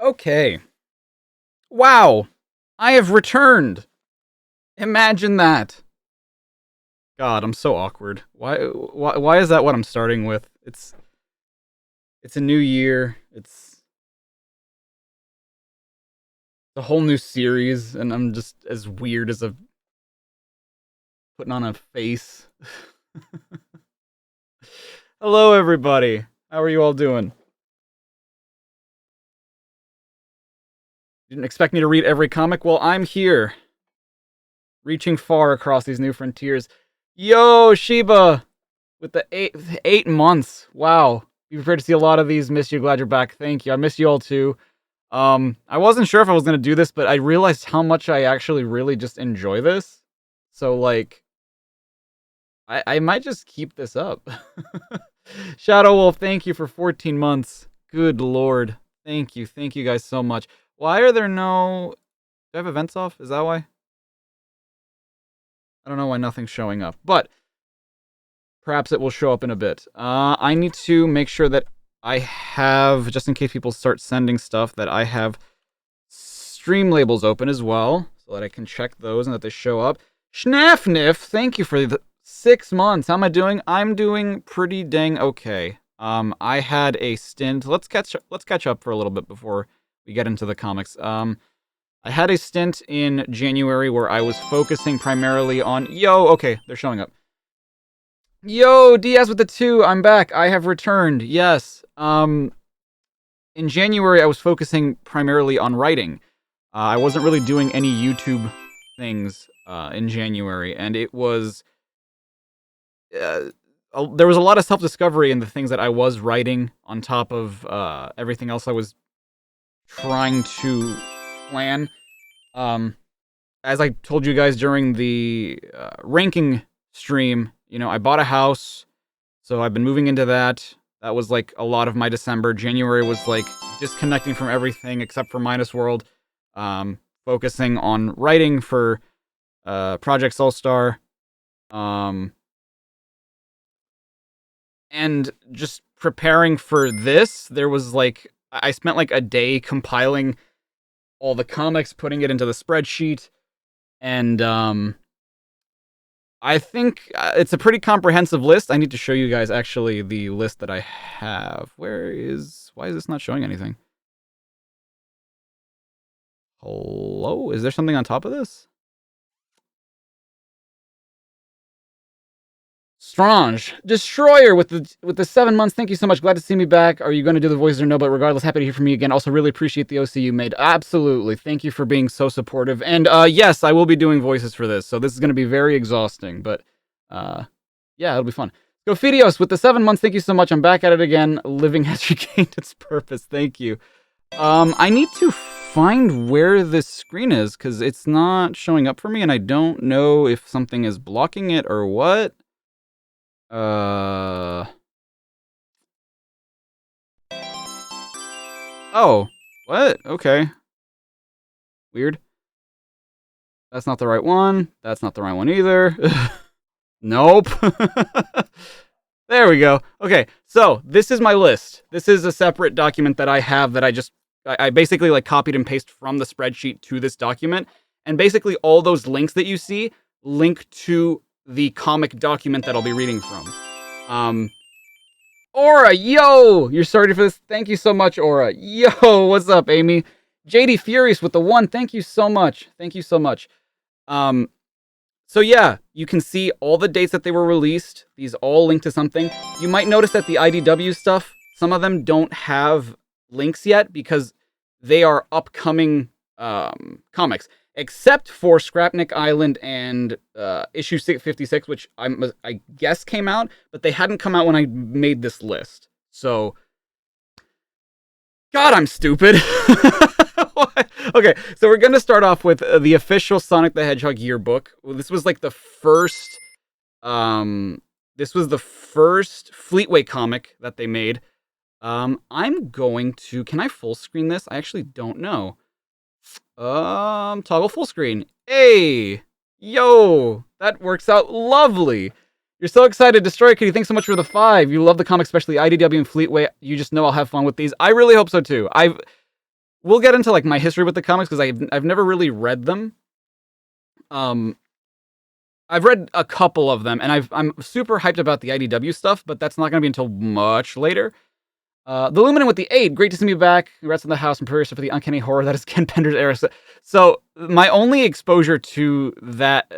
Okay. Wow. I have returned. Imagine that. God, I'm so awkward. Why is that what I'm starting with? It's a new year. It's a whole new series and I'm just as weird as a putting on a face. Hello everybody. How are you all doing? You didn't expect me to read every comic? Well, I'm here. Reaching far across these new frontiers. Yo, Shiba! With the 8 months. Wow. Be prepared to see a lot of these. Miss you. Glad you're back. Thank you. I miss you all too. I wasn't sure if I was gonna do this, but I realized how much I actually really just enjoy this. So like, I might just keep this up. Shadow Wolf, thank you for 14 months. Good lord. Thank you guys so much. Why are there no... Do I have events off? Is that why? I don't know why nothing's showing up, but perhaps it will show up in a bit. I need to make sure that I have, just in case people start sending stuff, that I have stream labels open as well, so that I can check those and that they show up. Schnafnif, thank you for the 6 months. How am I doing? I'm doing pretty dang okay. I had a stint. Let's catch up for a little bit before we get into the comics. I had a stint in January where I was focusing primarily on... Yo, okay, they're showing up. Yo, Diaz with the 2, I'm back. I have returned, yes. In January, I was focusing primarily on writing. I wasn't really doing any YouTube things in January, and it was... there was a lot of self-discovery in the things that I was writing on top of everything else I was trying to plan. As I told you guys during the ranking stream, you know, I bought a house, so I've been moving into that. That was like a lot of my December. January was like disconnecting from everything except for Minus World, focusing on writing for Project Soulstar, and just preparing for this. There was like, I spent like a day compiling all the comics, putting it into the spreadsheet, and I think it's a pretty comprehensive list. I need to show you guys actually the list that I have. Why is this not showing anything? Hello? Is there something on top of this? Strange. Destroyer with the 7 months. Thank you so much. Glad to see me back. Are you going to do the voices or no? But regardless, happy to hear from you again. Also, really appreciate the OC you made. Absolutely. Thank you for being so supportive. And yes, I will be doing voices for this. So this is going to be very exhausting. But yeah, it'll be fun. Gophidios with the 7 months. Thank you so much. I'm back at it again. Living has regained its purpose. Thank you. I need to find where this screen is because it's not showing up for me. And I don't know if something is blocking it or what. Oh, what? Okay. Weird. That's not the right one. That's not the right one either. Nope. There we go. Okay, so this is my list. This is a separate document that I have that I basically like copied and pasted from the spreadsheet to this document. And basically all those links that you see link to the comic document that I'll be reading from. Aura, yo! You're sorry for this. Thank you so much, Aura. Yo, what's up, Amy? JD Furious with the 1. Thank you so much. Thank you so much. So yeah, you can see all the dates that they were released. These all link to something. You might notice that the IDW stuff, some of them don't have links yet because they are upcoming comics. Except for Scrapnik Island and issue 56, which I guess came out, but they hadn't come out when I made this list. So, God, I'm stupid. Okay, so we're going to start off with the official Sonic the Hedgehog yearbook. This was like the first, this was the first Fleetway comic that they made. I'm going to, can I full screen this? I actually don't know. Toggle full screen. Hey! Yo! That works out lovely! You're so excited. Destroyer Kitty, thanks so much for the 5. You love the comic, especially IDW and Fleetway. You just know I'll have fun with these. I really hope so too. we'll get into like my history with the comics because I've never really read them. I've read a couple of them, and I'm super hyped about the IDW stuff, but that's not going to be until much later. The Luminant with the 8, great to see me back. Congrats on the house and prayers for the uncanny horror that is Ken Pender's era. So my only exposure to that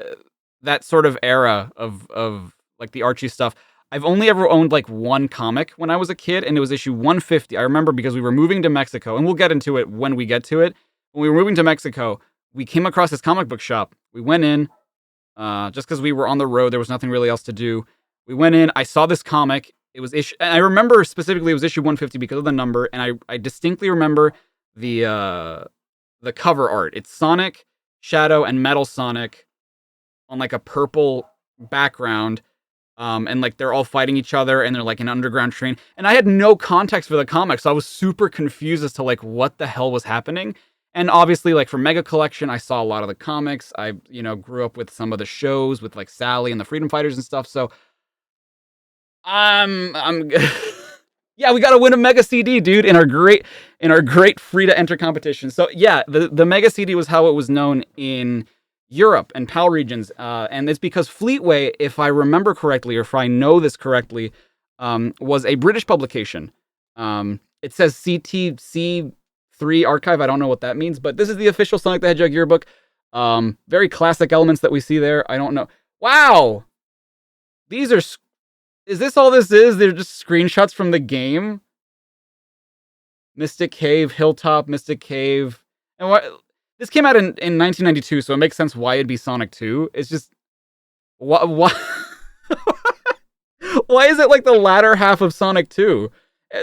sort of era of like the Archie stuff, I've only ever owned like one comic when I was a kid, and it was issue 150. I remember because we were moving to Mexico, and we'll get into it when we get to it. When we were moving to Mexico, we came across this comic book shop. We went in, just because we were on the road, there was nothing really else to do. We went in, I saw this comic. It was issue, and I remember specifically it was issue 150 because of the number, and I distinctly remember the cover art. It's Sonic, Shadow, and Metal Sonic on like a purple background, and like they're all fighting each other, and they're like an underground train. And I had no context for the comic, so I was super confused as to like what the hell was happening. And obviously, like for Mega Collection, I saw a lot of the comics. I grew up with some of the shows with like Sally and the Freedom Fighters and stuff. So I'm yeah, we got to win a Mega CD, dude, in our great free to enter competition. So yeah, the Mega CD was how it was known in Europe and PAL regions, and it's because Fleetway, if I remember correctly, or if I know this correctly, was a British publication. It says CTC3 archive. I don't know what that means, but this is the official Sonic the Hedgehog yearbook. Very classic elements that we see there. I don't know. Wow, these are. Is this all this is? They're just screenshots from the game? Mystic Cave, Hilltop, Mystic Cave. And what? This came out in 1992, so it makes sense why it'd be Sonic 2. It's just... Why why is it like the latter half of Sonic 2?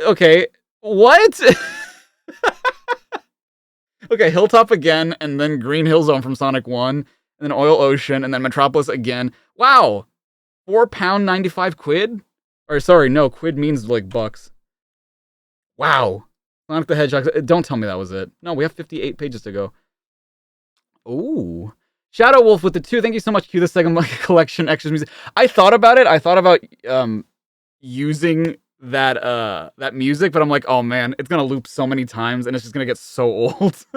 Okay, what? Okay, Hilltop again, and then Green Hill Zone from Sonic 1, and then Oil Ocean, and then Metropolis again. Wow! £4.95? Or sorry, no, quid means like bucks. Wow. Sonic the Hedgehog. Don't tell me that was it. No, we have 58 pages to go. Ooh. Shadow Wolf with the 2. Thank you so much. Cue the second collection extras music. I thought about it. I thought about using that music, but I'm like, oh man, it's gonna loop so many times and it's just gonna get so old.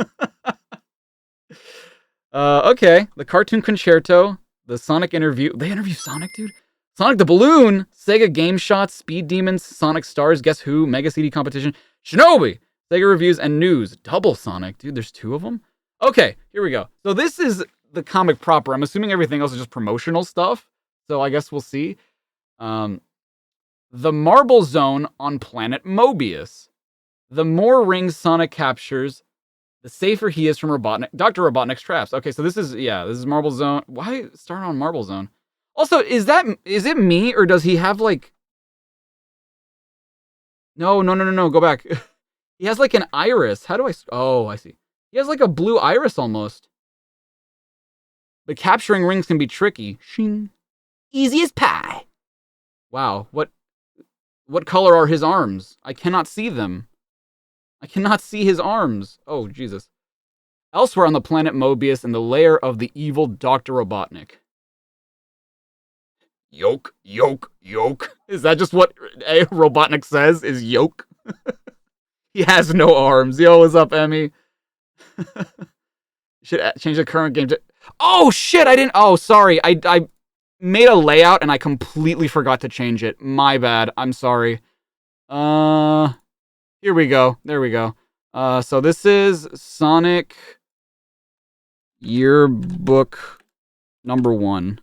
Okay. The Cartoon Concerto. The Sonic interview. They interview Sonic, dude? Sonic the Balloon, Sega Game Shots, Speed Demons, Sonic Stars, Guess Who, Mega CD Competition, Shinobi, Sega Reviews, and News. Double Sonic. Dude, there's 2 of them? Okay, here we go. So this is the comic proper. I'm assuming everything else is just promotional stuff. So I guess we'll see. The Marble Zone on Planet Mobius. The more rings Sonic captures, the safer he is from Dr. Robotnik's traps. Okay, so this is Marble Zone. Why start on Marble Zone? Also, is it me, or does he have, like... No, go back. He has, like, an iris. How do I... Oh, I see. He has, like, a blue iris, almost. But capturing rings can be tricky. Shing. Easy as pie. Wow, what color are his arms? I cannot see them. I cannot see his arms. Oh, Jesus. Elsewhere on the planet Mobius, in the lair of the evil Dr. Robotnik. Yoke, yoke, yoke. Is that just what Robotnik says? Is yoke? He has no arms. Yo, what's up, Emmy? Should change the current game to... Oh, shit, I didn't... Oh, sorry. I made a layout and I completely forgot to change it. My bad. I'm sorry. Here we go. There we go. So this is Sonic Yearbook number 1.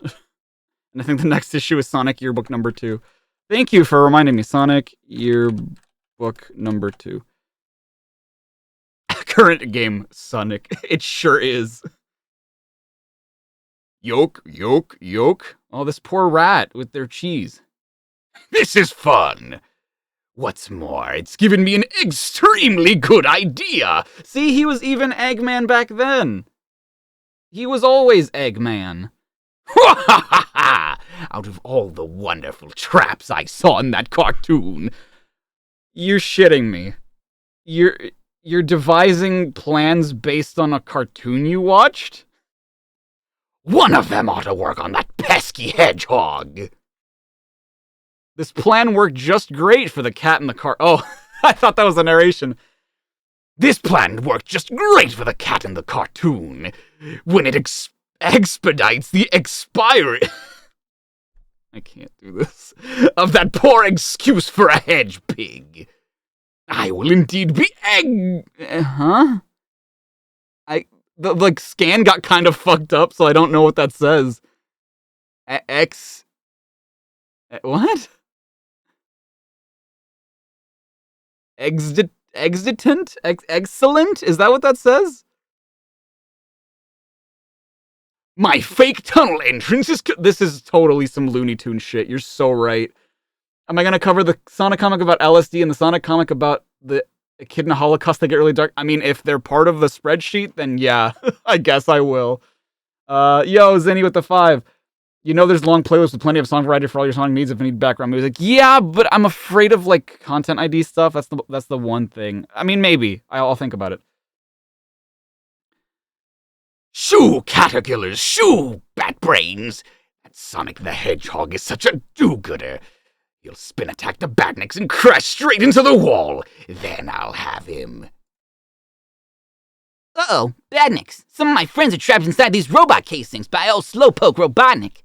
And I think the next issue is Sonic Yearbook number 2. Thank you for reminding me. Sonic Yearbook number 2. Current game, Sonic. It sure is. Yoke, yoke, yoke. Oh, this poor rat with their cheese. This is fun. What's more, it's given me an extremely good idea. See, he was even Eggman back then. He was always Eggman. Out of all the wonderful traps I saw in that cartoon. You're shitting me. You're devising plans based on a cartoon you watched? One of them ought to work on that pesky hedgehog. This plan worked just great for the cat in the car. Oh, I thought that was the narration. This plan worked just great for the cat in the cartoon. When it expedites the expiry... I can't do this. Of that poor excuse for a hedge pig. I will indeed be Huh? The scan got kind of fucked up, so I don't know what that says. What? Exitant? Excellent? Is that what that says? My fake tunnel entrance is... This is totally some Looney Tunes shit. You're so right. Am I going to cover the Sonic comic about LSD and the Sonic comic about the kid in a Holocaust that get really dark? I mean, if they're part of the spreadsheet, then yeah, I guess I will. Yo, Zenny with the 5. You know there's long playlists with plenty of song variety for all your song needs if you need background music. Yeah, but I'm afraid of, like, content ID stuff. That's the one thing. I mean, maybe. I'll think about it. Shoo, caterpillars, shoo, bat brains. That Sonic the Hedgehog is such a do-gooder. He'll spin attack the Batniks and crash straight into the wall. Then I'll have him. Uh-oh, Badniks. Some of my friends are trapped inside these robot casings by old Slowpoke Robotnik.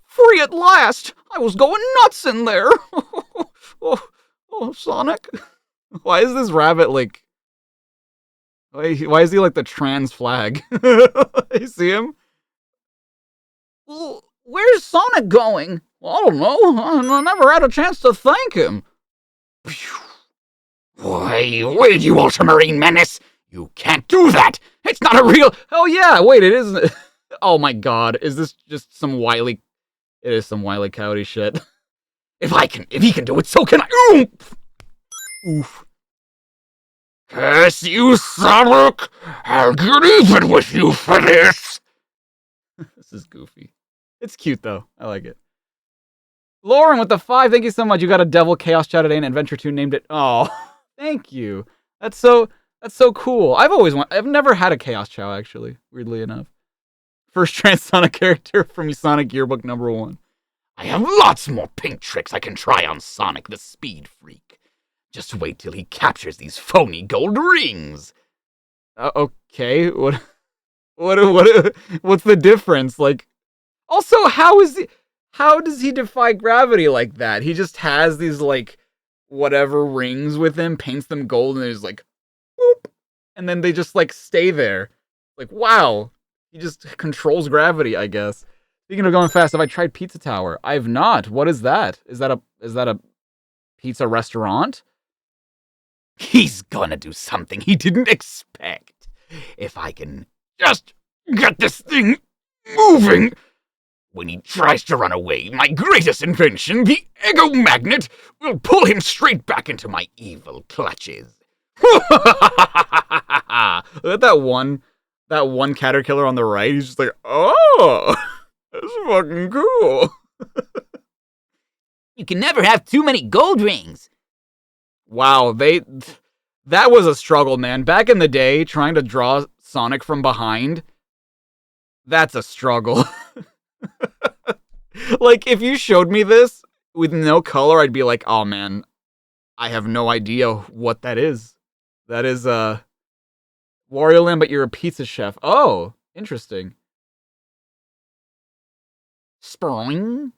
Free at last! I was going nuts in there! oh, Sonic. Why is this rabbit, like... Why is he like the trans flag? You see him? Well, where's Sonic going? Well, I don't know. I never had a chance to thank him. Why, wait, you ultramarine menace! You can't do that! It's not a real... Oh yeah, wait, it isn't... Oh my god, is this just some Wile... It is some Wile E. Coyote shit. If he can do it, so can I... Oof. Curse you, Sonic! I'll get even with you for this! This is goofy. It's cute, though. I like it. Lauren with the 5, thank you so much. You got a Devil Chaos Chat today and Adventure 2 named it. Oh, thank you. That's so cool. I've never had a Chaos Chow, actually, weirdly enough. First trans Sonic character from Sonic Yearbook #1. I have lots more pink tricks I can try on Sonic the Speed Freak. Just wait till he captures these phony gold rings. Okay, what's the difference? Like, also, how does he defy gravity like that? He just has these, like, whatever rings with him, paints them gold, and he's like, boop, and then they just, like, stay there. Like, wow, he just controls gravity, I guess. Speaking of going fast, have I tried Pizza Tower? I have not. What is that? Is that a pizza restaurant? He's gonna do something he didn't expect. If I can just get this thing moving. When he tries to run away, my greatest invention, the Ego Magnet, will pull him straight back into my evil clutches. Look at that one caterpillar on the right. He's just like, oh, that's fucking cool. You can never have too many gold rings. Wow, that was a struggle, man. Back in the day, trying to draw Sonic from behind, that's a struggle. Like, if you showed me this with no color, I'd be like, oh man, I have no idea what that is. That is, Wario Land, but you're a pizza chef. Oh, interesting. Spring?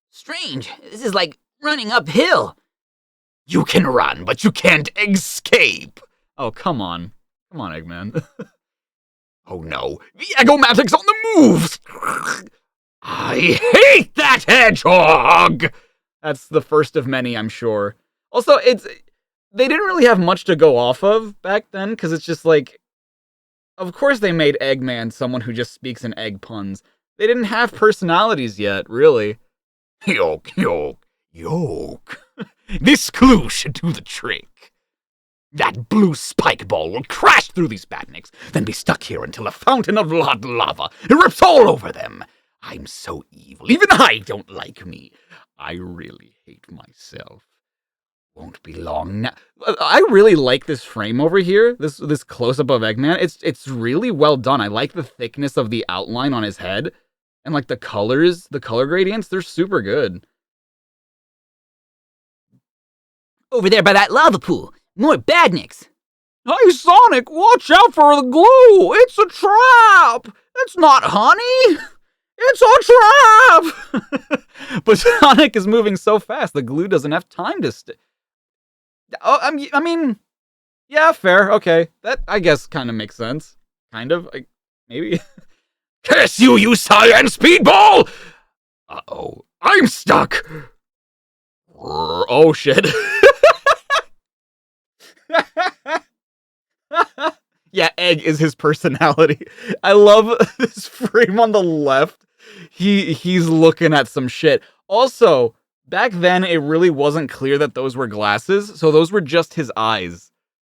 Strange. This is like running uphill. You can run, but you can't escape. Oh, come on. Come on, Eggman. Oh no, the Egomatic's on the move! I hate that hedgehog! That's the first of many, I'm sure. Also, they didn't really have much to go off of back then, because it's just like, of course they made Eggman someone who just speaks in egg puns. They didn't have personalities yet, really. Yoke, yoke, yoke. This clue should do the trick. That blue spike ball will crash through these Batniks, then be stuck here until a fountain of hot lava rips all over them. I'm so evil, even I don't like me. I really hate myself. Won't be long now. I really like this frame over here, this close-up of Eggman. It's really well done. I like the thickness of the outline on his head, and like the colors, the color gradients, they're super good. Over there by that lava pool. More badniks. Hey, Sonic, watch out for the glue! It's a trap! It's not honey! It's a trap! But Sonic is moving so fast, the glue doesn't have time to stick. Oh, I mean, yeah, fair, okay. That, I guess, kind of makes sense. Kind of, maybe. Curse you, you cyan speedball! Uh-oh, I'm stuck! Oh, shit. Yeah, Egg is his personality. I love this frame on the left. He's looking at some shit. Also, back then it really wasn't clear that those were glasses, so those were just his eyes.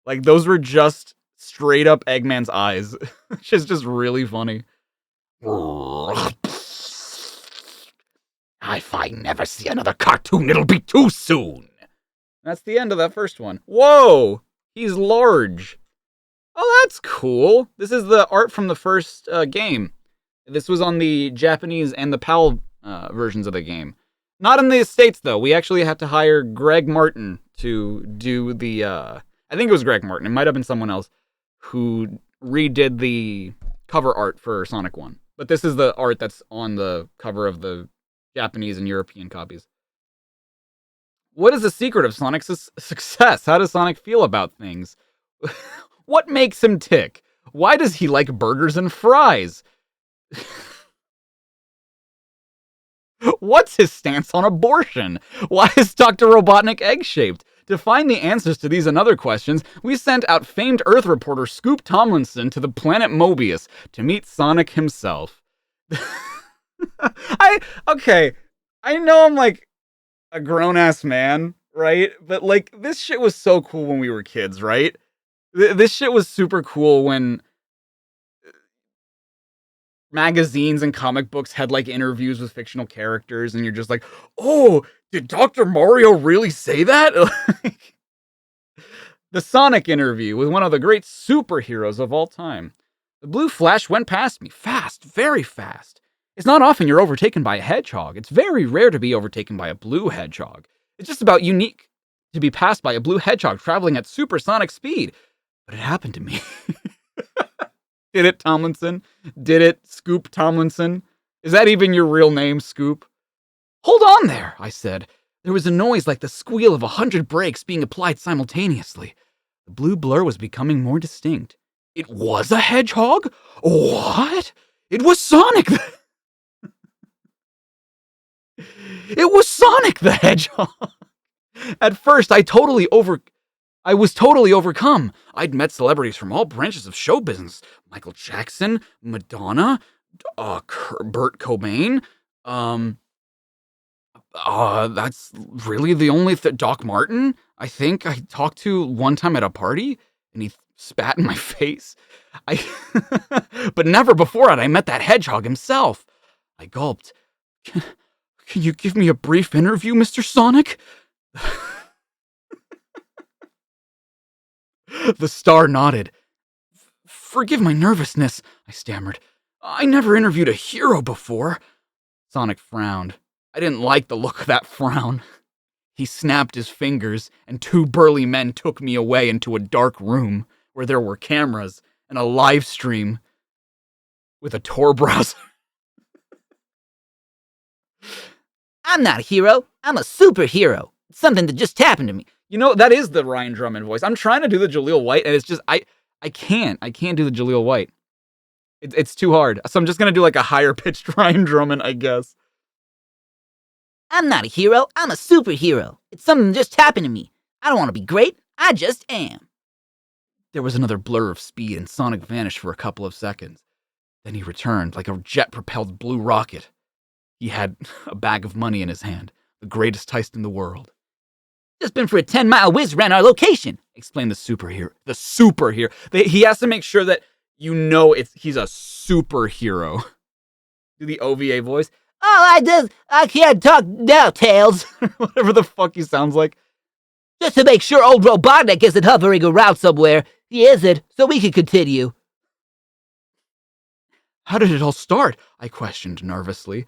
Like, those were just straight up Eggman's eyes. Which is just really funny. If I never see another cartoon, it'll be too soon. That's the end of that first one. Whoa! He's large. Oh, that's cool. This is the art from the first game. This was on the Japanese and the PAL versions of the game. Not in the States, though. We actually had to hire Greg Martin to do the... I think it was Greg Martin. It might have been someone else who redid the cover art for Sonic 1. But this is the art that's on the cover of the Japanese and European copies. What is the secret of Sonic's success? How does Sonic feel about things? What makes him tick? Why does he like burgers and fries? What's his stance on abortion? Why is Dr. Robotnik egg-shaped? To find the answers to these and other questions, we sent out famed Earth reporter Scoop Tomlinson to the planet Mobius to meet Sonic himself. Okay, I know I'm like a grown-ass man, right? But like, this shit was so cool when we were kids, right? This shit was super cool when magazines and comic books had like interviews with fictional characters, and you're just like, oh, did Dr. Mario really say that? The Sonic interview with one of the great superheroes of all time. The blue flash went past me, fast, very fast. It's not often you're overtaken by a hedgehog. It's very rare to be overtaken by a blue hedgehog. It's just about unique to be passed by a blue hedgehog traveling at supersonic speed. But it happened to me. Did it, Tomlinson? Did it, Scoop Tomlinson? Is that even your real name, Scoop? Hold on there, I said. There was a noise like the squeal of 100 brakes being applied simultaneously. The blue blur was becoming more distinct. It was a hedgehog? What? It was Sonic! It was Sonic the Hedgehog! At first, I was totally overcome. I'd met celebrities from all branches of show business. Michael Jackson, Madonna, Burt Cobain. That's really the only Doc Martin, I think I talked to one time at a party, and he spat in my face. But never before had I met that hedgehog himself. I gulped. Can you give me a brief interview, Mr. Sonic? The star nodded. Forgive my nervousness, I stammered. I never interviewed a hero before. Sonic frowned. I didn't like the look of that frown. He snapped his fingers, and two burly men took me away into a dark room where there were cameras and a live stream with a Tor browser. I'm not a hero. I'm a superhero. It's something that just happened to me. You know, that is the Ryan Drummond voice. I'm trying to do the Jaleel White, and it's just, I can't do the Jaleel White. It's too hard. So I'm just going to do like a higher pitched Ryan Drummond, I guess. I'm not a hero. I'm a superhero. It's something that just happened to me. I don't want to be great. I just am. There was another blur of speed, and Sonic vanished for a couple of seconds. Then he returned like a jet-propelled blue rocket. He had a bag of money in his hand, the greatest heist in the world. Just been for a 10-mile whiz around our location, explained the superhero. The superhero. He has to make sure that you know he's a superhero. Do the OVA voice. I can't talk now, Tails. Whatever the fuck he sounds like. Just to make sure old Robotnik isn't hovering around somewhere. He isn't, so we can continue. How did it all start? I questioned nervously.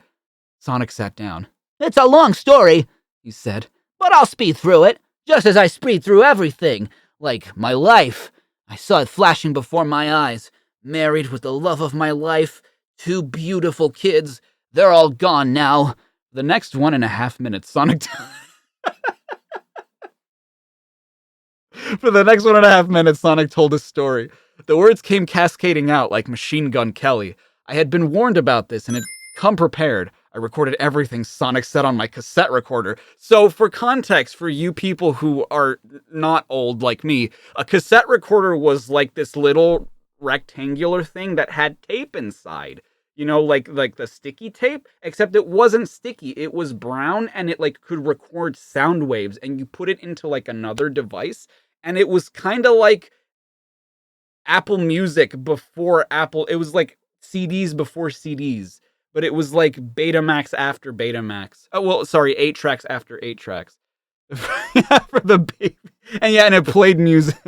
Sonic sat down. It's a long story, he said, but I'll speed through it. Just as I speed through everything, like my life, I saw it flashing before my eyes. Married with the love of my life, 2 beautiful kids. They're all gone now. The next 1.5 minutes, Sonic. For the next 1.5 minutes, Sonic told his story. The words came cascading out like Machine Gun Kelly. I had been warned about this and had come prepared. I recorded everything Sonic said on my cassette recorder. So, for context, for you people who are not old like me, a cassette recorder was like this little rectangular thing that had tape inside. You know, like the sticky tape, except it wasn't sticky. It was brown and it like could record sound waves, and you put it into like another device, and it was kind of like Apple Music before Apple. It was like CDs before CDs, but it was like Betamax after Betamax. Oh, well, sorry, 8 tracks after 8 tracks. For the baby. And yeah, and it played music.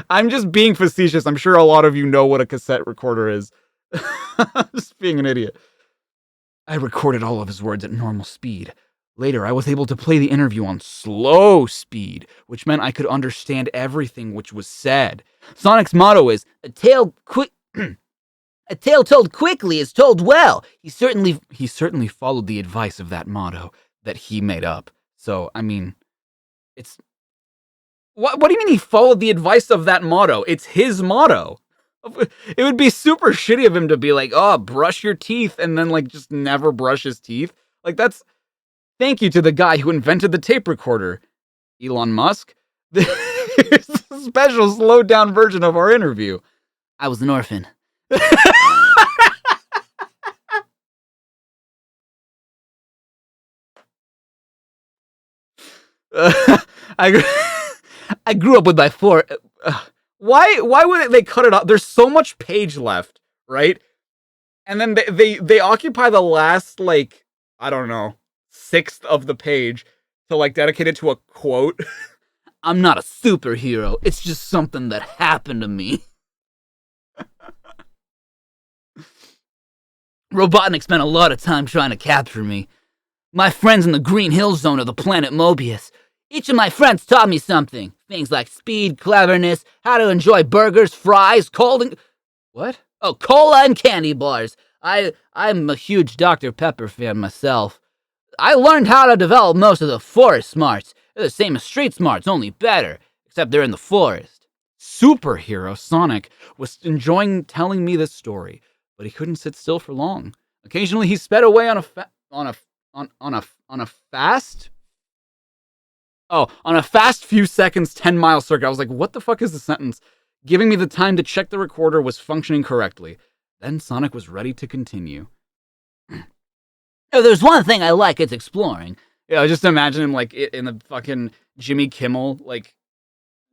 I'm just being facetious. I'm sure a lot of you know what a cassette recorder is. I'm just being an idiot. I recorded all of his words at normal speed. Later, I was able to play the interview on slow speed, which meant I could understand everything which was said. Sonic's motto is, A tale told quickly is told well. He certainly followed the advice of that motto that he made up. So, I mean, it's... What do you mean he followed the advice of that motto? It's his motto. It would be super shitty of him to be like, oh, brush your teeth, and then like just never brush his teeth. Like that's... Thank you to the guy who invented the tape recorder. Elon Musk. Here's a special slowed down version of our interview. I was an orphan. I grew up with my why would they cut it off? There's so much page left, right? And then they occupy the last, like, I don't know, 1/6 of the page to like dedicate it to a quote. I'm not a superhero. It's just something that happened to me. Robotnik spent a lot of time trying to capture me. My friends in the Green Hill Zone of the planet Mobius. Each of my friends taught me something. Things like speed, cleverness, how to enjoy burgers, fries, cold cola and candy bars. I'm a huge Dr. Pepper fan myself. I learned how to develop most of the forest smarts. They're the same as street smarts, only better. Except they're in the forest. Superhero Sonic was enjoying telling me this story, but he couldn't sit still for long. Occasionally he sped away on a fast few seconds 10-mile circuit. I was like, what the fuck is the sentence? Giving me the time to check the recorder was functioning correctly. Then Sonic was ready to continue. If there's one thing I like, it's exploring. Yeah, I just imagine him like in the fucking Jimmy Kimmel like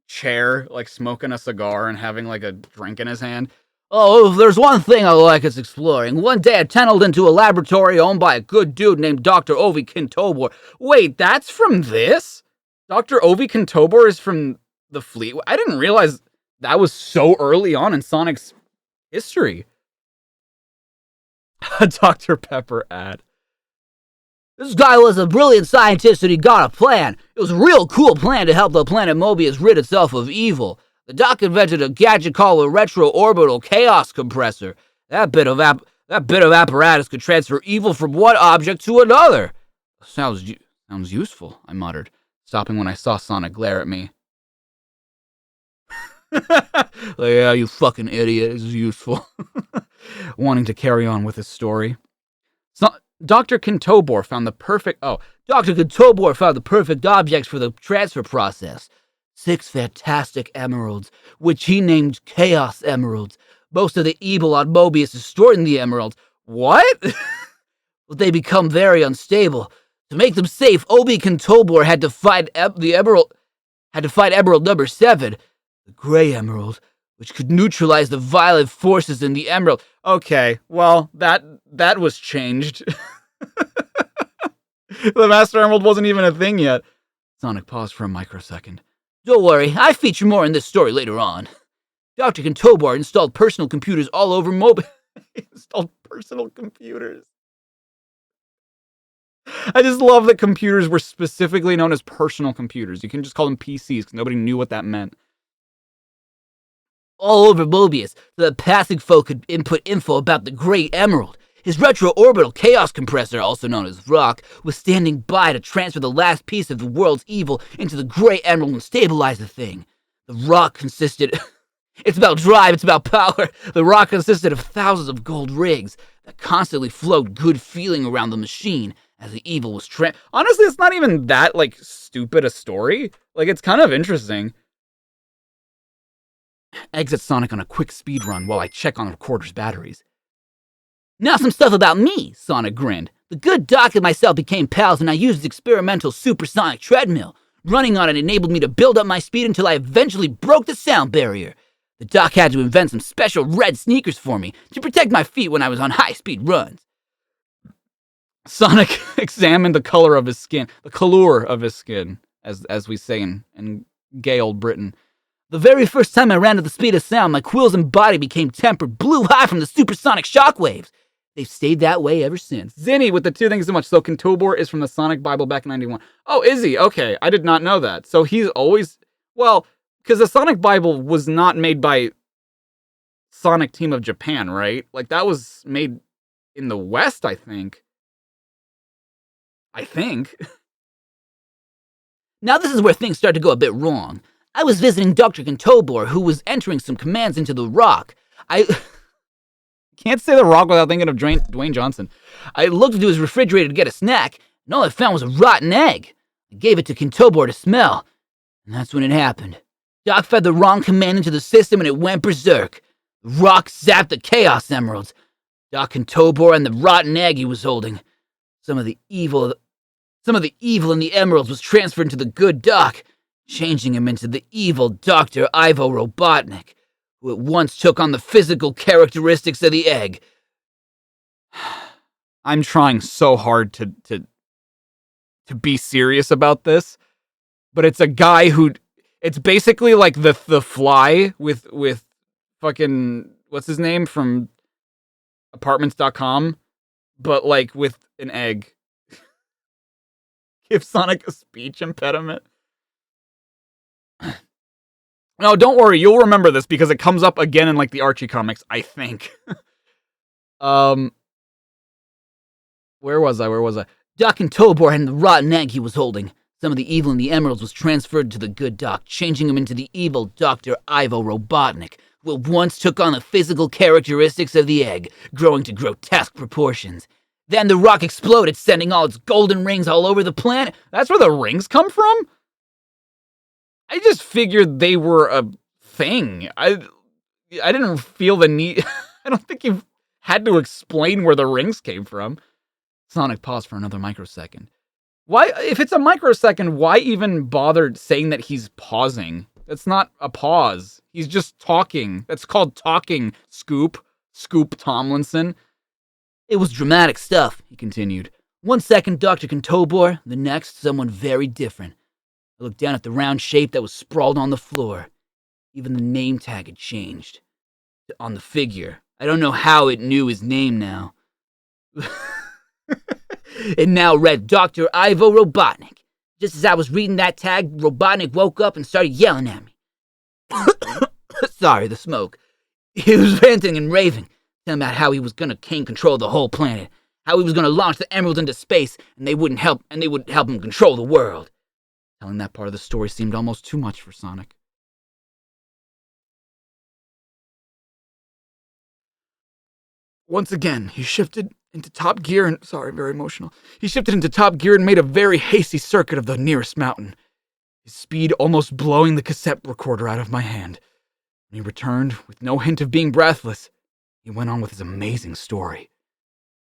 chair, like smoking a cigar and having like a drink in his hand. Oh, if there's one thing I like, it's exploring. One day I tunneled into a laboratory owned by a good dude named Dr. Ovi Kintobor. Wait, that's from this? Dr. Ovi Kintobor is from the FLEETWAY? I didn't realize that was so early on in Sonic's history. A Dr. Pepper ad. This guy was a brilliant scientist and he got a plan. It was a real cool plan to help the planet Mobius rid itself of evil. The doc invented a gadget called a retro-orbital chaos compressor. That bit of apparatus could transfer evil from one object to another. Sounds useful, I muttered, stopping when I saw Sonic glare at me. Yeah, you fucking idiot, it's useful. Wanting to carry on with his story. Dr. Kintobor found the perfect objects for the transfer process. 6 fantastic emeralds, which he named Chaos Emeralds. Most of the evil on Mobius is stored in the emeralds. What? But they become very unstable. To make them safe, Obi Kintobor had to fight emerald number 7, the Gray Emerald, which could neutralize the violent forces in the emerald. Okay, well, that was changed. The Master Emerald wasn't even a thing yet. Sonic paused for a microsecond. Don't worry, I feature more in this story later on. Dr. Kintobor installed personal computers all over Mobius. Installed personal computers. I just love that computers were specifically known as personal computers. You can just call them PCs because nobody knew what that meant. All over Mobius, so that passing folk could input info about the Great Emerald. His retro-orbital chaos compressor, also known as Rock, was standing by to transfer the last piece of the world's evil into the Great Emerald and stabilize the thing. The Rock consisted... It's about drive, it's about power. The Rock consisted of thousands of gold rigs that constantly flowed good feeling around the machine as the evil was Honestly, it's not even that, stupid a story. It's kind of interesting. Exit Sonic on a quick speed run while I check on the recorder's batteries. Now some stuff about me, Sonic grinned. The good doc and myself became pals and I used the experimental supersonic treadmill. Running on it enabled me to build up my speed until I eventually broke the sound barrier. The doc had to invent some special red sneakers for me to protect my feet when I was on high-speed runs. Sonic examined the color of his skin, as we say in gay old Britain. The very first time I ran at the speed of sound, my quills and body became tempered blue high from the supersonic shockwaves. They've stayed that way ever since. Zinni with the two things so much. So Kentobor is from the Sonic Bible back in 91. Oh, is he? Okay, I did not know that. So he's always... Well... Because the Sonic Bible was not made by Sonic Team of Japan, right? That was made in the West, I think. Now this is where things start to go a bit wrong. I was visiting Dr. Kentobor, who was entering some commands into the Rock. I can't say the Rock without thinking of Dwayne Johnson. I looked into his refrigerator to get a snack, and all I found was a rotten egg. I gave it to Kentobor to smell, and that's when it happened. Doc fed the wrong command into the system and it went berserk. The Rock zapped the Chaos Emeralds. Doc Kentobor and the rotten egg he was holding. Some of the evil in the emeralds was transferred into the good Doc, changing him into the evil Dr. Ivo Robotnik, who at once took on the physical characteristics of the egg. I'm trying so hard to be serious about this, but it's a guy who... It's basically like the Fly with fucking... What's his name? From Apartments.com, but with an egg. Give Sonic a speech impediment. No, don't worry. You'll remember this because it comes up again in the Archie comics, I think. Where was I? Doc Kentobor and the rotten egg he was holding. Some of the evil in the emeralds was transferred to the good Doc, changing him into the evil Dr. Ivo Robotnik, who at once took on the physical characteristics of the egg, growing to grotesque proportions. Then the Rock exploded, sending all its golden rings all over the planet. That's where the rings come from? I just figured they were a thing. I didn't feel the need... I don't think you had to explain where the rings came from. Sonic paused for another microsecond. Why, if it's a microsecond, why even bother saying that he's pausing? That's not a pause. He's just talking. That's called talking, Scoop Tomlinson. It was dramatic stuff, he continued. 1 second, Dr. Kentobor, the next, someone very different. I looked down at the round shape that was sprawled on the floor. Even the name tag had changed. On the figure. I don't know how it knew his name now. It now read Dr. Ivo Robotnik. Just as I was reading that tag, Robotnik woke up and started yelling at me. Sorry, the smoke. He was ranting and raving, telling about how he was going to gain control of the whole planet, how he was going to launch the emeralds into space, and they would help him control the world. Telling that part of the story seemed almost too much for Sonic. Once again, he shifted into top gear and... Sorry, very emotional. He shifted into top gear and made a very hasty circuit of the nearest mountain, his speed almost blowing the cassette recorder out of my hand. When he returned, with no hint of being breathless, he went on with his amazing story.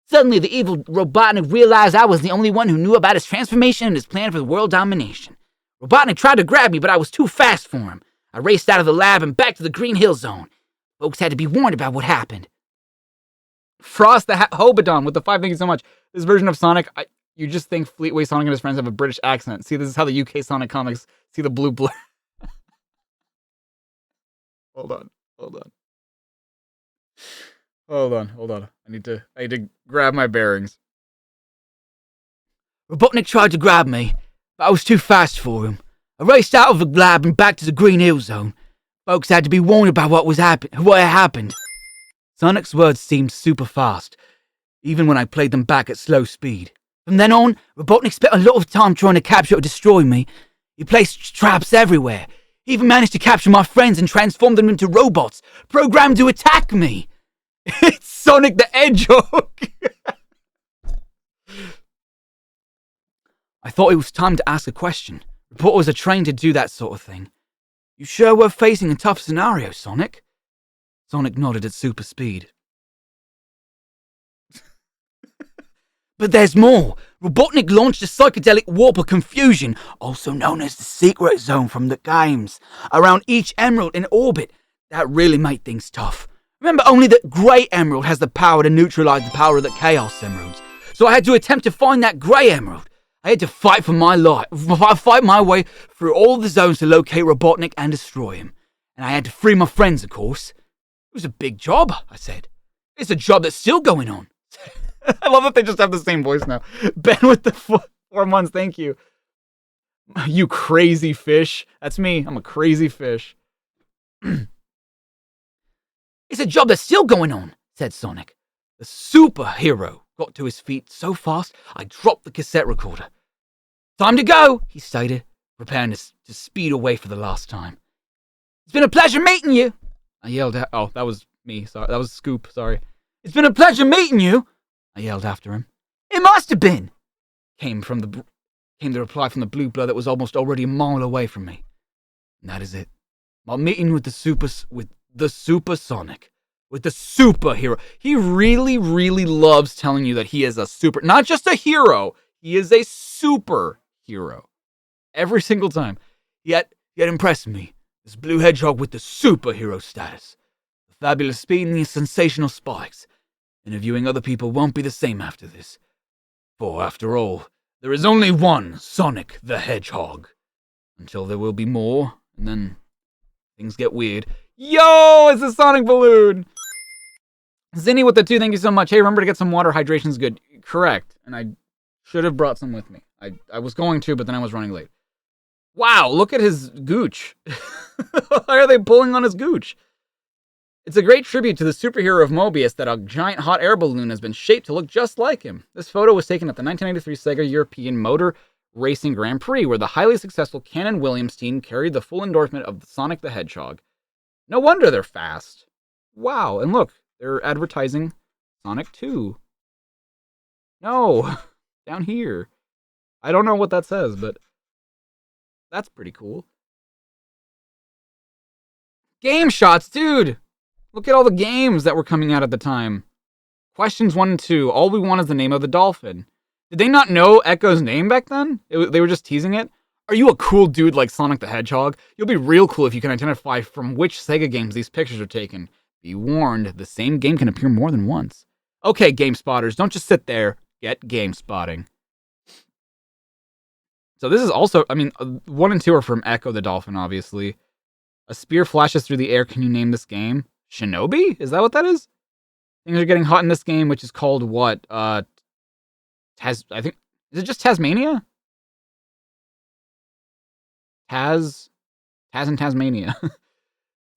Suddenly, the evil Robotnik realized I was the only one who knew about his transformation and his plan for world domination. Robotnik tried to grab me, but I was too fast for him. I raced out of the lab and back to the Green Hill Zone. Folks had to be warned about what happened. Frost the Hobodon with the 5, thank you so much. This version of Sonic, you just think Fleetway Sonic and his friends have a British accent. See, this is how the UK Sonic comics see the blue blur. Hold on. I need to grab my bearings. Robotnik tried to grab me, but I was too fast for him. I raced out of the lab and back to the Green Hill Zone. Folks had to be warned about what had happened. Sonic's words seemed super fast, even when I played them back at slow speed. From then on, Robotnik spent a lot of time trying to capture or destroy me. He placed traps everywhere. He even managed to capture my friends and transform them into robots, programmed to attack me. It's Sonic the Hedgehog! I thought it was time to ask a question. Reporters are trained to do that sort of thing. You sure we're facing a tough scenario, Sonic? Sonic nodded at super speed. But there's more. Robotnik launched a psychedelic warp of confusion, also known as the secret zone from the games, around each emerald in orbit. That really made things tough. Remember only that Grey Emerald has the power to neutralize the power of the Chaos Emeralds. So I had to attempt to find that Grey Emerald. I had to fight for my life, fight my way through all the zones to locate Robotnik and destroy him. And I had to free my friends, of course. It was a big job, I said. It's a job that's still going on. I love that they just have the same voice now. Ben with the 4 months, thank you. You crazy fish. That's me. I'm a crazy fish. It's a job that's still going on, said Sonic. The superhero got to his feet so fast, I dropped the cassette recorder. Time to go, he stated, preparing to speed away for the last time. It's been a pleasure meeting you, I yelled out. Oh, that was me. Sorry, that was Scoop. Sorry. It's been a pleasure meeting you, I yelled after him. It must have been, came the reply from the blue blur that was almost already a mile away from me. And that is it. My meeting with the supersonic. With the superhero. He really, really loves telling you that he is a not just a hero, he is a superhero. Every single time. Yet impressed me. This blue hedgehog with the superhero status. The fabulous speed and the sensational spikes. Interviewing other people won't be the same after this. For, after all, there is only one Sonic the Hedgehog. Until there will be more, and then things get weird. Yo, it's a Sonic balloon! Zinni with the 2, thank you so much. Hey, remember to get some water. Hydration's good. Correct. And I should have brought some with me. I was going to, but then I was running late. Wow, look at his gooch. Why are they pulling on his gooch? It's a great tribute to the superhero of Mobius that a giant hot air balloon has been shaped to look just like him. This photo was taken at the 1993 Sega European Motor Racing Grand Prix, where the highly successful Canon Williams team carried the full endorsement of Sonic the Hedgehog. No wonder they're fast. Wow, and look, they're advertising Sonic 2. No, down here. I don't know what that says, but that's pretty cool. Game shots, dude! Look at all the games that were coming out at the time. Questions 1 and 2. All we want is the name of the dolphin. Did they not know Echo's name back then? They were just teasing it? Are you a cool dude like Sonic the Hedgehog? You'll be real cool if you can identify from which Sega games these pictures are taken. Be warned, the same game can appear more than once. Okay, game spotters, don't just sit there. Get game spotting. So this is also, 1 and 2 are from Echo the Dolphin, obviously. A spear flashes through the air. Can you name this game? Shinobi? Is that what that is? Things are getting hot in this game, which is called what? I think, is it just Tasmania? Taz and Tasmania.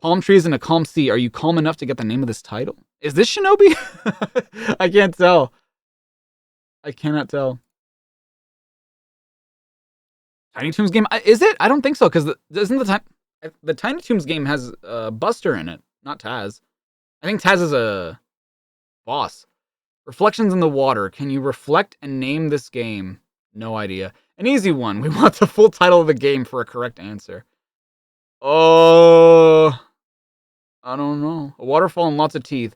Palm trees in a calm sea. Are you calm enough to get the name of this title? Is this Shinobi? I can't tell. I cannot tell. Tiny Toons game? Is it? I don't think so, because isn't the Tiny Toons game has Buster in it, not Taz. I think Taz is a boss. Reflections in the water. Can you reflect and name this game? No idea. An easy one. We want the full title of the game for a correct answer. Oh, I don't know. A waterfall and lots of teeth.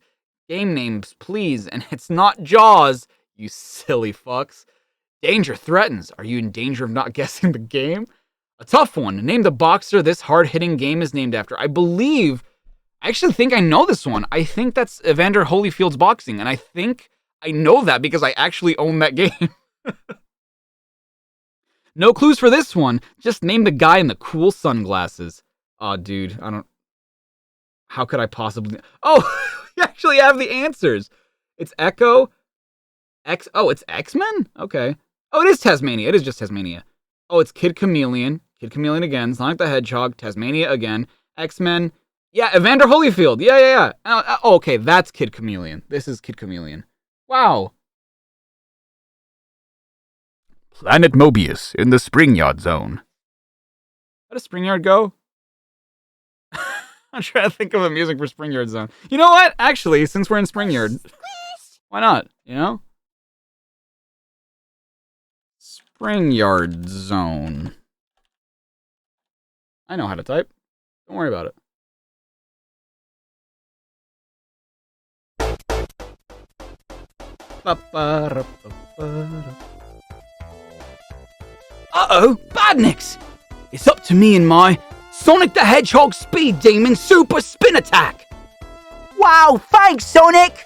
Game names, please. And it's not Jaws, you silly fucks. Danger threatens. Are you in danger of not guessing the game? A tough one. Name the boxer this hard-hitting game is named after. I actually think I know this one. I think that's Evander Holyfield's boxing. And I think I know that because I actually own that game. No clues for this one. Just name the guy in the cool sunglasses. Aw, dude, how could I possibly... Oh, we actually have the answers. It's Echo. It's X-Men? Okay. Oh, it is Tasmania. It is just Tasmania. Oh, it's Kid Chameleon. Kid Chameleon again. Sonic the Hedgehog. Tasmania again. X-Men. Yeah, Evander Holyfield. Yeah. Oh, okay, that's Kid Chameleon. This is Kid Chameleon. Wow. Planet Mobius in the Spring Yard Zone. How does Spring Yard go? I'm trying to think of a music for Spring Yard Zone. You know what? Actually, since we're in Spring Yard, why not? You know? Spring Yard Zone. I know how to type. Don't worry about it. Uh-oh, Badniks! It's up to me and my Sonic the Hedgehog Speed Demon Super Spin Attack! Wow, thanks, Sonic!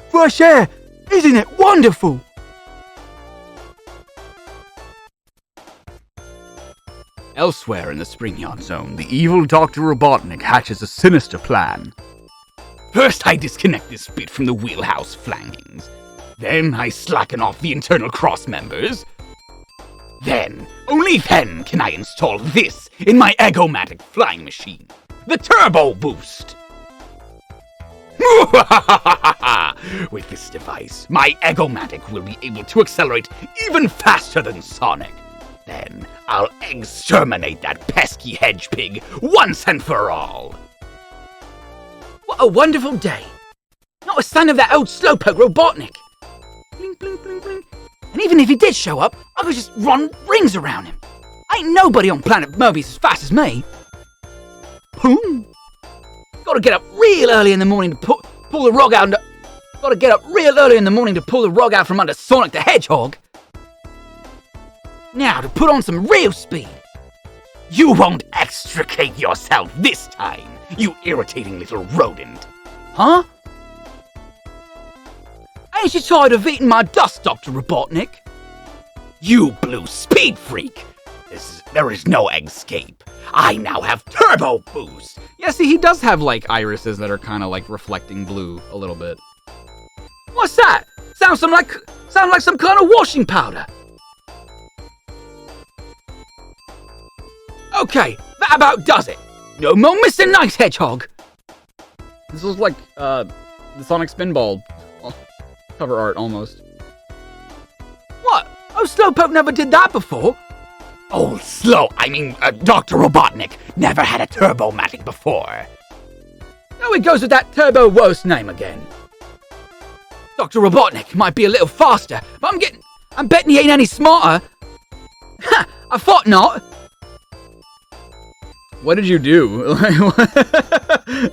Fresh air, isn't it wonderful? Elsewhere in the Spring Yard Zone, the evil Dr. Robotnik hatches a sinister plan. First, I disconnect this bit from the wheelhouse flangings. Then, I slacken off the internal cross members. Then, only then, can I install this in my Egomatic flying machine. The Turbo Boost! With this device, my Egomatic will be able to accelerate even faster than Sonic. Then, I'll exterminate that pesky hedge pig once and for all. What a wonderful day! Not a sign of that old slowpoke Robotnik. Blink, blink, blink, blink. And even if he did show up, I could just run rings around him. Ain't nobody on planet Mobius as fast as me. Boom! Gotta get up real early in the morning to pull the rug out. Gotta get up real early in the morning to pull the rug out from under Sonic the Hedgehog. Now to put on some real speed. You won't extricate yourself this time, you irritating little rodent. Huh? Ain't you tired of eating my dust, Dr. Robotnik? You blue speed freak! There is no escape. I now have Turbo Boost! Yeah, see, he does have, like, irises that are kind of, like, reflecting blue a little bit. What's that? Sounds like some kind of washing powder. Okay, that about does it. No more Mr. Nice Hedgehog. This was like, the Sonic Spinball cover art, almost. What? Oh, Slowpoke never did that before. Dr. Robotnik never had a Turbomatic before. Now he goes with that Turbo Worst name again. Dr. Robotnik might be a little faster, but I'm betting he ain't any smarter. Ha! I thought not. What did you do?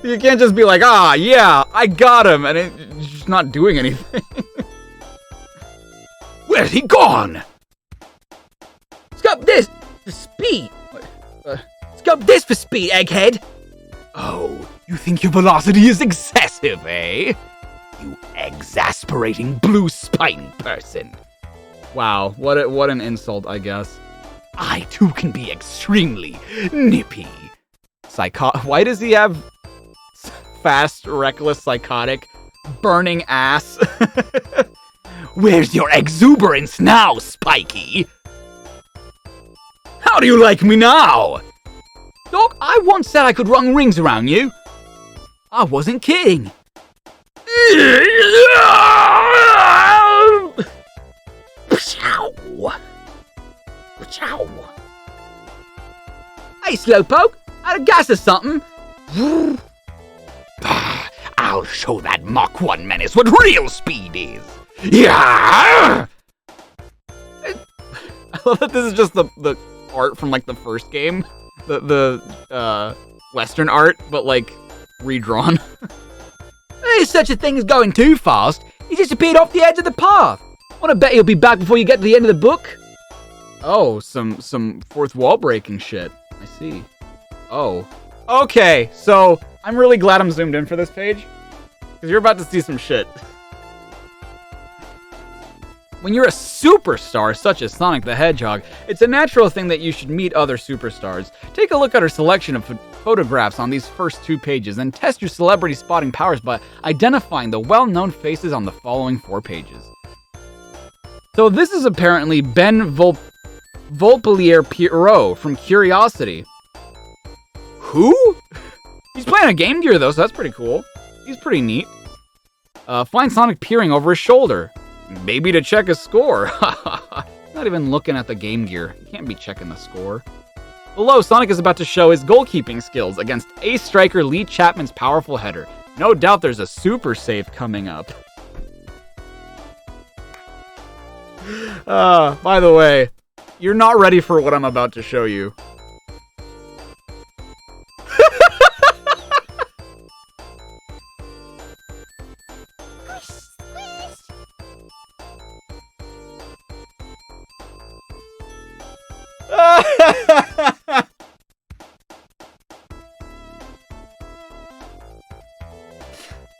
You can't just be like, yeah, I got him, and it's just not doing anything. Where's he gone? Scope this for speed. Scope this for speed, egghead. Oh, you think your velocity is excessive, eh? You exasperating blue spine person. Wow, what an insult, I guess. I too can be extremely nippy. Why does he have fast, reckless, psychotic, burning ass? Where's your exuberance now, Spiky? How do you like me now? Doc, I once said I could run rings around you. I wasn't kidding. Hey, Slowpoke, out of gas or something? I'll show that Mach 1 menace what real speed is. Yeah! I love that this is just the art from, like, the first game. The Western art, but, like, redrawn. There's such a thing as going too fast. He disappeared off the edge of the path. Wanna bet he'll be back before you get to the end of the book? Oh, some fourth wall breaking shit. I see. Oh. Okay, so I'm really glad I'm zoomed in for this page, because you're about to see some shit. When you're a superstar such as Sonic the Hedgehog, it's a natural thing that you should meet other superstars. Take a look at our selection of photographs on these first 2 pages and test your celebrity spotting powers by identifying the well-known faces on the following 4 pages. So this is apparently Ben Volpelier Pierrot from Curiosity. Who? He's playing a Game Gear though, so that's pretty cool. He's pretty neat. Find Sonic peering over his shoulder. Maybe to check his score. Not even looking at the Game Gear. You can't be checking the score. Below, Sonic is about to show his goalkeeping skills against ace striker Lee Chapman's powerful header. No doubt there's a super save coming up. By the way, you're not ready for what I'm about to show you.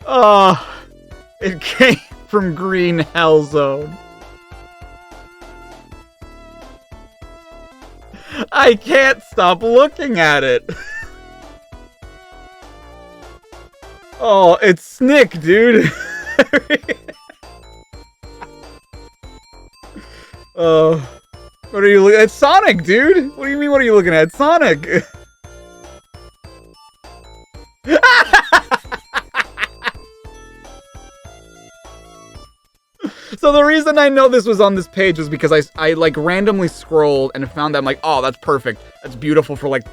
Oh, it came from Green Hell Zone. I can't stop looking at it. Oh, it's Snick, dude. What are you looking at? It's Sonic, dude. What do you mean, what are you looking at? It's Sonic. So the reason I know this was on this page was because I like randomly scrolled and found that I'm like, oh, that's perfect. That's beautiful for like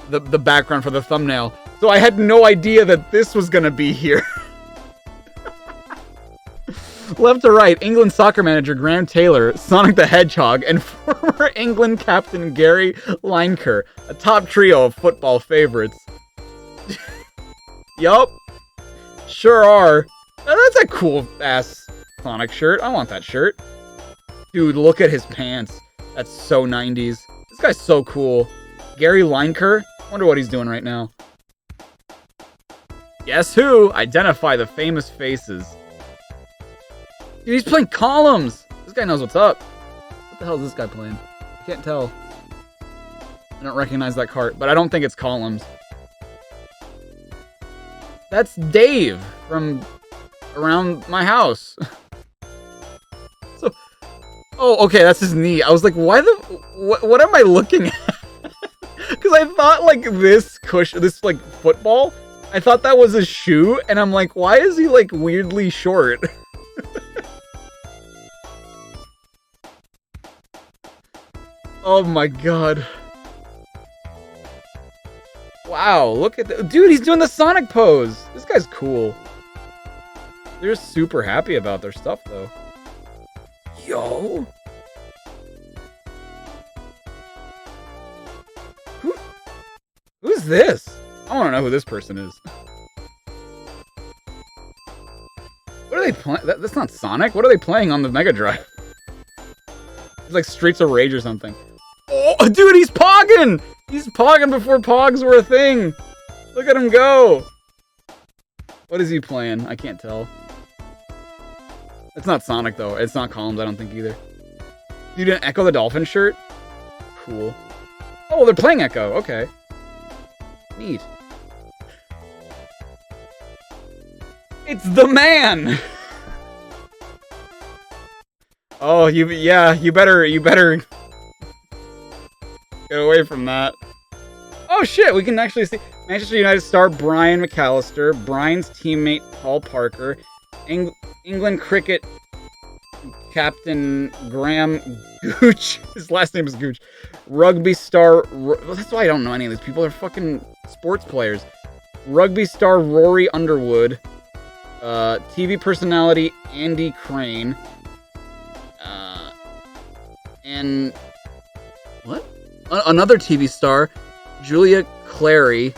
the background for the thumbnail. So I had no idea that this was gonna be here. Left to right, England soccer manager Graham Taylor, Sonic the Hedgehog, and former England captain Gary Lineker, a top trio of football favorites. Yup. Sure are. That's a cool ass Sonic shirt. I want that shirt. Dude, look at his pants. That's so 90s. This guy's so cool. Gary Lineker? Wonder what he's doing right now. Guess who? Identify the famous faces. Dude, he's playing Columns! This guy knows what's up. What the hell is this guy playing? I can't tell. I don't recognize that cart, but I don't think it's Columns. That's Dave from around my house. So, oh, okay, that's his knee. I was like, why the, what am I looking at? Because I thought like this like football, I thought that was a shoe, and I'm like, why is he like weirdly short? Oh my god. Wow, look at that. Dude, he's doing the Sonic pose. This guy's cool. They're super happy about their stuff, though. Yo. Who's this? I want to know who this person is. What are they playing? That's not Sonic. What are they playing on the Mega Drive? It's like Streets of Rage or something. Oh, dude, he's pogging! He's pogging before pogs were a thing. Look at him go. What is he playing? I can't tell. It's not Sonic, though. It's not Columns, I don't think, either. You didn't Echo the Dolphin shirt? Cool. Oh, they're playing Echo. Okay. Neat. It's the man! Oh, you better get away from that. Oh shit, we can actually see Manchester United star Brian McAllister, Brian's teammate Paul Parker, England cricket captain Graham Gooch, his last name is Gooch, rugby star, well, that's why I don't know any of these people, they're fucking sports players. Rugby star Rory Underwood, TV personality Andy Crane, and what? Another TV star, Julia Clary,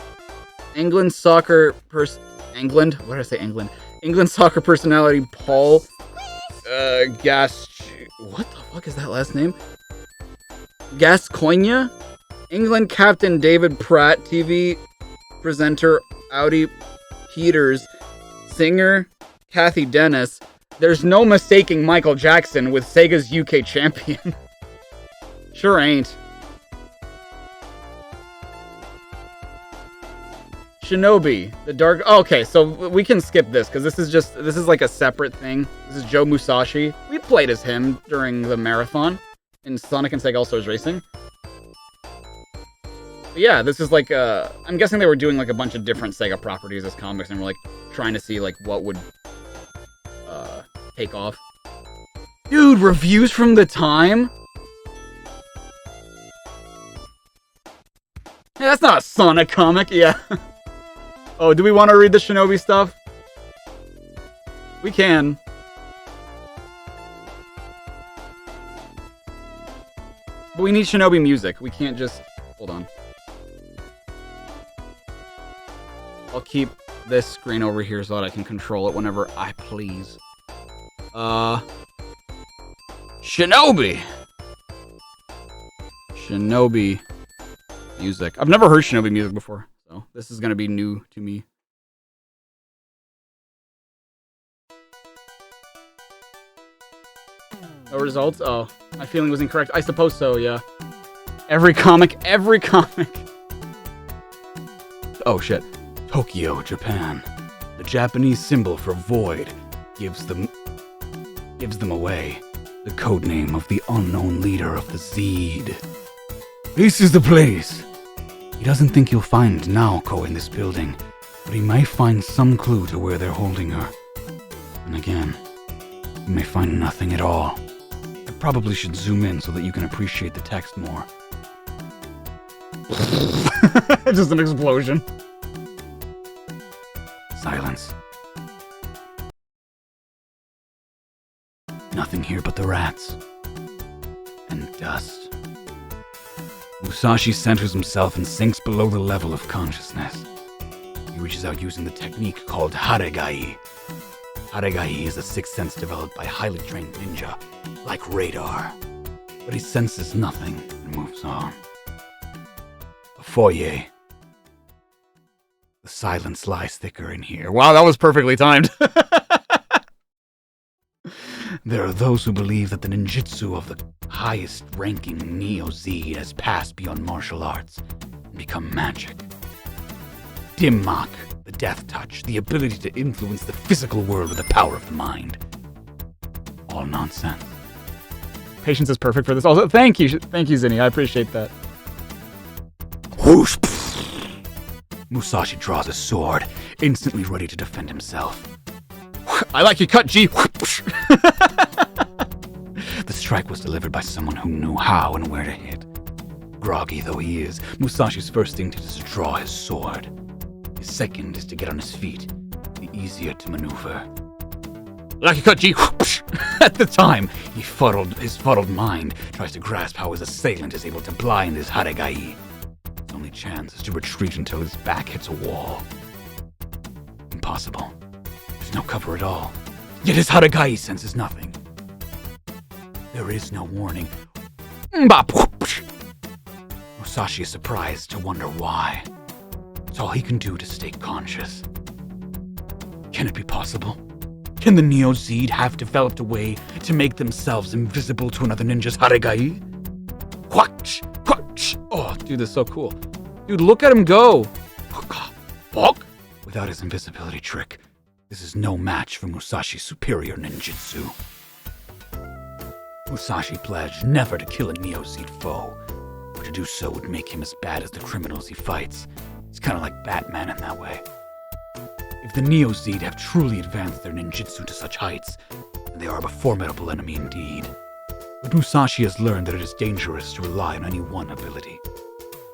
England soccer England? What did I say? England soccer personality Paul what the fuck is that last name? Gascoigne? England captain David Pratt, TV presenter Audie Peters, singer Kathy Dennis. There's no mistaking Michael Jackson with Sega's UK champion. Sure ain't. Shinobi, the dark... Oh, okay, so we can skip this, because this is like a separate thing. This is Joe Musashi. We played as him during the marathon in Sonic and Sega All-Stars Racing. But yeah, this is like, I'm guessing they were doing like a bunch of different Sega properties as comics, and we're like trying to see like what would take off. Dude, reviews from the time? Hey, that's not a Sonic comic, yeah. Oh, do we want to read the Shinobi stuff? We can. But we need Shinobi music. We can't just... Hold on. I'll keep this screen over here so that I can control it whenever I please. Shinobi! Shinobi music. I've never heard Shinobi music before, so this is gonna be new to me. No results? Oh, my feeling was incorrect. I suppose so, yeah. Every comic. Oh, shit. Tokyo, Japan. The Japanese symbol for void gives them away. The codename of the unknown leader of the Zed. This is the place. He doesn't think you'll find Naoko in this building, but he may find some clue to where they're holding her. And again, you may find nothing at all. I probably should zoom in so that you can appreciate the text more. Just an explosion. Silence. Nothing here but the rats. And dust. Musashi centers himself and sinks below the level of consciousness. He reaches out using the technique called Haregai. Haregai is a sixth sense developed by highly trained ninja, like radar. But he senses nothing and moves on. A foyer. The silence lies thicker in here. Wow, that was perfectly timed. There are those who believe that the ninjutsu of the highest-ranking Neo-Zed has passed beyond martial arts and become magic. Dim-mak, the death touch, the ability to influence the physical world with the power of the mind. All nonsense. Patience is perfect for this. Also, thank you, Zinni. I appreciate that. Whoosh! Musashi draws a sword, instantly ready to defend himself. I like your cut, G. The strike was delivered by someone who knew how and where to hit. Groggy though he is, Musashi's first instinct is to draw his sword. His second is to get on his feet, the easier to maneuver. Like your cut, G. At the time, his fuddled mind tries to grasp how his assailant is able to blind his Haregai. His only chance is to retreat until his back hits a wall. Impossible. There's no cover at all. Yet his Haregai senses nothing. There is no warning. Musashi is surprised to wonder why. It's all he can do to stay conscious. Can it be possible? Can the Neo-Zed have developed a way to make themselves invisible to another ninja's Haregai? Quatch! Quatch! Oh, dude, this is so cool. Dude, look at him go! Fuck! Without his invisibility trick, this is no match for Musashi's superior ninjutsu. Musashi pledged never to kill a Neo-Zed foe, for to do so would make him as bad as the criminals he fights. He's kind of like Batman in that way. If the Neo-Zed have truly advanced their ninjutsu to such heights, then they are a formidable enemy indeed. But Musashi has learned that it is dangerous to rely on any one ability,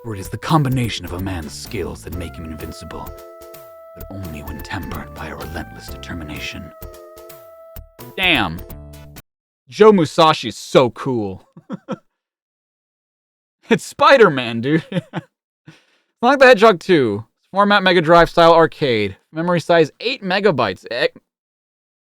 for it is the combination of a man's skills that make him invincible, but only when tempered by a relentless determination. Damn! Joe Musashi is so cool. It's Spider-Man, dude. Sonic the Hedgehog 2. Format Mega Drive style arcade. Memory size 8 megabytes.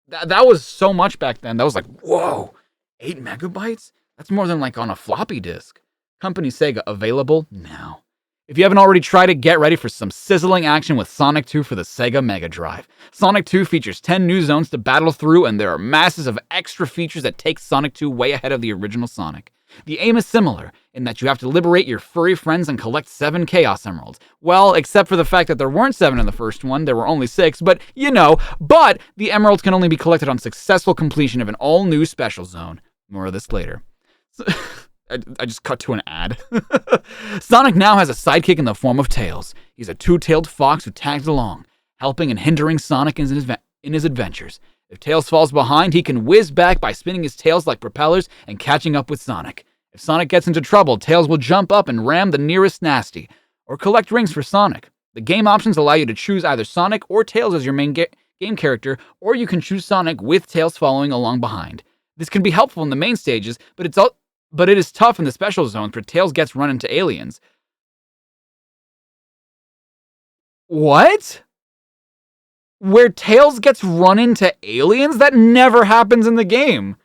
That was so much back then. That was like, whoa, 8 megabytes? That's more than like on a floppy disk. Company Sega, available now. If you haven't already tried it, get ready for some sizzling action with Sonic 2 for the Sega Mega Drive. Sonic 2 features 10 new zones to battle through, and there are masses of extra features that take Sonic 2 way ahead of the original Sonic. The aim is similar, in that you have to liberate your furry friends and collect 7 Chaos Emeralds. Well, except for the fact that there weren't 7 in the first one, there were only 6, but but the emeralds can only be collected on successful completion of an all-new special zone. More of this later. I just cut to an ad. Sonic now has a sidekick in the form of Tails. He's a two-tailed fox who tags along, helping and hindering Sonic in his adventures. If Tails falls behind, he can whiz back by spinning his tails like propellers and catching up with Sonic. If Sonic gets into trouble, Tails will jump up and ram the nearest nasty, or collect rings for Sonic. The game options allow you to choose either Sonic or Tails as your main game character, or you can choose Sonic with Tails following along behind. This can be helpful in the main stages, but it is tough in the special zones where Tails gets run into aliens. What? Where Tails gets run into aliens? That never happens in the game.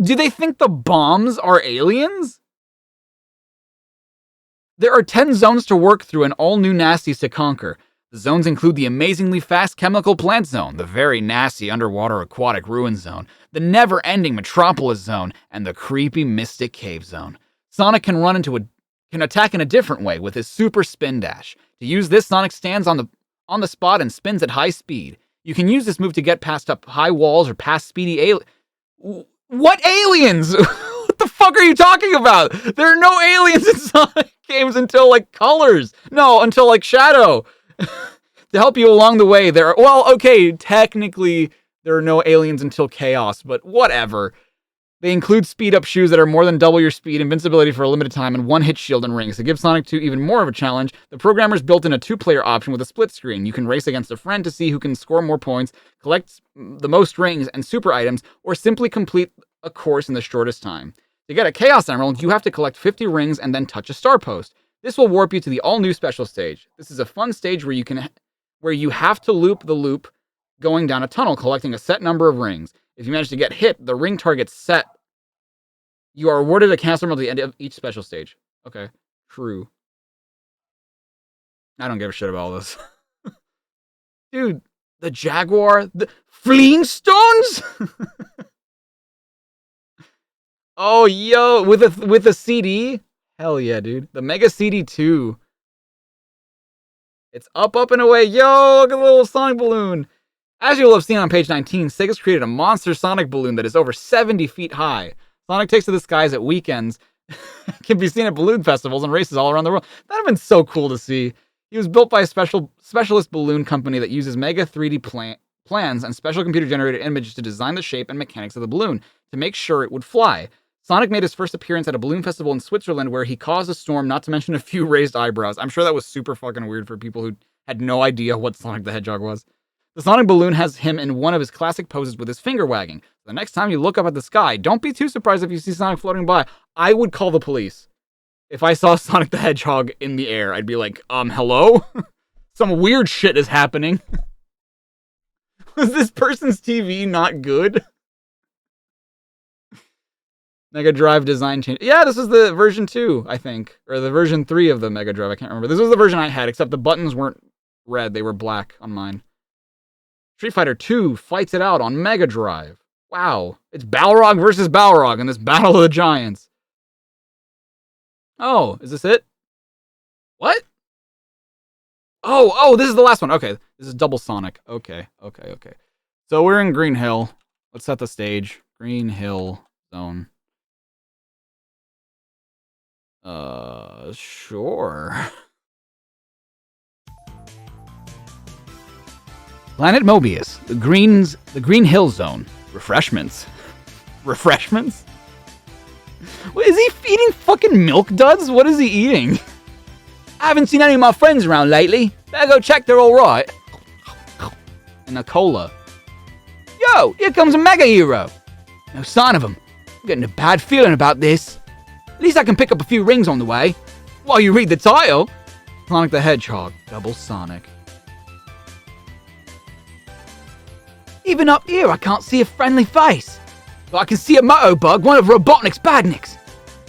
Do they think the bombs are aliens? There are 10 zones to work through and all new nasties to conquer. The zones include the amazingly fast chemical plant zone, the very nasty underwater aquatic ruin zone, the never-ending metropolis zone, and the creepy mystic cave zone. Sonic can attack in a different way with his super spin dash. To use this, Sonic stands on the spot and spins at high speed. You can use this move to get past up high walls or past speedy aliens. What aliens? What the fuck are you talking about? There are no aliens in Sonic games until Colors. No, until Shadow. To help you along the way, technically there are no aliens until Chaos, but whatever. They include speed-up shoes that are more than double your speed, invincibility for a limited time, and one-hit shield and rings. To give Sonic 2 even more of a challenge, the programmers built in a 2-player option with a split screen. You can race against a friend to see who can score more points, collect the most rings and super items, or simply complete a course in the shortest time. To get a Chaos Emerald, you have to collect 50 rings and then touch a star post. This will warp you to the all-new special stage. This is a fun stage where you have to loop the loop going down a tunnel, collecting a set number of rings. If you manage to get hit, the ring target's set. You are awarded a Chaos Emerald at the end of each special stage. Okay, true. I don't give a shit about all this. Dude, the Jaguar, the Flintstones? Oh, yo, with a CD? Hell yeah, dude. The Mega CD 2. It's up and away. Yo, look at the little Sonic balloon. As you'll have seen on page 19, Sega's created a monster Sonic balloon that is over 70 feet high. Sonic takes to the skies at weekends, can be seen at balloon festivals and races all around the world. That would have been so cool to see. He was built by a specialist balloon company that uses Mega 3D plans and special computer-generated images to design the shape and mechanics of the balloon to make sure it would fly. Sonic made his first appearance at a balloon festival in Switzerland where he caused a storm, not to mention a few raised eyebrows. I'm sure that was super fucking weird for people who had no idea what Sonic the Hedgehog was. The Sonic balloon has him in one of his classic poses with his finger wagging. The next time you look up at the sky, don't be too surprised if you see Sonic floating by. I would call the police. If I saw Sonic the Hedgehog in the air, I'd be like, hello? Some weird shit is happening. Was this person's TV not good? Mega Drive design change. Yeah, this was the version 2, I think. Or the version 3 of the Mega Drive. I can't remember. This was the version I had, except the buttons weren't red. They were black on mine. Street Fighter 2 fights it out on Mega Drive. Wow. It's Balrog versus Balrog in this Battle of the Giants. Oh, is this it? What? Oh, this is the last one. Okay, this is Double Sonic. Okay. So we're in Green Hill. Let's set the stage. Green Hill zone. Sure. Planet Mobius, the Green Hill Zone. Refreshments. Refreshments? What, is he feeding fucking milk duds? What is he eating? I haven't seen any of my friends around lately. Better go check they're alright. And a cola. Yo, here comes a mega hero. No sign of him. I'm getting a bad feeling about this. At least I can pick up a few rings on the way. While you read the title. Sonic the Hedgehog, Double Sonic. Even up here, I can't see a friendly face. But I can see a Motobug, one of Robotnik's badniks.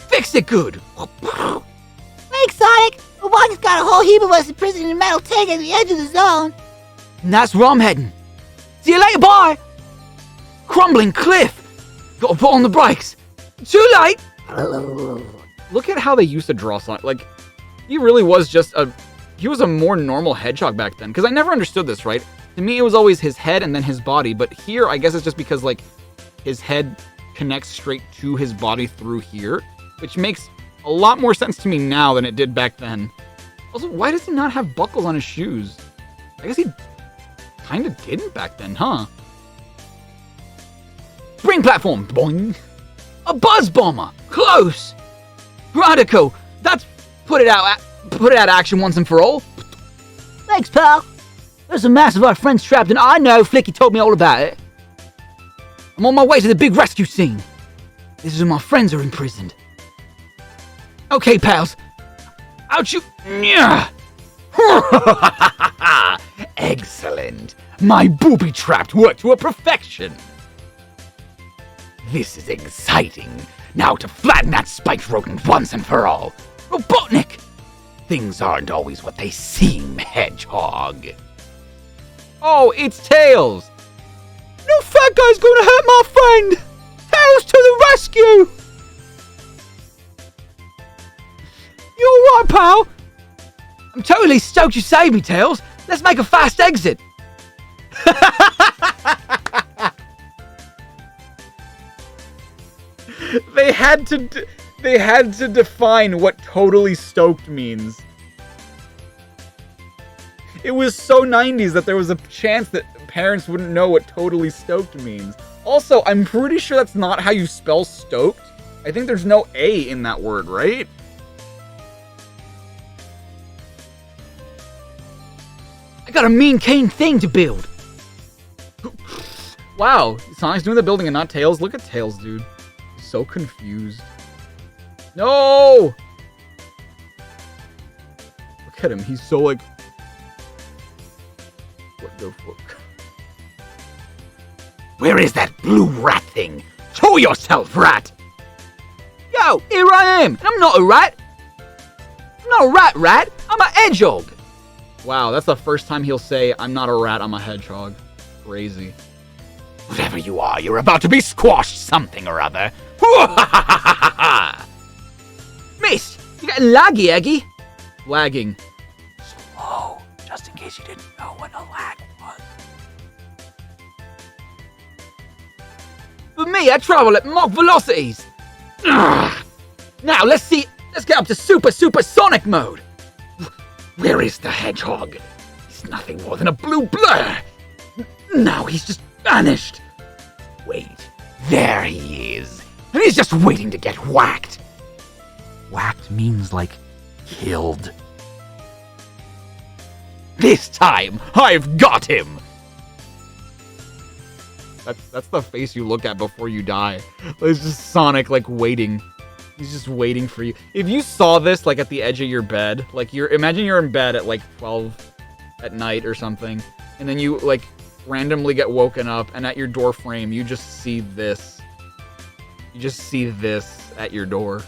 Fix it good. Thanks, Sonic. Robotnik's got a whole heap of us imprisoned in a metal tank at the edge of the zone. And that's where I'm heading. See you later, bye. Crumbling cliff. Gotta put on the brakes. Too late. Look at how they used to draw Sonic. Like, he really was just he was a more normal Hedgehog back then. Because I never understood this, right? To me, it was always his head and then his body. But here, I guess it's just because, like, his head connects straight to his body through here. Which makes a lot more sense to me now than it did back then. Also, why does he not have buckles on his shoes? I guess he kind of didn't back then, huh? Spring platform. Boing. A buzz bomber. Close. Radical. That's put it out of action once and for all. Thanks, pal. There's a mass of our friends trapped, and I know Flicky told me all about it. I'm on my way to the big rescue scene. This is where my friends are imprisoned. Okay, pals. Out you... Nyah! Excellent. My booby-trapped worked to a perfection. This is exciting. Now to flatten that spiked rodent once and for all. Robotnik! Things aren't always what they seem, Hedgehog. Oh, it's Tails! No fat guy's gonna hurt my friend! Tails to the rescue! You alright, pal? I'm totally stoked you saved me, Tails. Let's make a fast exit. They had to define what totally stoked means. It was so 90s that there was a chance that parents wouldn't know what totally stoked means. Also, I'm pretty sure that's not how you spell stoked. I think there's no A in that word, right? I got a mean cane thing to build. Wow, Sonic's doing the building and not Tails. Look at Tails, dude. He's so confused. No! Look at him. He's so like... What the fuck? Where is that blue rat thing? Show yourself, rat! Yo, here I am, and I'm not a rat. I'm not a rat. I'm a hedgehog. Wow, that's the first time he'll say, I'm not a rat, I'm a hedgehog. Crazy. Whatever you are, you're about to be squashed something or other. Miss, you getting laggy, Eggy? Lagging. Slow, just in case you didn't know what a lag was. For me, I travel at Mach velocities. Ugh. Now, let's get up to super sonic mode. Where is the hedgehog? He's nothing more than a blue blur. Now he's just vanished. Wait, there he is. And he's just waiting to get whacked. Whacked means like killed. This time, I've got him. That's the face you look at before you die. It's just Sonic, like, waiting. He's just waiting for you. If you saw this, like, at the edge of your bed, like, imagine you're in bed at, like, 12 at night or something, and then you, like, randomly get woken up, and at your door frame, you just see this. You just see this at your door.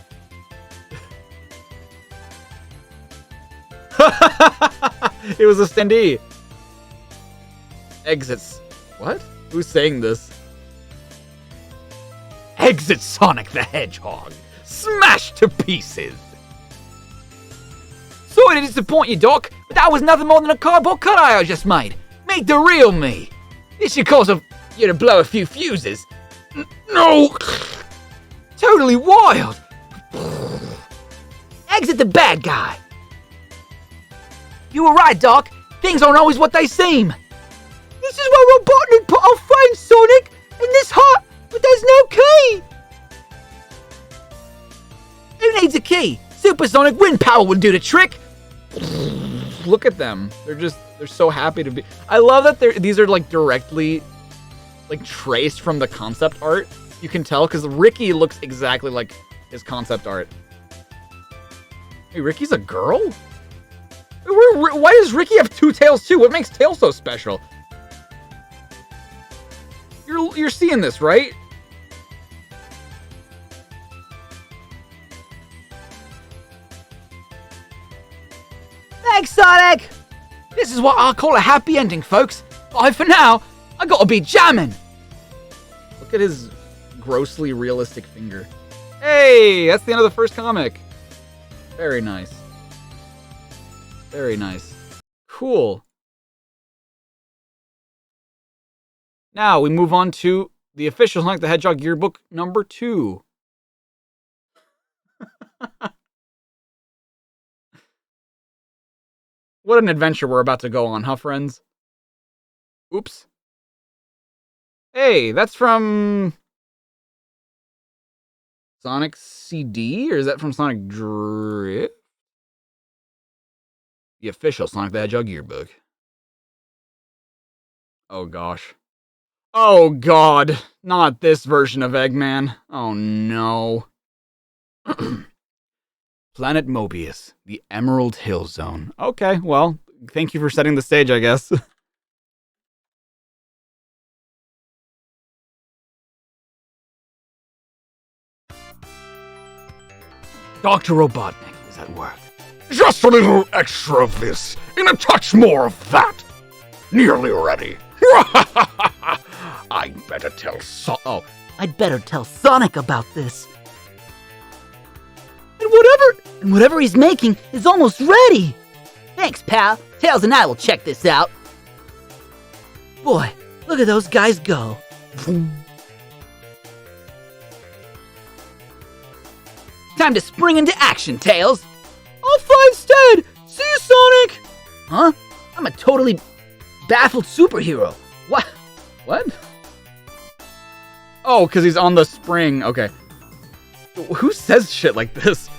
It was a standee. Exits. What? Who's saying this? Exit Sonic the Hedgehog. Smashed to pieces. Sorry to disappoint you, Doc, but that was nothing more than a cardboard cutout I just made. Meet the real me. This should cause you to blow a few fuses. No! Totally wild. Exit the bad guy. You were right, Doc. Things aren't always what they seem. This is where Robotnik put our friend Sonic in this hut, but there's no key. Who needs a key? Supersonic wind power will do the trick. Look at them. They're so happy to be. I love that these are like directly like traced from the concept art. You can tell because Ricky looks exactly like his concept art. Hey, Ricky's a girl? Why does Ricky have two tails too? What makes Tails so special? You're seeing this, right? Thanks, Sonic. This is what I call a happy ending, folks. Bye for now. I gotta be jamming. Look at his grossly realistic finger. Hey, that's the end of the first comic. Very nice. Very nice. Cool. Now we move on to the official Sonic the Hedgehog Yearbook number 2. What an adventure we're about to go on, huh, friends? Oops. Hey, that's from Sonic CD, or is that from Sonic Drift? The official Sonic the Hedgehog Yearbook. Oh gosh. Oh god, not this version of Eggman. Oh no. Planet Mobius, the Emerald Hill Zone. Okay, well, thank you for setting the stage, I guess. Dr. Robotnik is at work. Just a little extra of this, and a touch more of that. Nearly ready. I'd better tell I'd better tell Sonic about this. And whatever he's making is almost ready. Thanks, pal. Tails and I will check this out. Boy, look at those guys go. Time to spring into action, Tails. I'll fly instead. See you, Sonic. Huh? I'm a totally baffled superhero. What? What? Oh, because he's on the spring. Okay. Who says shit like this?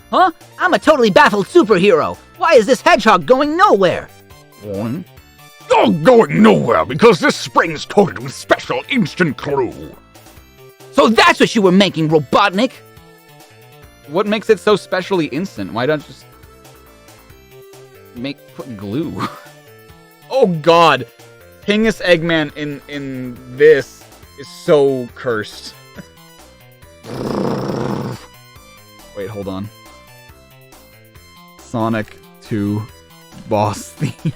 Huh? I'm a totally baffled superhero. Why is this hedgehog going nowhere? You're going nowhere because this spring's coated with special instant glue. So that's what you were making, Robotnik? What makes it so specially instant? Why don't you just put glue? Oh god. Pingus Eggman in this is so cursed. Wait, hold on. Sonic 2 boss theme.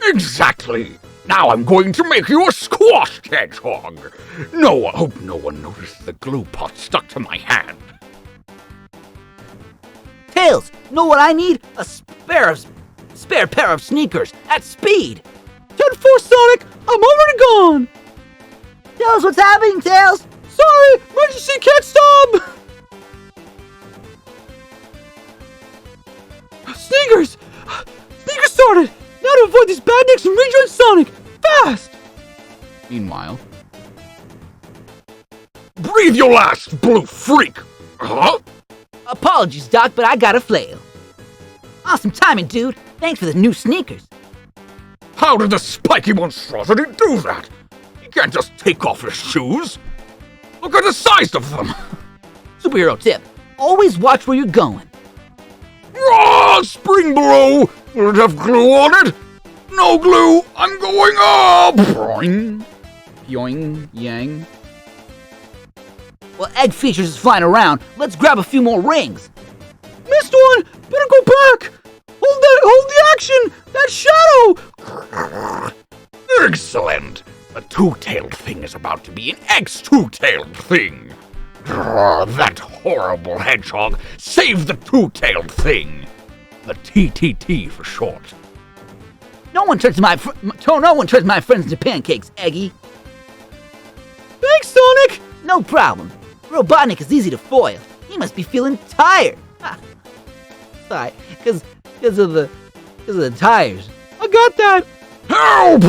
Exactly. Now I'm going to make you a squashed hedgehog. No, I hope no one noticed the glue pot stuck to my hand. Tails, know what I need? A spare pair of sneakers at speed. 10-4, Sonic. I'm already gone. Tails, what's happening, Tails? Sorry, emergency, can't stop. Sneakers. Sneakers started. Now to avoid these badniks and rejoin Sonic. Fast. Meanwhile. Breathe your last, blue freak. Huh? Apologies, Doc, but I got a flail. Awesome timing, dude. Thanks for the new sneakers. How did the spiky monstrosity do that? He can't just take off his shoes. Look at the size of them. Superhero tip. Always watch where you're going. Ah, spring blow. Will it have glue on it? No glue. I'm going up. Boing. Yoing. Yang. Well, Egg Features is flying around. Let's grab a few more rings. Missed one. Better go back. Hold the action. That shadow. Excellent. The two-tailed thing is about to be an X-two-tailed thing. That horrible hedgehog saved the two-tailed thing. The TTT for short. No one turns my friends into pancakes, Eggy. Thanks, Sonic. No problem. Robotnik is easy to foil. He must be feeling tired. Sorry, because of the tires. I got that. Help!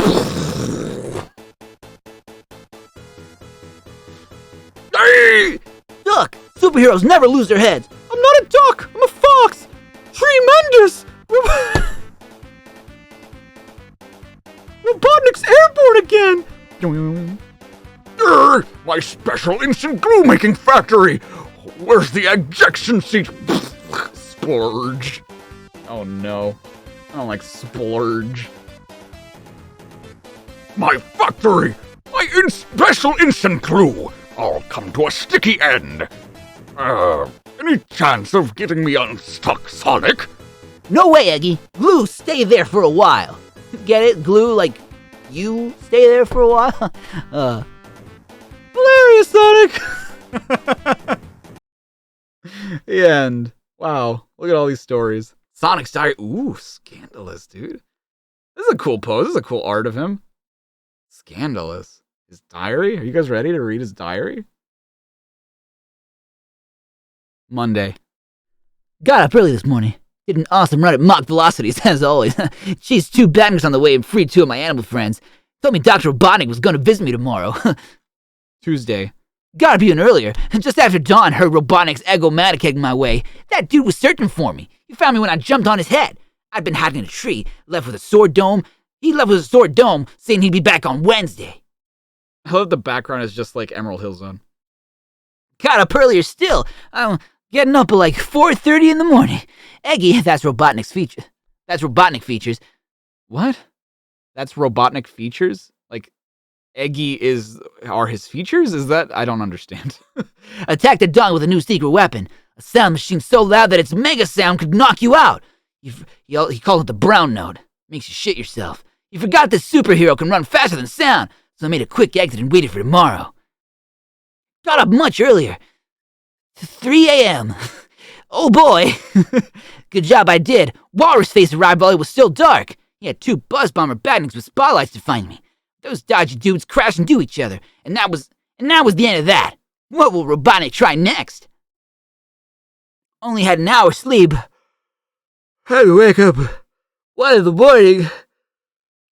Hey! Duck! Superheroes never lose their heads. I'm not a duck. I'm a fox. Tremendous. Robotnik's airborne again. My special instant glue-making factory! Where's the ejection seat? Splurge. Oh no. I don't like splurge. My factory! My special instant glue! I'll come to a sticky end. Any chance of getting me unstuck, Sonic? No way, Eggy. Glue stay there for a while. Get it? Glue, like, you stay there for a while? Hilarious, Sonic! The end. Wow, look at all these stories. Sonic's diary. Ooh, scandalous, dude. This is a cool pose. This is a cool art of him. Scandalous. His diary? Are you guys ready to read his diary? Monday. Got up early this morning. Did an awesome run at Mach velocities, as always. Cheesed 2 badgers on the way and freed 2 of my animal friends. Told me Dr. Robotnik was going to visit me tomorrow. Tuesday. Got up even earlier. Just after dawn, heard Robotnik's Egomatic heading my way. That dude was searching for me. He found me when I jumped on his head. I'd been hiding in a tree, left with a sore dome. He left with a sore dome, saying he'd be back on Wednesday. I love the background is just like Emerald Hill Zone. Got up earlier still. I'm getting up at like 4:30 in the morning. Eggy, that's Robotnik's feature. That's Robotnik features. What? That's Robotnik features? Like, Eggy are his features? Is that? I don't understand. Attacked a dog with a new secret weapon. A sound machine so loud that its mega sound could knock you out. He called it the brown note. Makes you shit yourself. He forgot this superhero can run faster than sound, so I made a quick exit and waited for tomorrow. Got up much earlier. 3 a.m. Oh boy. Good job I did. Walrus Face arrived while it was still dark. He had 2 buzz bomber badniks with spotlights to find me. Those dodgy dudes crashed into each other, and that was the end of that. What will Robotnik try next? Only had an hour's sleep. Had to wake up 1 in the morning.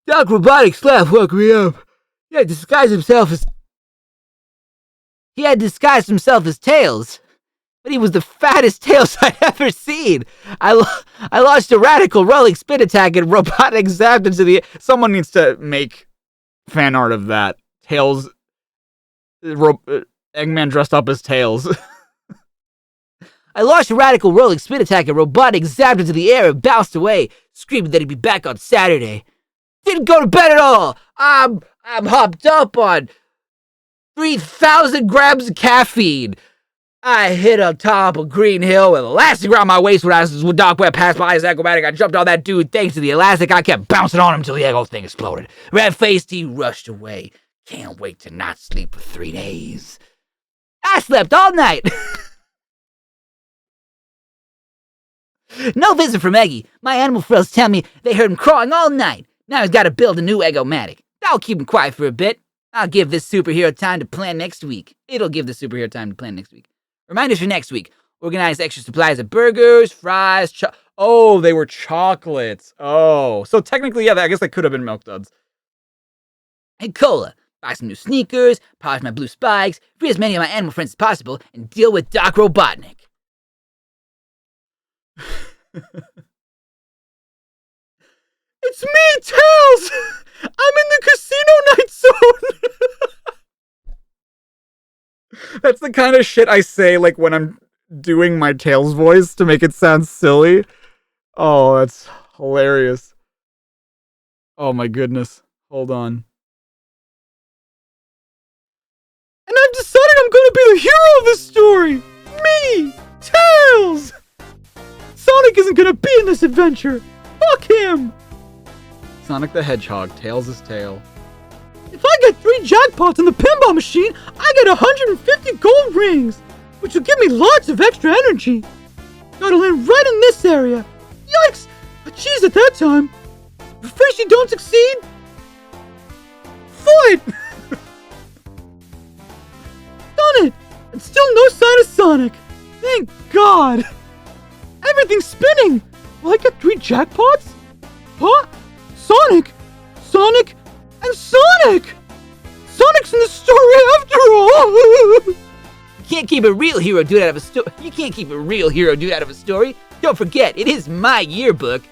Doc Robotnik's laugh woke me up. He had disguised himself as Tails. But he was the fattest Tails I'd ever seen. I launched a radical rolling spin attack and Robotnik zapped into the... Someone needs to make fan art of that. Tails... Eggman dressed up as Tails. I launched a radical rolling spin attack and Robotnik zapped into the air and bounced away, screaming that he'd be back on Saturday. Didn't go to bed at all. I'm hopped up on 3,000 grams of caffeine. I hit on top of Green Hill with elastic around my waist when Doc Webb passed by his Egomatic. I jumped on that dude. Thanks to the elastic, I kept bouncing on him until the Ego thing exploded. Red-faced, he rushed away. Can't wait to not sleep for 3 days. I slept all night. No visit from Eggy. My animal friends tell me they heard him crawling all night. Now he's got to build a new Egomatic. That'll keep him quiet for a bit. I'll give this superhero time to plan next week. It'll give the superhero time to plan next week. Reminders for next week. Organize extra supplies of burgers, fries, Oh, they were chocolates. Oh. So technically, yeah, I guess they could have been Milk Duds. and cola. Buy some new sneakers, polish my blue spikes, free as many of my animal friends as possible, and deal with Doc Robotnik. It's me, Tails! I'm in the Casino Night Zone! That's the kind of shit I say, like, when I'm doing my Tails voice to make it sound silly. Oh, that's hilarious. Oh my goodness. Hold on. And I've decided I'm gonna be the hero of this story! Me! Tails! Sonic isn't gonna be in this adventure! Fuck him! Sonic the Hedgehog, Tails' tail. If I get 3 jackpots in the pinball machine, I get 150 gold rings, which will give me lots of extra energy. Gotta land right in this area. Yikes! A cheese at that time. But first you don't succeed? Fight! Done it! And still no sign of Sonic. Thank God. Everything's spinning. Will I get 3 jackpots? Huh? Sonic! Sonic! And Sonic! Sonic's in the story after all! You can't keep a real hero dude out of a story. You can't keep a real hero dude out of a story. Don't forget, it is my yearbook.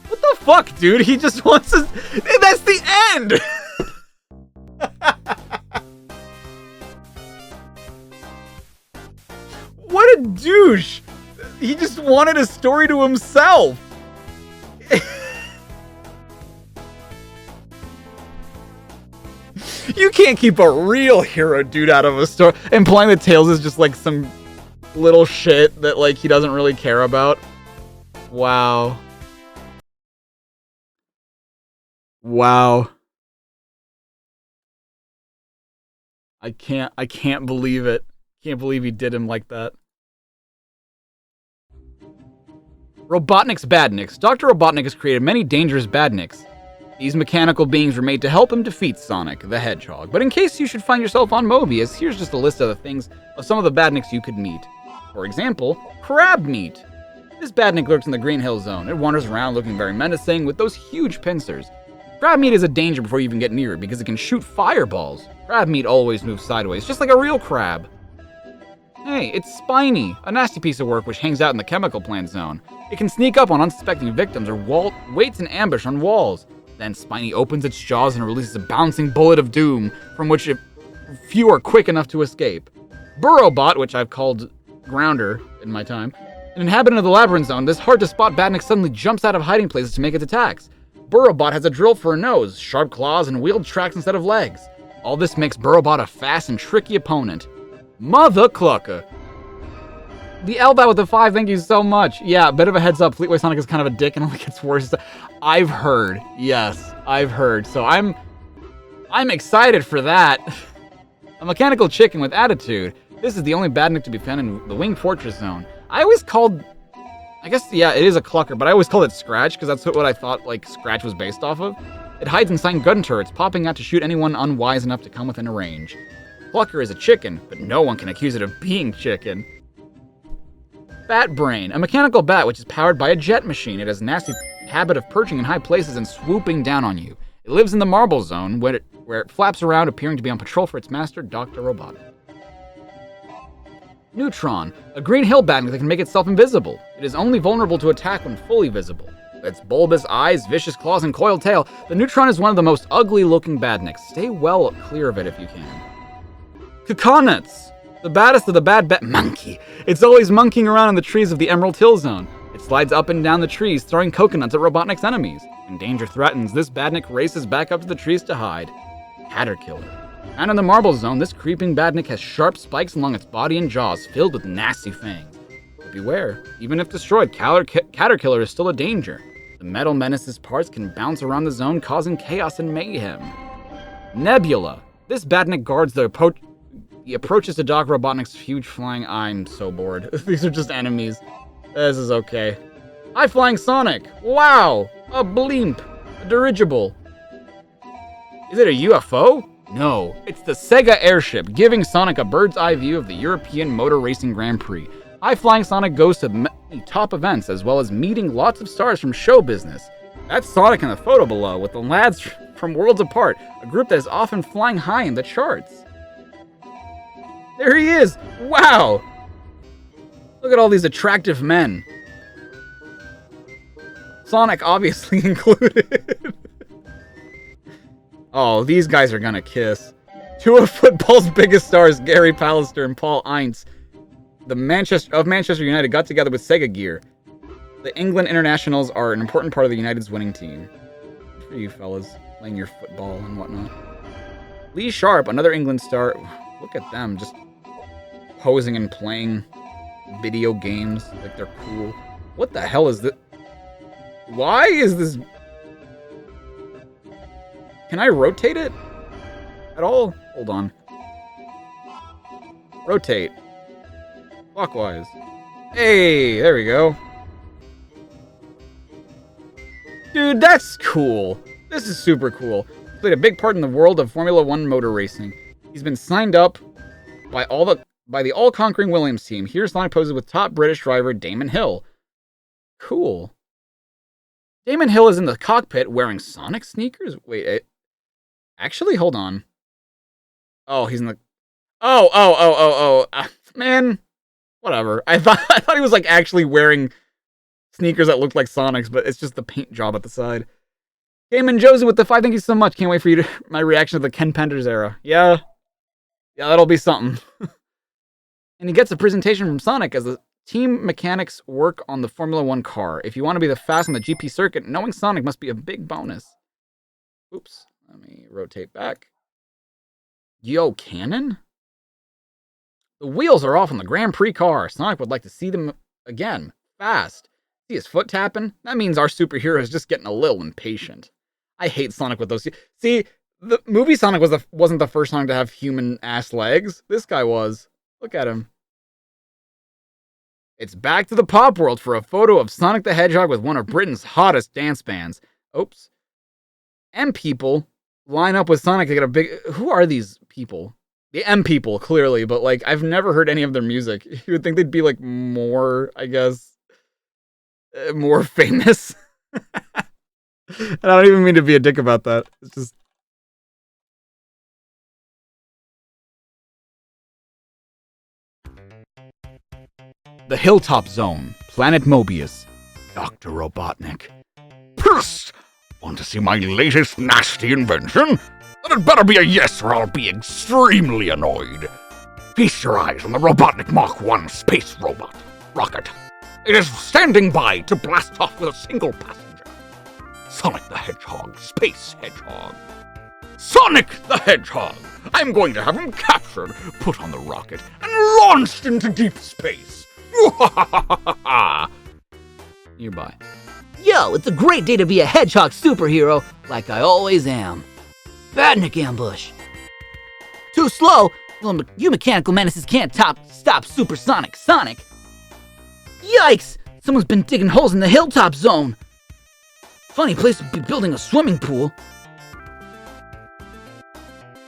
What the fuck, dude? He just wants us. That's the end! What a douche! He just wanted a story to himself. You can't keep a real hero dude out of a story. Implying that Tails is just like some little shit that like he doesn't really care about. Wow. Wow. I can't believe it. Can't believe he did him like that. Robotnik's Badniks. Dr. Robotnik has created many dangerous badniks. These mechanical beings were made to help him defeat Sonic the Hedgehog. But in case you should find yourself on Mobius, here's just a list of some of the badniks you could meet. For example, Crab Meat. This badnik lurks in the Green Hill Zone. It wanders around looking very menacing with those huge pincers. Crab Meat is a danger before you even get near it because it can shoot fireballs. Crab Meat always moves sideways, just like a real crab. Hey, it's Spiny, a nasty piece of work which hangs out in the chemical plant zone. It can sneak up on unsuspecting victims or waits in ambush on walls. Then Spiny opens its jaws and releases a bouncing bullet of doom, from which few are quick enough to escape. Burrowbot, which I've called Grounder in my time, an inhabitant of the Labyrinth Zone, this hard-to-spot badnik suddenly jumps out of hiding places to make its attacks. Burrowbot has a drill for a nose, sharp claws, and wheeled tracks instead of legs. All this makes Burrowbot a fast and tricky opponent. Mother Clucker. The Elbat with the 5, thank you so much. Yeah, a bit of a heads up, Fleetway Sonic is kind of a dick and only gets worse. I've heard. Yes, I've heard. So I'm excited for that. A mechanical chicken with attitude. This is the only badnik to be found in the Winged Fortress Zone. I guess, yeah, it is a clucker, but I always called it Scratch, because that's what I thought, like, Scratch was based off of. It hides inside gun turrets, popping out to shoot anyone unwise enough to come within a range. Clucker is a chicken, but no one can accuse it of being chicken. Bat Brain, a mechanical bat which is powered by a jet machine. It has a nasty habit of perching in high places and swooping down on you. It lives in the Marble Zone, where it flaps around, appearing to be on patrol for its master, Dr. Robotnik. Neutron, a Green Hill badnik that can make itself invisible. It is only vulnerable to attack when fully visible. With its bulbous eyes, vicious claws, and coiled tail, the Neutron is one of the most ugly-looking badniks. Stay well clear of it if you can. Coconuts, the baddest of the bad monkey. It's always monkeying around in the trees of the Emerald Hill Zone. It slides up and down the trees, throwing coconuts at Robotnik's enemies. When danger threatens, this badnik races back up to the trees to hide. Caterkiller. Found in the Marble Zone, this creeping badnik has sharp spikes along its body and jaws filled with nasty fangs. But beware, even if destroyed, Caterkiller is still a danger. The metal menace's parts can bounce around the zone, causing chaos and mayhem. Nebula. This badnik guards the approaches to Doc Robotnik's huge flying... I'm so bored. These are just enemies. This is okay. High Flying Sonic. Wow. A blimp. A dirigible. Is it a UFO? No, it's the Sega airship, giving Sonic a bird's eye view of the European Motor Racing Grand Prix. High Flying Sonic goes to many top events, as well as meeting lots of stars from show business. That's Sonic in the photo below, with the lads from Worlds Apart, a group that is often flying high in the charts. There he is! Wow! Look at all these attractive men. Sonic obviously included. Oh, these guys are gonna kiss. Two of football's biggest stars, Gary Pallister and Paul Ince, Manchester United, got together with Sega Gear. The England Internationals are an important part of the United's winning team. Good for you fellas, playing your football and whatnot. Lee Sharp, another England star. Look at them, just posing and playing video games like they're cool. What the hell is this? Why is this... Can I rotate it at all? Hold on. Rotate. Clockwise. Hey, there we go. Dude, that's cool. This is super cool. He's played a big part in the world of Formula 1 motor racing. He's been signed up by the all-conquering Williams team. Here's Sonic poses with top British driver Damon Hill. Cool. Damon Hill is in the cockpit wearing Sonic sneakers? Wait, actually, hold on. Oh, he's in the... Man, whatever. I thought he was, like, actually wearing sneakers that looked like Sonic's, but it's just the paint job at the side. Gaiman Josie with the 5, thank you so much. Can't wait for my reaction to the Ken Penders era. Yeah, that'll be something. And he gets a presentation from Sonic as the team mechanics work on the Formula 1 car. If you want to be the fast on the GP circuit, knowing Sonic must be a big bonus. Oops, let me rotate back. Yo, Cannon? The wheels are off on the Grand Prix car. Sonic would like to see them again, fast. See his foot tapping? That means our superhero is just getting a little impatient. I hate Sonic with those. See, the movie Sonic wasn't the first Sonic to have human ass legs. This guy was. Look at him. It's back to the pop world for a photo of Sonic the Hedgehog with one of Britain's hottest dance bands. Oops. M people line up with Sonic to get a big... Who are these people? The M people, clearly, but, like, I've never heard any of their music. You would think they'd be, like, more, I guess, more famous. And I don't even mean to be a dick about that. It's just... The Hilltop Zone, Planet Mobius. Dr. Robotnik. Psst! Want to see my latest nasty invention? Then it better be a yes or I'll be extremely annoyed. Feast your eyes on the Robotnik Mach 1 space robot, rocket. It is standing by to blast off with a single passenger. Sonic the Hedgehog, Space Hedgehog. Sonic the Hedgehog! I'm going to have him captured, put on the rocket, and launched into deep space. Nearby. Yo, it's a great day to be a Hedgehog superhero, like I always am. Badnik ambush. Too slow? Well, you mechanical menaces can't stop Supersonic Sonic. Yikes! Someone's been digging holes in the Hilltop Zone. Funny place to be building a swimming pool.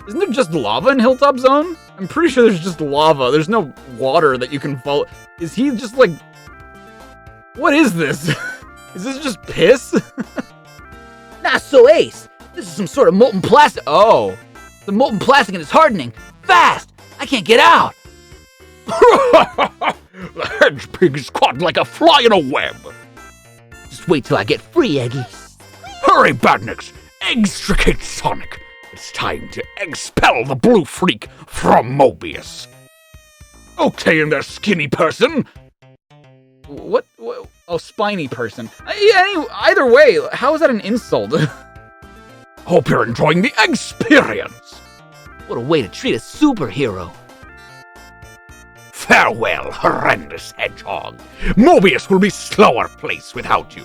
Isn't there just lava in Hilltop Zone? I'm pretty sure there's just lava. There's no water that you can follow. Is he just like... What is this? Is this just piss? Not so ace. This is some sort of molten plastic. Oh. The molten plastic and it's hardening. Fast! I can't get out. The hedge pig is caught like a fly in a web. Just wait till I get free, Eggy. Hurry, Badniks! Extricate Sonic! It's time to expel the blue freak from Mobius. Okay, in there, skinny person. What? Oh, spiny person. Either way, how is that an insult? Hope you're enjoying the experience. What a way to treat a superhero. Farewell, horrendous hedgehog. Mobius will be slower place without you.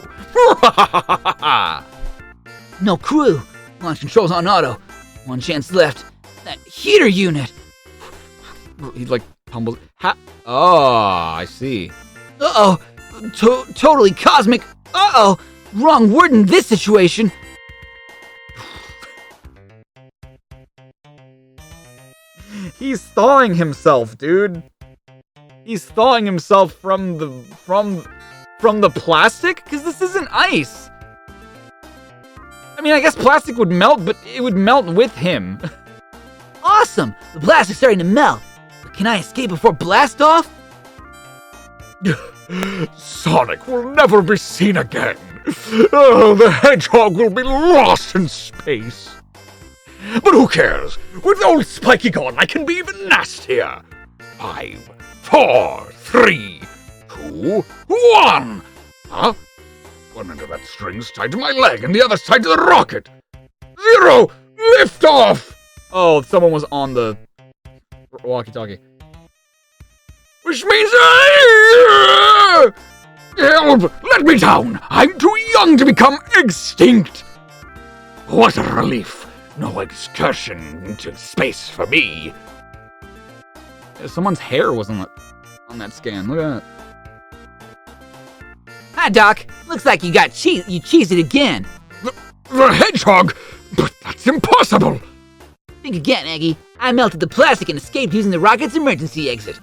No crew. Launch controls on auto. One chance left. That heater unit. He like tumbles. Oh, I see. Uh-oh. Totally cosmic. Uh-oh. Wrong word in this situation. He's thawing himself, dude. He's thawing himself from the plastic? Because this isn't ice. I mean, I guess plastic would melt, but it would melt with him. Awesome! The plastic's starting to melt. But can I escape before blast off? Sonic will never be seen again. Oh, the hedgehog will be lost in space. But who cares? With old Spiky gone, I can be even nastier. 5, 4, 3, 2, 1. Huh? One end of that string's tied to my leg and the other's tied to the rocket. 0, lift off! Oh, someone was on the walkie-talkie. Which means help! Let me down! I'm too young to become extinct! What a relief! No excursion into space for me. Yeah, someone's hair was on that scan. Look at that. Hi, Doc. Looks like you cheesed it again. The hedgehog? But that's impossible! Think again, Eggy. I melted the plastic and escaped using the rocket's emergency exit.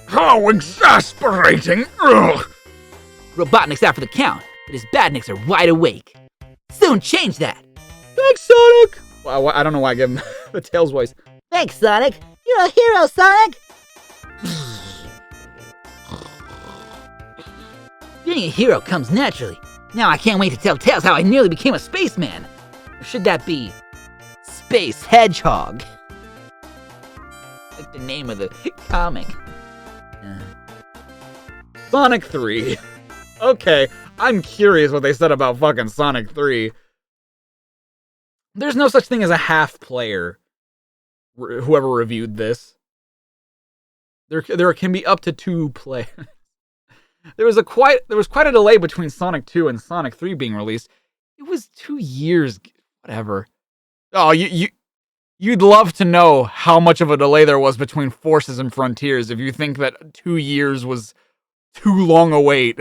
How exasperating! Ugh. Robotnik's out for the count, but his badniks are wide awake. Soon change that. Thanks, Sonic! Well, I don't know why I gave him the Tails voice. Thanks, Sonic. You're a hero, Sonic. Being a hero comes naturally. Now I can't wait to tell Tails how I nearly became a spaceman. Or should that be Space Hedgehog? Like the name of the comic. Sonic 3. Okay, I'm curious what they said about fucking Sonic 3. There's no such thing as a half player. Whoever reviewed this. There can be up to 2 players. There was quite a delay between Sonic 2 and Sonic 3 being released. It was 2 years. Whatever. Oh, you'd love to know how much of a delay there was between Forces and Frontiers if you think that 2 years was too long a wait.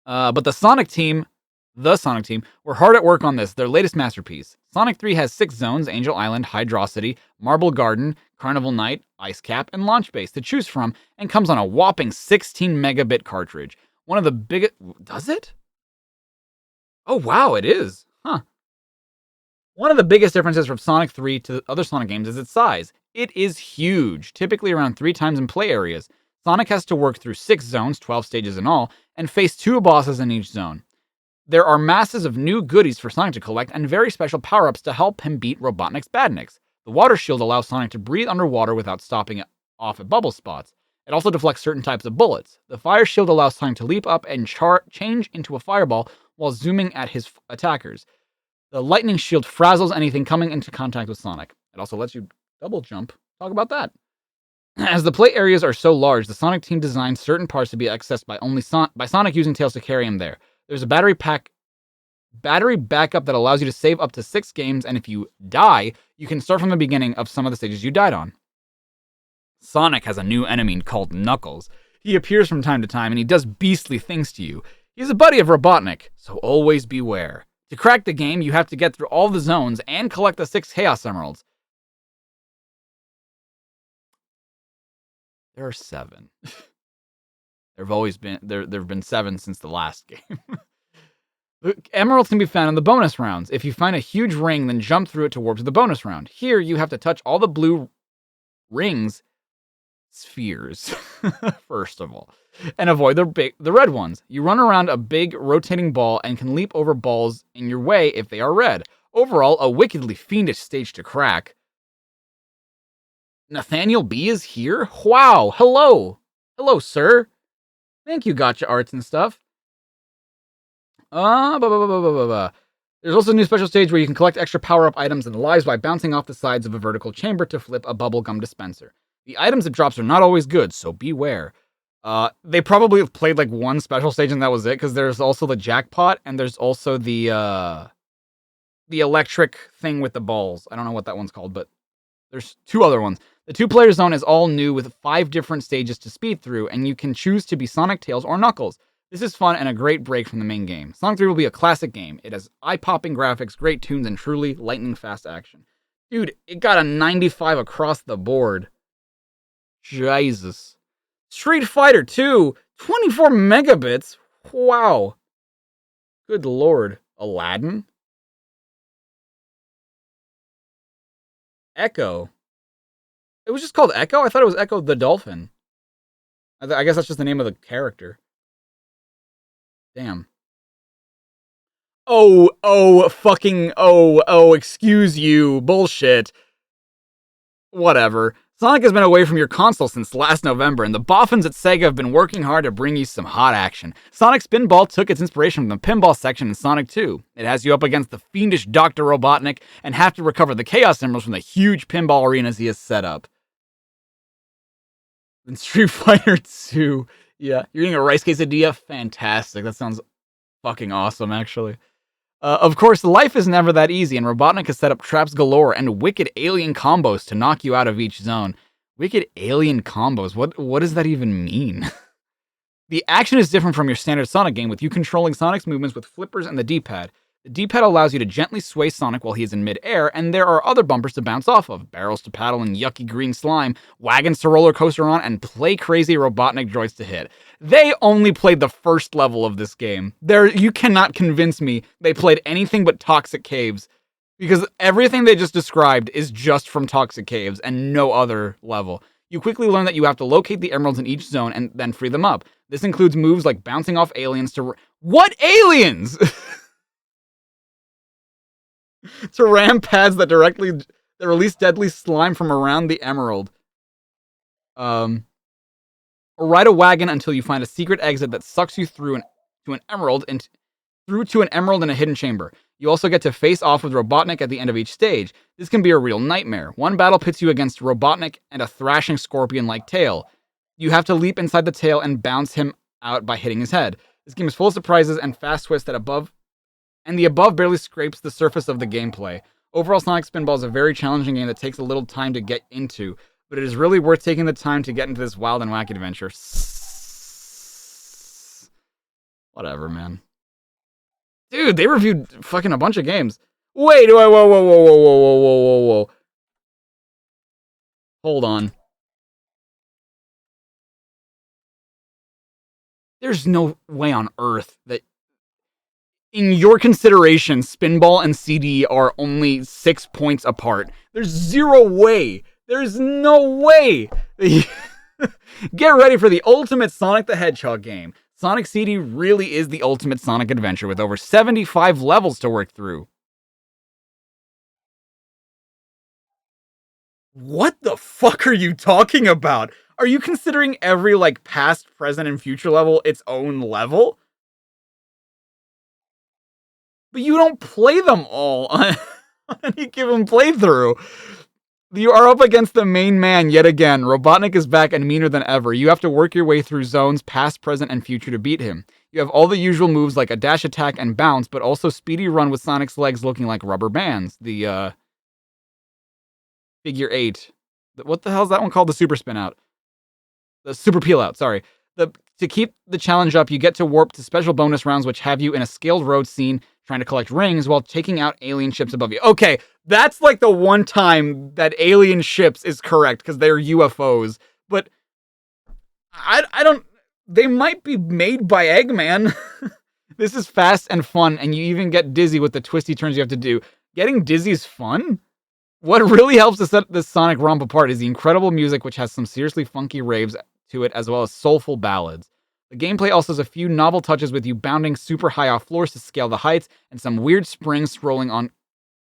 But the Sonic team, were hard at work on this, their latest masterpiece. Sonic 3 has 6 zones: Angel Island, Hydrocity, Marble Garden, Carnival Night, Ice Cap, and Launch Base to choose from, and comes on a whopping 16 megabit cartridge. One of the biggest... Does it? Oh, wow, it is. Huh. One of the biggest differences from Sonic 3 to other Sonic games is its size. It is huge, typically around 3 times in play areas. Sonic has to work through 6 zones, 12 stages in all, and face 2 bosses in each zone. There are masses of new goodies for Sonic to collect and very special power-ups to help him beat Robotnik's badniks. The water shield allows Sonic to breathe underwater without stopping off at bubble spots. It also deflects certain types of bullets. The fire shield allows Sonic to leap up and change into a fireball while zooming at his attackers. The lightning shield frazzles anything coming into contact with Sonic. It also lets you double jump. Talk about that. As the play areas are so large, the Sonic team designed certain parts to be accessed by Sonic using Tails to carry him there. There's a battery backup that allows you to save up to 6 games, and if you die, you can start from the beginning of some of the stages you died on. Sonic has a new enemy called Knuckles. He appears from time to time, and he does beastly things to you. He's a buddy of Robotnik, so always beware. To crack the game, you have to get through all the zones and collect the 6 Chaos Emeralds. There are 7. There have been 7 since the last game. The emeralds can be found in the bonus rounds. If you find a huge ring, then jump through it to warp to the bonus round. Here, you have to touch all the blue spheres, first of all, and avoid the red ones. You run around a big rotating ball and can leap over balls in your way if they are red. Overall, a wickedly fiendish stage to crack. Nathaniel B is here? Wow, hello. Hello, sir. Thank you, Gotcha Arts and stuff. There's also a new special stage where you can collect extra power-up items and lives by bouncing off the sides of a vertical chamber to flip a bubblegum dispenser. The items it drops are not always good, so beware. They probably have played like one special stage and that was it, because there's also the jackpot, and there's also the electric thing with the balls. I don't know what that one's called, but there's 2 other ones. The 2-player zone is all new with 5 different stages to speed through, and you can choose to be Sonic, Tails, or Knuckles. This is fun and a great break from the main game. Sonic 3 will be a classic game. It has eye-popping graphics, great tunes, and truly lightning-fast action. Dude, it got a 95 across the board. Jesus. Street Fighter 2, 24 megabits? Wow. Good lord. Aladdin? Echo. It was just called Echo? I thought it was Echo the Dolphin. I guess that's just the name of the character. Damn. Excuse you. Bullshit. Whatever. Sonic has been away from your console since last November, and the boffins at Sega have been working hard to bring you some hot action. Sonic Spinball took its inspiration from the pinball section in Sonic 2. It has you up against the fiendish Dr. Robotnik and have to recover the Chaos Emeralds from the huge pinball arenas he has set up. In Street Fighter 2, yeah, you're eating a rice quesadilla? Fantastic. That sounds fucking awesome, actually. Of course, life is never that easy, and Robotnik has set up traps galore and wicked alien combos to knock you out of each zone. Wicked alien combos? What does that even mean? The action is different from your standard Sonic game, with you controlling Sonic's movements with flippers and the D-pad. The D-pad allows you to gently sway Sonic while he is in mid-air, and there are other bumpers to bounce off of, barrels to paddle in yucky green slime, wagons to roller coaster on, and play crazy Robotnik droids to hit. They only played the first level of this game. You cannot convince me they played anything but Toxic Caves, because everything they just described is just from Toxic Caves and no other level. You quickly learn that you have to locate the emeralds in each zone and then free them up. This includes moves like bouncing off aliens to... What aliens?! To ram pads that release deadly slime from around the emerald. Or ride a wagon until you find a secret exit that sucks you through to an emerald in a hidden chamber. You also get to face off with Robotnik at the end of each stage. This can be a real nightmare. One battle pits you against Robotnik and a thrashing scorpion-like tail. You have to leap inside the tail and bounce him out by hitting his head. This game is full of surprises and fast twists that above and the above barely scrapes the surface of the gameplay. Overall, Sonic Spinball is a very challenging game that takes a little time to get into, but it is really worth taking the time to get into this wild and wacky adventure. Whatever, man. Dude, they reviewed fucking a bunch of games. Wait, whoa. Hold on. There's no way on earth that, in your consideration, Spinball and CD are only 6 points apart. There's zero way. There's no way. Get ready for the ultimate Sonic the Hedgehog game. Sonic CD really is the ultimate Sonic adventure with over 75 levels to work through. What the fuck are you talking about? Are you considering every, past, present, and future level its own level? But you don't play them all on any given playthrough. You are up against the main man yet again. Robotnik is back and meaner than ever. You have to work your way through zones, past, present, and future to beat him. You have all the usual moves like a dash attack and bounce, but also speedy run with Sonic's legs looking like rubber bands. The, figure 8. What the hell is that one called? The super spin out. The super peel out, sorry. To keep the challenge up, you get to warp to special bonus rounds which have you in a scaled road scene trying to collect rings while taking out alien ships above you. Okay, that's like the one time that alien ships is correct because they're UFOs. But I don't... They might be made by Eggman. This is fast and fun, and you even get dizzy with the twisty turns you have to do. Getting dizzy is fun? What really helps to set this Sonic romp apart is the incredible music, which has some seriously funky raves to it, as well as soulful ballads. The gameplay also has a few novel touches with you bounding super high off floors to scale the heights, and some weird springs rolling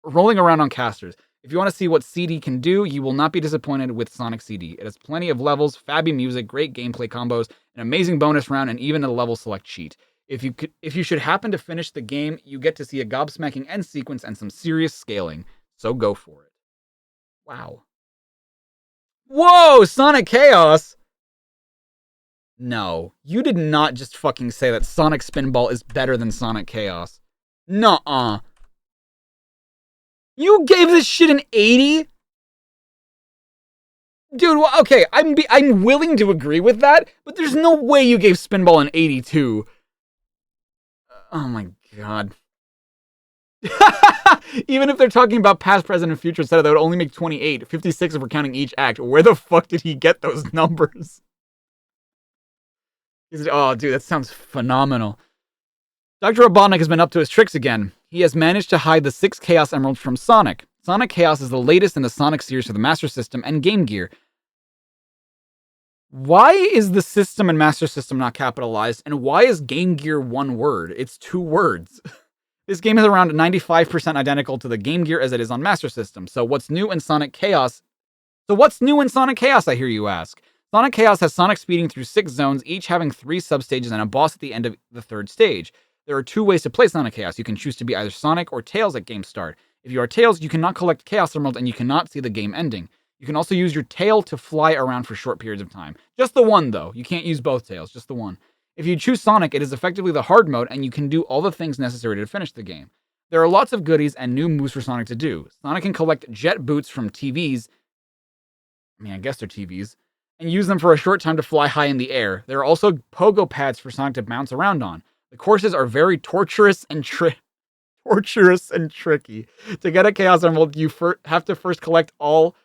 around on casters. If you want to see what CD can do, you will not be disappointed with Sonic CD. It has plenty of levels, fabby music, great gameplay combos, an amazing bonus round, and even a level select cheat. If you should happen to finish the game, you get to see a gobsmacking end sequence and some serious scaling. So go for it. Wow. Whoa, Sonic Chaos! No, you did not just fucking say that Sonic Spinball is better than Sonic Chaos. Nuh-uh. You gave this shit an 80? Dude, well, okay, I'm willing to agree with that, but there's no way you gave Spinball an 82. Oh my god. Even if they're talking about past, present, and future instead, that would only make 28. 56 if we're counting each act. Where the fuck did he get those numbers? Oh, dude, that sounds phenomenal. Dr. Robotnik has been up to his tricks again. He has managed to hide the 6 Chaos Emeralds from Sonic. Sonic Chaos is the latest in the Sonic series for the Master System and Game Gear. Why is the System and Master System not capitalized, and why is Game Gear one word? It's 2 words. This game is around 95% identical to the Game Gear as it is on Master System. So what's new in Sonic Chaos, I hear you ask? Sonic Chaos has Sonic speeding through 6 zones, each having 3 substages and a boss at the end of the 3rd stage. There are 2 ways to play Sonic Chaos. You can choose to be either Sonic or Tails at game start. If you are Tails, you cannot collect Chaos Emeralds and you cannot see the game ending. You can also use your tail to fly around for short periods of time. Just the one, though. You can't use both tails, just the one. If you choose Sonic, it is effectively the hard mode, and you can do all the things necessary to finish the game. There are lots of goodies and new moves for Sonic to do. Sonic can collect jet boots from TVs. I guess they're TVs. And use them for a short time to fly high in the air. There are also pogo pads for Sonic to bounce around on. The courses are very torturous and tricky. To get a Chaos Emerald, you have to first collect all...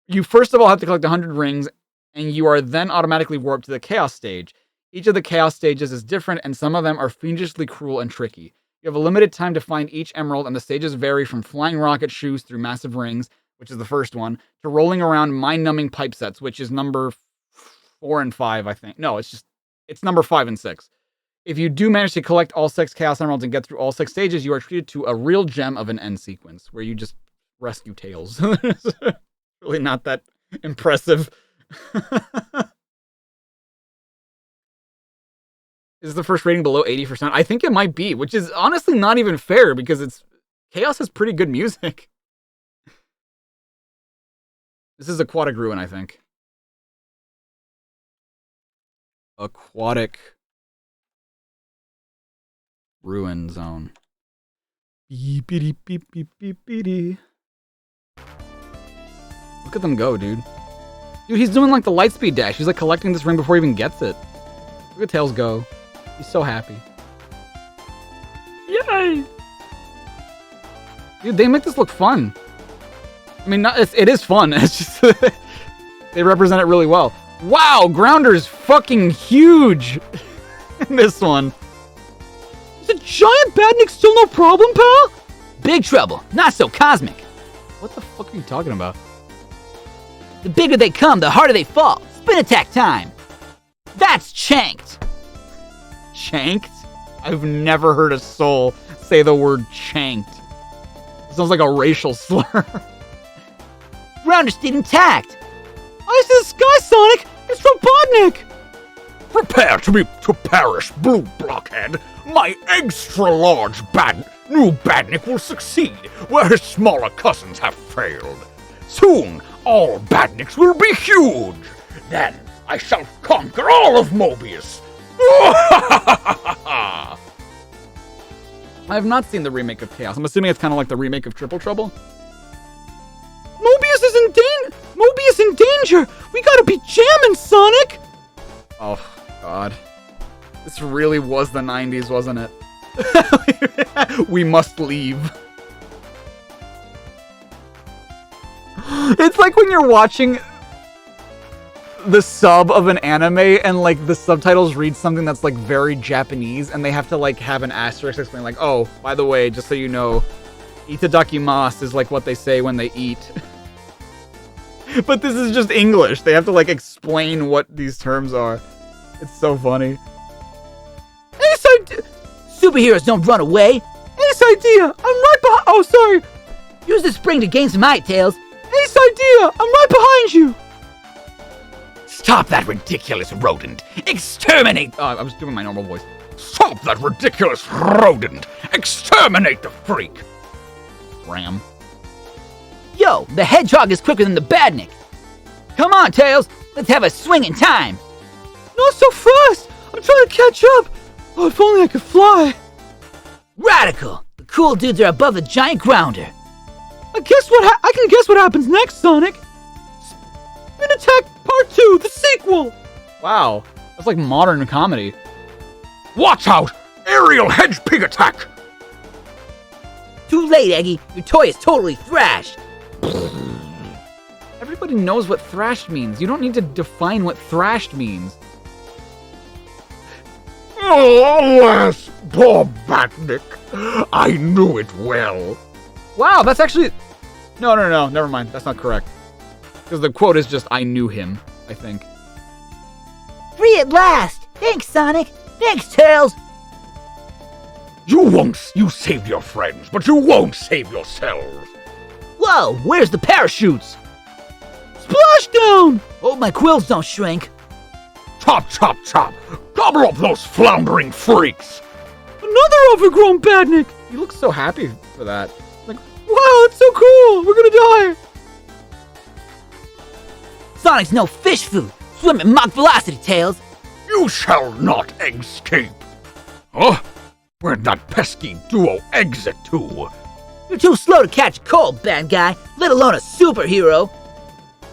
You first of all have to collect 100 rings, and you are then automatically warped to the Chaos stage. Each of the Chaos stages is different, and some of them are fiendishly cruel and tricky. You have a limited time to find each emerald, and the stages vary from flying rocket shoes through massive rings, which is the first one, to rolling around mind-numbing pipe sets, which is number 4 and 5, I think. No, it's number 5 and 6. If you do manage to collect all 6 Chaos Emeralds and get through all 6 stages, you are treated to a real gem of an end sequence, where you just rescue Tails. Really not that impressive. Is the first rating below 80%? I think it might be, which is honestly not even fair because Chaos has pretty good music. This is Aquatic Ruin, I think. Aquatic Ruin Zone. Beep-ity, beep, beep, beep, beep. Look at them go, dude. Dude, he's doing like the lightspeed dash. He's like collecting this ring before he even gets it. Look at Tails go. He's so happy. Yay! Dude, they make this look fun. I mean, it is fun. It's just they represent it really well. Wow, Grounder's fucking huge in this one. Is a giant badnik still no problem, pal? Big trouble, not so cosmic. What the fuck are you talking about? The bigger they come, the harder they fall. Spin attack time. That's chanked. Chanked? I've never heard a soul say the word chanked. It sounds like a racial slur. Grounder stayed intact. Ice in the sky, Sonic! It's Robotnik! Prepare to perish, blue blockhead. My extra-large new badnik will succeed where his smaller cousins have failed. Soon, all badniks will be huge. Then I shall conquer all of Mobius. I have not seen the remake of Chaos. I'm assuming it's kind of like the remake of Triple Trouble. Mobius is in danger! We gotta be jamming, Sonic! Oh, God. This really was the 90s, wasn't it? We must leave. It's like when you're watching the sub of an anime and like the subtitles read something that's like very Japanese and they have to like have an asterisk explain like, oh, by the way, just so you know, itadakimasu is like what they say when they eat. But this is just English. They have to like explain what these terms are. It's so funny. Ace idea! Superheroes don't run away. Ace idea! I'm right behind. Oh, sorry. Use the spring to gain some height, Tails. Ace idea! I'm right behind you. Stop that ridiculous rodent! Exterminate! I was doing my normal voice. Stop that ridiculous rodent! Exterminate the freak! Ram. Yo, the Hedgehog is quicker than the Badnik. Come on, Tails. Let's have a swing in time. Not so fast! I'm trying to catch up! Oh, if only I could fly! Radical! The cool dudes are above the giant Grounder. I can guess what happens next, Sonic! Spin Attack Part 2, the sequel! Wow, that's like modern comedy. Watch out! Aerial hedge pig attack! Too late, Eggy. Your toy is totally thrashed. Everybody knows what thrashed means. You don't need to define what thrashed means. Oh, alas, poor Batnik. I knew it well. Wow, that's actually... No, never mind. That's not correct. Because the quote is just, I knew him, I think. Free at last! Thanks, Sonic! Thanks, Tails. You saved your friends, but you won't save yourselves. Whoa, where's the parachutes? Splashdown! Hope my quills don't shrink. Chop, chop, chop! Gobble up those floundering freaks! Another overgrown Badnik! He looks so happy for that. Like, wow, it's so cool! We're gonna die! Sonic's no fish food. Swim at Mach velocity, Tails. You shall not escape! Huh? Where'd that pesky duo exit to? You're too slow to catch a cold, bad guy, let alone a superhero.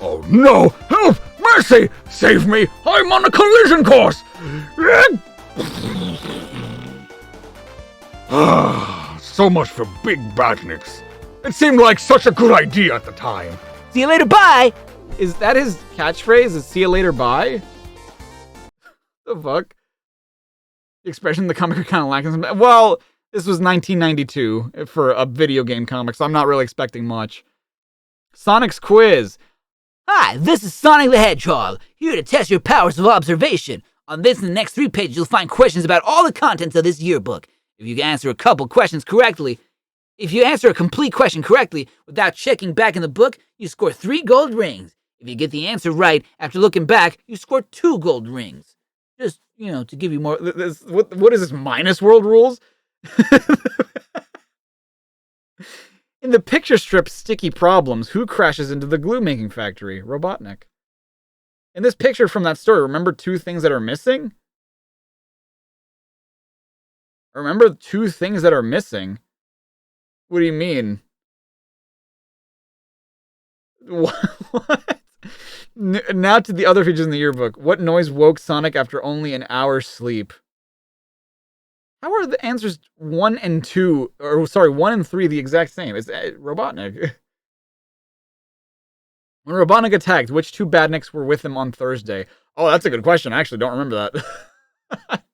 Oh no! Help! Mercy! Save me! I'm on a collision course! So much for big badniks. It seemed like such a good idea at the time. See you later, bye! Is that his catchphrase? Is see you later, bye? The fuck? The expression in the comic are kind of lacking some... Well, this was 1992 for a video game comic, so I'm not really expecting much. Sonic's quiz. Hi, this is Sonic the Hedgehog, here to test your powers of observation. On this and the next 3 pages, you'll find questions about all the contents of this yearbook. If you can answer a couple questions correctly, if you answer a complete question correctly without checking back in the book, you score 3 gold rings. If you get the answer right after looking back, you score 2 gold rings. Just, to give you more... What is this, minus world rules? In the picture strip Sticky Problems, who crashes into the glue-making factory? Robotnik. In this picture from that story, remember 2 things that are missing? Remember 2 things that are missing? What do you mean? What? Now to the other features in the yearbook. What noise woke Sonic after only an hour's sleep? How are the answers 1 and 2, or sorry, 1 and 3 the exact same? It's Robotnik. When Robotnik attacked, which 2 badniks were with him on Thursday? Oh, that's a good question. I actually don't remember that.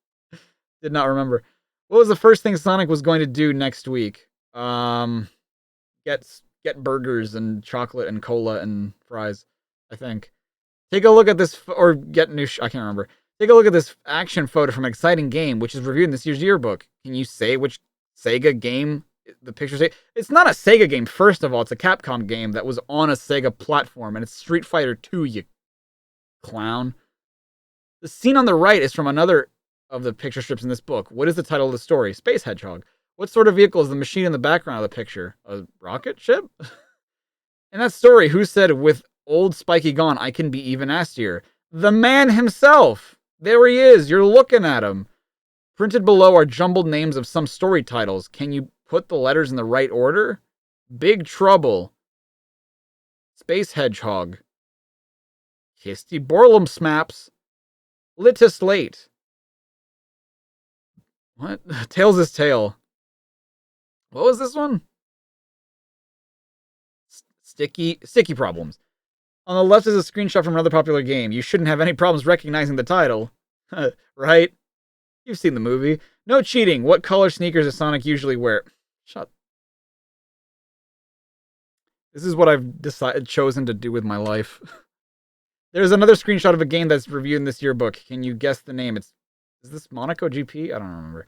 Did not remember. What was the first thing Sonic was going to do next week? Get burgers and chocolate and cola and fries, I think. Take a look at this, or get new, I can't remember. Take a look at this action photo from an exciting game, which is reviewed in this year's yearbook. Can you say which Sega game the pictures say? It's not a Sega game, first of all. It's a Capcom game that was on a Sega platform, and it's Street Fighter 2, you clown. The scene on the right is from another of the picture strips in this book. What is the title of the story? Space Hedgehog. What sort of vehicle is the machine in the background of the picture? A rocket ship? In that story, who said, with old Spiky gone, I can be even nastier? The man himself! There he is, you're looking at him. Printed below are jumbled names of some story titles. Can you put the letters in the right order? Big Trouble. Space Hedgehog. Kisty Borlum Smaps. Litus Late. What? Tails is Tail. What was this one? Sticky Problems. On the left is a screenshot from another popular game. You shouldn't have any problems recognizing the title. Right? You've seen the movie. No cheating. What color sneakers does Sonic usually wear? Shut. This is what I've chosen to do with my life. There's another screenshot of a game that's reviewed in this yearbook. Can you guess the name? Is this Monaco GP? I don't remember.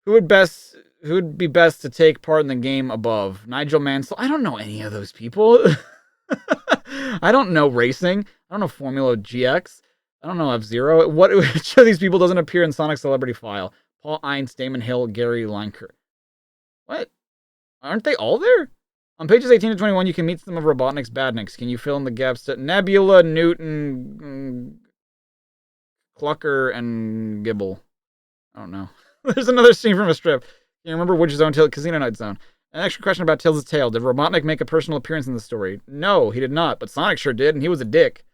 Who would be best to take part in the game above? Nigel Mansell? I don't know any of those people. I don't know racing. I don't know Formula GX. I don't know F-Zero. Which of these people doesn't appear in Sonic's celebrity file? Paul Ince, Damon Hill, Gary Lineker. What? Aren't they all there? On pages 18 to 21, you can meet some of Robotnik's badniks. Can you fill in the gaps to Nebula, Newton, Clucker, and Gibble? I don't know. There's another scene from a strip. Can you remember which zone? Casino Night Zone. An extra question about Tails' tail. Did Robotnik make a personal appearance in the story? No, he did not, but Sonic sure did, and he was a dick.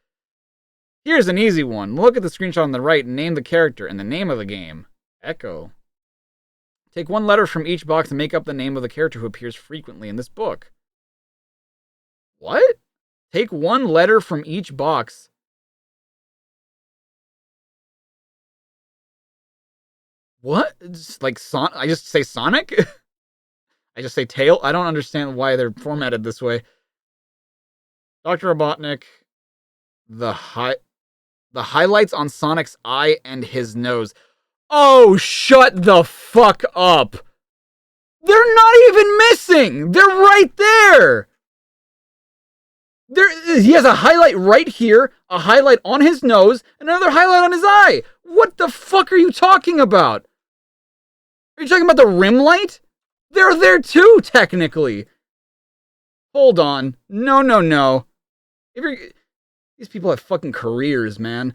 Here's an easy one. Look at the screenshot on the right and name the character and the name of the game. Echo. Take one letter from each box and make up the name of the character who appears frequently in this book. What? Take one letter from each box. What? Just like I just say Sonic? I just say tail? I don't understand why they're formatted this way. Dr. Robotnik, the highlights on Sonic's eye and his nose. Oh, shut the fuck up. They're not even missing. They're right there. He has a highlight right here, a highlight on his nose, and another highlight on his eye. What the fuck are you talking about? Are you talking about the rim light? They're there too, technically. Hold on. No. These people have fucking careers, man.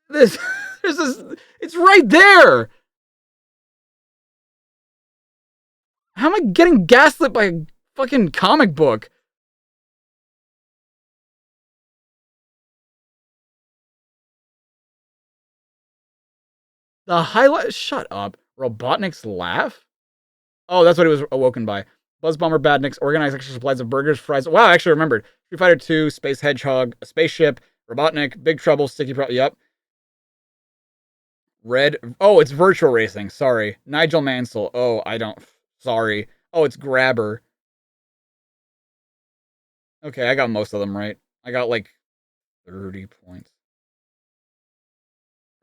It's right there. How am I getting gaslit by a fucking comic book? The highlight. Shut up. Robotnik's laugh? Oh, that's what it was awoken by. Buzz Bomber Badniks, organized extra supplies of burgers, fries. Wow, I actually remembered. Street Fighter 2, Space Hedgehog, a spaceship, Robotnik, Big Trouble, Sticky Problem. Yep. Red. Oh, it's virtual racing. Sorry. Nigel Mansell. Oh, I don't. Sorry. Oh, it's Grabber. Okay, I got most of them right. I got like 30 points.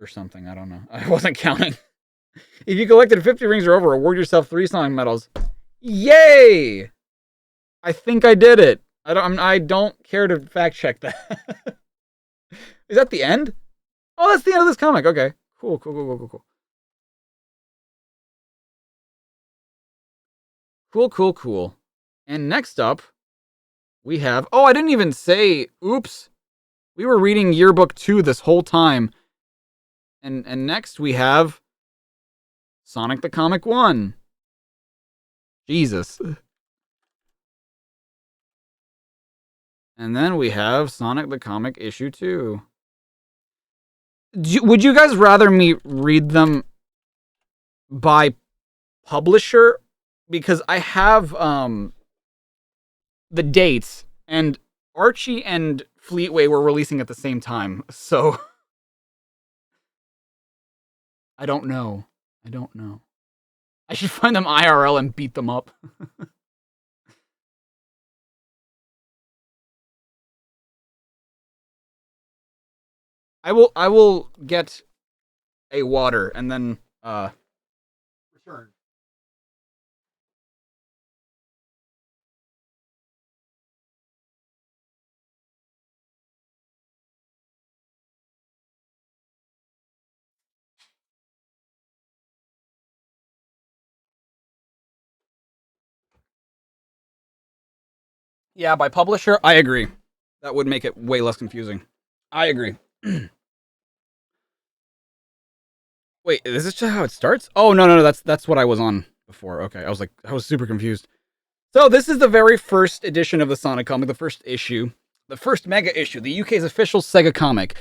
Or something. I don't know. I wasn't counting. If you collected 50 rings or over, award yourself 3 Sonic medals. Yay! I think I did it. I don't care to fact check that. Is that the end? Oh, that's the end of this comic. Okay. Cool. Cool. And next up, we have... Oh, I didn't even say... Oops. We were reading Yearbook 2 this whole time. And next we have... Sonic the Comic 1. Jesus. And then we have Sonic the Comic issue 2. Would you guys rather me read them by publisher? Because I have the dates, and Archie and Fleetway were releasing at the same time, so I don't know. I should find them IRL and beat them up. I will get a water and then return. Yeah, by publisher, I agree. That would make it way less confusing. I agree. Wait, is this just how it starts? Oh, no, that's what I was on before. Okay, I was super confused. So this is the very first edition of the Sonic comic, the first issue. The first mega issue, the UK's official Sega comic.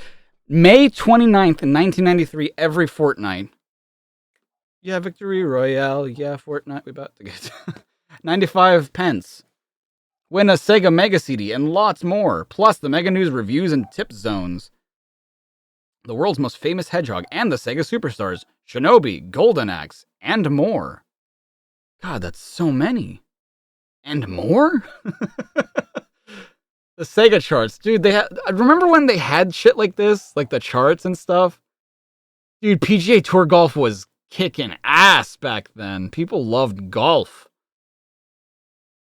May 29th, 1993, every fortnight. Yeah, Victory Royale. Yeah, Fortnite. We about to get 95 pence. Win a Sega Mega CD and lots more. Plus the Mega News reviews and tip zones. The world's most famous Hedgehog and the Sega Superstars. Shinobi, Golden Axe, and more. God, that's so many. And more? The Sega charts. Dude, I remember when they had shit like this? Like the charts and stuff? Dude, PGA Tour golf was kicking ass back then. People loved golf.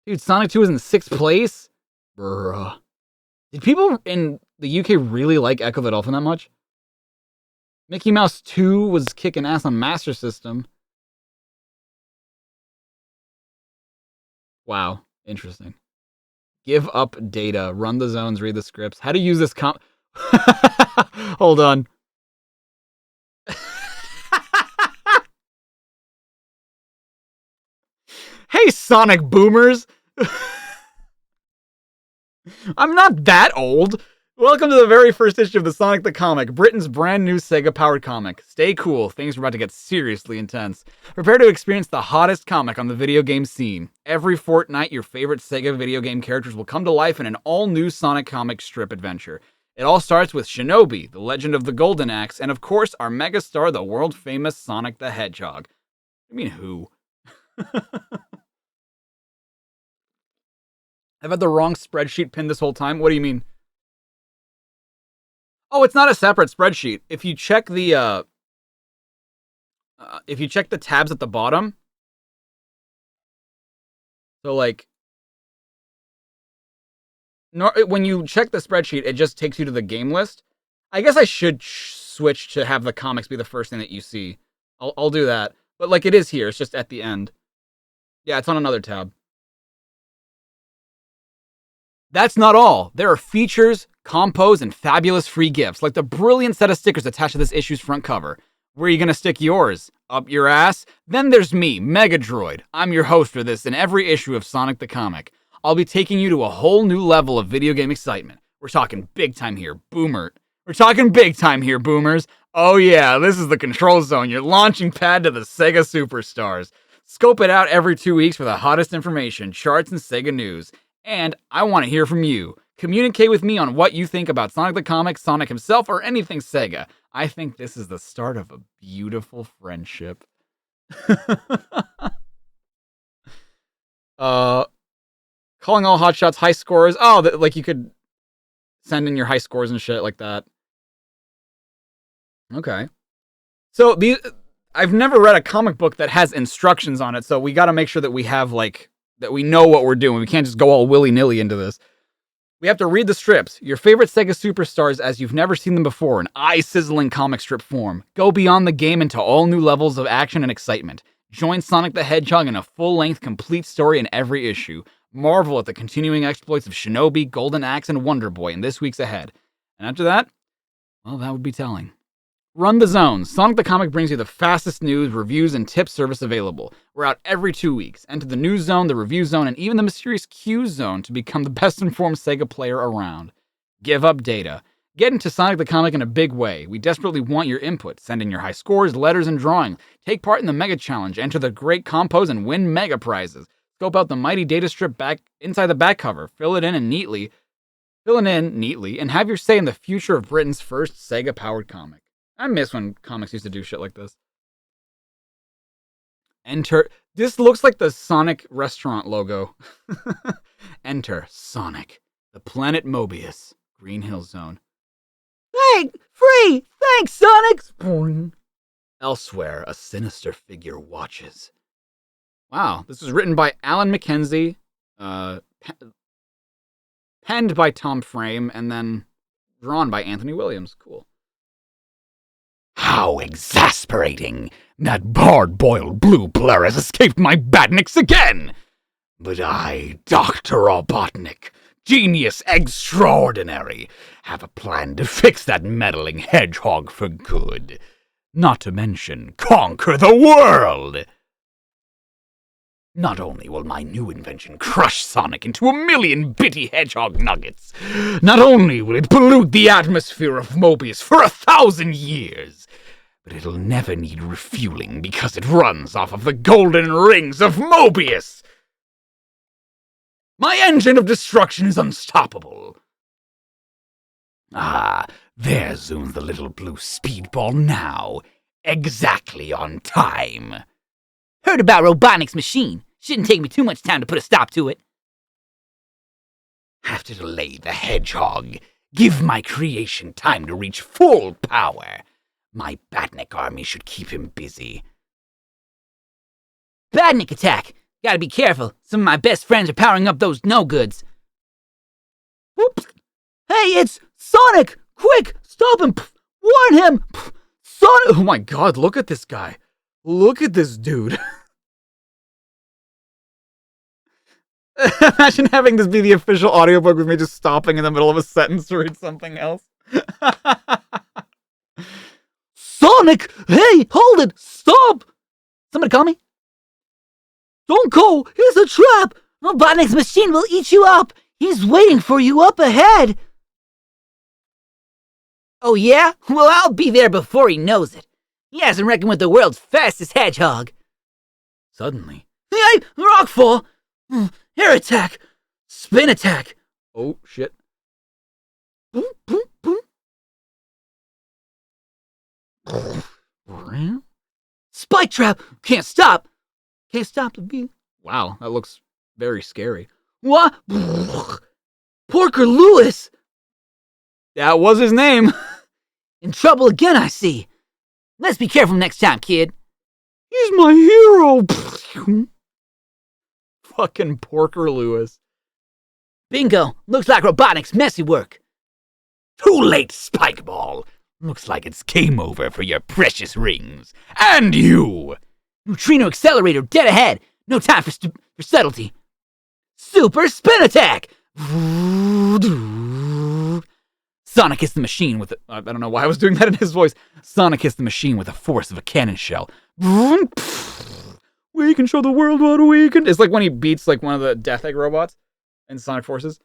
Dude, Sonic 2 was in 6th place? Bruh. Did people in the UK really like Echo the Dolphin that much? Mickey Mouse 2 was kicking ass on Master System. Wow. Interesting. Give up data. Run the zones. Read the scripts. How to use this Hold on. Hey, Sonic boomers! I'm not that old. Welcome to the very first issue of the Sonic the Comic, Britain's brand new Sega-powered comic. Stay cool, things are about to get seriously intense. Prepare to experience the hottest comic on the video game scene. Every fortnight, your favorite Sega video game characters will come to life in an all-new Sonic comic strip adventure. It all starts with Shinobi, the legend of the Golden Axe, and of course, our megastar, the world-famous Sonic the Hedgehog. I mean, who? I've had the wrong spreadsheet pinned this whole time. What do you mean? Oh, it's not a separate spreadsheet. If you check the tabs at the bottom, so like, when you check the spreadsheet, it just takes you to the game list. I guess I should switch to have the comics be the first thing that you see. I'll do that. But like it is here, it's just at the end. Yeah, it's on another tab. That's not all. There are features, compos, and fabulous free gifts, like the brilliant set of stickers attached to this issue's front cover. Where are you going to stick yours? Up your ass? Then there's me, Megadroid. I'm your host for this in every issue of Sonic the Comic. I'll be taking you to a whole new level of video game excitement. We're talking big time here, boomer. We're talking big time here, boomers. Oh yeah, this is the control zone, your launching pad to the Sega Superstars. Scope it out every 2 weeks for the hottest information, charts, and Sega news. And I want to hear from you. Communicate with me on what you think about Sonic the Comic, Sonic himself, or anything Sega. I think this is the start of a beautiful friendship. Calling all hotshots high scores. Oh, like you could send in your high scores and shit like that. Okay. So I've never read a comic book that has instructions on it, so we got to make sure that we have that we know what we're doing. We can't just go all willy-nilly into this. We have to read the strips. Your favorite Sega Superstars as you've never seen them before in eye-sizzling comic strip form. Go beyond the game into all new levels of action and excitement. Join Sonic the Hedgehog in a full-length, complete story in every issue. Marvel at the continuing exploits of Shinobi, Golden Axe, and Wonder Boy in this week's ahead. And after that, well, that would be telling. Run the Zone. Sonic the Comic brings you the fastest news, reviews, and tip service available. We're out every 2 weeks. Enter the News Zone, the Review Zone, and even the Mysterious Q Zone to become the best-informed Sega player around. Give up data. Get into Sonic the Comic in a big way. We desperately want your input. Send in your high scores, letters, and drawing. Take part in the Mega Challenge. Enter the Great Compos and win Mega Prizes. Scope out the mighty data strip back inside the back cover. Fill it in neatly, and have your say in the future of Britain's first Sega-powered comic. I miss when comics used to do shit like this. Enter. This looks like the Sonic restaurant logo. Enter Sonic, the planet Mobius, Green Hill Zone. Hey, free! Thanks, Sonic! Boing. Elsewhere, a sinister figure watches. Wow, this was written by Alan McKenzie, penned by Tom Frame, and then drawn by Anthony Williams. Cool. How exasperating! That hard-boiled blue blur has escaped my badniks again! But I, Dr. Robotnik, genius extraordinary, have a plan to fix that meddling hedgehog for good. Not to mention, conquer the world! Not only will my new invention crush Sonic into a million bitty hedgehog nuggets, not only will it pollute the atmosphere of Mobius for 1,000 years, but it'll never need refueling because it runs off of the golden rings of Mobius! My engine of destruction is unstoppable. Ah, there zooms the little blue speedball now, exactly on time. Heard about Robotnik's machine. Shouldn't take me too much time to put a stop to it. Have to delay the hedgehog. Give my creation time to reach full power. My Badnik army should keep him busy. Badnik attack! Gotta be careful. Some of my best friends are powering up those no-goods. Whoops! Hey, it's Sonic! Quick! Stop him! Warn him! Sonic! Oh my god, look at this guy. Look at this dude. Imagine having this be the official audiobook with me just stopping in the middle of a sentence to read something else. Sonic! Hey, hold it! Stop! Somebody call me? Don't go! It's a trap! Robotnik's machine will eat you up! He's waiting for you up ahead! Oh yeah? Well, I'll be there before he knows it. He hasn't reckoned with the world's fastest hedgehog. Suddenly. Hey, rockfall! Air attack! Spin attack! Oh, shit. Boom, boom, boom. Spike trap! Can't stop! Can't stop the beat. Wow, that looks very scary. What? Porker Lewis! That was his name. In trouble again, I see. Let's be careful next time, kid. He's my hero. Fucking Porker Lewis. Bingo. Looks like Robotnik's messy work. Too late, Spikeball. Looks like it's game over for your precious rings. And you! Neutrino accelerator dead ahead. No time for subtlety. Super spin attack! Sonic hits the machine with I don't know why I was doing that in his voice. Sonic hits the machine with the force of a cannon shell. We can show the world what we can. It's like when he beats like one of the Death Egg robots in Sonic Forces.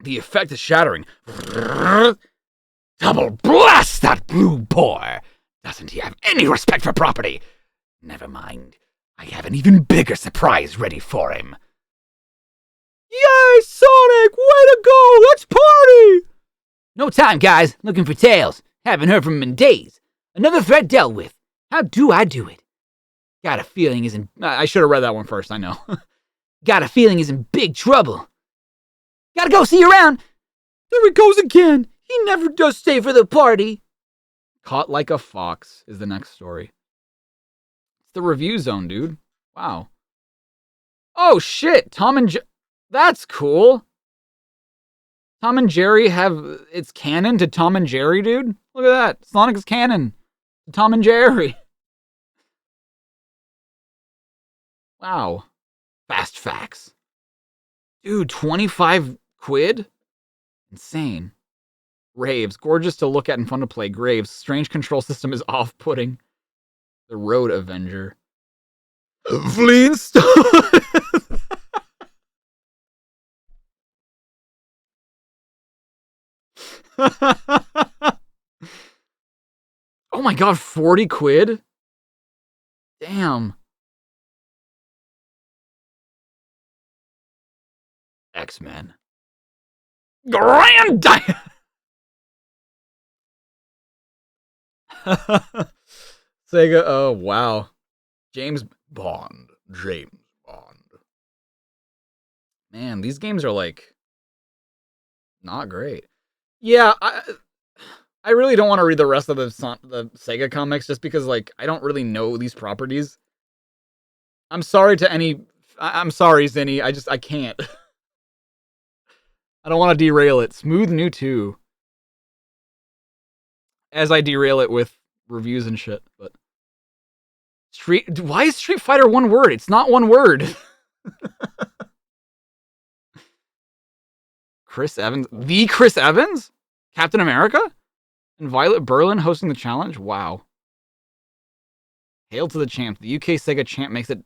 The effect is shattering. Double blast that blue boar! Doesn't he have any respect for property? Never mind. I have an even bigger surprise ready for him. Yay, Sonic! Way to go! Let's party! No time, guys. Looking for Tails. Haven't heard from him in days. Another threat dealt with. How do I do it? Got a feeling he's in... I should have read that one first, I know. Got a feeling he's in big trouble. Gotta go, see you around. There he goes again. He never does stay for the party. Caught like a fox is the next story. It's the Review Zone, dude. Wow. Oh, shit. Tom and That's cool. Tom and Jerry have... It's canon to Tom and Jerry, dude. Look at that. Sonic is canon to Tom and Jerry. Wow. Fast facts. Dude, 25 quid? Insane. Graves. Gorgeous to look at and fun to play. Graves. Strange control system is off-putting. The Road Avenger. Flintstone. Oh my god, 40 quid? Damn. X-Men. Grand Sega, oh wow. James Bond. Man, these games are like not great. Yeah, I really don't want to read the rest of the Sega comics just because like I don't really know these properties. I'm sorry to any I'm sorry, Zinni. I can't. I don't want to derail it. Smooth New 2. As I derail it with reviews and shit, but why is Street Fighter one word? It's not one word. Chris Evans? The Chris Evans? Captain America? And Violet Berlin hosting the challenge? Wow. Hail to the champ. The UK Sega champ makes it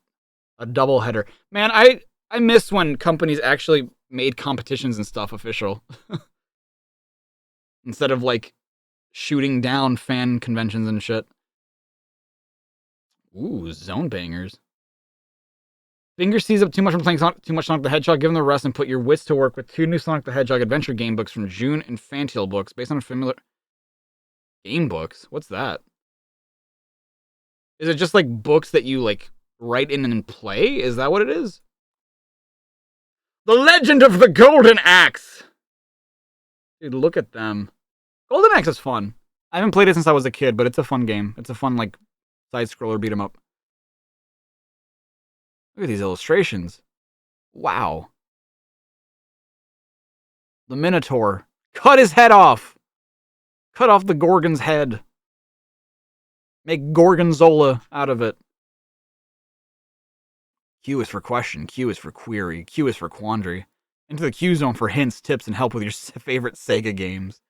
a double header. Man, I miss when companies actually made competitions and stuff official. Instead of like shooting down fan conventions and shit. Ooh, zone bangers. Finger sees up too much from playing too much Sonic the Hedgehog. Give them the rest and put your wits to work with 2 new Sonic the Hedgehog adventure game books from June and Fantail books based on a familiar... Game books? What's that? Is it just like books that you like write in and play? Is that what it is? The Legend of the Golden Axe! Dude, look at them. Golden Axe is fun. I haven't played it since I was a kid, but it's a fun game. It's a fun, like, side-scroller beat 'em up. Look at these illustrations. Wow. The Minotaur. Cut his head off! Cut off the Gorgon's head. Make Gorgonzola out of it. Q is for question. Q is for query. Q is for quandary. Into the Q zone for hints, tips, and help with your favorite Sega games.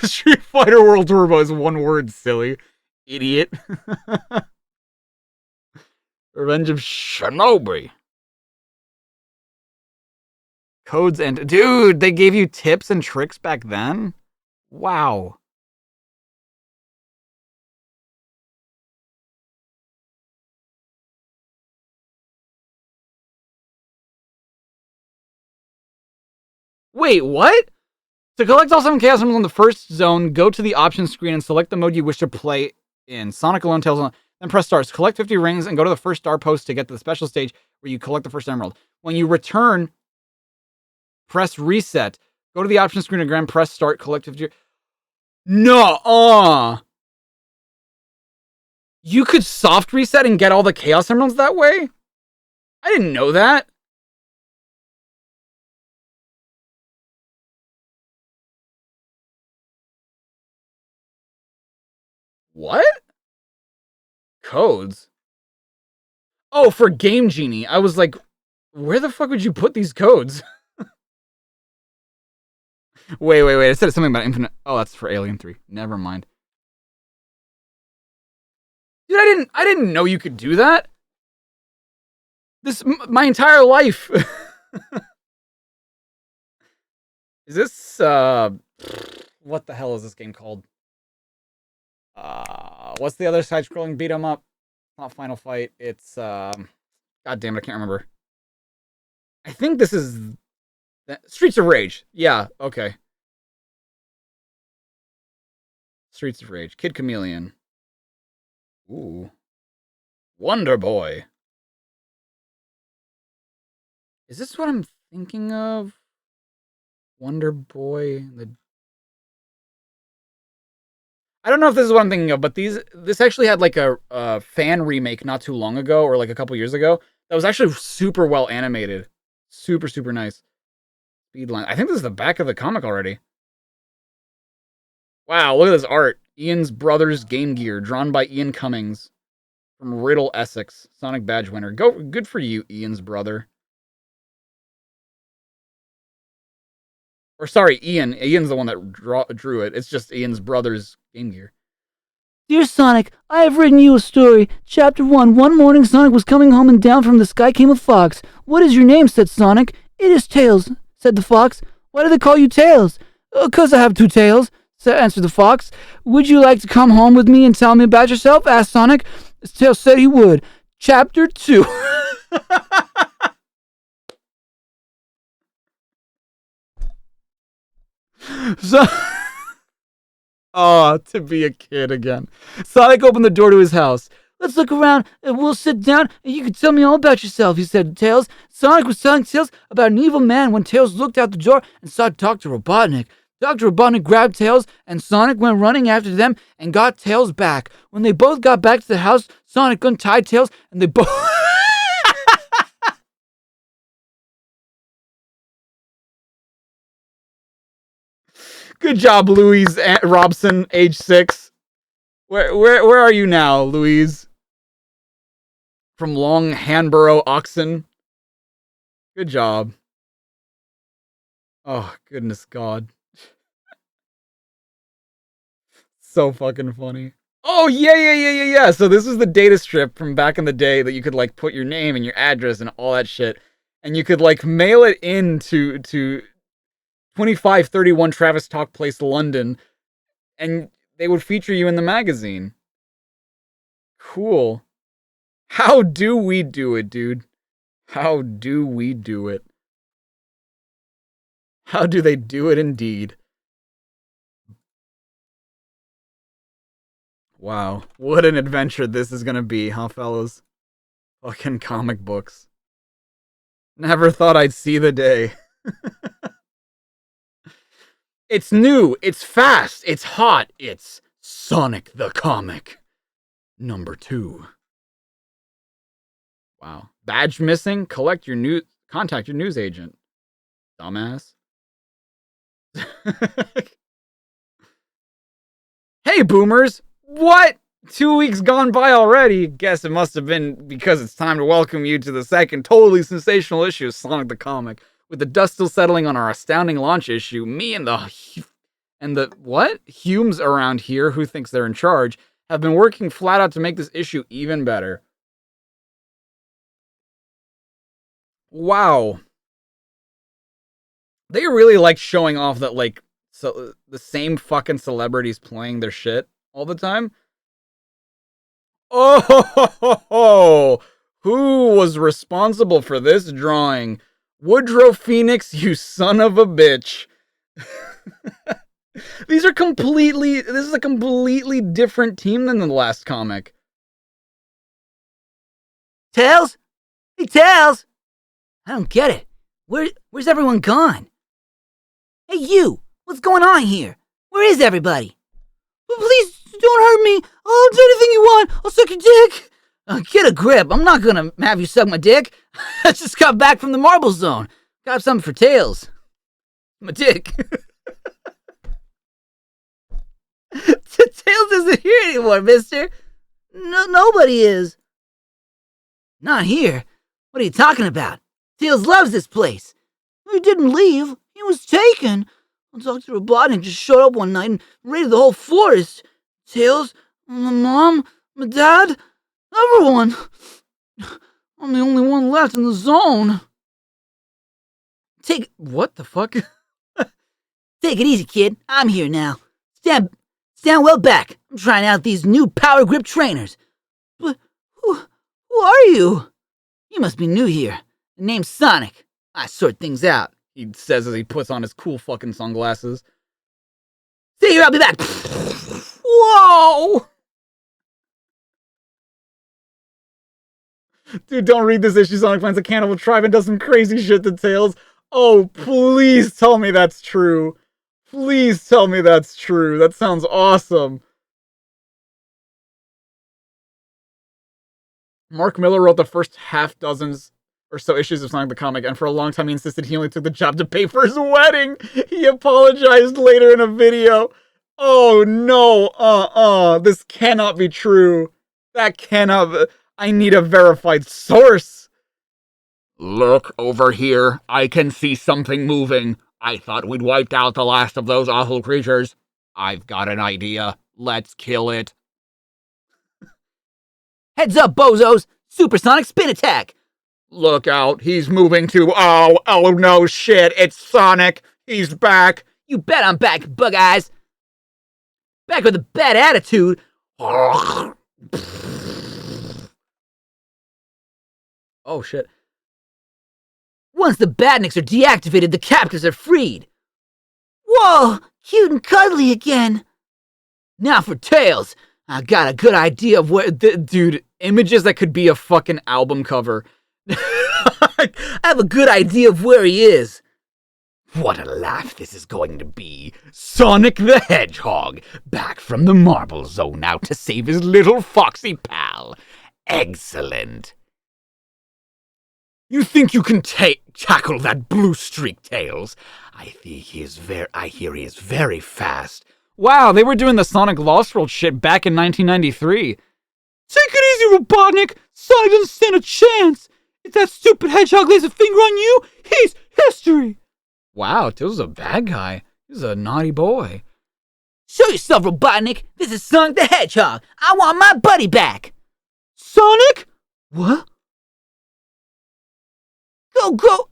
Street Fighter World Turbo is one word, silly. Idiot. Revenge of Shinobi. Codes and... Dude, they gave you tips and tricks back then? Wow. Wait, what? To collect all 7 Chaos Emeralds on the first zone, go to the options screen and select the mode you wish to play in. Sonic Alone, Tails Alone. Then press stars. Collect 50 rings and go to the first star post to get to the special stage where you collect the first emerald. When you return, press reset. Go to the options screen again, press start, collect 50. No, You could soft reset and get all the Chaos Emeralds that way? I didn't know that. What? Codes? Oh, for Game Genie. I was like, where the fuck would you put these codes? Wait. I said something about Infinite. Oh, that's for Alien 3. Never mind. Dude, I didn't know you could do that. My entire life. Is this, what the hell is this game called? What's the other side-scrolling beat 'em up? Not Final Fight. It's, god damn it, I can't remember. I think this is Streets of Rage. Yeah, okay. Streets of Rage. Kid Chameleon. Ooh. Wonder Boy. Is this what I'm thinking of? Wonder Boy. I don't know if this is what I'm thinking of, but this actually had like a fan remake not too long ago, or like a couple years ago, that was actually super well animated. Super, super nice. Speedline. I think this is the back of the comic already. Wow, look at this art. Ian's Brothers Game Gear, drawn by Ian Cummings from Riddle, Essex. Sonic Badge winner. Good for you, Ian's brother. Or sorry, Ian. Ian's the one that drew it. It's just Ian's brother's Game Gear. Dear Sonic, I have written you a story. Chapter 1. One morning, Sonic was coming home, and down from the sky came a fox. What is your name? Said Sonic. It is Tails, said the fox. Why do they call you Tails? 'Cause I have 2 tails, answered the fox. Would you like to come home with me and tell me about yourself? Asked Sonic. Tails said he would. Chapter 2. So, to be a kid again. Sonic opened the door to his house. Let's look around and we'll sit down and you can tell me all about yourself, he said to Tails. Sonic was telling Tails about an evil man when Tails looked out the door and saw Dr. Robotnik. Dr. Robotnik grabbed Tails and Sonic went running after them and got Tails back. When they both got back to the house, Sonic untied Tails and they both... Good job, Louise Robson, age 6. Where are you now, Louise? From Long Hanborough, Oxon. Good job. Oh, goodness God. So fucking funny. Oh, yeah. So this is the data strip from back in the day that you could, like, put your name and your address and all that shit. And you could, like, mail it in to 2531 Travis Talk Place, London. And they would feature you in the magazine. Cool. How do we do it, dude? How do we do it? How do they do it indeed? Wow. What an adventure this is gonna be, huh, fellas? Fucking comic books. Never thought I'd see the day. It's new, it's fast, it's hot, it's Sonic the Comic. Number 2. Wow. Badge missing? Contact your news agent. Dumbass. Hey, boomers! What? 2 weeks gone by already? Guess it must have been because it's time to welcome you to the second totally sensational issue of Sonic the Comic. With the dust still settling on our astounding launch issue, me and the what? Humes around here who thinks they're in charge have been working flat out to make this issue even better. Wow. They really like showing off that, like, so the same fucking celebrities playing their shit all the time. Oh, who was responsible for this drawing? Woodrow Phoenix, you son of a bitch. This is a completely different team than the last comic. Tails? Hey, Tails! I don't get it. Where's everyone gone? Hey, you! What's going on here? Where is everybody? Please don't hurt me. I'll do anything you want. I'll suck your dick. Get a grip. I'm not gonna have you suck my dick. I just got back from the Marble Zone. Got something for Tails. My dick. Tails isn't here anymore, mister. No, nobody is. Not here? What are you talking about? Tails loves this place. He didn't leave. He was taken. Dr. Robotnik just showed up one night and raided the whole forest. Tails, my mom, my dad, everyone. I'm the only one left in the zone. What the fuck? Take it easy, kid. I'm here now. Stand well back. I'm trying out these new Power Grip trainers. But who are you? You must be new here. The name's Sonic. I sort things out, he says as he puts on his cool fucking sunglasses. Stay here, I'll be back. Whoa! Dude, don't read this issue. Sonic finds a cannibal tribe and does some crazy shit to Tails. Oh, please tell me that's true. Please tell me that's true. That sounds awesome. Mark Miller wrote the first half dozens or so issues of Sonic the Comic, and for a long time he insisted he only took the job to pay for his wedding. He apologized later in a video. Oh no, this cannot be true. That cannot, I need a verified source. Look over here. I can see something moving. I thought we'd wiped out the last of those awful creatures. I've got an idea. Let's kill it. Heads up, bozos! Supersonic spin attack! Look out, he's moving to... Oh no, shit, it's Sonic. He's back. You bet I'm back, Bug Eyes! Back with a bad attitude! Oh, shit. Once the badniks are deactivated, the captives are freed! Whoa, cute and cuddly again. Now for Tails! I got a good idea of where... Dude, images that could be a fucking album cover. I have a good idea of where he is. What a laugh this is going to be. Sonic the Hedgehog, back from the Marble Zone now to save his little foxy pal. Excellent. You think you can tackle that blue streak, Tails? I hear he is very fast. Wow, they were doing the Sonic Lost World shit back in 1993. Take it easy, Robotnik. Sonic doesn't stand a chance. If that stupid hedgehog lays a finger on you, he's history. Wow, Tails is a bad guy. He's a naughty boy. Show yourself, Robotnik. This is Sonic the Hedgehog. I want my buddy back. Sonic? What? Go,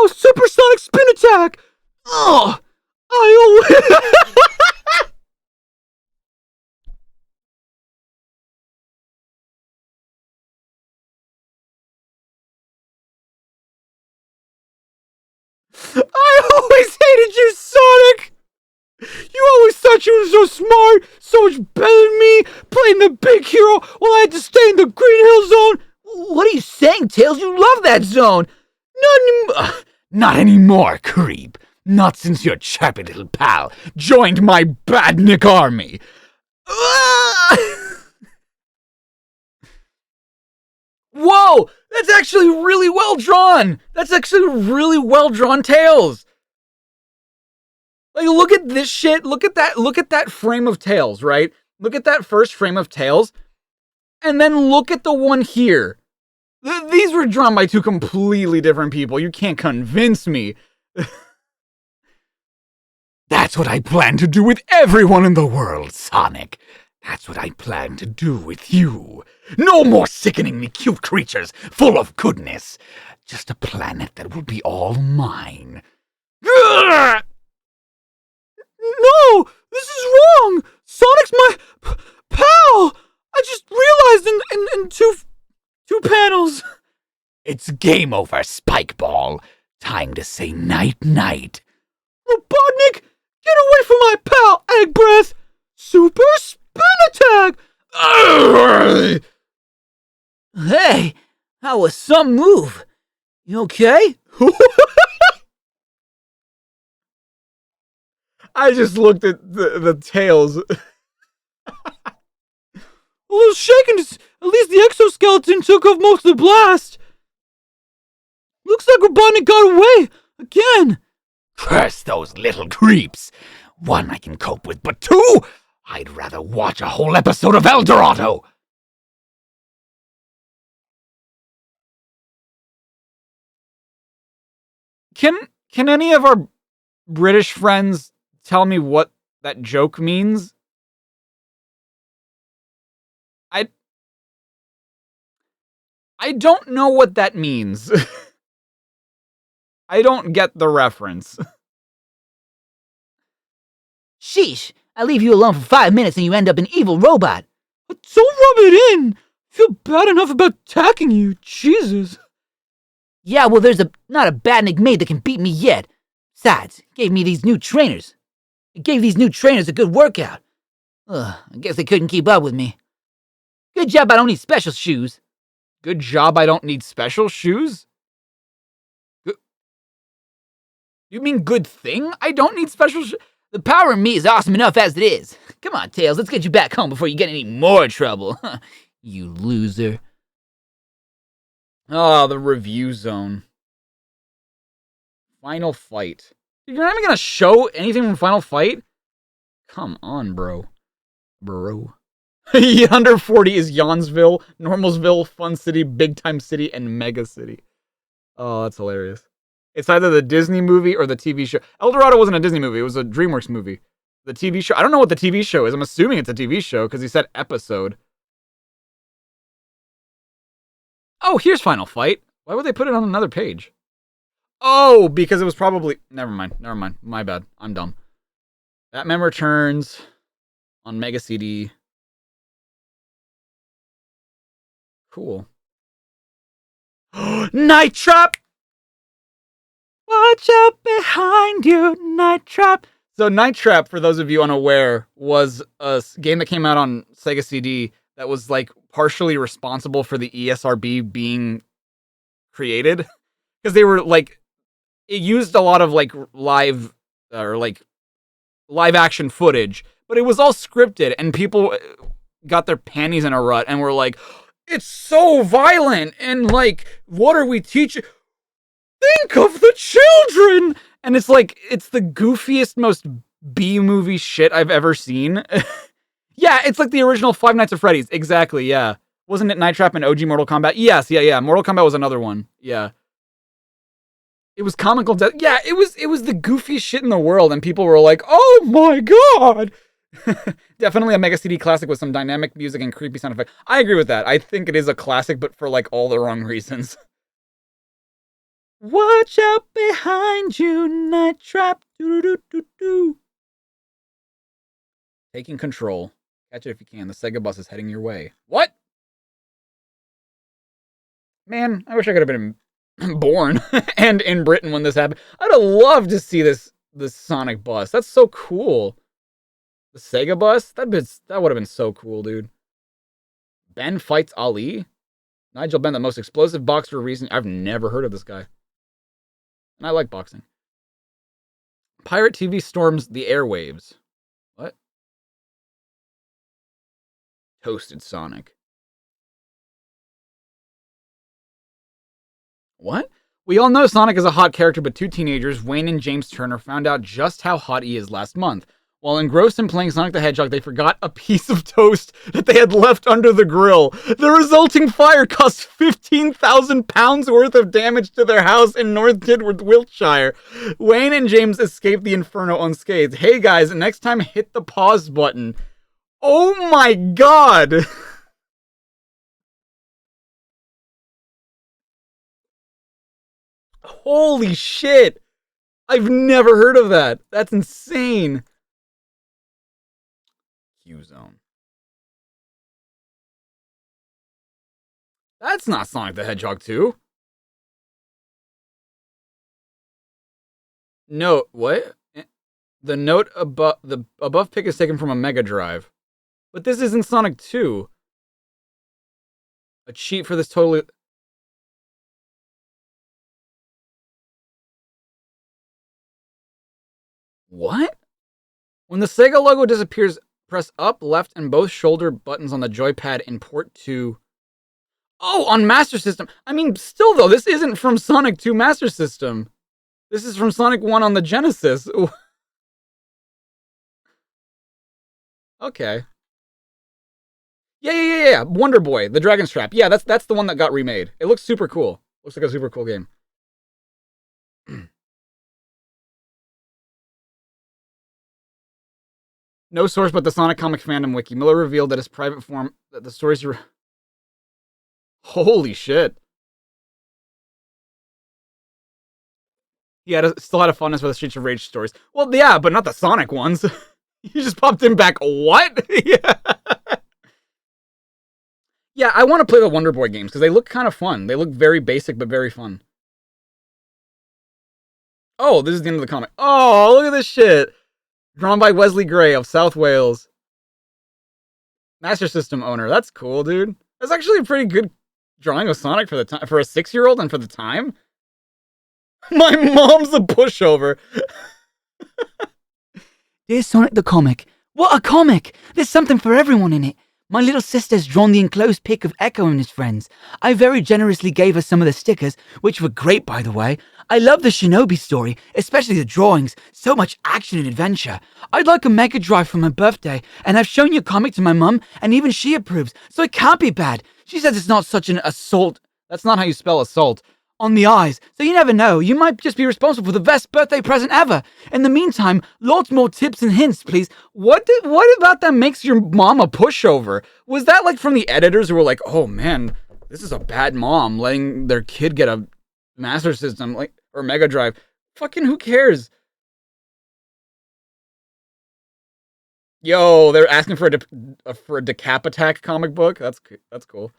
supersonic spin attack! Ugh! I always hated you, Sonic! You always thought you were so smart, so much better than me, playing the big hero while I had to stay in the Green Hill Zone. What are you saying, Tails? You love that zone. Not anymore, creep. Not since your chirpy little pal joined my badnik army. Whoa! That's actually really well drawn! That's actually really well drawn Tails! Like, look at this shit. Look at that frame of Tails, right? Look at that first frame of Tails. And then look at the one here. These were drawn by two completely different people. You can't convince me. That's what I plan to do with everyone in the world, Sonic. That's what I plan to do with you. No more sickeningly cute creatures full of goodness. Just a planet that will be all mine. No! This is wrong! Sonic's my pal! I just realized in two panels. It's game over, Spikeball. Time to say night-night. Robotnik, get away from my pal, Egg Breath! Super Spin Attack! Hey, that was some move. You okay? I just looked at the Tails. A little shaken, at least the exoskeleton took off most of the blast. Looks like Robotnik got away, again. Curse those little creeps. One I can cope with, but two? I'd rather watch a whole episode of El Dorado. Can any of our British friends tell me what that joke means? I don't know what that means. I don't get the reference. Sheesh, I leave you alone for 5 minutes and you end up an evil robot. But don't rub it in. I feel bad enough about attacking you, Jesus. Yeah, well, there's not a badnik mate that can beat me yet. Besides, it gave me these new trainers. It gave these new trainers a good workout. I guess they couldn't keep up with me. Good job I don't need special shoes. Good job I don't need special shoes? You mean good thing I don't need special shoes? The power in me is awesome enough as it is. Come on, Tails, let's get you back home before you get any more trouble. You loser. Oh, the review zone. Final Fight. You're not even gonna show anything from Final Fight? Come on, bro. Under 40 is Yawnsville, Normalsville, Fun City, Big Time City, and Mega City. Oh, that's hilarious. It's either the Disney movie or the TV show. El Dorado wasn't a Disney movie. It was a DreamWorks movie. The TV show. I don't know what the TV show is. I'm assuming it's a TV show because he said episode. Oh, here's Final Fight. Why would they put it on another page? Oh, because it was probably... Never mind. My bad. I'm dumb. Batman Returns on Mega CD. Cool. Night Trap! Watch out behind you, Night Trap. So Night Trap, for those of you unaware, was a game that came out on Sega CD that was like partially responsible for the ESRB being created. Because they were like, it used a lot of like live action footage, but it was all scripted and people got their panties in a rut and were like, it's so violent and like, what are we teaching? Think of the children! And it's like, it's the goofiest, most B-movie shit I've ever seen. Yeah, it's like the original Five Nights at Freddy's. Exactly, yeah. Wasn't it Night Trap and OG Mortal Kombat? Yes, yeah. Mortal Kombat was another one. Yeah. It was comical. Yeah, it was the goofiest shit in the world, and people were like, oh my god! Definitely a Mega CD classic with some dynamic music and creepy sound effects. I agree with that. I think it is a classic, but for like all the wrong reasons. Watch out behind you, Night Trap. Do. Taking control. Catch it if you can. The Sega bus is heading your way. What? Man, I wish I could have been born and in Britain when this happened. I'd have loved to see this Sonic bus. That's so cool. The Sega bus? That would have been so cool, dude. Ben fights Ali? Nigel Benn, the most explosive boxer recently. I've never heard of this guy. And I like boxing. Pirate TV storms the airwaves. What? Toasted Sonic. What? We all know Sonic is a hot character, but two teenagers, Wayne and James Turner, found out just how hot he is last month. While engrossed in playing Sonic the Hedgehog, they forgot a piece of toast that they had left under the grill. The resulting fire caused 15,000 pounds worth of damage to their house in North Tidworth, Wiltshire. Wayne and James escaped the inferno unscathed. Hey guys, next time hit the pause button. Oh my god! Holy shit! I've never heard of that. That's insane. Q-Zone. That's not Sonic the Hedgehog 2. Note, what? The note above the above pic is taken from a Mega Drive. But this isn't Sonic 2. A cheat for this totally... What? When the Sega logo disappears, press up, left, and both shoulder buttons on the joypad in port 2. Oh, on Master System. I mean, still though, this isn't from Sonic 2 Master System. This is from Sonic 1 on the Genesis. Okay. Yeah. Wonder Boy, the Dragon Strap. Yeah, that's the one that got remade. It looks super cool. Looks like a super cool game. No source but the Sonic Comic Fandom Wiki. Miller revealed that his private form, that the stories are... Holy shit. He still had a fondness for the Streets of Rage stories. Well, yeah, but not the Sonic ones. You just popped in back, what? Yeah. Yeah, I want to play the Wonder Boy games, because they look kind of fun. They look very basic, but very fun. Oh, this is the end of the comic. Oh, look at this shit. Drawn by Wesley Gray of South Wales. Master System owner. That's cool, dude. That's actually a pretty good drawing of Sonic for the time, for a 6-year-old and for the time. My mom's a pushover. Dear Sonic the Comic. What a comic! There's something for everyone in it. My little sister's drawn the enclosed pic of Echo and his friends. I very generously gave her some of the stickers, which were great, by the way. I love the Shinobi story, especially the drawings. So much action and adventure. I'd like a Mega Drive for my birthday, and I've shown your comic to my mum, and even she approves, so it can't be bad. She says it's not such an assault. That's not how you spell assault. on the eyes, so you never know. You might just be responsible for the best birthday present ever. In the meantime, lots more tips and hints, please. What about that makes your mom a pushover? Was that like from the editors who were like, oh man, this is a bad mom letting their kid get a Master System like or Mega Drive? Fucking who cares? Yo, they're asking for a Decap Attack comic book. That's cool.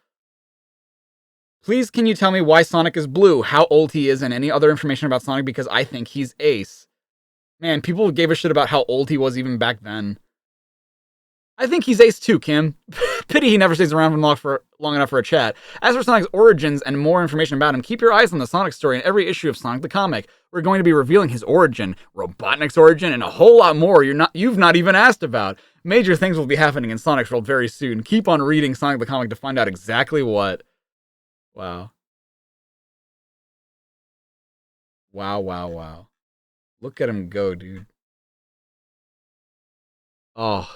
Please, can you tell me why Sonic is blue, how old he is, and any other information about Sonic? Because I think he's Ace. Man, people gave a shit about how old he was even back then. I think he's Ace too, Kim. Pity he never stays around long enough for a chat. As for Sonic's origins and more information about him, keep your eyes on the Sonic story in every issue of Sonic the Comic. We're going to be revealing his origin, Robotnik's origin, and a whole lot more you've not even asked about. Major things will be happening in Sonic's world very soon. Keep on reading Sonic the Comic to find out exactly what. Wow. Wow. Look at him go, dude. Oh,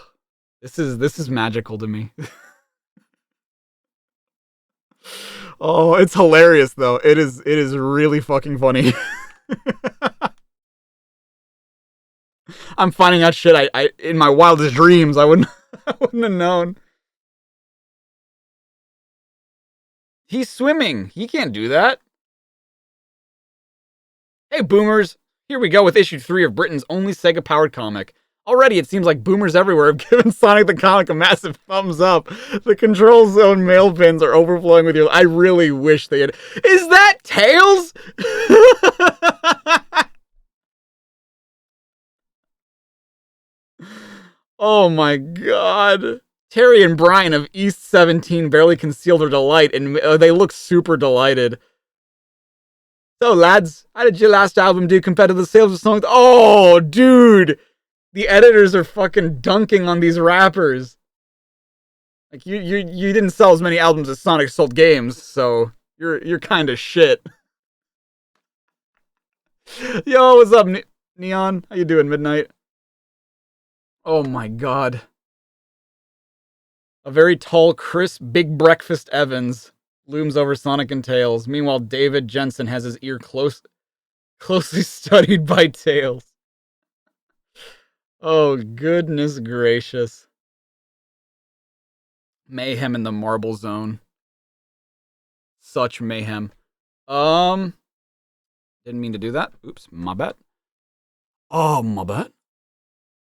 this is magical to me. Oh, it's hilarious though. It is really fucking funny. I'm finding out shit I in my wildest dreams I wouldn't have known. He's swimming. He can't do that. Hey, boomers. Here we go with issue 3 of Britain's only Sega-powered comic. Already, it seems like boomers everywhere have given Sonic the Comic a massive thumbs up. The Control Zone mail pins are overflowing with you. I really wish they had... Is that Tails? Oh my god. Terry and Brian of East 17 barely conceal their delight, and they look super delighted. So, lads, how did your last album do compared to the sales of songs? Oh, dude! The editors are fucking dunking on these rappers. Like, you didn't sell as many albums as Sonic sold games, so you're kind of shit. Yo, what's up, Neon? How you doing, Midnight? Oh my god. A very tall, crisp, Big Breakfast Evans looms over Sonic and Tails. Meanwhile, David Jensen has his ear closely studied by Tails. Oh, goodness gracious. Mayhem in the Marble Zone. Such mayhem. Didn't mean to do that. Oops, my bad. Oh, my bad.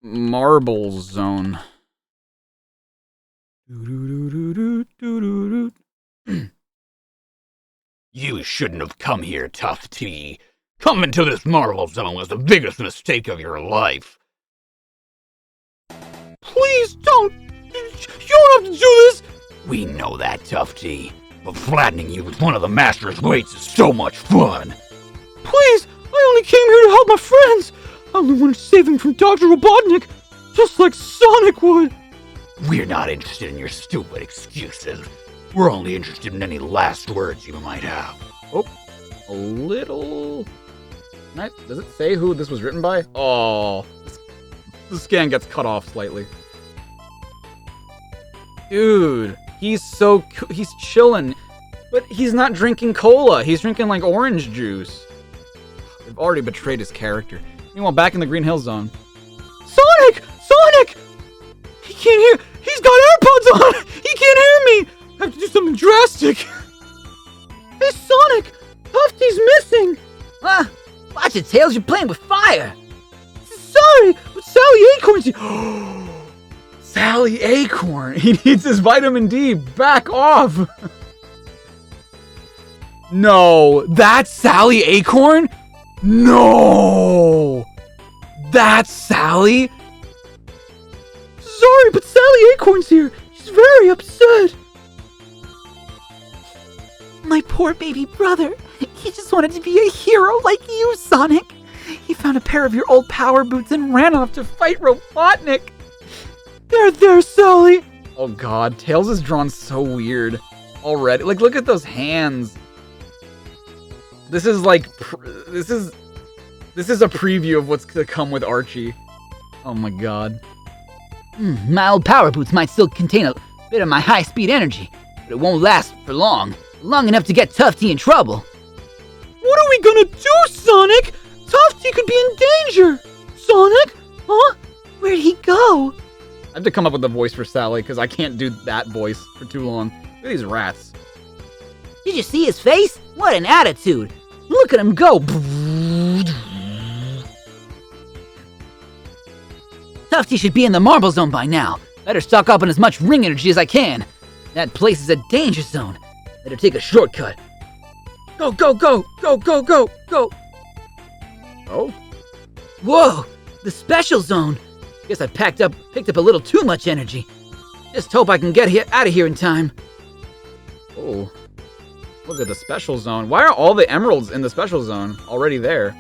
Marble Zone. You shouldn't have come here, Tough T. Coming to this Marble Zone was the biggest mistake of your life. Please don't! You don't have to do this! We know that, Tough T. But flattening you with one of the Master's weights is so much fun. Please! I only came here to help my friends! I only wanted to save them from Dr. Robotnik, just like Sonic would! We're not interested in your stupid excuses. We're only interested in any last words you might have. Oh, a little... Does it say who this was written by? Oh, the scan gets cut off slightly. Dude, he's chilling, but he's not drinking cola. He's drinking like orange juice. They've already betrayed his character. Meanwhile, back in the Green Hill Zone. Sonic! He can't hear. He's got AirPods on. He can't hear me. I have to do something drastic. Hey, Sonic! Tufty's missing. Watch it, Tails. You're playing with fire. Sorry, but Sally Acorn's... Sally Acorn! He needs his vitamin D! Back off! No! That's Sally Acorn? No! That's Sally? Sorry, but Sally Acorn's here! She's very upset! My poor baby brother. He just wanted to be a hero like you, Sonic. He found a pair of your old power boots and ran off to fight Robotnik. There, Sally! Oh god, Tails is drawn so weird already. Like, look at those hands. This is like, this is a preview of what's to come with Archie. Oh my god. My old power boots might still contain a bit of my high-speed energy, but it won't last for long enough to get Tufty in trouble. What are we gonna do, Sonic? Tufty could be in danger! Sonic? Huh? Where'd he go? I have to come up with a voice for Sally because I can't do that voice for too long. Look at these rats. Did you see his face? What an attitude! Look at him go! Tufty should be in the marble zone by now. Better stock up on as much ring energy as I can. That place is a danger zone. Better take a shortcut. Go, go, go, go, go, go, go. Oh? Whoa, the special zone. Guess I picked up a little too much energy. Just hope I can get out of here in time. Oh. Look at the special zone. Why are all the emeralds in the special zone already there?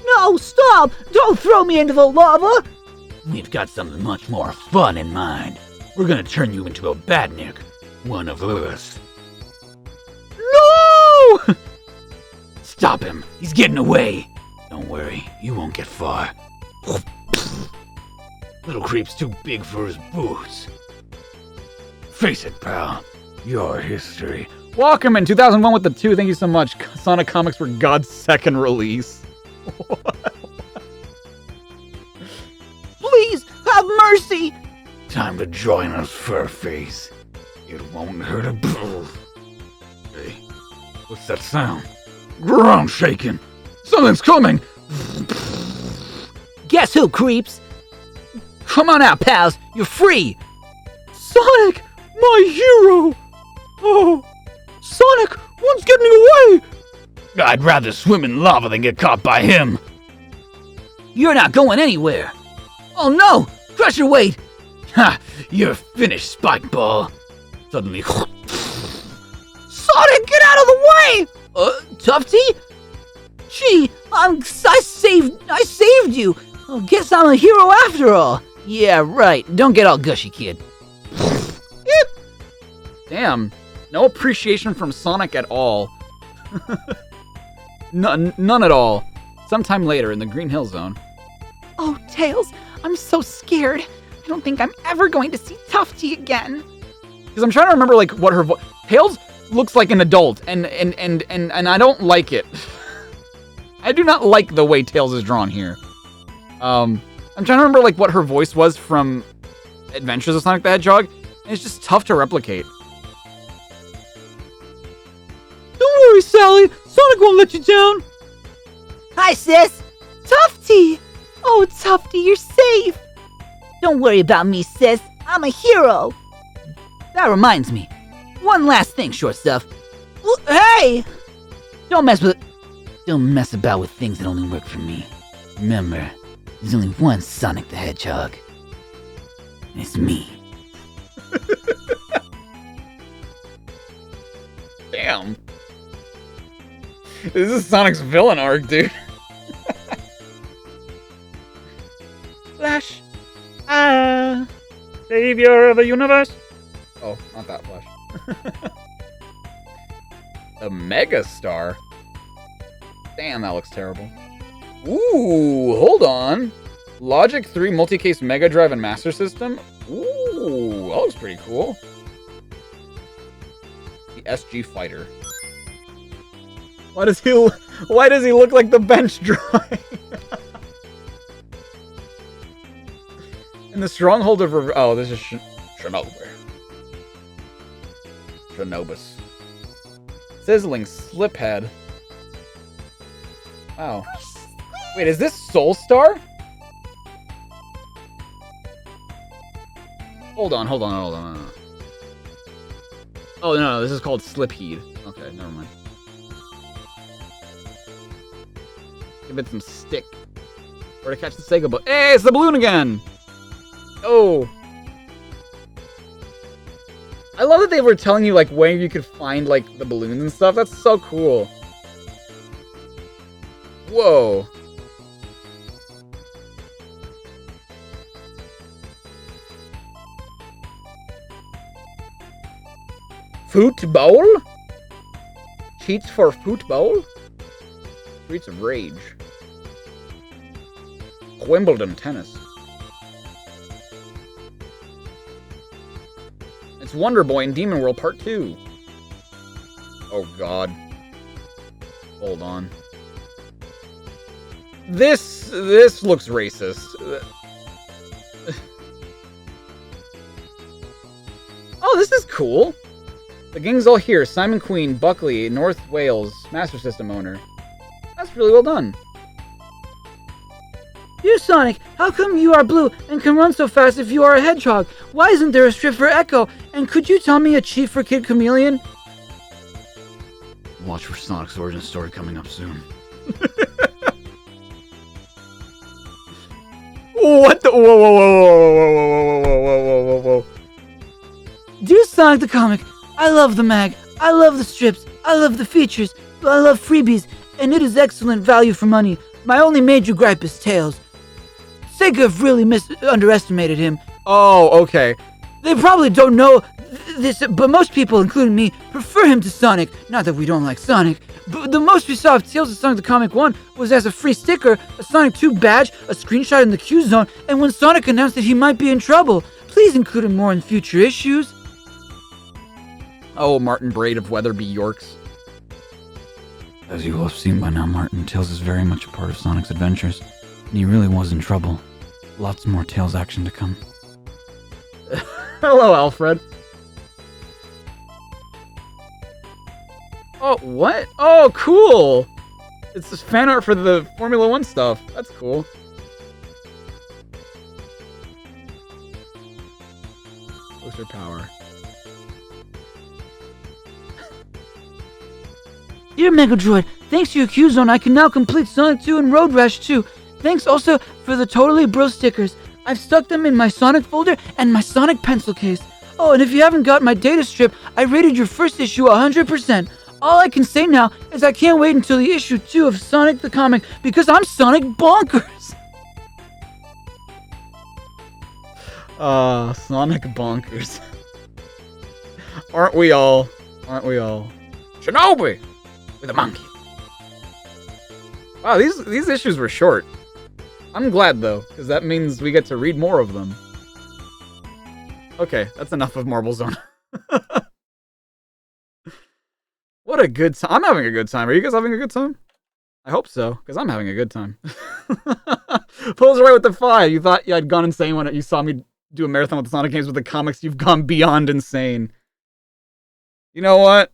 No, stop! Don't throw me into the lava! We've got something much more fun in mind. We're gonna turn you into a badnik. One of us. No! Stop him! He's getting away! Don't worry, you won't get far. Little creep's too big for his boots. Face it, pal. You're history. Walkerman 2001 with the 2. Thank you so much. Sonic Comics were God's second release. Please, have mercy! Time to join us, Furface. It won't hurt a boo. Hey, what's that sound? Ground shaking. Something's coming. Guess who, creeps? Come on out, pals. You're free. Sonic, my hero! Oh, Sonic, one's getting away! I'd rather swim in lava than get caught by him. You're not going anywhere. Oh no! Crusher, wait! Ha! You're finished, Spike Ball. Suddenly. Sonic, get out of the way! Tufty? Gee, I saved you. Oh, guess I'm a hero after all. Yeah, right. Don't get all gushy, kid. Damn. No appreciation from Sonic at all. None at all. Sometime later in the Green Hill Zone. Oh, Tails, I'm so scared. I don't think I'm ever going to see Tufty again. Because I'm trying to remember like what her Tails looks like an adult, and I don't like it. I do not like the way Tails is drawn here. I'm trying to remember like what her voice was from Adventures of Sonic the Hedgehog, and it's just tough to replicate. Don't worry, Sally. Sonic won't let you down. Hi, sis. Tufty! Oh, Tufty, you're safe. Don't worry about me, sis. I'm a hero. That reminds me. One last thing, short stuff. Hey! Don't mess about with things that only work for me. Remember, there's only one Sonic the Hedgehog. And it's me. Damn. This is Sonic's villain arc, dude. Flash. Savior of the universe. Oh, not that Flash. The Mega Star. Damn, that looks terrible. Ooh, hold on. Logic 3 multi-case Mega Drive and Master System. Ooh, that looks pretty cool. The SG Fighter. Why does he look like the bench drawing? In the stronghold of oh, this is Chernobyl. Chernobus. Sizzling Sliphead. Wow. Wait, is this Soul Star? Hold on. Oh, no, this is called Slipheed. Okay, never mind. Give it some stick. Where to catch the Sega book. Hey, it's the balloon again! Oh. I love that they were telling you, like, where you could find, like, the balloons and stuff. That's so cool. Whoa. Football? Cheats for football? Streets of Rage. Wimbledon tennis. It's Wonder Boy in Demon World Part 2. Oh god. Hold on. This looks racist. Oh, this is cool. The gang's all here. Simon Queen, Buckley, North Wales, Master System owner. That's really well done. You, Sonic, how come you are blue and can run so fast if you are a hedgehog? Why isn't there a strip for Echo? And could you tell me a cheat for Kid Chameleon? Watch for Sonic's origin story coming up soon. What the? Whoa, whoa, whoa, whoa, whoa, whoa, whoa, whoa, whoa, whoa. Dear Sonic the Comic, I love the mag, I love the strips, I love the features, I love freebies, and it is excellent value for money. My only major gripe is Tails. Sega have really underestimated him. Oh, okay. They probably don't know this, but most people, including me, prefer him to Sonic. Not that we don't like Sonic, but the most we saw of Tails of Sonic the Comic 1 was as a free sticker, a Sonic 2 badge, a screenshot in the Q-Zone, and when Sonic announced that he might be in trouble. Please include him more in future issues. Oh, Martin Braid of Weatherby Yorks. As you will have seen by now, Martin, Tails is very much a part of Sonic's adventures, and he really was in trouble. Lots more Tails action to come. Hello, Alfred. Oh, what? Oh, cool! It's this fan art for the Formula 1 stuff. That's cool. Booster power. Dear Mega Droid, thanks to your Q-Zone, I can now complete Sonic 2 and Road Rash 2. Thanks also for the Totally Bro stickers. I've stuck them in my Sonic folder and my Sonic pencil case. Oh, and if you haven't got my data strip, I rated your first issue 100%. All I can say now is I can't wait until the issue 2 of Sonic the Comic because I'm Sonic bonkers. Sonic bonkers. Aren't we all? Aren't we all? Shinobi! With a monkey. Wow, these issues were short. I'm glad though, because that means we get to read more of them. Okay, that's enough of Marble Zone. What a good time. I'm having a good time. Are you guys having a good time? I hope so, because I'm having a good time. Pulls right with the 5. You thought you had gone insane when you saw me do a marathon with the Sonic games with the comics. You've gone beyond insane. You know what?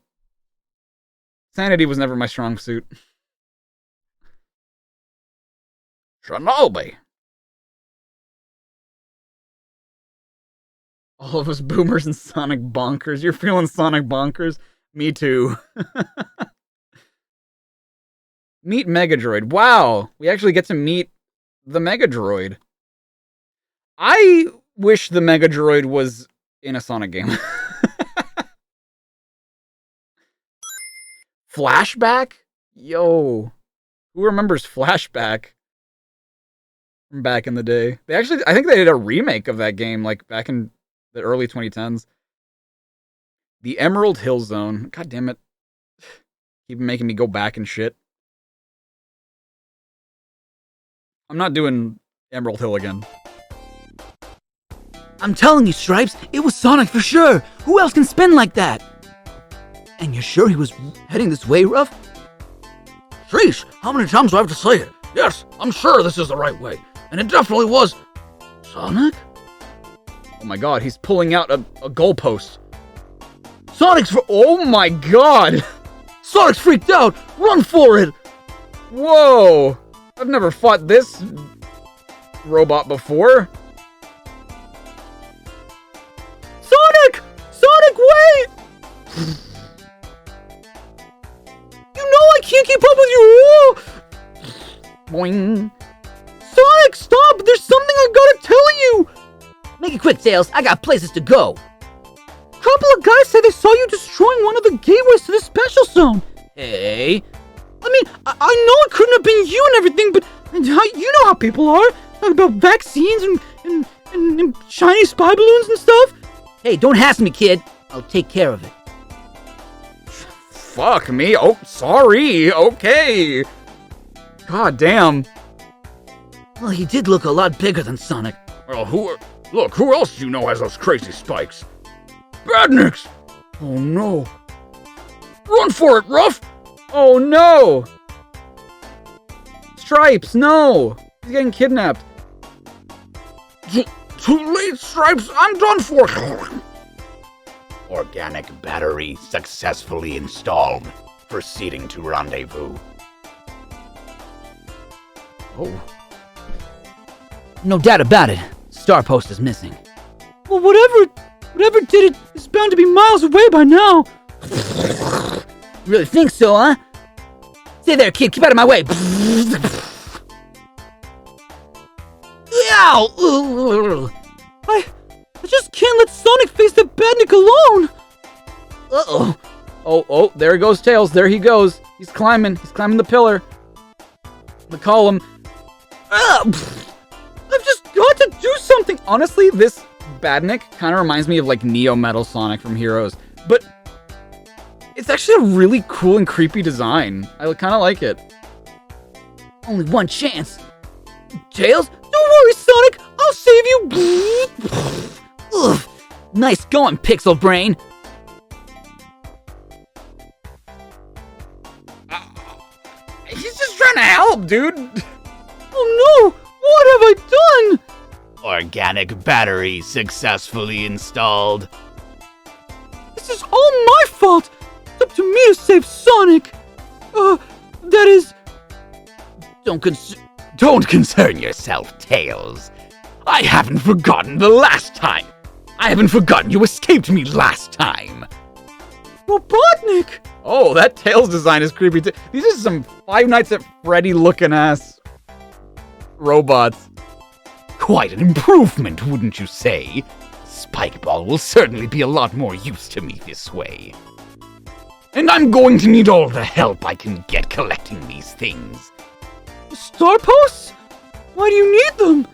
Sanity was never my strong suit. Shinobi! All of us boomers and Sonic bonkers. You're feeling Sonic bonkers? Me too. Meet Mega Droid. Wow, we actually get to meet the Mega Droid. I wish the Mega Droid was in a Sonic game. Flashback? Yo. Who remembers Flashback? From back in the day. I think they did a remake of that game, like, back in the early 2010s. The Emerald Hill Zone. God damn it. Keep making me go back and shit. I'm not doing Emerald Hill again. I'm telling you, Stripes, it was Sonic for sure. Who else can spin like that? And you're sure he was heading this way, Ruff? Sheesh, how many times do I have to say it? Yes, I'm sure this is the right way. And it definitely was... Sonic? Oh my god, he's pulling out a goalpost. Sonic's oh my god! Sonic's freaked out! Run for it! Whoa! I've never fought this robot before. Sonic! Sonic, wait! You know I can't keep up with you! Boing. Sonic, stop! There's something I gotta tell you! Make it quick, Tails. I got places to go. Couple of guys said they saw you destroying one of the gateways to the special zone. Hey. I mean, I know it couldn't have been you and everything, but you know how people are. About vaccines and shiny spy balloons and stuff. Hey, don't hassle me, kid. I'll take care of it. Fuck me. Oh, sorry. Okay. God damn. Well, he did look a lot bigger than Sonic. Well, who else do you know has those crazy spikes? Badniks! Oh no. Run for it, Ruff! Oh no. Stripes, no! He's getting kidnapped. Too late, Stripes. I'm done for. Organic battery successfully installed. Proceeding to rendezvous. Oh. No doubt about it. Star Post is missing. Well, whatever did it is bound to be miles away by now. You really think so, huh? Stay there, kid. Keep out of my way. Ow! I just can't let Sonic face the Badnik alone. Uh-oh. Oh, there goes Tails. There he goes. He's climbing the pillar. The column. I've just got to do something. Honestly, this Badnik kind of reminds me of like Neo Metal Sonic from Heroes, but it's actually a really cool and creepy design. I kind of like it. Only one chance. Tails? Don't worry, Sonic. I'll save you. Ugh. Nice going, Pixel Brain. He's just trying to help, dude. Oh no! What have I done? Organic battery successfully installed. This is all my fault. It's up to me to save Sonic. That is... Don't concern yourself, Tails. I haven't forgotten the last time. I haven't forgotten you escaped me last time. Robotnik! Oh, that Tails design is creepy too. These are some Five Nights at Freddy looking ass robots. Quite an improvement, wouldn't you say? Spikeball will certainly be a lot more use to me this way. And I'm going to need all the help I can get collecting these things. Star Posts? Why do you need them?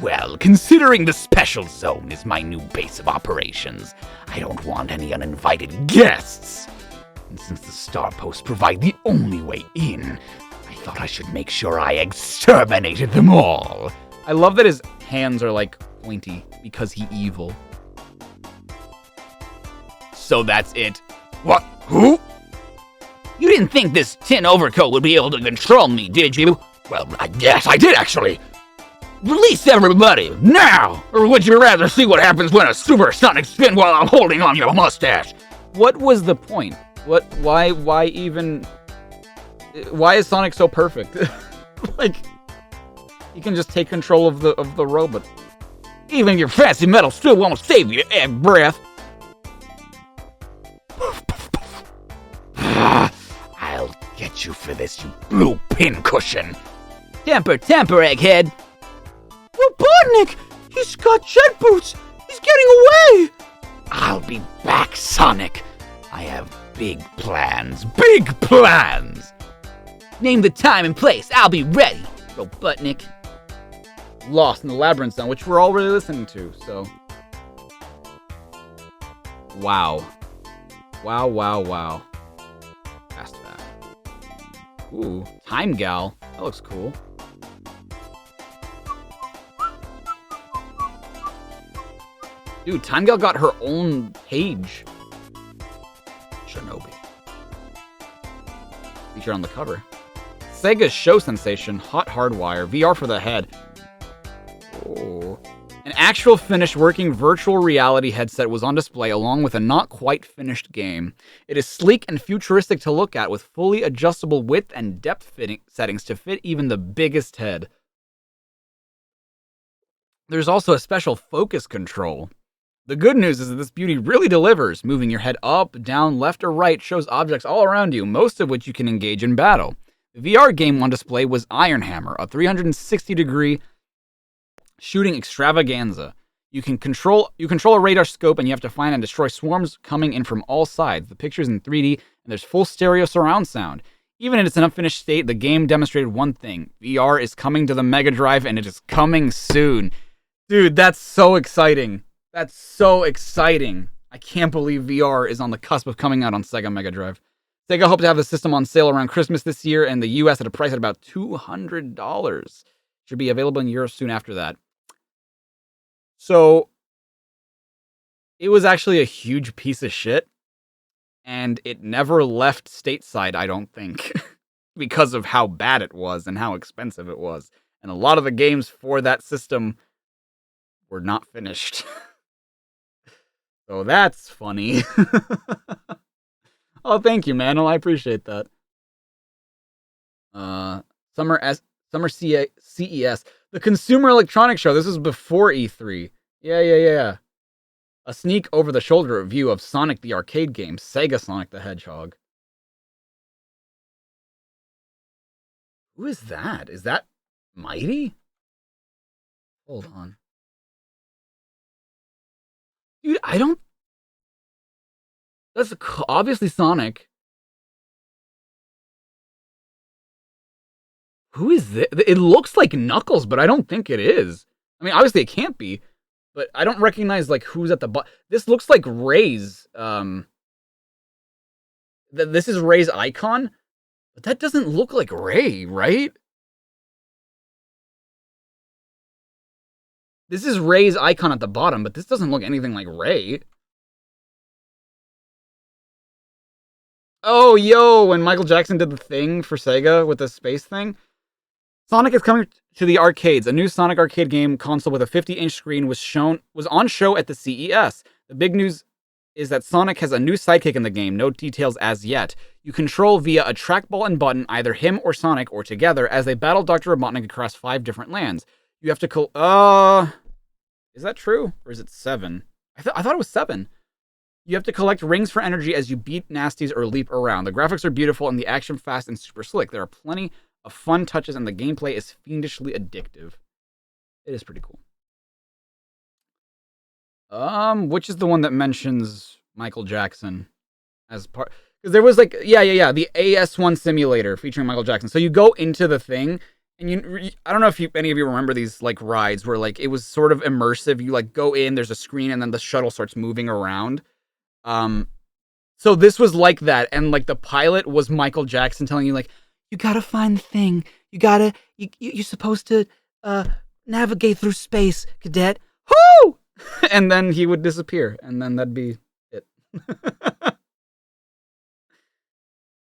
Well, considering the special zone is my new base of operations, I don't want any uninvited guests. And since the Star Posts provide the only way in, I thought I should make sure I exterminated them all. I love that his hands are like pointy because he evil. So that's it. What? Who? You didn't think this tin overcoat would be able to control me, did you? Well, I guess I did actually. Release everybody, now! Or would you rather see what happens when a supersonic spin while I'm holding on your mustache? What was the point? Why is Sonic so perfect? Like, he can just take control of the robot. Even your fancy metal still won't save you, breath. I'll get you for this, you blue pincushion. Temper, egghead. Robotnik! He's got jet boots! He's getting away! I'll be back, Sonic. I have big plans. Big plans! Name the time and place. I'll be ready, Robotnik. Lost in the Labyrinth Zone, which we're all really listening to, so. Wow. Wow. Fast back. Ooh, Time Gal. That looks cool. Dude, Time Gal got her own page. Shinobi. Featured on the cover. Sega's show sensation, Hot Hardwire, VR for the head. Oh. An actual finished working virtual reality headset was on display along with a not quite finished game. It is sleek and futuristic to look at with fully adjustable width and depth settings to fit even the biggest head. There's also a special focus control. The good news is that this beauty really delivers. Moving your head up, down, left, or right shows objects all around you, most of which you can engage in battle. The VR game on display was Iron Hammer, a 360-degree shooting extravaganza. You control a radar scope and you have to find and destroy swarms coming in from all sides. The picture's in 3D and there's full stereo surround sound. Even in its unfinished state, the game demonstrated one thing. VR is coming to the Mega Drive and it is coming soon. Dude, that's so exciting. That's so exciting. I can't believe VR is on the cusp of coming out on Sega Mega Drive. Sega hoped to have the system on sale around Christmas this year and the US at a price at about $200. Should be available in Europe soon after that. So, it was actually a huge piece of shit, and it never left stateside, I don't think. because of how bad it was and how expensive it was. And a lot of the games for that system were not finished. So that's funny. Oh, thank you, Manel. I appreciate that. Summer CES. The Consumer Electronics Show. This is before E3. Yeah. A sneak over-the-shoulder review of Sonic the Arcade game, Sega Sonic the Hedgehog. Who is that? Is that Mighty? Hold on. Dude, I don't... That's obviously Sonic. Who is this? It looks like Knuckles, but I don't think it is. I mean, obviously it can't be, but I don't recognize, like, who's at the bottom. This looks like Ray's, this is Ray's icon, but that doesn't look like Ray, right? This is Ray's icon at the bottom, but this doesn't look anything like Ray. Oh, yo, when Michael Jackson did the thing for Sega with the space thing. Sonic is coming to the arcades. A new Sonic arcade game console with a 50-inch screen was on show at the CES. The big news is that Sonic has a new sidekick in the game. No details as yet. You control via a trackball and button either him or Sonic or together as they battle Dr. Robotnik across 5 different lands. You have to is that true? Or is it 7? I thought it was 7. You have to collect rings for energy as you beat nasties or leap around. The graphics are beautiful and the action fast and super slick. There are plenty of fun touches and the gameplay is fiendishly addictive. It is pretty cool. Which is the one that mentions Michael Jackson as part? Because there was like, yeah, the AS1 simulator featuring Michael Jackson. So you go into the thing, and I don't know if any of you remember these like rides where like it was sort of immersive. You like go in, there's a screen, and then the shuttle starts moving around. So this was like that, and like the pilot was Michael Jackson telling you like, you gotta find the thing. You're supposed to navigate through space, cadet. Whoo! And then he would disappear, and then that'd be it.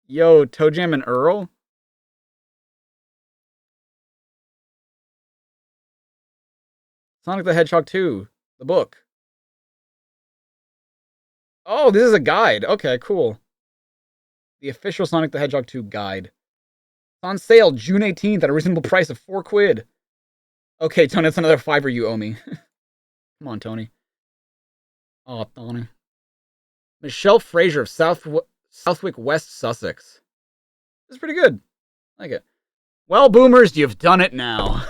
Yo, Toe Jam and Earl? Sonic the Hedgehog 2, the book. Oh, this is a guide. Okay, cool. The official Sonic the Hedgehog 2 guide. It's on sale June 18th at a reasonable price of £4. Okay, Tony, that's another $5 you owe me. Come on, Tony. Oh, Tony. Michelle Fraser of Southwick, West Sussex. This is pretty good. I like it. Well, boomers, you've done it now.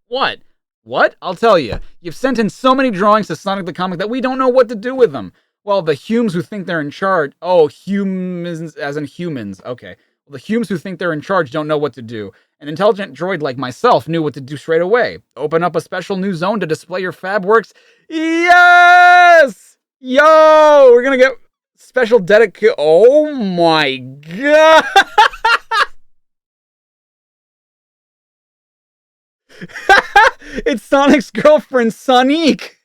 What? What? I'll tell you. You've sent in so many drawings to Sonic the Comic that we don't know what to do with them. Well, the Humes who think they're in charge... Oh, humans as in humans. Okay. Well, the Humes who think they're in charge don't know what to do. An intelligent droid like myself knew what to do straight away. Open up a special new zone to display your fab works. Yes! Yo! We're gonna get special dedicated... Oh my god! It's Sonic's girlfriend, Sonique!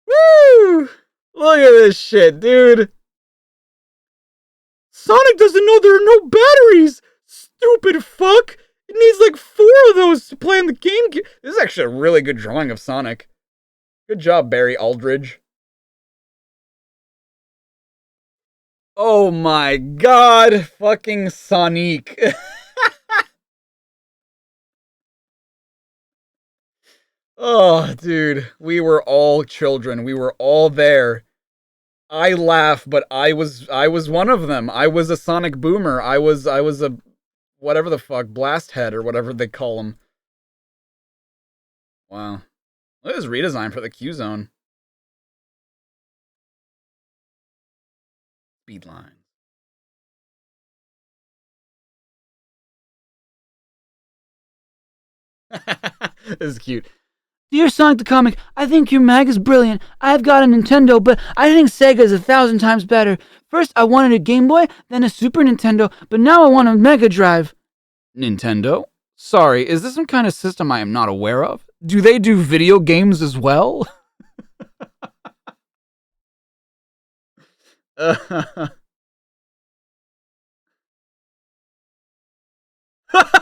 Woo! Look at this shit, dude. Sonic doesn't know there are no batteries. Stupid fuck. It needs like 4 of those to play on the game. This is actually a really good drawing of Sonic. Good job, Barry Aldridge. Oh my god, fucking Sonic. Oh, dude, we were all children. We were all there. I laugh, but I was one of them. I was a Sonic boomer. I was a whatever the fuck, blast head or whatever they call them. Wow. Look at this redesign for the Q Zone. Speed lines. This is cute. Dear Sonic the Comic, I think your mag is brilliant. I've got a Nintendo, but I think Sega is 1,000 times better. First, I wanted a Game Boy, then a Super Nintendo, but now I want a Mega Drive. Nintendo? Sorry, is this some kind of system I am not aware of? do they do video games as well?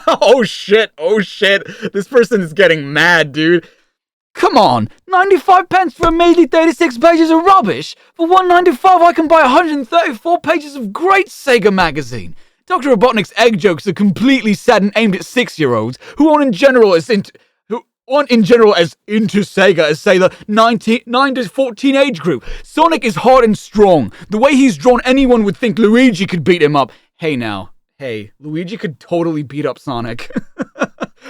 Oh shit, this person is getting mad, dude. Come on, 95 pence for a measly 36 pages of rubbish? For 195 I can buy 134 pages of great Sega magazine. Dr. Robotnik's egg jokes are completely sad and aimed at 6-year-olds who aren't in general as into Sega as, say, the 9 to 14 age group. Sonic is hard and strong. The way he's drawn, anyone would think Luigi could beat him up. Hey, Luigi could totally beat up Sonic.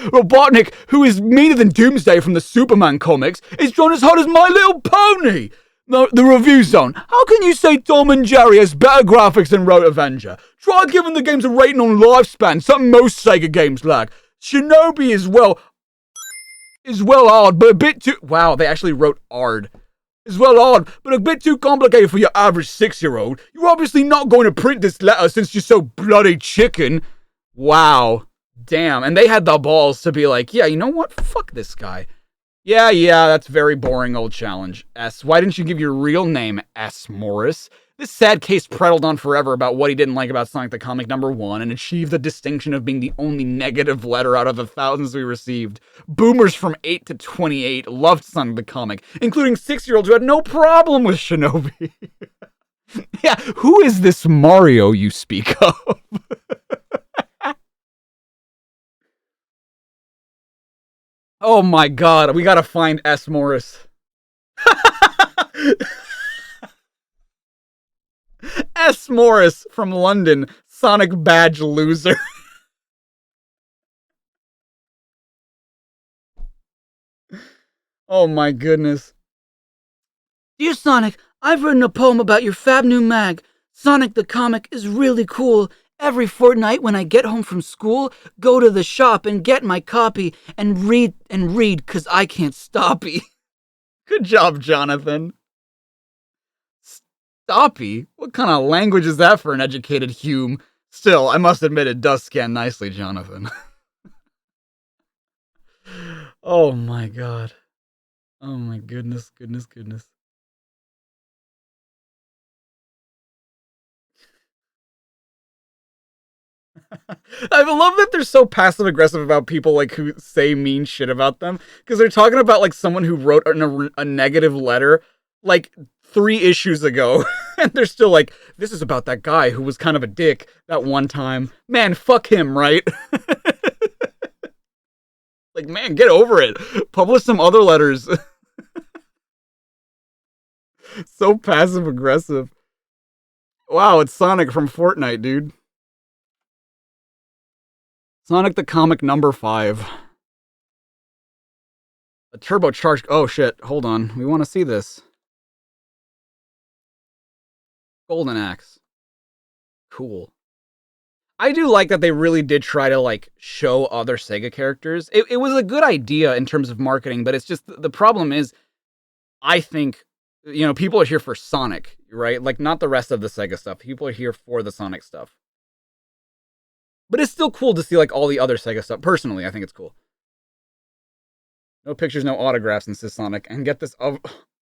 Robotnik, who is meaner than Doomsday from the Superman comics, is drawn as hard as My Little Pony. The review zone. How can you say Tom and Jerry has better graphics than Road Avenger? Try giving the games a rating on lifespan, something most Sega games lack. Shinobi is hard, but a bit too... Wow, they actually wrote Ard. Is well hard, but a bit too complicated for your average 6-year-old. You're obviously not going to print this letter since you're so bloody chicken. Wow. Damn, and they had the balls to be like, yeah, you know what? Fuck this guy. Yeah, that's very boring old challenge. S, why didn't you give your real name S. Morris? This sad case prattled on forever about what he didn't like about Sonic the Comic #1 and achieved the distinction of being the only negative letter out of the thousands we received. Boomers from 8 to 28 loved Sonic the Comic, including 6-year-olds who had no problem with Shinobi. Yeah, who is this Mario you speak of? Oh my god, we gotta find S. Morris. S. Morris from London, Sonic badge loser. Oh my goodness. Dear Sonic, I've written a poem about your fab new mag. Sonic the Comic is really cool. Every fortnight when I get home from school, go to the shop and get my copy and read 'cause I can't stop-y. Good job, Jonathan. Stoppy? What kind of language is that for an educated Hume? Still, I must admit it does scan nicely, Jonathan. Oh my god. Oh my goodness. I love that they're so passive aggressive about people like who say mean shit about them, because they're talking about like someone who wrote a negative letter like 3 issues ago, and they're still like, this is about that guy who was kind of a dick that one time. Man, fuck him, right? Like, man, get over it. Publish some other letters. So passive aggressive. Wow, it's Sonic from Fortnite, dude. Sonic the Comic #5. A turbocharged... Oh, shit. Hold on. We want to see this. Golden Axe. Cool. I do like that they really did try to, like, show other Sega characters. It was a good idea in terms of marketing, but it's just... The problem is, I think, you know, people are here for Sonic, right? Like, not the rest of the Sega stuff. People are here for the Sonic stuff. But it's still cool to see, like, all the other Sega stuff. Personally, I think it's cool. No pictures, no autographs, insists Sonic. And get this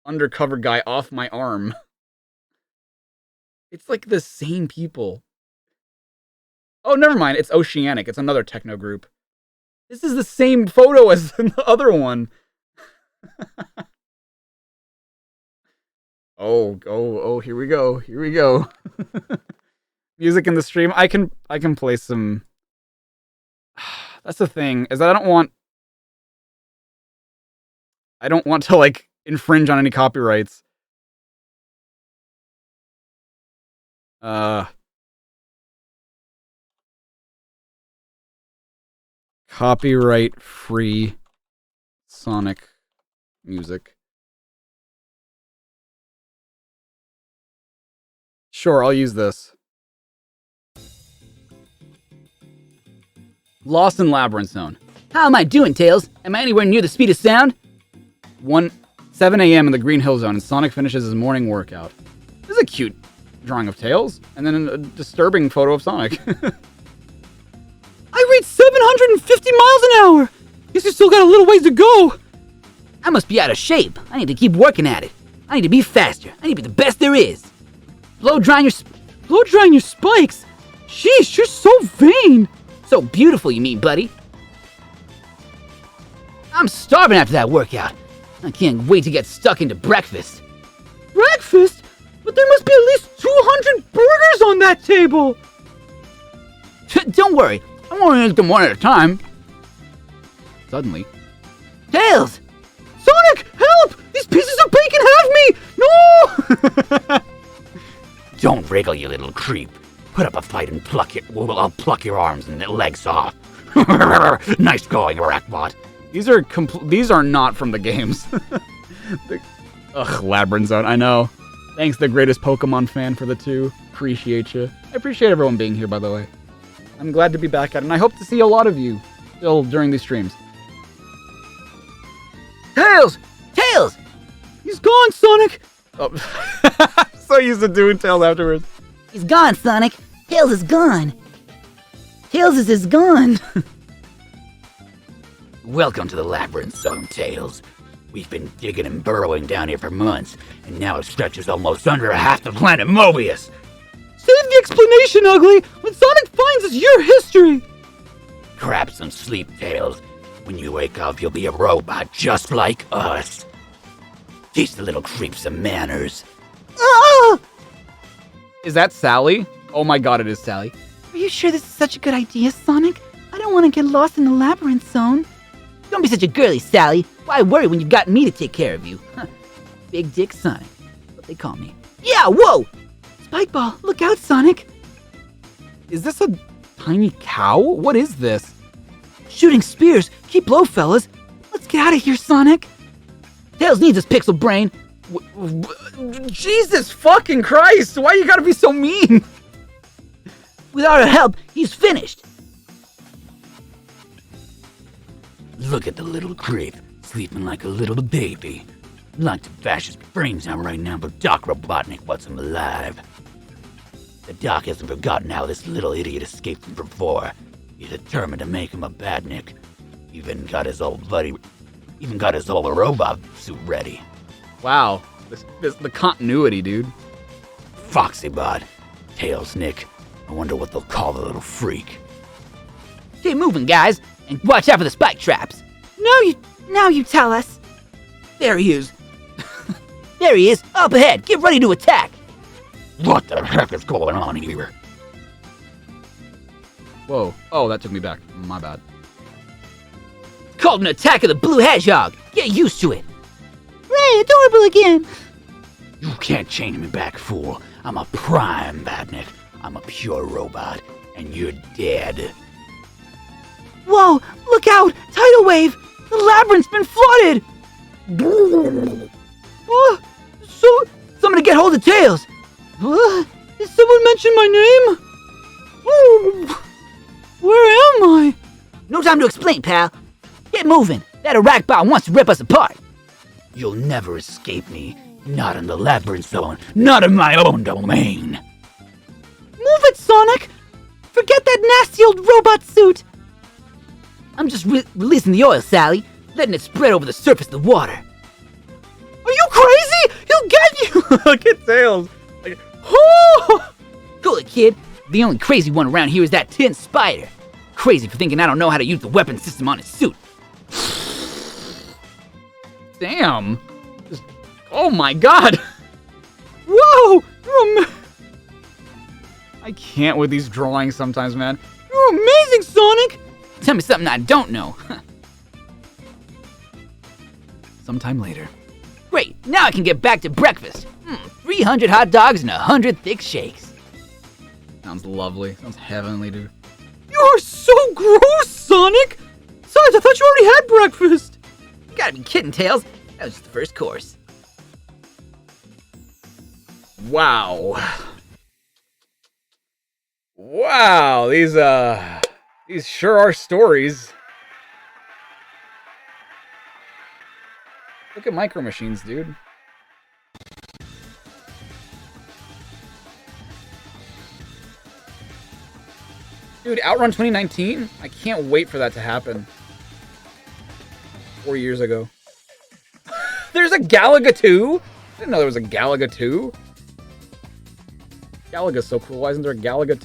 undercover guy off my arm. It's like the same people. Oh, never mind. It's Oceanic. It's another techno group. This is the same photo as the other one. Oh, here we go. Music in the stream. I can play some. That's the thing, is that I don't want to like infringe on any copyrights. Copyright free Sonic music. Sure, I'll use this. Lost in Labyrinth Zone. How am I doing, Tails? Am I anywhere near the speed of sound? 7 a.m. in the Green Hill Zone, and Sonic finishes his morning workout. This is a cute drawing of Tails, and then a disturbing photo of Sonic. I read 750 miles an hour! Guess you still got a little ways to go! I must be out of shape. I need to keep working at it. I need to be faster. I need to be the best there is. Blow drying your spikes? Sheesh, you're so vain. So beautiful, you mean, buddy? I'm starving after that workout. I can't wait to get stuck into breakfast. Breakfast? But there must be at least 200 burgers on that table. Don't worry, I'm only eating them one at a time. Suddenly, Tails! Sonic, help! These pieces of bacon have me! No! Don't wriggle, you little creep. Put up a fight and I'll pluck your arms and legs off. Nice going, Rackbot. These are not from the games. Labyrinth Zone, I know. Thanks, the greatest Pokemon fan for the 2. Appreciate you. I appreciate everyone being here, by the way. I'm glad to be back at it, and I hope to see a lot of you still during these streams. Tails! Tails! He's gone, Sonic! Oh. So used to doing Tails afterwards. He's gone, Sonic. Tails is gone. Tails is gone. Welcome to the Labyrinth Zone, Tails. We've been digging and burrowing down here for months, and now it stretches almost under half the planet Mobius. Save the explanation, Ugly! When Sonic finds us, your history! Grab some sleep, Tails. When you wake up, you'll be a robot just like us. Teach the little creep some manners. Ah! Is that Sally? Oh my god, it is Sally. Are you sure this is such a good idea, Sonic? I don't want to get lost in the labyrinth zone. Don't be such a girly, Sally. Why worry when you've got me to take care of you? Big Dick Sonic. That's what they call me. Yeah, whoa! Spike Ball, look out, Sonic. Is this a tiny cow? What is this? Shooting spears. Keep low, fellas. Let's get out of here, Sonic. Tails needs his pixel brain. Jesus fucking Christ! Why you gotta be so mean? Without our help, he's finished. Look at the little creep, sleeping like a little baby. I'd like to bash his brains out right now, but Doc Robotnik wants him alive. The Doc hasn't forgotten how this little idiot escaped from before. He's determined to make him a badnik. Even got his old robot suit ready. Wow, the continuity, dude. Foxybot, Tails Nick. I wonder what they'll call the little freak. Keep moving, guys, and watch out for the spike traps. Now you tell us. There he is. There he is, up ahead. Get ready to attack. What the heck is going on here? Whoa. Oh, that took me back. My bad. Called an attack of the blue hedgehog. Get used to it. Ray, adorable again. You can't chain me back, fool. I'm a prime badnik. I'm a pure robot, and you're dead. Whoa, look out! Tidal wave! The labyrinth's been flooded! Somebody get hold of Tails. Did someone mention my name? Where am I? No time to explain, pal. Get moving. That Rackbot wants to rip us apart. You'll never escape me. Not in the Labyrinth Zone. Not in my own domain. Move it, Sonic! Forget that nasty old robot suit! I'm just releasing the oil, Sally. Letting it spread over the surface of the water. Are you crazy? He'll get you! Look at Tails. Like, Oh! Cool it, kid. The only crazy one around here is that tin spider. Crazy for thinking I don't know how to use the weapon system on his suit. damn. Oh my god. Whoa! I can't with these drawings sometimes, man. You're amazing, Sonic! Tell me something I don't know. Sometime later. Great, now I can get back to breakfast. 300 hot dogs and 100 thick shakes. Sounds lovely. Sounds heavenly, dude. You are so gross, Sonic! Besides, I thought you already had breakfast! You gotta be kidding, Tails. That was just the first course. Wow. Wow, these sure are stories. Look at Micro Machines, dude. Dude, Outrun 2019? I can't wait for that to happen. 4 years ago. There's a Galaga 2? I didn't know there was a Galaga 2. Galaga's so cool. Why isn't there a Galaga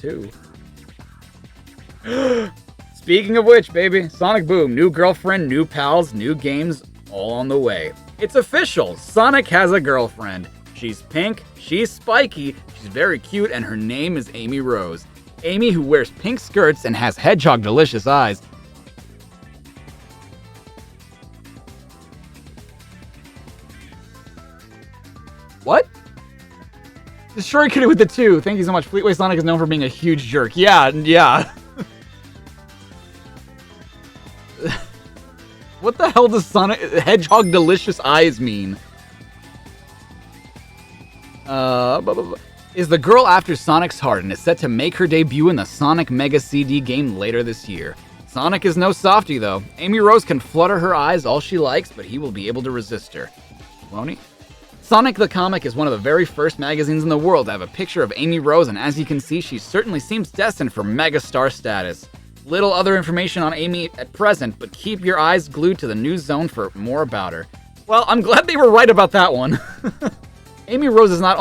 2? Speaking of which, baby, Sonic Boom. New girlfriend, new pals, new games, all on the way. It's official. Sonic has a girlfriend. She's pink, she's spiky, she's very cute, and her name is Amy Rose. Amy, who wears pink skirts and has Hedgehog delicious eyes. What? Destroy Kitty with the 2. Thank you so much. Fleetway Sonic is known for being a huge jerk. Yeah. What the hell does Sonic Hedgehog delicious eyes mean? Is the girl after Sonic's heart and is set to make her debut in the Sonic Mega CD game later this year. Sonic is no softie though. Amy Rose can flutter her eyes all she likes, but he will be able to resist her. Won't he? Sonic the Comic is one of the very first magazines in the world to have a picture of Amy Rose, and as you can see, she certainly seems destined for megastar status. Little other information on Amy at present, but keep your eyes glued to the news zone for more about her. Well, I'm glad they were right about that one. Amy Rose is not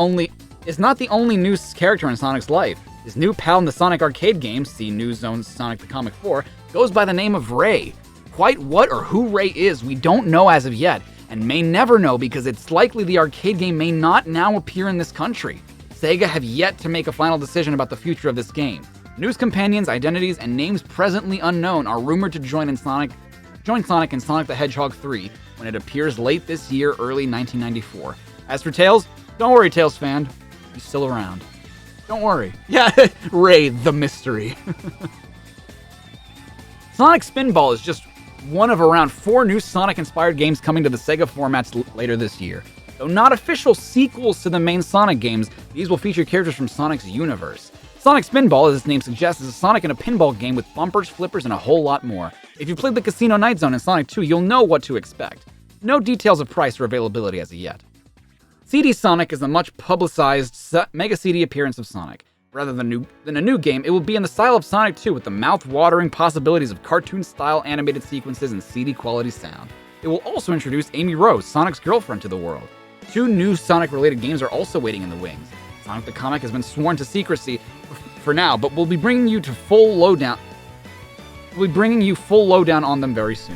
the only new character in Sonic's life. His new pal in the Sonic arcade games, see News Zone's Sonic the Comic 4, goes by the name of Ray. Quite what or who Ray is, we don't know as of yet, and may never know because it's likely the arcade game may not now appear in this country. Sega have yet to make a final decision about the future of this game. News companions, identities, and names presently unknown are rumored to join Sonic in Sonic the Hedgehog 3 when it appears late this year, early 1994. As for Tails, don't worry, Tails fan. He's still around. Don't worry. Yeah, Ray, the mystery. Sonic Spinball is just one of around 4 new Sonic-inspired games coming to the Sega formats later this year. Though not official sequels to the main Sonic games, these will feature characters from Sonic's universe. Sonic Spinball, as its name suggests, is a Sonic in a pinball game with bumpers, flippers, and a whole lot more. If you played the Casino Night Zone in Sonic 2, you'll know what to expect. No details of price or availability as of yet. CD Sonic is the much publicized Mega CD appearance of Sonic. Rather than a new game, it will be in the style of Sonic 2 with the mouth-watering possibilities of cartoon-style animated sequences and CD-quality sound. It will also introduce Amy Rose, Sonic's girlfriend, to the world. 2 new Sonic-related games are also waiting in the wings. Sonic the Comic has been sworn to secrecy for now, but we'll be bringing you full lowdown on them very soon.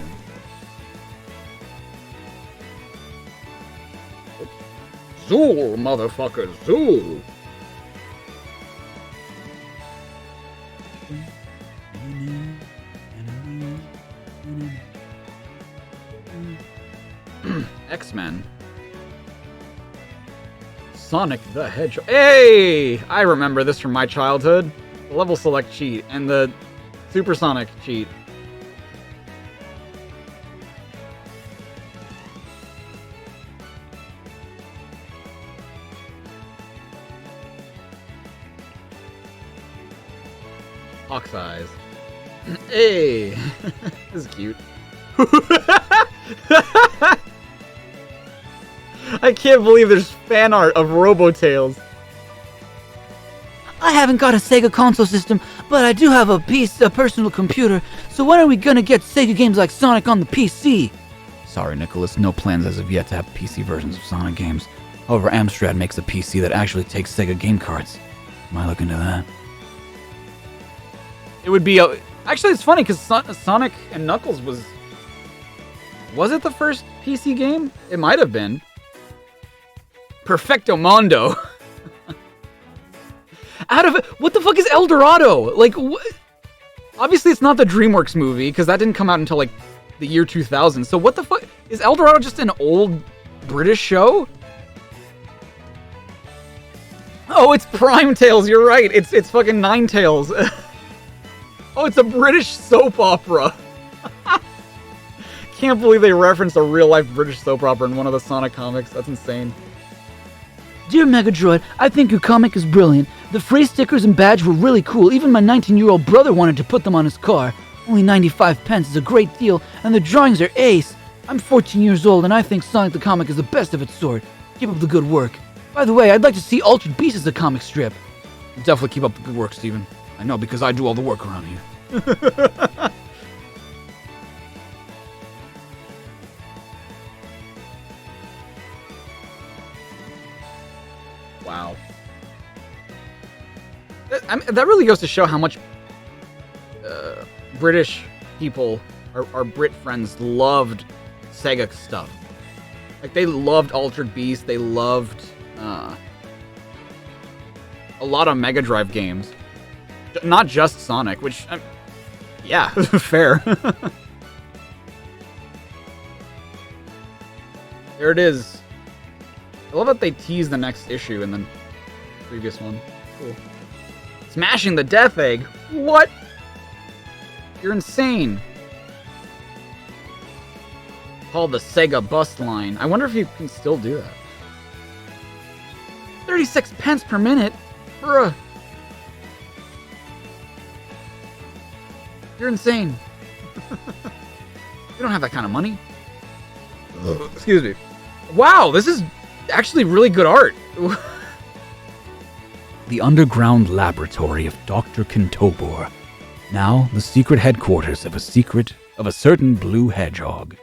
Zool, motherfucker, Zool! X-Men. Sonic the Hedgehog. Hey! I remember this from my childhood. The level select cheat and the Supersonic cheat. Hawk's eyes. Hey! This is cute. I can't believe there's fan art of RoboTails. I haven't got a Sega console system, but I do have a personal computer, so when are we gonna get Sega games like Sonic on the PC? Sorry, Nicholas, no plans as of yet to have PC versions of Sonic games. However, Amstrad makes a PC that actually takes Sega game cards. Might look into that. It would be actually, it's funny because Sonic and Knuckles was it the first PC game? It might have been. Perfecto Mondo. What the fuck is El Dorado? Like, what? Obviously it's not the DreamWorks movie because that didn't come out until like the year 2000. So what the fuck is El Dorado? Just an old British show? Oh, it's Prime Tales. You're right. It's fucking Ninetales. Oh, it's a British soap opera. Can't believe they referenced a real-life British soap opera in one of the Sonic comics. That's insane. Dear Megadroid, I think your comic is brilliant. The free stickers and badge were really cool. Even my 19-year-old brother wanted to put them on his car. Only 95 pence is a great deal, and the drawings are ace. I'm 14 years old, and I think Sonic the Comic is the best of its sort. Keep up the good work. By the way, I'd like to see Altered Beast as a comic strip. Definitely keep up the good work, Steven. I know, because I do all the work around here. that really goes to show how much British people, our Brit friends, loved Sega stuff. Like, they loved Altered Beast. They loved a lot of Mega Drive games. Not just Sonic, which, yeah, fair. There it is. I love that they tease the next issue in the previous one. Cool. Smashing the Death Egg? What? You're insane. Called the Sega Bust Line. I wonder if you can still do that. 36 pence per minute? Bruh. You're insane. You don't have that kind of money. Excuse me. Wow, this is actually really good art. The underground laboratory of Dr. Kentobor. Now the secret headquarters of a certain blue hedgehog.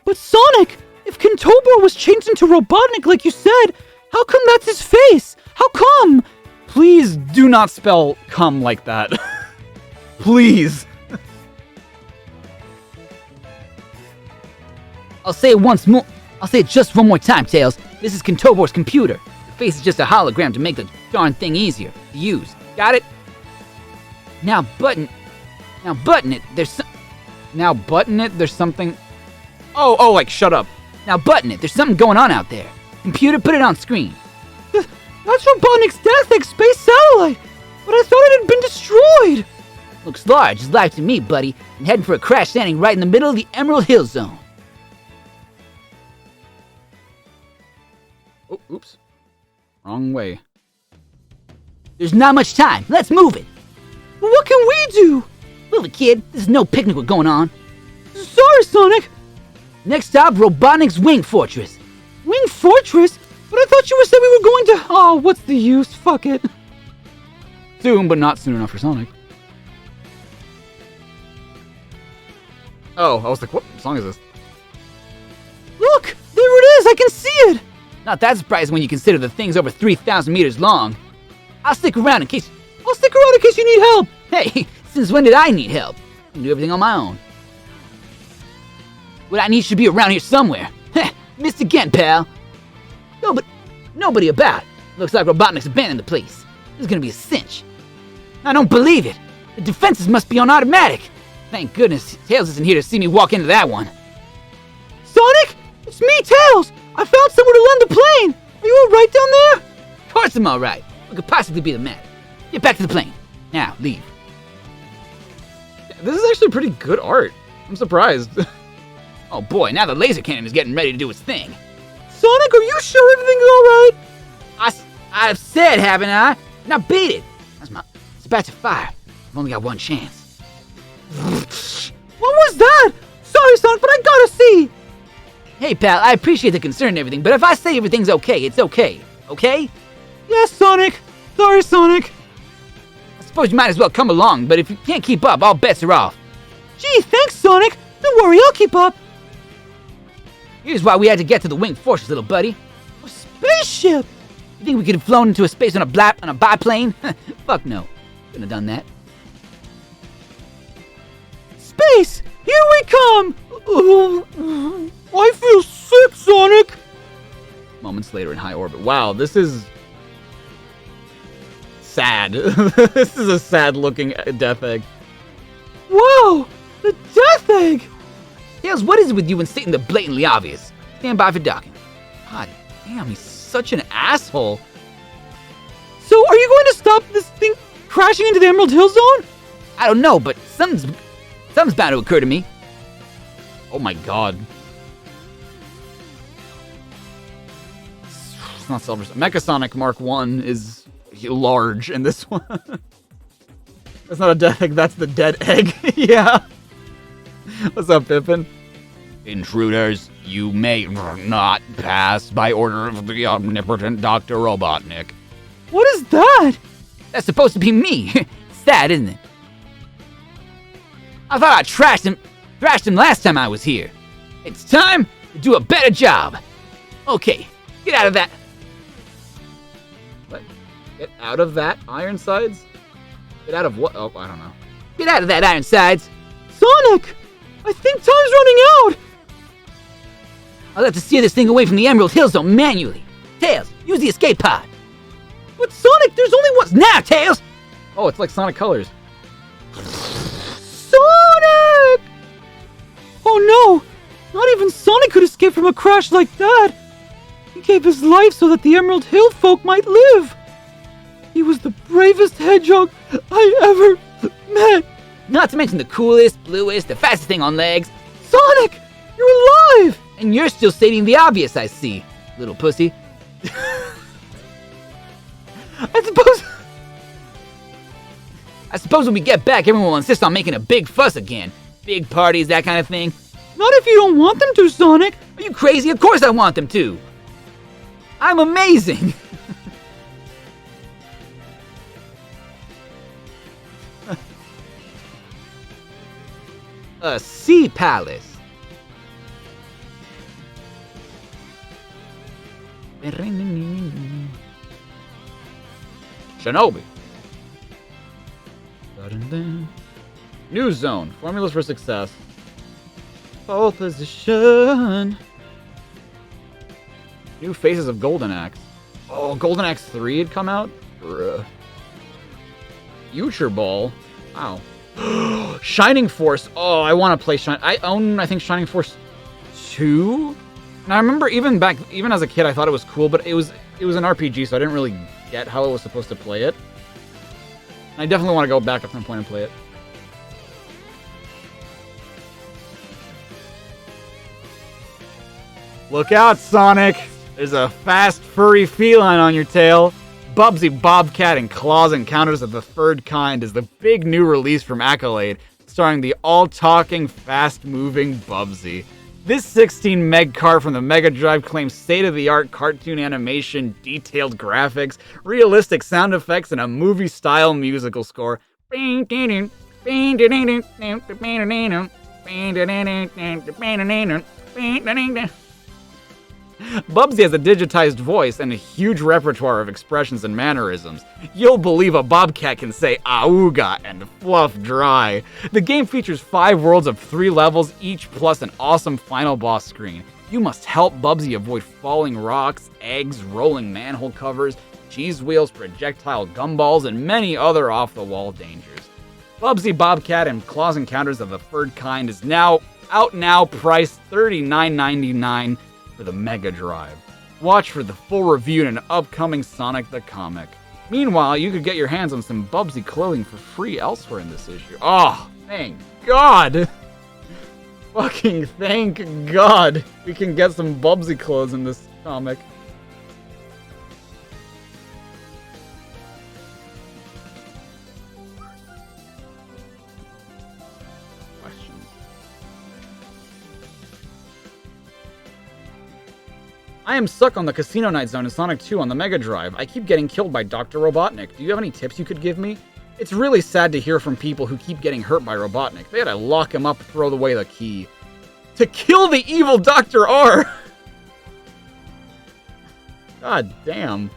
But Sonic, if Kentobor was changed into Robotnik like you said, how come that's his face? How come? Please do not spell "come" like that. Please. I'll say it once more. I'll say it just one more time, Tails. This is Kentobor's computer. Your face is just a hologram to make the darn thing easier to use. Got it? Now button it. Now button it. There's something. Oh, like shut up. Now button it. There's something going on out there. Computer, put it on screen. That's Robotnik's Death Egg space satellite, but I thought it had been destroyed. Looks large as life to me, buddy, and heading for a crash landing right in the middle of the Emerald Hill Zone. Oh, oops. Wrong way. There's not much time. Let's move it. But what can we do? Move it, kid. This is no picnic we're going on. Sorry, Sonic. Next stop, Robotnik's Wing Fortress. Wing Fortress? But I thought you said we were going to... Oh, what's the use? Fuck it. Soon, but not soon enough for Sonic. Oh, I was like, what song is this? Look, there it is. I can see it. Not that surprising when you consider the thing's over 3,000 meters long. I'll stick around in case you need help. Hey, since when did I need help? I can do everything on my own. What I need should be around here somewhere. Heh, missed again, pal. Nobody about. Looks like Robotnik's abandoned the place. This is gonna be a cinch. I don't believe it. The defenses must be on automatic. Thank goodness Tails isn't here to see me walk into that one. Sonic, it's me, Tails. I found somewhere to land the plane. Are you all right down there? Of course I'm all right. What could possibly be the matter? Get back to the plane. Now, leave. This is actually pretty good art. I'm surprised. Oh boy, now the laser cannon is getting ready to do its thing. Sonic, are you sure everything's all right? I've said, haven't I? Now beat it. It's about to fire. I've only got one chance. What was that? Sorry, Sonic, but I gotta see. Hey, pal, I appreciate the concern and everything, but if I say everything's okay, it's okay. Okay? Yes, Sonic. Sorry, Sonic. I suppose you might as well come along, but if you can't keep up, all bets are off. Gee, thanks, Sonic. Don't worry, I'll keep up. Here's why we had to get to the Wing Fortress, little buddy. A spaceship. You think we could have flown into space on a biplane? Fuck no. Couldn't have done that. Space, here we come. I feel sick, Sonic. Moments later in high orbit. Wow, this is sad. This is a sad-looking Death Egg. Wow, the Death Egg. Tails, what is it with you and stating the blatantly obvious? Stand by for docking. God damn, he's such an asshole. So, are you going to stop this thing crashing into the Emerald Hill Zone? I don't know, but something's bound to occur to me. Oh my god. It's not Silver. Mechasonic Mark 1 is large in this one. That's not a Death Egg, that's the Dead Egg. Yeah. What's up, Pippin? Intruders, you may not pass by order of the omnipotent Dr. Robotnik. What is that? That's supposed to be me. Sad, isn't it? I thought I thrashed him last time I was here. It's time to do a better job. Okay, get out of that. What? Get out of that, Ironsides? Get out of what? Oh, I don't know. Get out of that, Ironsides! Sonic! I think time's running out! I'll have to steer this thing away from the Emerald Hill Zone manually. Tails, use the escape pod. But Sonic, there's only one— Now, Tails! Oh, it's like Sonic Colors. Sonic! Oh no! Not even Sonic could escape from a crash like that! He gave his life so that the Emerald Hill folk might live! He was the bravest hedgehog I ever met! Not to mention the coolest, bluest, the fastest thing on legs. Sonic! You're alive! And you're still stating the obvious, I see, little pussy. I suppose when we get back, everyone will insist on making a big fuss again. Big parties, that kind of thing. Not if you don't want them to, Sonic! Are you crazy? Of course I want them to! I'm amazing! A sea palace. Shinobi. New zone. Formulas for success. Pole position. New faces of Golden Axe. Oh, Golden Axe 3 had come out? Bruh. Future Ball. Wow. Shining Force. Oh, I want to play I think, Shining Force 2? And I remember even as a kid, I thought it was cool, but it was an RPG, so I didn't really get how it was supposed to play it. And I definitely want to go back at some point and play it. Look out, Sonic! There's a fast, furry feline on your tail. Bubsy Bobcat and Claws Encounters of the Third Kind is the big new release from Accolade, starring the all-talking, fast-moving Bubsy. This 16 meg card from the Mega Drive claims state-of-the-art cartoon animation, detailed graphics, realistic sound effects, and a movie-style musical score. Bubsy has a digitized voice and a huge repertoire of expressions and mannerisms. You'll believe a bobcat can say auga and fluff dry. The game features 5 worlds of 3 levels each, plus an awesome final boss screen. You must help Bubsy avoid falling rocks, eggs, rolling manhole covers, cheese wheels, projectile gumballs, and many other off-the-wall dangers. Bubsy Bobcat and Claws Encounters of the Third Kind is out now, priced $39.99 for the Mega Drive. Watch for the full review in an upcoming Sonic the Comic. Meanwhile, you could get your hands on some Bubsy clothing for free elsewhere in this issue. Oh, thank God! Fucking thank God we can get some Bubsy clothes in this comic. I am stuck on the Casino Night Zone in Sonic 2 on the Mega Drive. I keep getting killed by Dr. Robotnik. Do you have any tips you could give me? It's really sad to hear from people who keep getting hurt by Robotnik. They had to lock him up and throw away the key. To kill the evil Dr. R! God damn.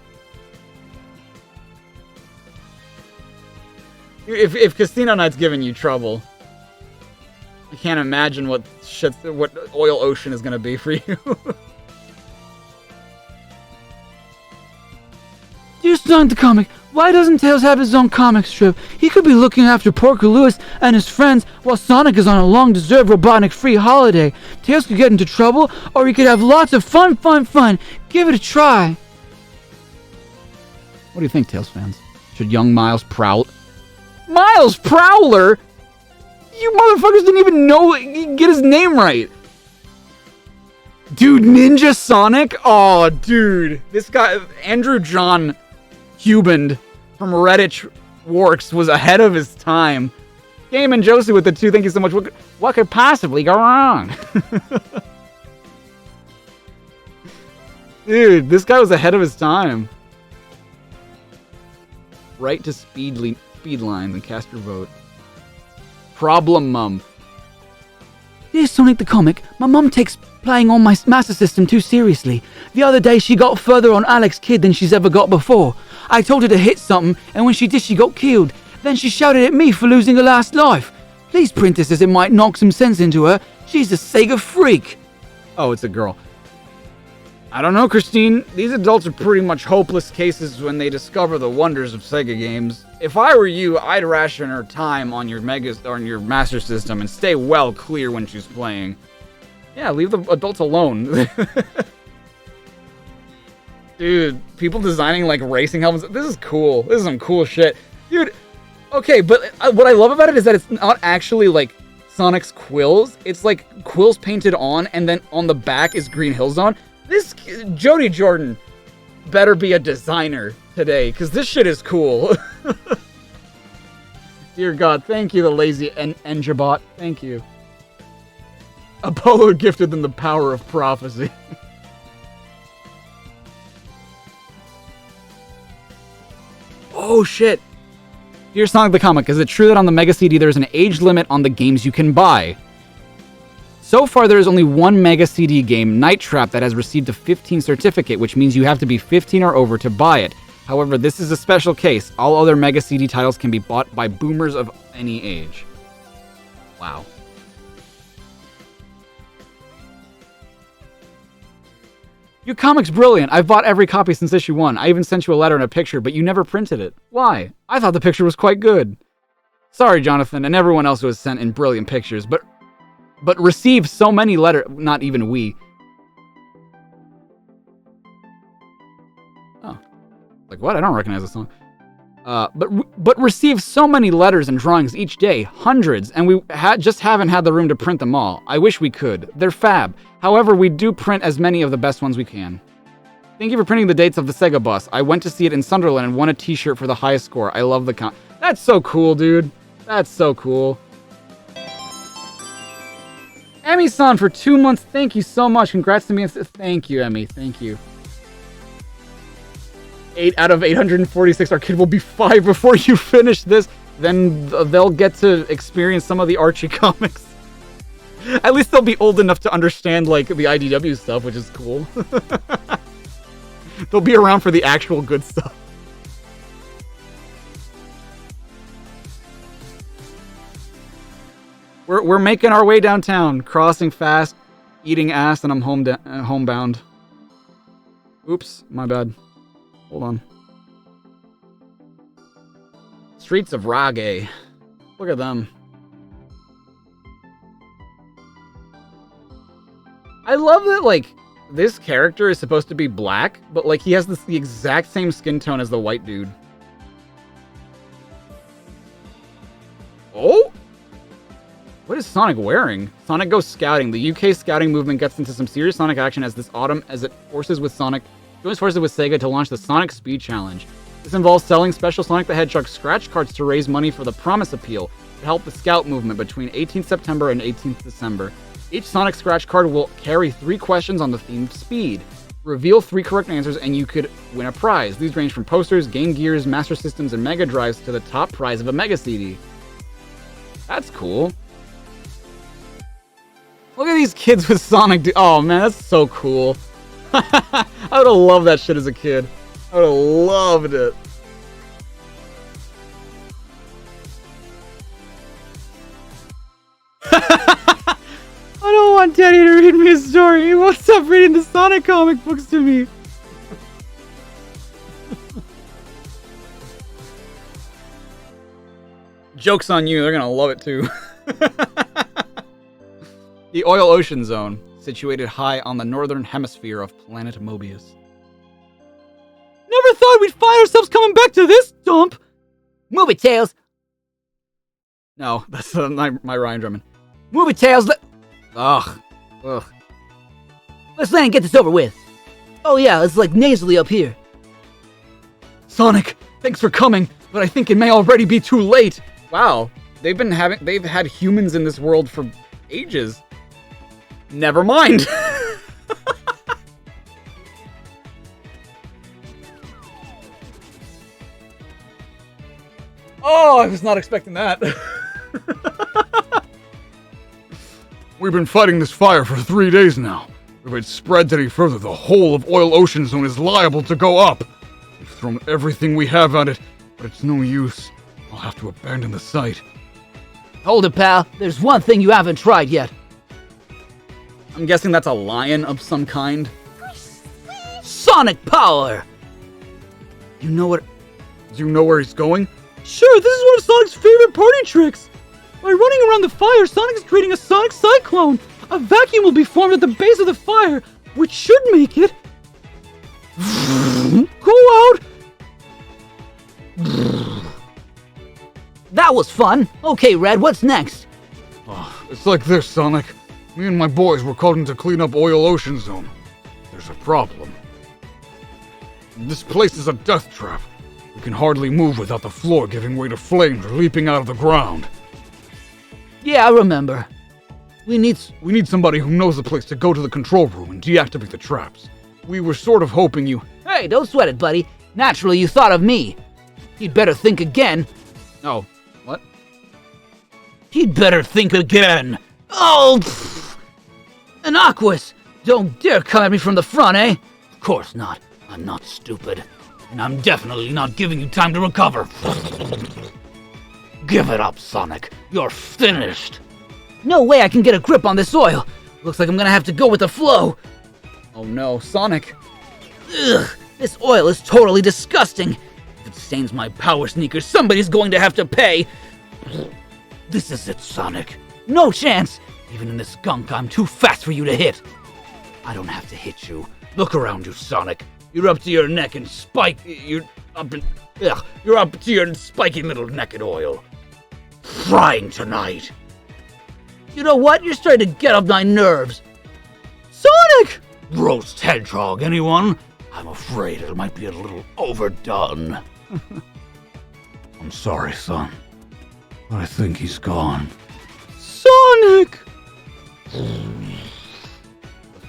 If Casino Night's giving you trouble, I can't imagine what Oil Ocean is gonna be for you. Dear Sonic the Comic, why doesn't Tails have his own comic strip? He could be looking after Porker Lewis and his friends while Sonic is on a long-deserved Robotnik-free holiday. Tails could get into trouble, or he could have lots of fun. Give it a try. What do you think, Tails fans? Should young Miles Prowler... Miles Prowler?! You motherfuckers didn't even get his name right! Dude, Ninja Sonic? Oh, dude. This guy, Andrew John Huband from Redditch Works, was ahead of his time. Game and Josie with the 2, thank you so much. What could possibly go wrong? Dude, this guy was ahead of his time. Right to speed lines and cast your vote. Problem Mum. Dear Sonic the Comic, my mum takes playing on my Master System too seriously. The other day she got further on Alex Kidd than she's ever got before. I told her to hit something, and when she did, she got killed. Then she shouted at me for losing her last life. Please print this, as it might knock some sense into her. She's a Sega freak. Oh, it's a girl. I don't know, Christine. These adults are pretty much hopeless cases when they discover the wonders of Sega games. If I were you, I'd ration her time on your Master System and stay well clear when she's playing. Yeah, leave the adults alone. Dude, people designing like racing helmets. This is cool. This is some cool shit. Dude, okay, but what I love about it is that it's not actually like Sonic's quills. It's like quills painted on, and then on the back is Green Hill Zone. This Jody Jordan better be a designer today, because this shit is cool. Dear God, thank you, the lazy Enjabot. Thank you. Apollo gifted them the power of prophecy. Oh shit. Dear Sonic the Comic, is it true that on the Mega CD there's an age limit on the games you can buy? So far there is only one Mega CD game, Night Trap, that has received a 15 certificate, which means you have to be 15 or over to buy it. However, this is a special case. All other Mega CD titles can be bought by boomers of any age. Wow. Your comic's brilliant. I've bought every copy since issue 1. I even sent you a letter and a picture, but you never printed it. Why? I thought the picture was quite good. Sorry, Jonathan, and everyone else who has sent in brilliant pictures, but received so many letters. Not even we. Oh. Like, what? I don't recognize this song. But received so many letters and drawings each day, hundreds, and we just haven't had the room to print them all. I wish we could. They're fab. However, we do print as many of the best ones we can. Thank you for printing the dates of the Sega bus. I went to see it in Sunderland and won a t-shirt for the highest score. I love the That's so cool, dude. That's so cool. Emmy-san for 2 months. Thank you so much. Congrats to me. Thank you, Emmy. Thank you. 8 out of 846. Our kid will be 5 before you finish this. Then they'll get to experience some of the Archie comics. At least they'll be old enough to understand, like, the IDW stuff, which is cool. They'll be around for the actual good stuff. We're making our way downtown, crossing fast, eating ass, and I'm homebound. Oops, my bad. Hold on. Streets of Rage. Look at them. I love that, like, this character is supposed to be black, but, like, he has the exact same skin tone as the white dude. Oh? What is Sonic wearing? Sonic goes scouting. The UK scouting movement gets into some serious Sonic action as this autumn as it joins forces with Sega to launch the Sonic Speed Challenge. This involves selling special Sonic the Hedgehog scratch cards to raise money for the Promise Appeal to help the scout movement between 18th September and 18th December. Each Sonic scratch card will carry 3 questions on the theme speed. Reveal 3 correct answers and you could win a prize. These range from posters, Game Gears, Master Systems, and Mega Drives to the top prize of a Mega CD. That's cool. Look at these kids with Sonic. Oh man, that's so cool. I would have loved that shit as a kid. I would have loved it. I don't want Daddy to read me a story. He won't stop reading the Sonic comic books to me. Joke's on you. They're gonna love it too. The Oil Ocean Zone, situated high on the northern hemisphere of planet Mobius. Never thought we'd find ourselves coming back to this dump! Move it, Tails! No, that's my Ryan Drummond. Move it, Tails! Ugh. Let's land and get this over with. Oh yeah, it's like nasally up here. Sonic, thanks for coming, but I think it may already be too late. Wow, they've had humans in this world for ages. Never mind. Oh, I was not expecting that. We've been fighting this fire for 3 days now. If it spreads any further, the whole of Oil Ocean Zone is liable to go up. If thrown everything we have at it, but it's no use. I'll have to abandon the site. Hold it, pal. There's one thing you haven't tried yet. I'm guessing that's a lion of some kind. Sonic power! You know what? Do you know where he's going? Sure, this is one of Sonic's favorite party tricks. By running around the fire, Sonic is creating a sonic cyclone. A vacuum will be formed at the base of the fire, which should make it go out. That was fun. Okay, Red, what's next? It's like this, Sonic. Me and my boys were called in to clean up Oil Ocean Zone. There's a problem. This place is a death trap. We can hardly move without the floor giving way to flames or leaping out of the ground. Yeah, I remember. We need somebody who knows the place to go to the control room and deactivate the traps. We were sort of hoping you... Hey, don't sweat it, buddy. Naturally, you thought of me. You'd better think again. Oh, what? He'd better think again. Oh, pfft. Innocuous! Don't dare come at me from the front, eh? Of course not. I'm not stupid. And I'm definitely not giving you time to recover. Give it up, Sonic. You're finished. No way I can get a grip on this oil. Looks like I'm gonna have to go with the flow. Oh no, Sonic. Ugh, this oil is totally disgusting. If it stains my power sneakers, somebody's going to have to pay. This is it, Sonic. No chance. Even in this gunk, I'm too fast for you to hit. I don't have to hit you. Look around you, Sonic. You're up to your neck in you're up to your spiky little neck in oil. Frying tonight. You know what? You're starting to get up my nerves. Sonic! Roast Hedgehog, anyone? I'm afraid it might be a little overdone. I'm sorry, son. But I think he's gone. Sonic! The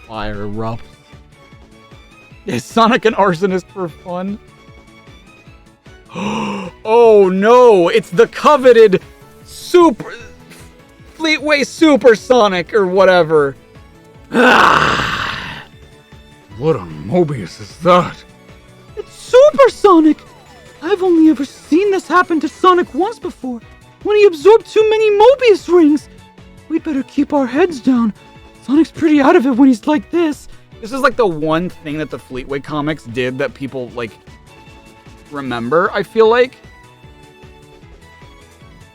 fire erupts. Is Sonic an arsonist for fun? Oh no! It's the coveted FLEETWAY Supersonic or whatever. What on Mobius is that? It's Supersonic! I've only ever seen this happen to Sonic once before, when he absorbed too many Mobius rings. We'd better keep our heads down. Sonic's pretty out of it when he's like this. This is like the one thing that the FLEETWAY comics did that people like remember, I feel like.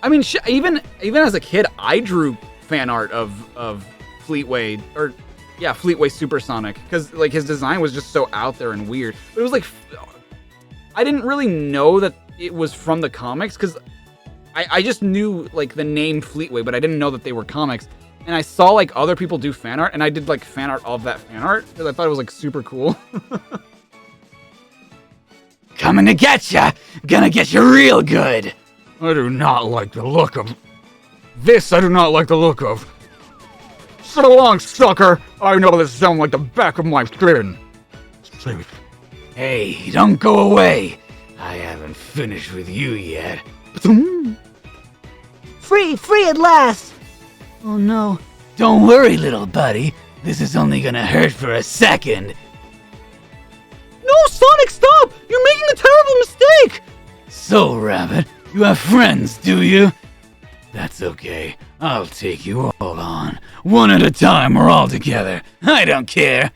I mean, even as a kid, I drew fan art of FLEETWAY, or yeah, FLEETWAY Supersonic, because like his design was just so out there and weird. But it was like, I didn't really know that it was from the comics, because I just knew like the name FLEETWAY, but I didn't know that they were comics. And I saw like other people do fan art, and I did like fan art of that fan art because I thought it was like super cool. Coming to get ya! Gonna get you real good! I do not like the look of... This I do not like the look of. So long, sucker! I know this sounds like the back of my skin. Safe. Hey, don't go away! I haven't finished with you yet. Free at last! Oh no. Don't worry, little buddy. This is only gonna hurt for a second. No, Sonic, stop! You're making a terrible mistake! So, Rabbit, you have friends, do you? That's okay. I'll take you all on. One at a time or all together. I don't care.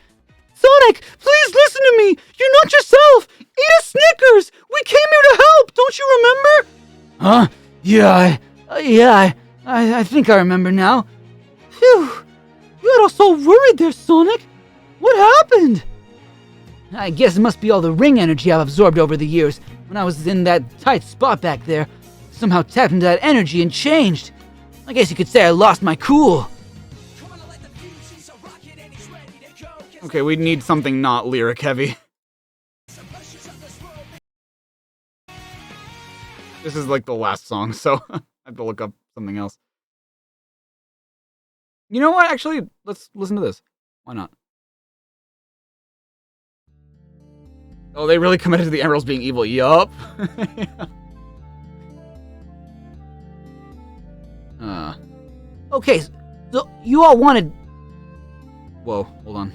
Sonic, please listen to me! You're not yourself! Eat a Snickers! We came here to help, don't you remember? Huh? I think I remember now. Phew! You had us all worried there, Sonic. What happened? I guess it must be all the ring energy I've absorbed over the years. When I was in that tight spot back there, somehow tapped into that energy and changed. I guess you could say I lost my cool. Okay, we need something not lyric heavy. This is like the last song, so I have to look up something else. You know what? Actually, let's listen to this. Why not? Oh, they really committed to the Emeralds being evil. Yup. Okay, so you all wanted... Whoa, hold on.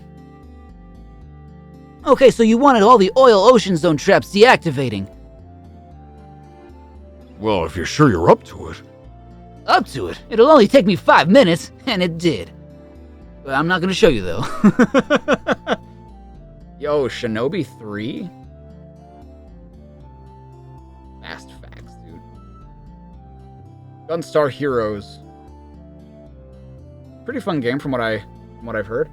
Okay, so you wanted all the oil ocean zone traps deactivating. Well, if you're sure you're up to it. Up to it. It'll only take me 5 minutes, and it did. But I'm not gonna show you, though. Yo, Shinobi 3? Fast facts, dude. Gunstar Heroes. Pretty fun game from what I've heard.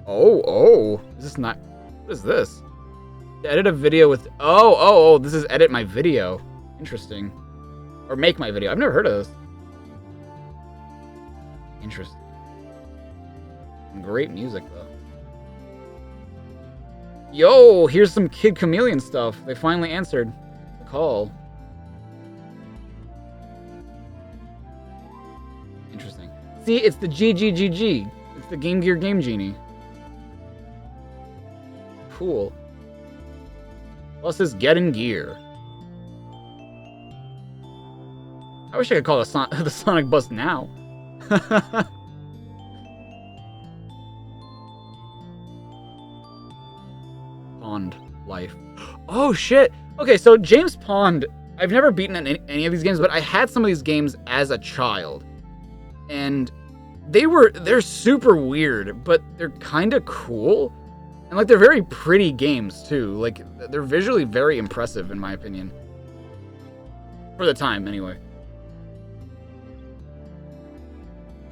Oh, is this not... What is this? To edit a video with... Oh, this is edit my video. Interesting. Or make my video. I've never heard of this. Interesting. Great music, though. Yo, here's some Kid Chameleon stuff. They finally answered the call. Interesting. See, it's the GGGG. It's the Game Gear Game Genie. Cool. Plus this Get in Gear. I wish I could call the Sonic Bus now. Pond life. Oh shit. Okay, so James Pond, I've never beaten any of these games, but I had some of these games as a child. And they're super weird, but they're kind of cool. And like they're very pretty games too. Like they're visually very impressive in my opinion. For the time anyway.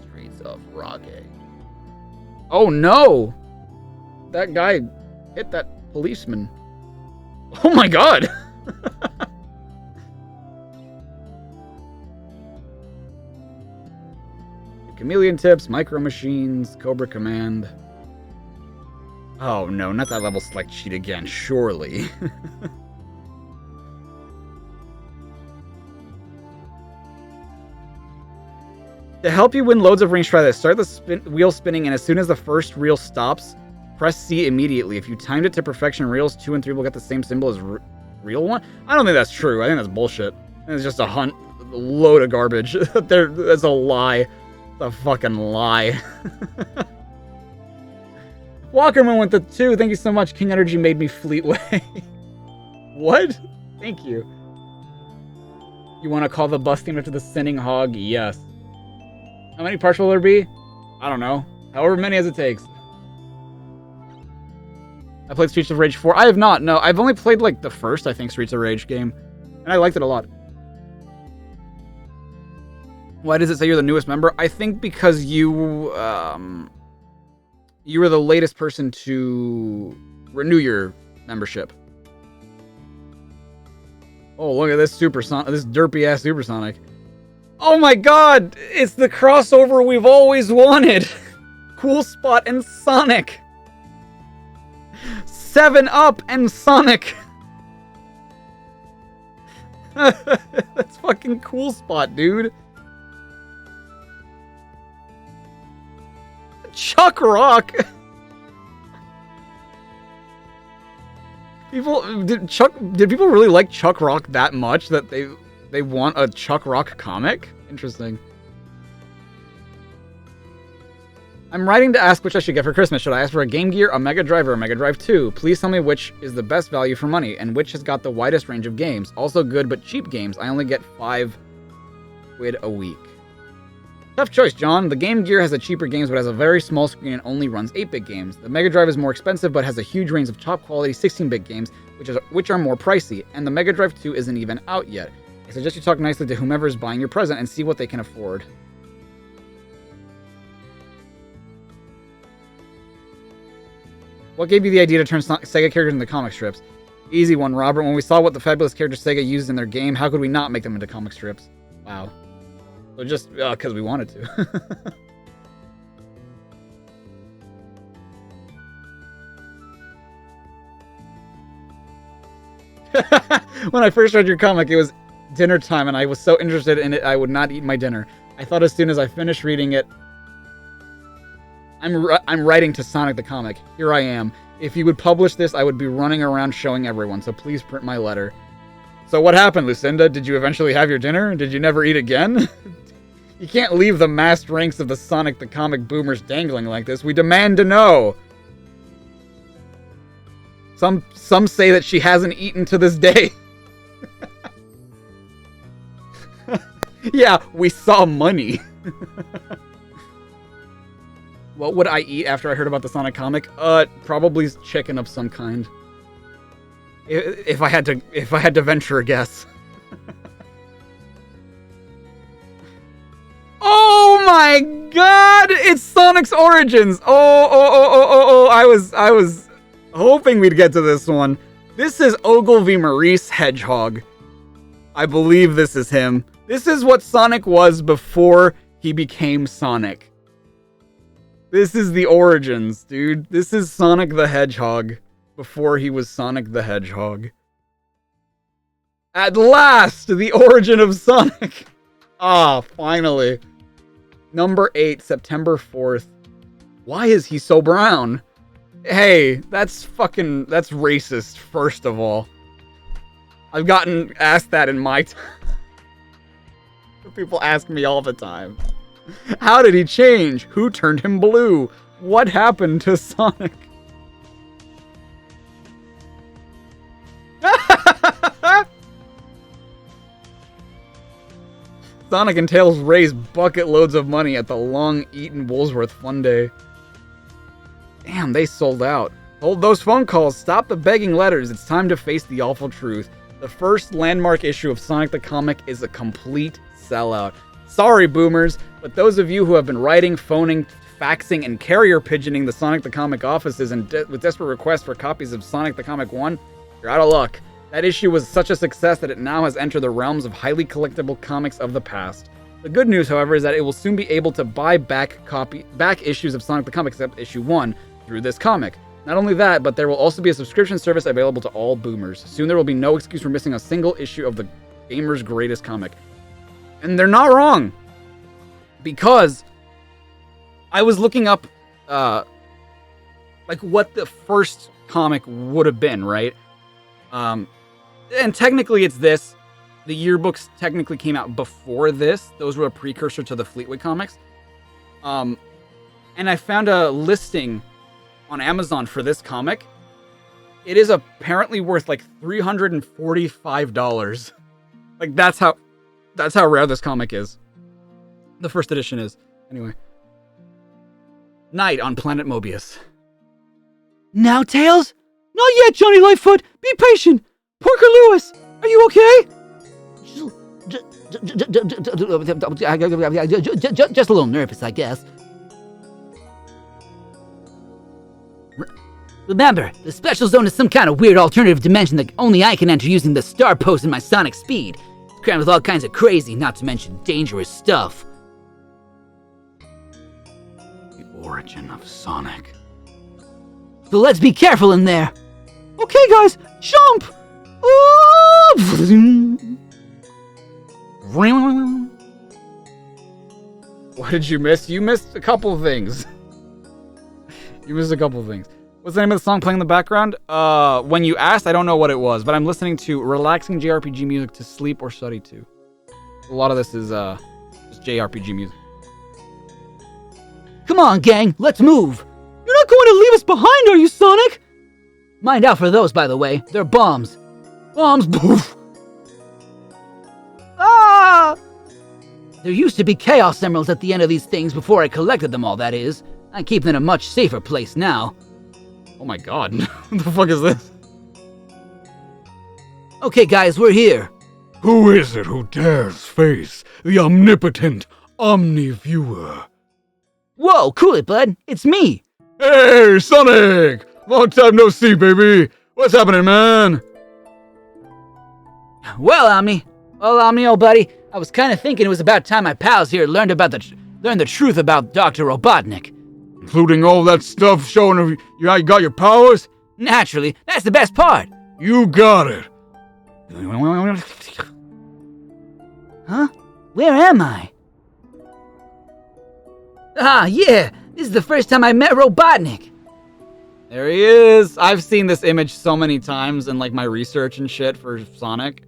Streets of Rage. Oh no! That guy hit that policeman. Oh my god! Chameleon Tips, Micro Machines, Cobra Command. Oh no, not that level select sheet again, surely. To help you win loads of range, try this. Start the wheel spinning, and as soon as the first reel stops, press C immediately. If you timed it to perfection, reels 2 and 3 will get the same symbol as reel 1. I don't think that's true. I think that's bullshit. It's just a load of garbage. That's a lie. It's a fucking lie. Walkerman went to 2. Thank you so much. King Energy made me Fleetway. What? Thank you. You want to call the bus theme after the Sinning Hog? Yes. How many parts will there be? I don't know. However many as it takes. I played Streets of Rage 4. I have not. No, I've only played like the first, I think, Streets of Rage game. And I liked it a lot. Why does it say you're the newest member? I think because you were the latest person to renew your membership. Oh, look at this this derpy ass Supersonic. Oh my god! It's the crossover we've always wanted! Cool Spot and Sonic! 7-Up and Sonic! That's fucking Cool Spot, dude. Chuck Rock! Did people really like Chuck Rock that much that they want a Chuck Rock comic? Interesting. I'm writing to ask which I should get for Christmas. Should I ask for a Game Gear, a Mega Drive, or a Mega Drive 2? Please tell me which is the best value for money and which has got the widest range of games. Also good but cheap games. I only get £5 a week. Tough choice, John. The Game Gear has the cheaper games but has a very small screen and only runs 8-bit games. The Mega Drive is more expensive but has a huge range of top quality 16-bit games which are more pricey. And the Mega Drive 2 isn't even out yet. I suggest you talk nicely to whomever is buying your present and see what they can afford. What gave you the idea to turn Sega characters into comic strips? Easy one, Robert. When we saw what the fabulous characters Sega used in their game, how could we not make them into comic strips? Wow. So just because we wanted to. When I first read your comic, it was dinner time, and I was so interested in it, I would not eat my dinner. I thought as soon as I finished reading it, I'm writing to Sonic the comic. Here I am. If you would publish this, I would be running around showing everyone, so please print my letter. So what happened, Lucinda? Did you eventually have your dinner? Did you never eat again? You can't leave the massed ranks of the Sonic the comic boomers dangling like this. We demand to know. Some say that she hasn't eaten to this day. Yeah, we saw money. What would I eat after I heard about the Sonic comic? Probably chicken of some kind. If I had to venture a guess. Oh my god! It's Sonic's Origins! Oh, I was hoping we'd get to this one. This is Ogilvy Maurice Hedgehog. I believe this is him. This is what Sonic was before he became Sonic. This is the origins, dude. This is Sonic the Hedgehog before he was Sonic the Hedgehog. At last, the origin of Sonic. Ah, finally. Number 8, September 4th. Why is he so brown? Hey, that's racist, first of all. I've gotten asked that in my time. People ask me all the time. How did he change? Who turned him blue? What happened to Sonic? Sonic and Tails raise bucket loads of money at the Long Eaton Woolsworth Fun Day. Damn, they sold out. Hold those phone calls. Stop the begging letters. It's time to face the awful truth. The first landmark issue of Sonic the Comic is a complete sellout. Sorry, boomers, but those of you who have been writing, phoning, faxing, and carrier pigeoning the Sonic the Comic offices and with desperate requests for copies of Sonic the Comic 1, you're out of luck. That issue was such a success that it now has entered the realms of highly collectible comics of the past. The good news, however, is that it will soon be able to buy back issues of Sonic the Comic, except issue 1, through this comic. Not only that, but there will also be a subscription service available to all boomers. Soon there will be no excuse for missing a single issue of the gamer's greatest comic. And they're not wrong. Because I was looking up like what the first comic would have been, right? And technically it's this. The yearbooks technically came out before this. Those were a precursor to the Fleetway comics. And I found a listing on Amazon for this comic. It is apparently worth like $345. Like that's how rare this comic is. The first edition is. Anyway. Night on Planet Mobius. Now, Tails? Not yet, Johnny Lightfoot. Be patient. Parker Lewis, are you okay? Just a little nervous, I guess. Remember, the special zone is some kind of weird alternative dimension that only I can enter using the star post in my sonic speed. It's crammed with all kinds of crazy, not to mention dangerous stuff. The origin of Sonic. So let's be careful in there. Okay, guys, jump! What did you miss? You missed a couple of things. What's the name of the song playing in the background? When you asked, I don't know what it was, but I'm listening to relaxing JRPG music to sleep or study to. A lot of this is just JRPG music. Come on, gang, let's move. You're not going to leave us behind, are you, Sonic? Mind out for those, by the way. They're bombs. Bombs, poof. Ah! There used to be Chaos Emeralds at the end of these things before I collected them all, that is. I keep them in a much safer place now. Oh my god. What the fuck is this? Okay, guys, we're here. Who is it who dares face the omnipotent Omniviewer? Whoa, cool it, bud. It's me. Hey, Sonic! Long time no see, baby. What's happening, man? Well, Omni, old buddy, I was kind of thinking it was about time my pals here learned the truth about Dr. Robotnik. Including all that stuff showing you how you got your powers? Naturally, that's the best part. You got it. Huh? Where am I? Ah, yeah, this is the first time I met Robotnik. There he is. I've seen this image so many times in like my research and shit for Sonic.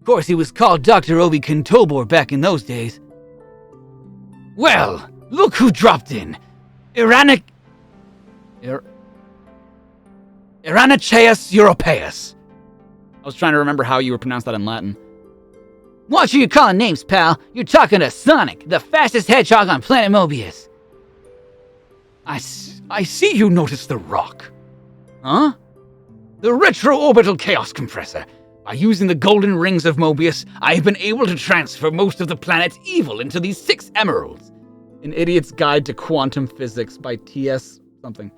Of course, he was called Dr. Obi Kintobor back in those days. Well, look who dropped in. Iranaceus europaeus. I was trying to remember how you would pronounce that in Latin. Watch who you're calling names, pal. You're talking to Sonic, the fastest hedgehog on planet Mobius. I see you noticed the rock. Huh? The retro-orbital chaos compressor. By using the golden rings of Mobius, I have been able to transfer most of the planet's evil into these 6 emeralds. An Idiot's Guide to Quantum Physics by T.S. something.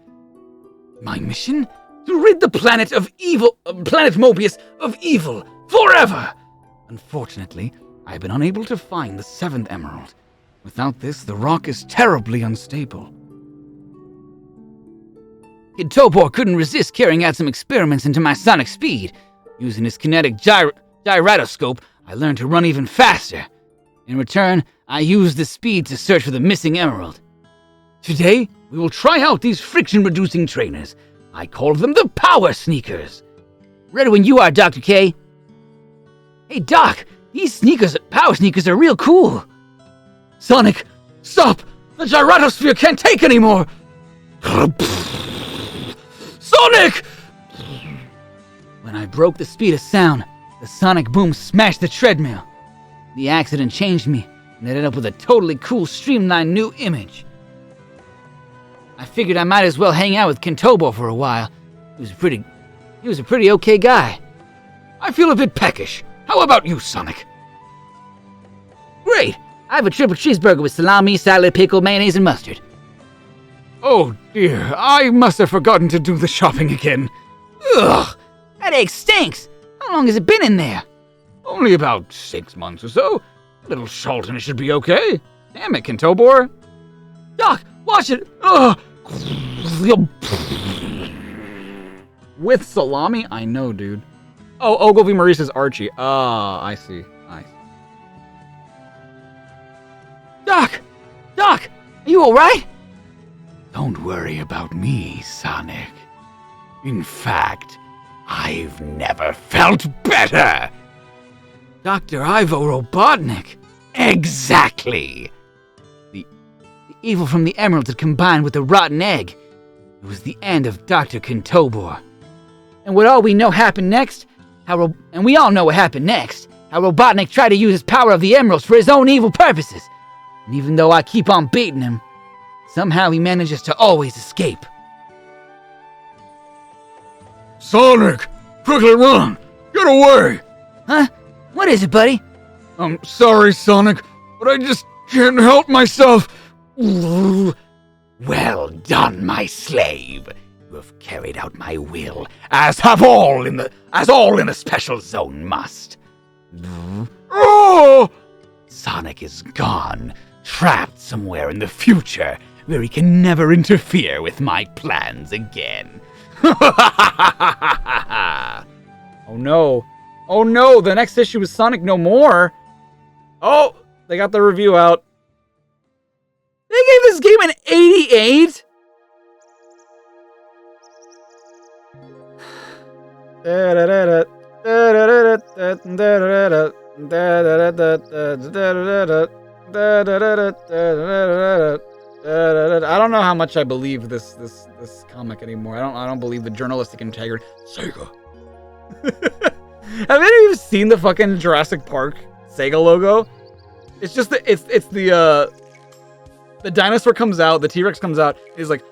My mission? To rid the planet of evil, planet Mobius of evil, forever! Unfortunately, I have been unable to find the 7th emerald. Without this, the rock is terribly unstable. Kid Tobor couldn't resist carrying out some experiments into my sonic speed. Using his kinetic gyroscope, I learned to run even faster. In return, I used the speed to search for the missing emerald. Today, we will try out these friction-reducing trainers. I call them the Power Sneakers. Ready when you are, Dr. K. Hey, Doc, these power sneakers are real cool. Sonic, stop! The gyrosphere can't take anymore! Sonic! When I broke the speed of sound, the sonic boom smashed the treadmill. The accident changed me and ended up with a totally cool, streamlined new image. I figured I might as well hang out with Kentobo for a while. He was a pretty okay guy. I feel a bit peckish. How about you, Sonic? Great! I have a triple cheeseburger with salami, salad, pickle, mayonnaise, and mustard. Oh dear, I must have forgotten to do the shopping again. Ugh! That egg stinks! How long has it been in there? Only about 6 months or so. A little salt and it should be okay. Damn it, Kentobor. Doc, watch it! With salami? I know, dude. Oh, Ogilvy Maurice is Archie. Ah, I see. Doc! Are you alright? Don't worry about me, Sonic. In fact, I've never felt better! Dr. Ivo Robotnik. Exactly! The evil from the emeralds had combined with the rotten egg. It was the end of Dr. Kentobor. And we all know what happened next, how Robotnik tried to use his power of the emeralds for his own evil purposes. And even though I keep on beating him, somehow he manages to always escape. Sonic! Quickly run! Get away! Huh? What is it, buddy? I'm sorry, Sonic, but I just can't help myself. Well done, my slave. You have carried out my will, as all in the special zone must. Oh! Sonic is gone, trapped somewhere in the future, where he can never interfere with my plans again. Oh no. Oh no, the next issue is Sonic No More. Oh, they got the review out. They gave this game an 88? I don't know how much I believe this comic anymore. I don't believe the journalistic integrity. Sega. Have any of you seen the fucking Jurassic Park Sega logo? It's just the dinosaur comes out, the T-Rex comes out, he's like,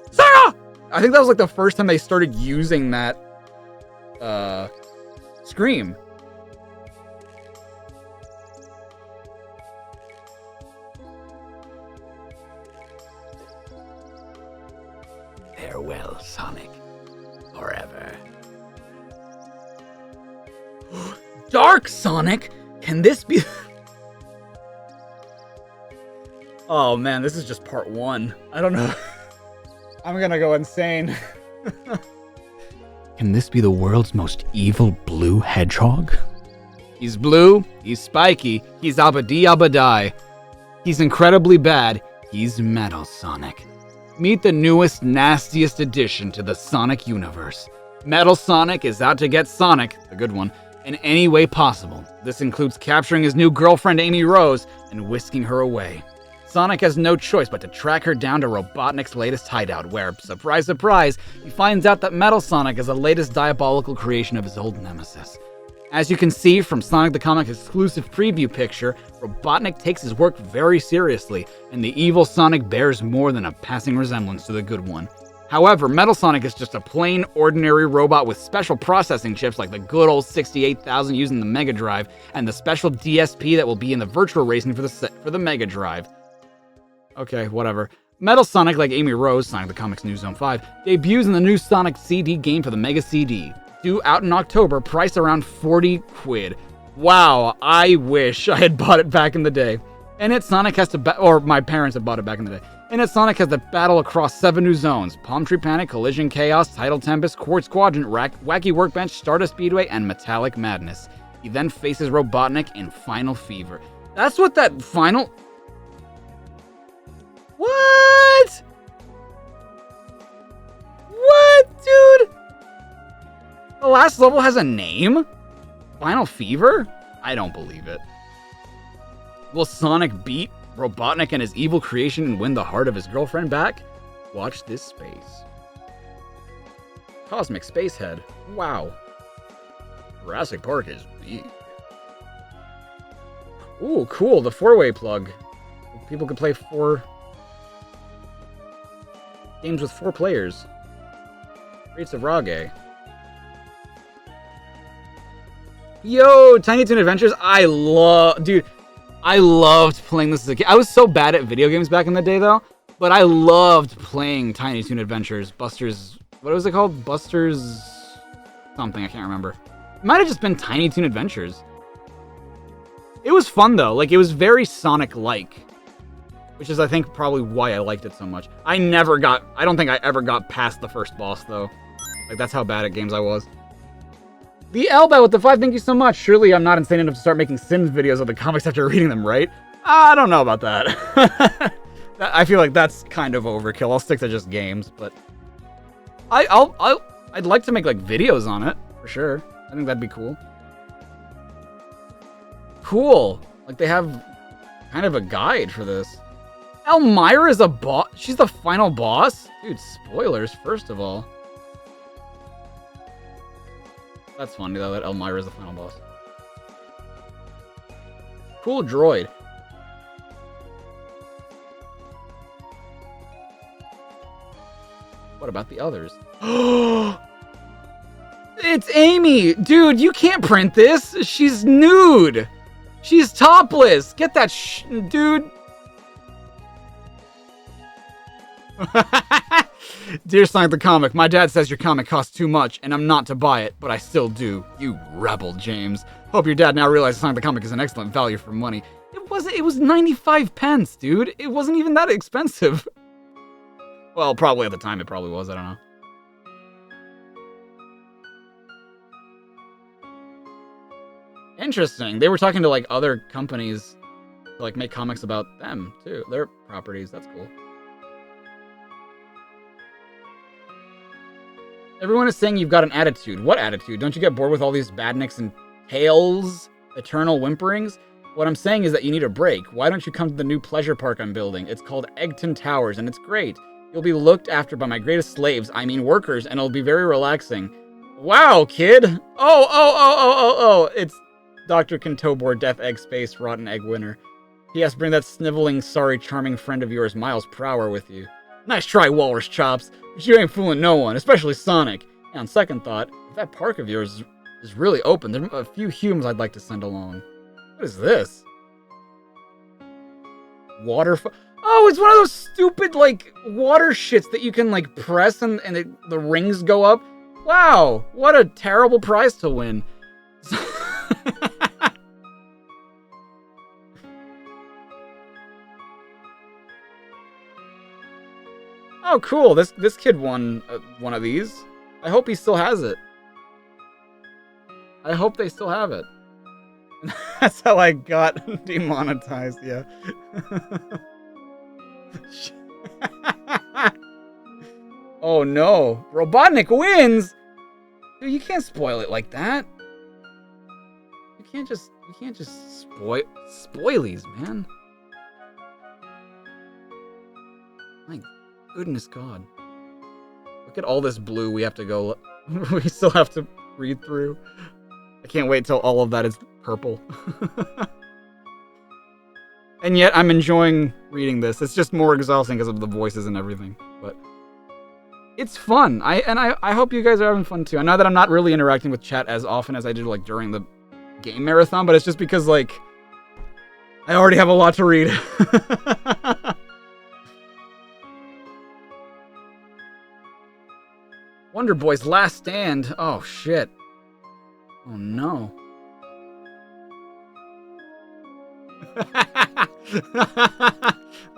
Sega! I think that was like the first time they started using that scream. Farewell, Sonic. Forever. Dark Sonic? Can this be... Oh man, this is just part 1. I don't know. I'm gonna go insane. Can this be the world's most evil blue hedgehog? He's blue, he's spiky, he's abadi abadai. He's incredibly bad, he's Metal Sonic. Meet the newest, nastiest addition to the Sonic universe. Metal Sonic is out to get Sonic, the good one, in any way possible. This includes capturing his new girlfriend Amy Rose and whisking her away. Sonic has no choice but to track her down to Robotnik's latest hideout, where, surprise, surprise, he finds out that Metal Sonic is the latest diabolical creation of his old nemesis. As you can see from Sonic the Comic exclusive preview picture, Robotnik takes his work very seriously, and the evil Sonic bears more than a passing resemblance to the good one. However, Metal Sonic is just a plain, ordinary robot with special processing chips like the good old 68,000 used in the Mega Drive, and the special DSP that will be in the virtual racing for the Mega Drive. Okay, whatever. Metal Sonic, like Amy Rose, Sonic the Comics New Zone 5, debuts in the new Sonic CD game for the Mega CD. Due out in October, priced around 40 quid. Wow, I wish I had bought it back in the day. In it, Sonic has to or my parents had bought it back in the day. In it, Sonic has to battle across 7 new zones: Palm Tree Panic, Collision Chaos, Tidal Tempest, Quartz Quadrant, Wacky Workbench, Stardust Speedway, and Metallic Madness. He then faces Robotnik in Final Fever. That's what that final... What? What, dude? The last level has a name? Final Fever? I don't believe it. Will Sonic beat Robotnik and his evil creation and win the heart of his girlfriend back? Watch this space. Cosmic Spacehead. Wow. Jurassic Park is big. Ooh, cool. The 4-way plug. People can play 4 games with 4 players. Rates of Rage. Yo, Tiny Toon Adventures. Dude, I loved playing this as a kid. I was so bad at video games back in the day, though. But I loved playing Tiny Toon Adventures. Buster's... What was it called? Buster's... something. I can't remember. It might have just been Tiny Toon Adventures. It was fun, though. Like, it was very Sonic-like. Which is, I think, probably why I liked it so much. I don't think I ever got past the first boss, though. Like, that's how bad at games I was. The Elba with the 5, thank you so much. Surely I'm not insane enough to start making Sims videos of the comics after reading them, right? I don't know about that. I feel like that's kind of overkill. I'll stick to just games, but... I'd like to make, like, videos on it, for sure. I think that'd be cool. Cool. Like, they have kind of a guide for this. Elmira is a boss? She's the final boss? Dude, spoilers, first of all. That's funny, though, that Elmira is the final boss. Cool droid. What about the others? It's Amy! Dude, you can't print this! She's nude! She's topless! Get that dude! Dear Sonic the Comic, my dad says your comic costs too much, and I'm not to buy it, but I still do. You rebel, James. Hope your dad now realizes Sonic the Comic is an excellent value for money. It was 95 pence, dude. It wasn't even that expensive. Well, probably at the time it probably was, I don't know. Interesting. They were talking to, like, other companies to, like, make comics about them, too. Their properties. That's cool. Everyone is saying you've got an attitude. What attitude? Don't you get bored with all these badniks and tails? Eternal whimperings? What I'm saying is that you need a break. Why don't you come to the new pleasure park I'm building? It's called Eggton Towers, and it's great. You'll be looked after by my greatest slaves, I mean workers, and it'll be very relaxing. Wow, kid! Oh! It's Dr. Kentobor, Death Egg Space, Rotten Egg Winner. P.S. Bring that sniveling, sorry, charming friend of yours, Miles Prower, with you. Nice try, Walrus Chops, but you ain't fooling no one, especially Sonic. And on second thought, if that park of yours is really open, there's a few humans I'd like to send along. What is this? Oh, it's one of those stupid, like, water shits that you can, like, press and the rings go up. Wow, what a terrible prize to win. Oh, cool. This kid won one of these. I hope he still has it. I hope they still have it. That's how I got demonetized, yeah. Oh no. Robotnik wins! Dude, you can't spoil it like that. You can't just spoilies, man. My goodness God. Look at all this blue we have to go... we still have to read through. I can't wait till all of that is purple. And yet I'm enjoying reading this. It's just more exhausting because of the voices and everything. But it's fun. I hope you guys are having fun too. I know that I'm not really interacting with chat as often as I did like during the game marathon, but it's just because like I already have a lot to read. Wonder Boy's Last Stand. Oh shit. Oh no.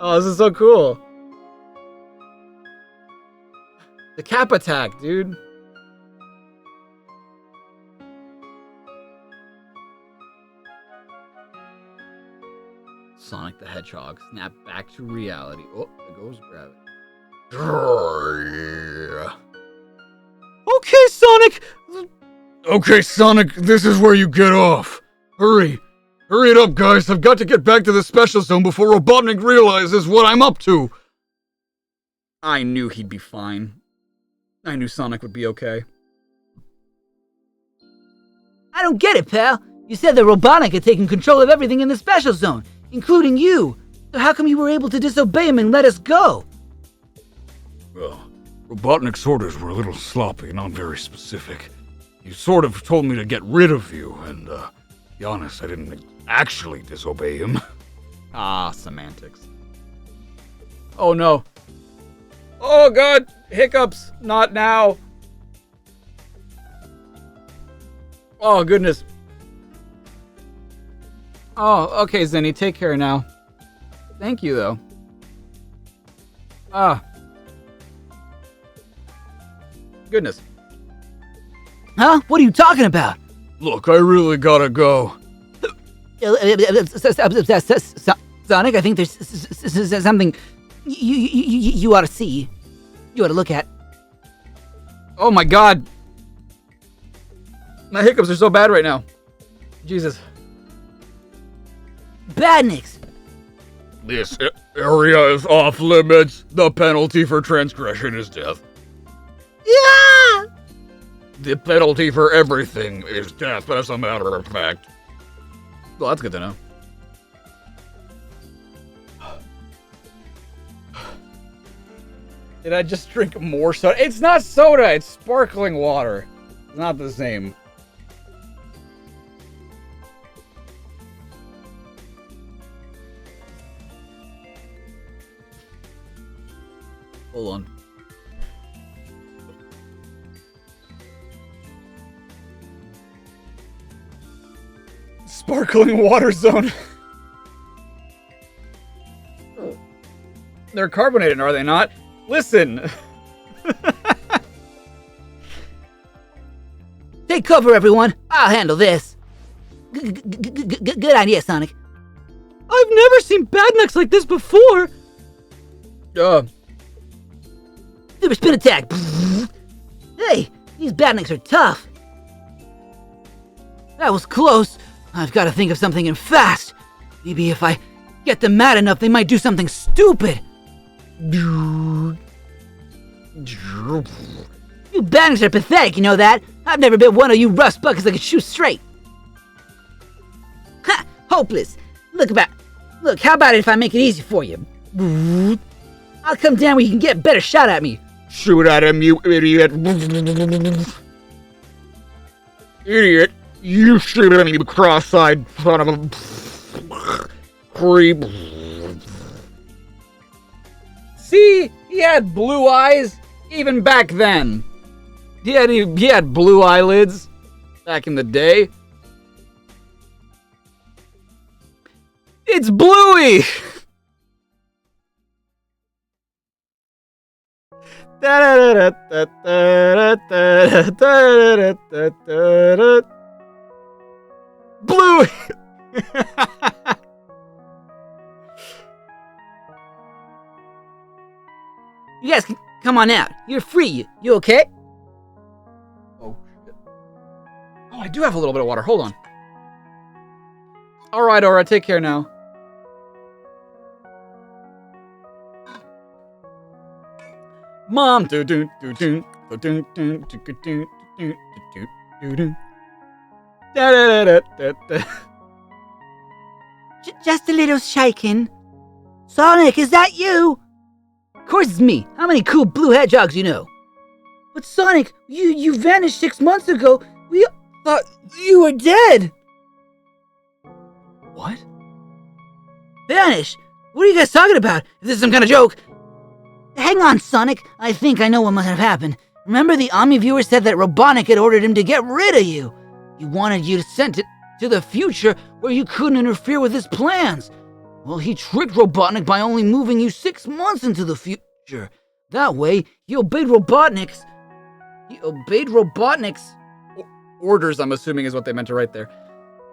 Oh, this is so cool. The cap attack, dude. Sonic the Hedgehog, snap back to reality. Oh, there goes gravity. Okay, Sonic! Okay, Sonic, this is where you get off. Hurry. Hurry it up, guys. I've got to get back to the special zone before Robotnik realizes what I'm up to. I knew he'd be fine. I knew Sonic would be okay. I don't get it, pal. You said that Robotnik had taken control of everything in the special zone, including you. So how come you were able to disobey him and let us go? Well, Robotnik's orders were a little sloppy, not very specific. He sort of told me to get rid of you, and, to be honest, I didn't actually disobey him. Ah, semantics. Oh no. Oh god! Hiccups! Not now! Oh goodness. Oh, okay, Zenny, take care now. Thank you, though. Ah. Goodness. Huh? What are you talking about? Look, I really gotta go. Sonic, I think there's something you ought to see. You ought to look at. Oh my god! My hiccups are so bad right now. Jesus. Badniks! This area is off limits. The penalty for transgression is death. Yeah! The penalty for everything is death, as a matter of fact. Well, that's good to know. Did I just drink more soda? It's not soda, it's sparkling water. It's not the same. Hold on. Sparkling water zone. They're carbonated, are they not? Listen. Take cover, everyone. I'll handle this. Good idea, Sonic. I've never seen Badniks like this before! Super spin attack. Hey, these Badniks are tough. That was close. I've got to think of something and fast. Maybe if I get them mad enough, they might do something stupid. You Badniks are pathetic, you know that? I've never been one of you rust buckets that can shoot straight. Ha! Hopeless. Look, how about it if I make it easy for you? I'll come down where you can get a better shot at me. Shoot at him, you idiot. Idiot. You shoot at me, you cross-eyed son of a creep. See? He had blue eyes even back then. He had blue eyelids back in the day. It's Bluey! Bluey! You guys can come on out. You're free. You okay? Oh, shit. Oh, I do have a little bit of water. Hold on. Alright, Aura, take care now. Mom. Just a little shaken. Sonic, is that you? Of course it's me. How many cool blue hedgehogs you know? But Sonic, you vanished 6 months ago. We thought you were dead. What? Vanish? What are you guys talking about? If this is some kind of joke. Hang on, Sonic. I think I know what must have happened. Remember the Omni viewer said that Robotnik had ordered him to get rid of you. He wanted you to send it to the future where you couldn't interfere with his plans. Well, he tricked Robotnik by only moving you 6 months into the future. That way, he obeyed Robotnik's Orders, I'm assuming, is what they meant to write there.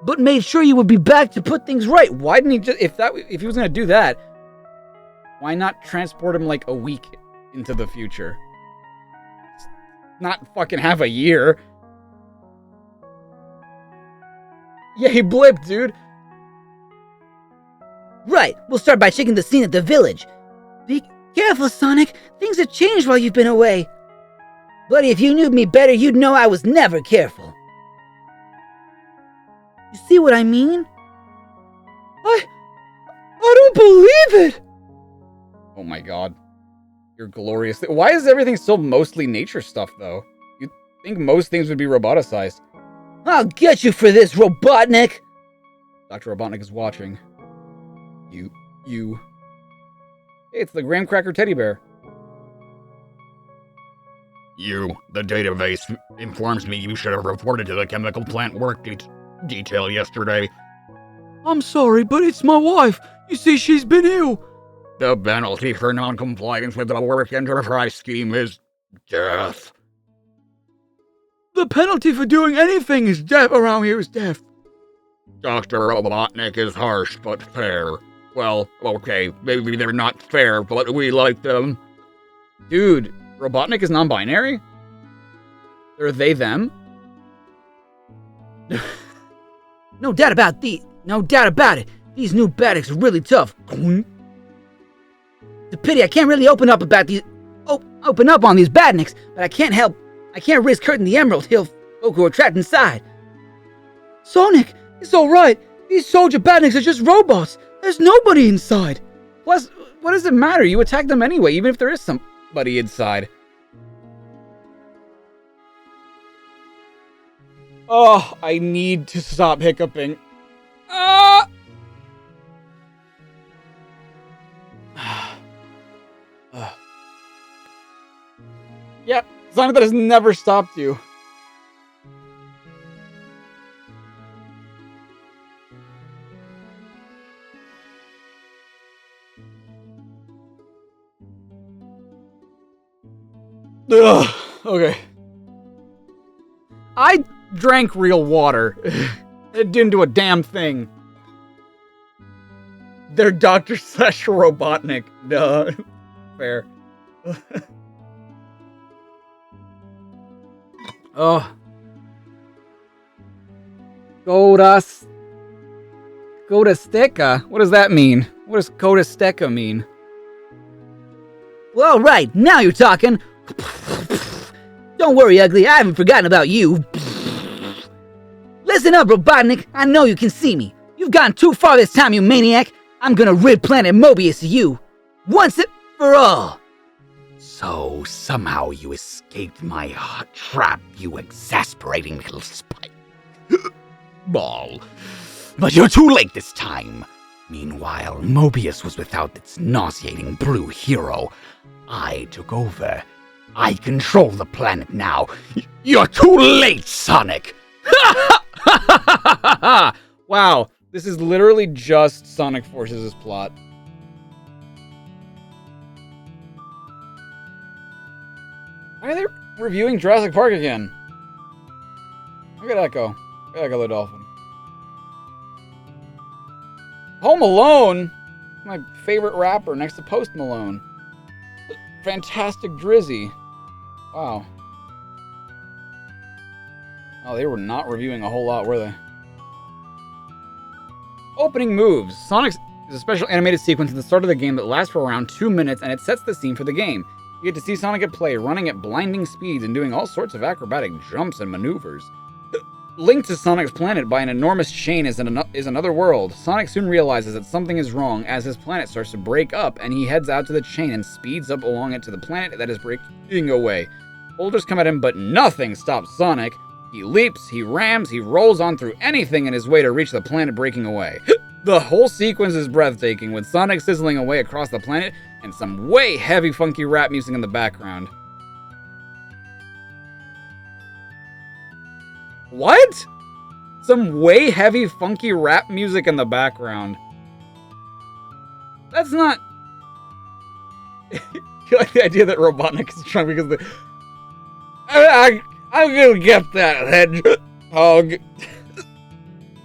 but made sure you would be back to put things right. Why didn't he just, if he was gonna do that, why not transport him like a week into the future? Not fucking half a year. Yeah, he blipped, dude. Right, we'll start by checking the scene at the village. Be careful, Sonic. Things have changed while you've been away. Buddy, if you knew me better, you'd know I was never careful. You see what I mean? I don't believe it! Oh my god. You're glorious. Why is everything still mostly nature stuff, though? You'd think most things would be roboticized. I'll get you for this, Robotnik! Dr. Robotnik is watching. You. Hey, it's the graham cracker teddy bear. The database informs me you should have reported to the chemical plant work detail yesterday. I'm sorry, but it's my wife. You see, she's been ill. The penalty for non-compliance with the work enterprise scheme is death. The penalty for doing anything is death around here is death. Dr. Robotnik is harsh but fair. Well, okay, maybe they're not fair, but we like them. Dude, Robotnik is non-binary? Are they them? No doubt about it. These new Baddics are really tough. It's a pity I can't really open up on these Badniks, but I can't risk hurting the Emerald Hill folk who are trapped inside. Sonic, it's alright. These soldier badniks are just robots. There's nobody inside. Plus, what does it matter? You attack them anyway, even if there is somebody inside. Oh, I need to stop hiccuping. Yep, Sonic, that has never stopped you. Ugh, okay. I drank real water. It didn't do a damn thing. They're Dr. Slash Robotnik. Duh. Fair. Oh. Godasteka? What does that mean? What does Godasteka mean? Well, right, now you're talking. Don't worry, Ugly, I haven't forgotten about you. Listen up, Robotnik, I know you can see me. You've gone too far this time, you maniac. I'm gonna rid Planet Mobius of you. Once and for all. So, somehow you escaped my hot trap, you exasperating little spike ball. But you're too late this time. Meanwhile, Mobius was without its nauseating blue hero. I took over. I control the planet now. You're too late, Sonic! Wow, this is literally just Sonic Forces' plot. Why are they reviewing Jurassic Park again? Look at Echo. Look at Echo the Dolphin. Home Alone? My favorite rapper next to Post Malone. Fantastic Drizzy. Wow. Oh, they were not reviewing a whole lot, were they? Opening moves. Sonic is a special animated sequence at the start of the game that lasts for around 2 minutes, and it sets the scene for the game. You get to see Sonic at play, running at blinding speeds and doing all sorts of acrobatic jumps and maneuvers. Linked to Sonic's planet by an enormous chain is another world. Sonic soon realizes that something is wrong as his planet starts to break up, and he heads out to the chain and speeds up along it to the planet that is breaking away. Boulders come at him, but nothing stops Sonic. He leaps, he rams, he rolls on through anything in his way to reach the planet breaking away. The whole sequence is breathtaking, with Sonic sizzling away across the planet and some way heavy funky rap music in the background. What? Some way heavy funky rap music in the background. That's not... You like the idea that Robotnik is drunk because the... I'm gonna get that, Hedgehog.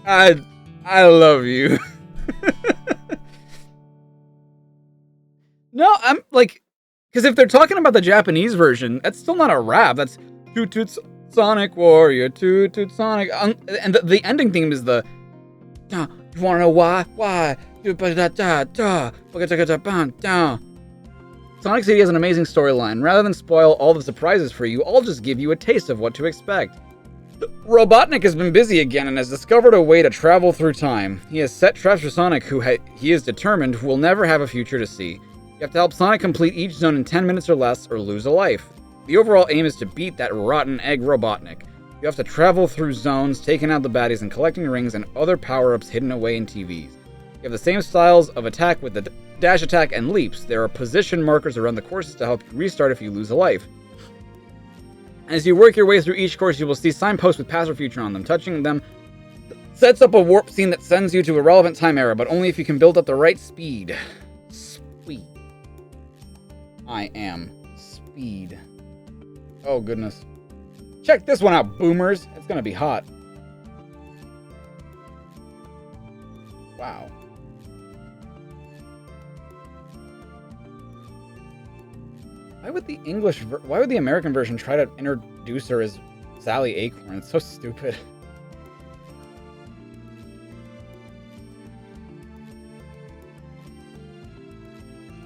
I love you. No, I'm like... Because if they're talking about the Japanese version, that's still not a rap. That's... Toot toot Sonic Warrior, toot toot Sonic... and the ending theme is the... You wanna know why? Why? Sonic City has an amazing storyline. Rather than spoil all the surprises for you, I'll just give you a taste of what to expect. Robotnik has been busy again and has discovered a way to travel through time. He has set traps for Sonic, who he is determined will never have a future to see. You have to help Sonic complete each zone in 10 minutes or less, or lose a life. The overall aim is to beat that rotten egg Robotnik. You have to travel through zones, taking out the baddies and collecting rings and other power-ups hidden away in TVs. You have the same styles of attack with the dash attack and leaps. There are position markers around the courses to help you restart if you lose a life. As you work your way through each course, you will see signposts with past or future on them. Touching them sets up a warp scene that sends you to a relevant time era, but only if you can build up the right speed. Speed. I am speed. Oh, goodness. Check this one out, boomers. It's gonna be hot. Wow. Why would the American version try to introduce her as Sally Acorn? It's so stupid.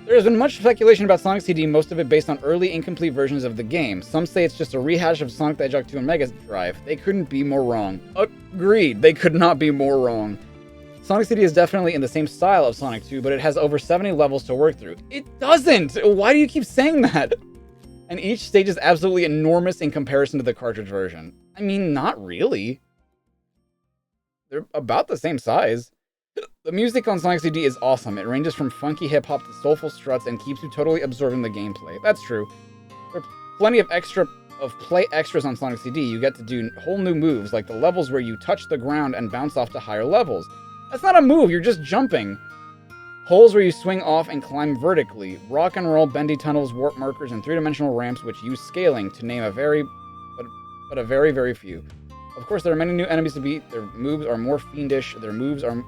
There has been much speculation about Sonic CD, most of it based on early incomplete versions of the game. Some say it's just a rehash of Sonic the Hedgehog 2 and Mega Drive. They couldn't be more wrong. Agreed, they could not be more wrong. Sonic CD is definitely in the same style of Sonic 2, but it has over 70 levels to work through. It doesn't! Why do you keep saying that? And each stage is absolutely enormous in comparison to the cartridge version. I mean, not really. They're about the same size. The music on Sonic CD is awesome. It ranges from funky hip-hop to soulful struts and keeps you totally absorbed in the gameplay. That's true. There are plenty of play extras on Sonic CD. You get to do whole new moves, like the levels where you touch the ground and bounce off to higher levels. That's not a move, you're just jumping. Holes where you swing off and climb vertically. Rock and roll, bendy tunnels, warp markers, and three-dimensional ramps which use scaling, to name a very few. Of course, there are many new enemies to beat. Their moves are more fiendish. Their moves are...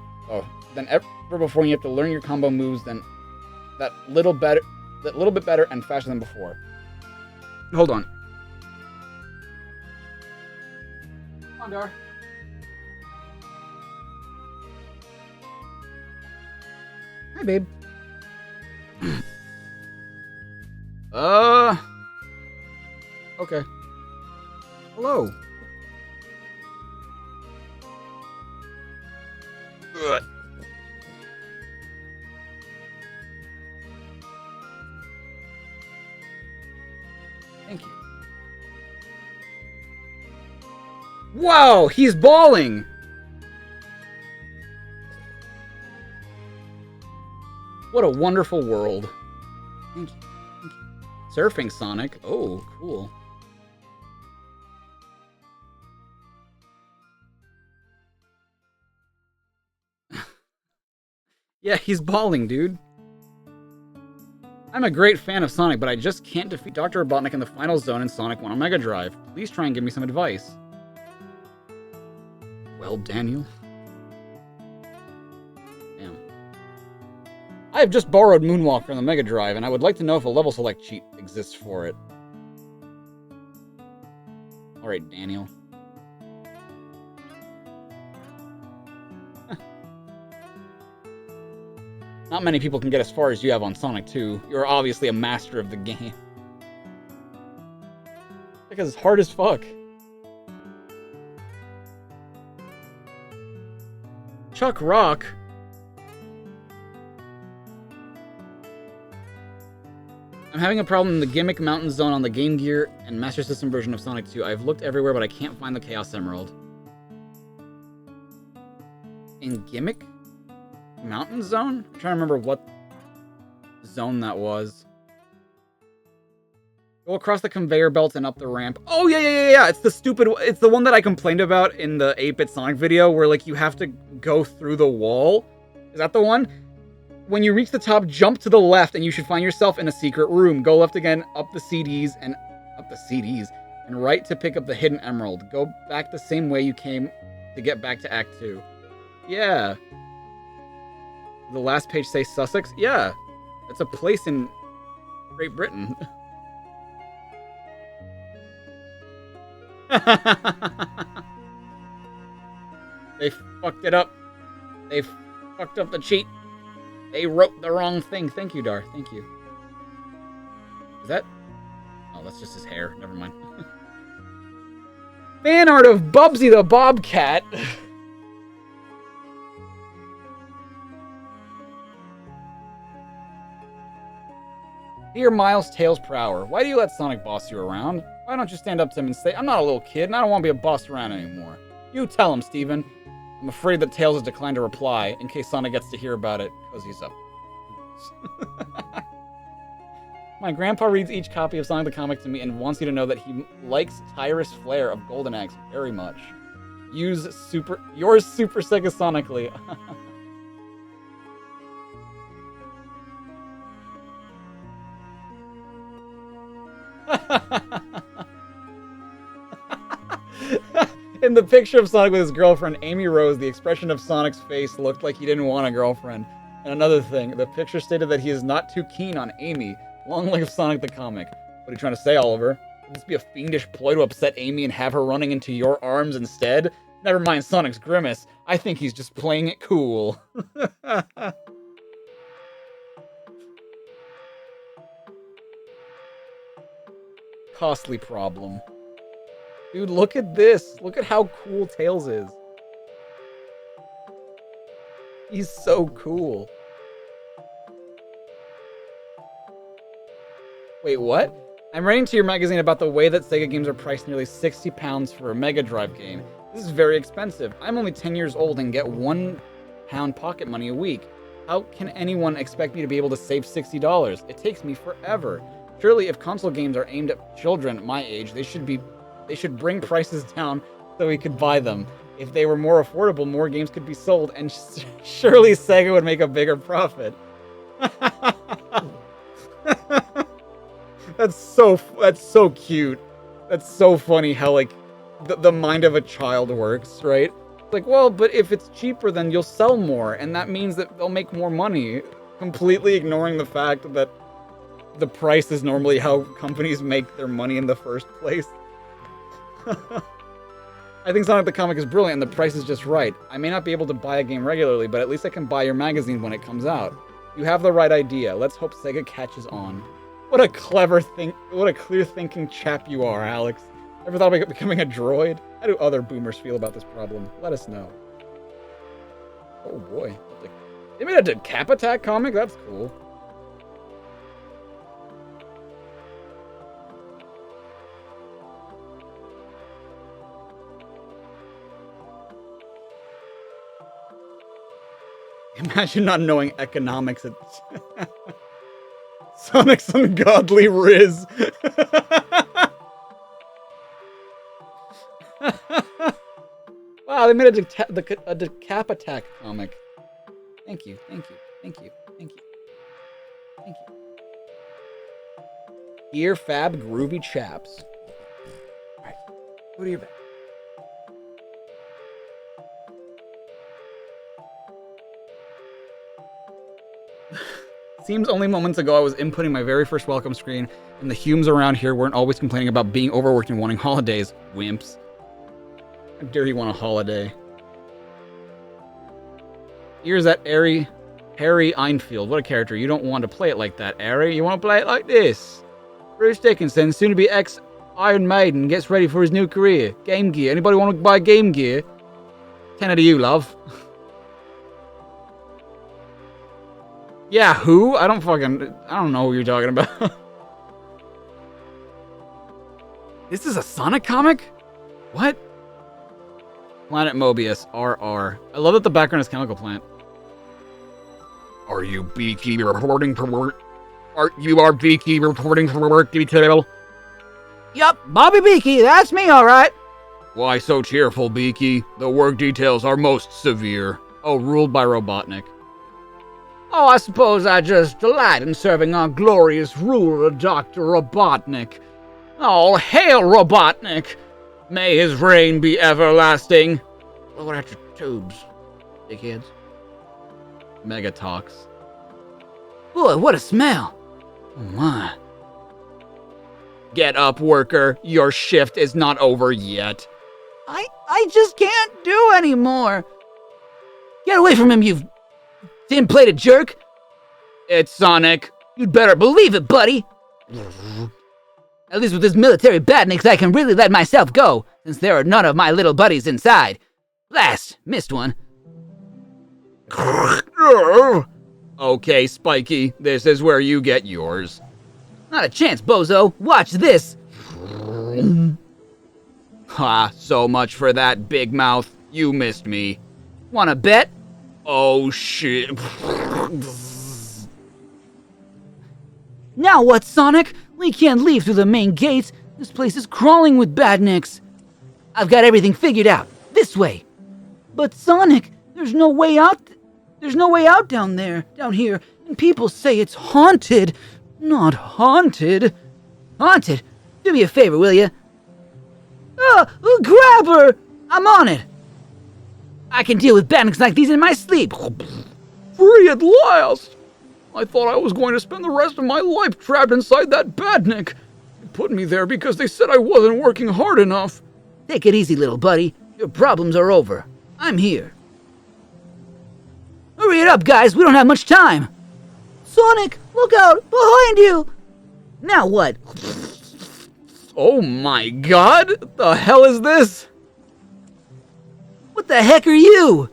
than ever before, and you have to learn your combo moves that little bit better and faster than before. Hold on. Come on, Dar. Hi, babe. Okay. Hello. Ugh. Thank you. Wow, he's bawling! What a wonderful world. Thank you. Thank you. Surfing Sonic. Oh, cool. Yeah, he's bawling, dude. I'm a great fan of Sonic, but I just can't defeat Dr. Robotnik in the final zone in Sonic 1 on Mega Drive. Please try and give me some advice. Well, Daniel. Damn. I have just borrowed Moonwalker on the Mega Drive, and I would like to know if a level select cheat exists for it. Alright, Daniel. Not many people can get as far as you have on Sonic 2. You're obviously a master of the game. That guy's hard as fuck. Chuck Rock? I'm having a problem in the Gimmick Mountain Zone on the Game Gear and Master System version of Sonic 2. I've looked everywhere, but I can't find the Chaos Emerald. In Gimmick Mountain Zone? I'm trying to remember what zone that was. Go across the conveyor belt and up the ramp. Oh, yeah. It's the stupid... It's the one that I complained about in the 8-bit Sonic video where, like, you have to go through the wall. Is that the one? When you reach the top, jump to the left and you should find yourself in a secret room. Go left again, up the CDs, and right to pick up the hidden emerald. Go back the same way you came to get back to Act 2. Yeah. The last page say Sussex? Yeah. It's a place in Great Britain. They fucked it up. They fucked up the cheat. They wrote the wrong thing. Thank you, Dar. Thank you. Is that... Oh, that's just his hair. Never mind. Fan art of Bubsy the Bobcat. Dear Miles Tails per hour, why do you let Sonic boss you around? Why don't you stand up to him and say, I'm not a little kid and I don't want to be a boss around anymore. You tell him, Steven. I'm afraid that Tails has declined to reply, in case Sonic gets to hear about it, because he's up. My grandpa reads each copy of Sonic the Comic to me and wants you to know that he likes Tyrus Flare of Golden Axe very much. Yours Super Sega Sonically. In the picture of Sonic with his girlfriend, Amy Rose, the expression of Sonic's face looked like he didn't want a girlfriend. And another thing, the picture stated that he is not too keen on Amy. Long live Sonic the Comic. What are you trying to say, Oliver? Would this be a fiendish ploy to upset Amy and have her running into your arms instead? Never mind Sonic's grimace. I think he's just playing it cool. Costly problem. Dude, look at this. Look at how cool Tails is. He's so cool. Wait, what? I'm writing to your magazine about the way that Sega games are priced nearly £60 for a Mega Drive game. This is very expensive. I'm only 10 years old and get £1 pocket money a week. How can anyone expect me to be able to save $60? It takes me forever. Surely if console games are aimed at children my age, they should bring prices down so we could buy them. If they were more affordable, more games could be sold, and surely Sega would make a bigger profit. That's so cute. That's so funny how, like, the mind of a child works, right? It's like, well, but if it's cheaper, then you'll sell more, and that means that they'll make more money. Completely ignoring the fact that the price is normally how companies make their money in the first place. I think Sonic the Comic is brilliant and the price is just right. I may not be able to buy a game regularly, but at least I can buy your magazine when it comes out. You have the right idea. Let's hope Sega catches on. What a clear-thinking chap you are, Alex. Ever thought about becoming a droid? How do other boomers feel about this problem? Let us know. Oh boy. They made a Cap Attack comic? That's cool. Imagine not knowing economics at Sonic's ungodly riz. Wow, they made a Cap Attack comic. Thank you. Dear Fab Groovy Chaps. Alright, go to your bed. Seems only moments ago I was inputting my very first welcome screen, and the Humes around here weren't always complaining about being overworked and wanting holidays. Wimps. How dare you want a holiday? Here's that Harry Einfield. What a character. You don't want to play it like that, Harry. You want to play it like this. Bruce Dickinson, soon to be Iron Maiden gets ready for his new career. Game Gear. Anybody want to buy Game Gear? 10 to you, love. Yeah, who? I don't know who you're talking about. This is a Sonic comic? What? Planet Mobius, RR. I love that the background is Chemical Plant. Are you Beaky reporting for work? Are Beaky reporting for work detail? Yup, Bobby Beaky, that's me, alright. Why so cheerful, Beaky? The work details are most severe. Oh, ruled by Robotnik. Oh, I suppose I just delight in serving our glorious ruler, Dr. Robotnik. All hail Robotnik! May his reign be everlasting. Blow it out your tubes, dickheads. Mega Talks. Boy, what a smell. Oh my. Get up, worker. Your shift is not over yet. I just can't do anymore. Get away from him, you tin-plated jerk. It's Sonic. You'd better believe it, buddy. At least with this military badniks, I can really let myself go, since there are none of my little buddies inside. Blast! Missed one. Okay, Spiky, this is where you get yours. Not a chance, bozo. Watch this. Ha, so much for that, Big Mouth. You missed me. Wanna bet? Oh, shit. Now what, Sonic? We can't leave through the main gates. This place is crawling with badniks. I've got everything figured out. This way. But Sonic, there's no way out. There's no way out down here. And people say it's haunted. Not haunted. Haunted? Do me a favor, will you? Grab her! I'm on it. I can deal with badniks like these in my sleep. Free at last! I thought I was going to spend the rest of my life trapped inside that badnik. They put me there because they said I wasn't working hard enough. Take it easy, little buddy. Your problems are over. I'm here. Hurry it up, guys. We don't have much time. Sonic, look out! Behind you! Now what? Oh my god! The hell is this? What the heck are you?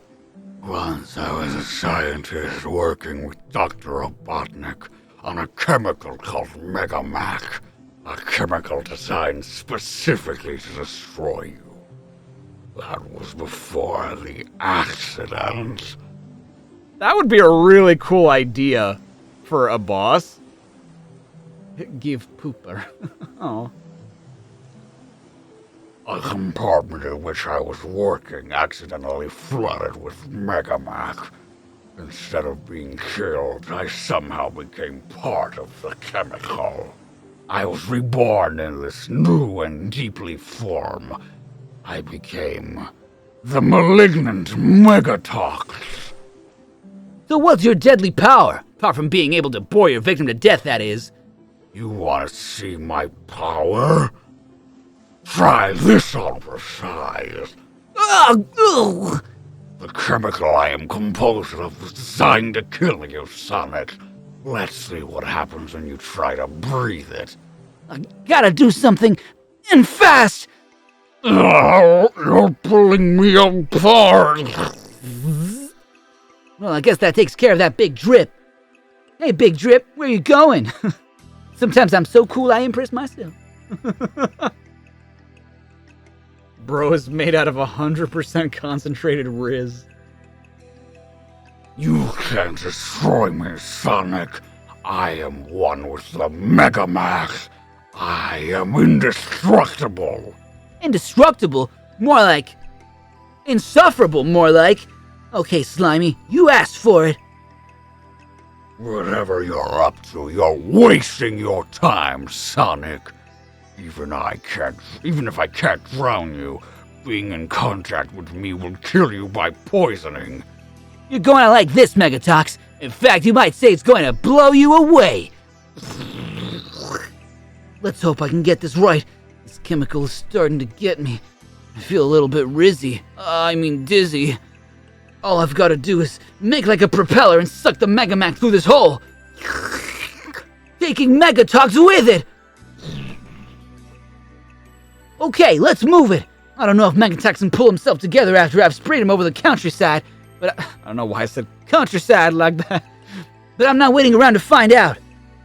Once I was a scientist working with Dr. Robotnik on a chemical called Megamac. A chemical designed specifically to destroy you. That was before the accident. That would be a really cool idea for a boss. Give pooper. Oh. A compartment in which I was working accidentally flooded with Megamac. Instead of being killed, I somehow became part of the chemical. I was reborn in this new and deeply form. I became the malignant Megatox. So what's your deadly power? Apart from being able to bore your victim to death, that is. You want to see my power? Try this on for size. Ugh! The chemical I am composed of was designed to kill you, Sonic. Let's see what happens when you try to breathe it. I gotta do something, and fast! Oh, you're pulling me apart. Well, I guess that takes care of that big drip. Hey, big drip, where you going? Sometimes I'm so cool I impress myself. Bro is made out of 100% concentrated Riz. You can't destroy me, Sonic. I am one with the Megamax. I am indestructible. Indestructible? More like... insufferable, more like. Okay, Slimy, you asked for it. Whatever you're up to, you're wasting your time, Sonic. Even if I can't drown you, being in contact with me will kill you by poisoning. You're going to like this, Megatox. In fact, you might say it's going to blow you away. Let's hope I can get this right. This chemical is starting to get me. I feel a little bit dizzy. All I've got to do is make like a propeller and suck the Megamax through this hole. Taking Megatox with it. Okay, let's move it. I don't know if Megatex can pull himself together after I've sprayed him over the countryside, but I don't know why I said countryside like that. But I'm not waiting around to find out.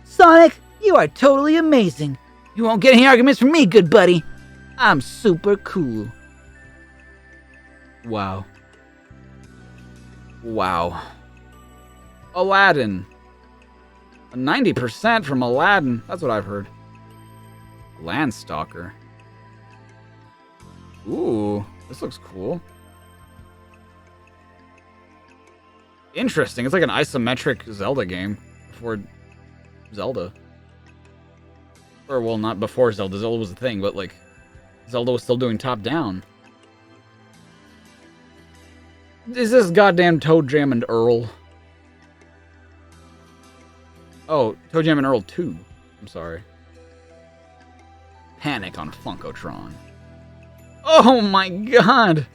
Sonic, you are totally amazing. You won't get any arguments from me, good buddy. I'm super cool. wow. Wow. Aladdin. 90% from Aladdin. That's what I've heard. Landstalker. Ooh, this looks cool. Interesting. It's like an isometric Zelda game before Zelda. Or, well, not before Zelda. Zelda was a thing, but, like, Zelda was still doing top-down. Is this goddamn Toe Jam and Earl? Oh, Toe Jam and Earl 2. I'm sorry. Panic on Funkotron. Oh my god!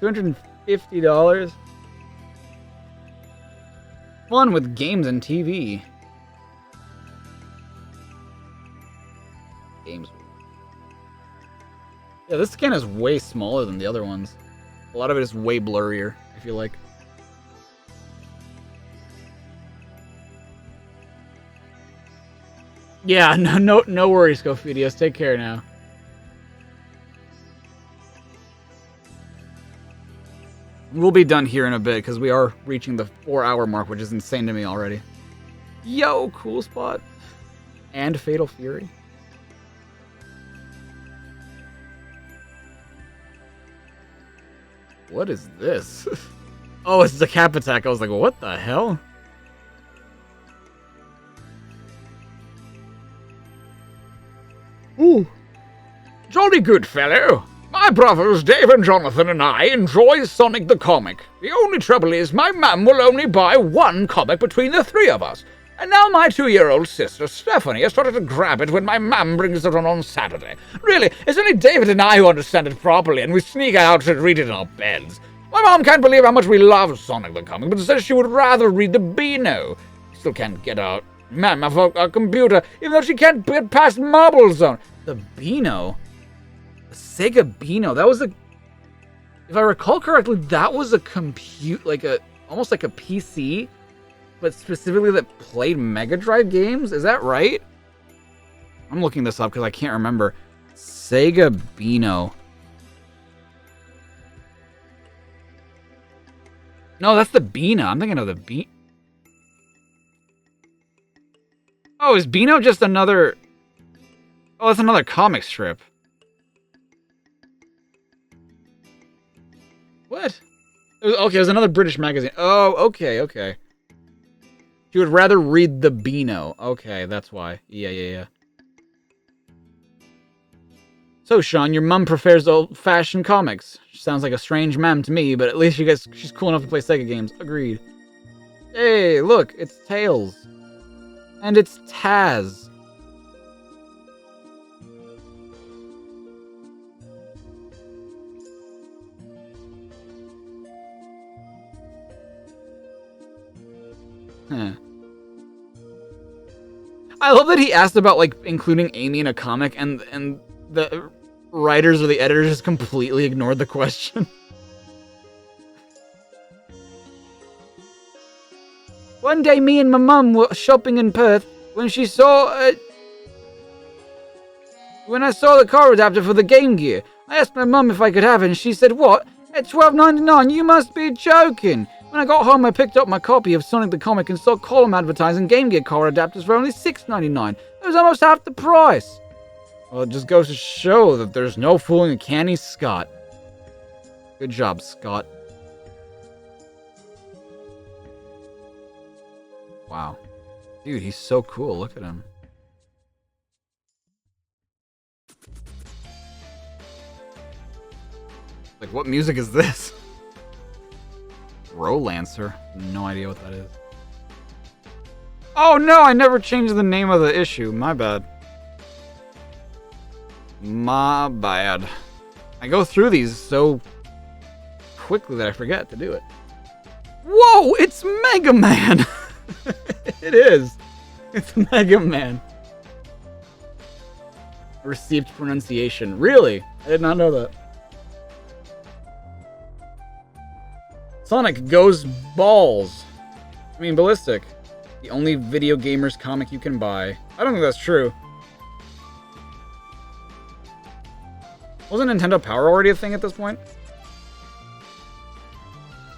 $250? Fun with games and TV. Games. Yeah, this scan is way smaller than the other ones. A lot of it is way blurrier, I feel like. Yeah, no worries, Gofidius. Take care now. We'll be done here in a bit, because we are reaching the 4-hour mark, which is insane to me already. Yo, cool spot. And Fatal Fury. What is this? Oh, it's the Cap Attack. I was like, what the hell? Ooh. Jolly good fellow. My brothers Dave and Jonathan and I enjoy Sonic the Comic. The only trouble is my mum will only buy one comic between the three of us. And now my 2-year-old sister Stephanie has started to grab it when my mum brings it on Saturday. Really, it's only David and I who understand it properly, and we sneak out to read it in our beds. My mom can't believe how much we love Sonic the Comic, but says she would rather read the Beano. Still can't get our mum off our computer, even though she can't get past Marble Zone. The Beano? The Sega Beano. That was a... If I recall correctly, that was a almost like a PC, but specifically that played Mega Drive games? Is that right? I'm looking this up because I can't remember. Sega Beano. No, that's the Beano. I'm thinking of the Beano. Oh, is Beano just another... Oh, it's another comic strip. What? It was another British magazine. Oh, okay. She would rather read the Beano. Okay, that's why. Yeah. So, Sean, your mum prefers old-fashioned comics. She sounds like a strange ma'am to me, but at least she's cool enough to play Sega games. Agreed. Hey, look, it's Tails. And it's Taz. Huh. I love that he asked about, like, including Amy in a comic, and the writers or the editors just completely ignored the question. One day, me and my mum were shopping in Perth when she saw when I saw the car adapter for the Game Gear. I asked my mum if I could have it, and she said, "What? At $12.99? You must be joking." When I got home, I picked up my copy of Sonic the Comic and saw column advertising Game Gear car adapters for only $6.99. It was almost half the price. Well, it just goes to show that there's no fooling a canny Scott. Good job, Scott. Wow. Dude, he's so cool. Look at him. Like, what music is this? Rolancer. No idea what that is. Oh no, I never changed the name of the issue. My bad. My bad. I go through these so quickly that I forget to do it. Whoa, it's Mega Man! It is. It's Mega Man. received pronunciation. Really? I did not know that. Sonic goes balls. I mean, ballistic. The only video gamers comic you can buy. I don't think that's true. Wasn't Nintendo Power already a thing at this point?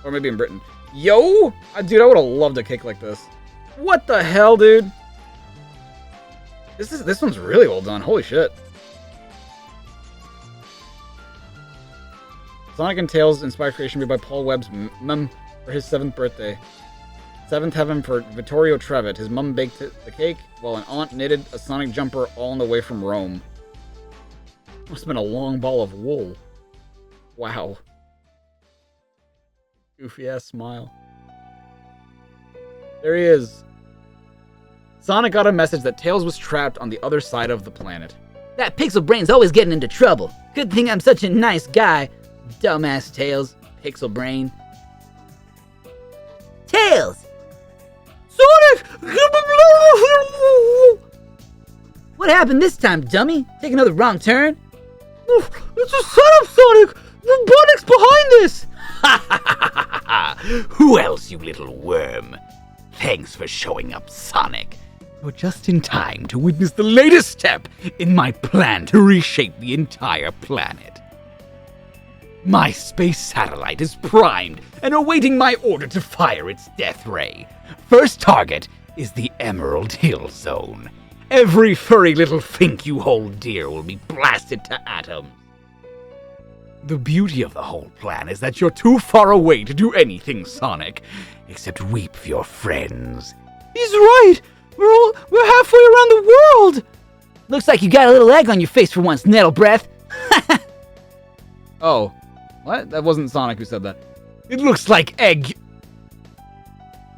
Or maybe in Britain. Yo! Dude, I would have loved a cake like this. What the hell, dude? This one's really well done. Holy shit. Sonic and Tails inspired creation made by Paul Webb's mum for his 7th birthday. 7th heaven for Vittorio Trevitt. His mum baked the cake, while an aunt knitted a Sonic jumper all on the way from Rome. Must have been a long ball of wool. Wow. Goofy-ass smile. There he is. Sonic got a message that Tails was trapped on the other side of the planet. That Pixel Brain's always getting into trouble. Good thing I'm such a nice guy. Dumbass Tails. Pixel Brain. Tails! Sonic! What happened this time, dummy? Take another wrong turn? It's a setup, Sonic! Robotnik's behind this! Who else, you little worm? Thanks for showing up, Sonic. You're just in time to witness the latest step in my plan to reshape the entire planet. My space satellite is primed and awaiting my order to fire its death ray. First target is the Emerald Hill Zone. Every furry little fink you hold dear will be blasted to atoms. The beauty of the whole plan is that you're too far away to do anything, Sonic, except weep for your friends. He's right! We're halfway around the world! Looks like you got a little egg on your face for once, Nettle Breath. Oh. What? That wasn't Sonic who said that. It looks like egg.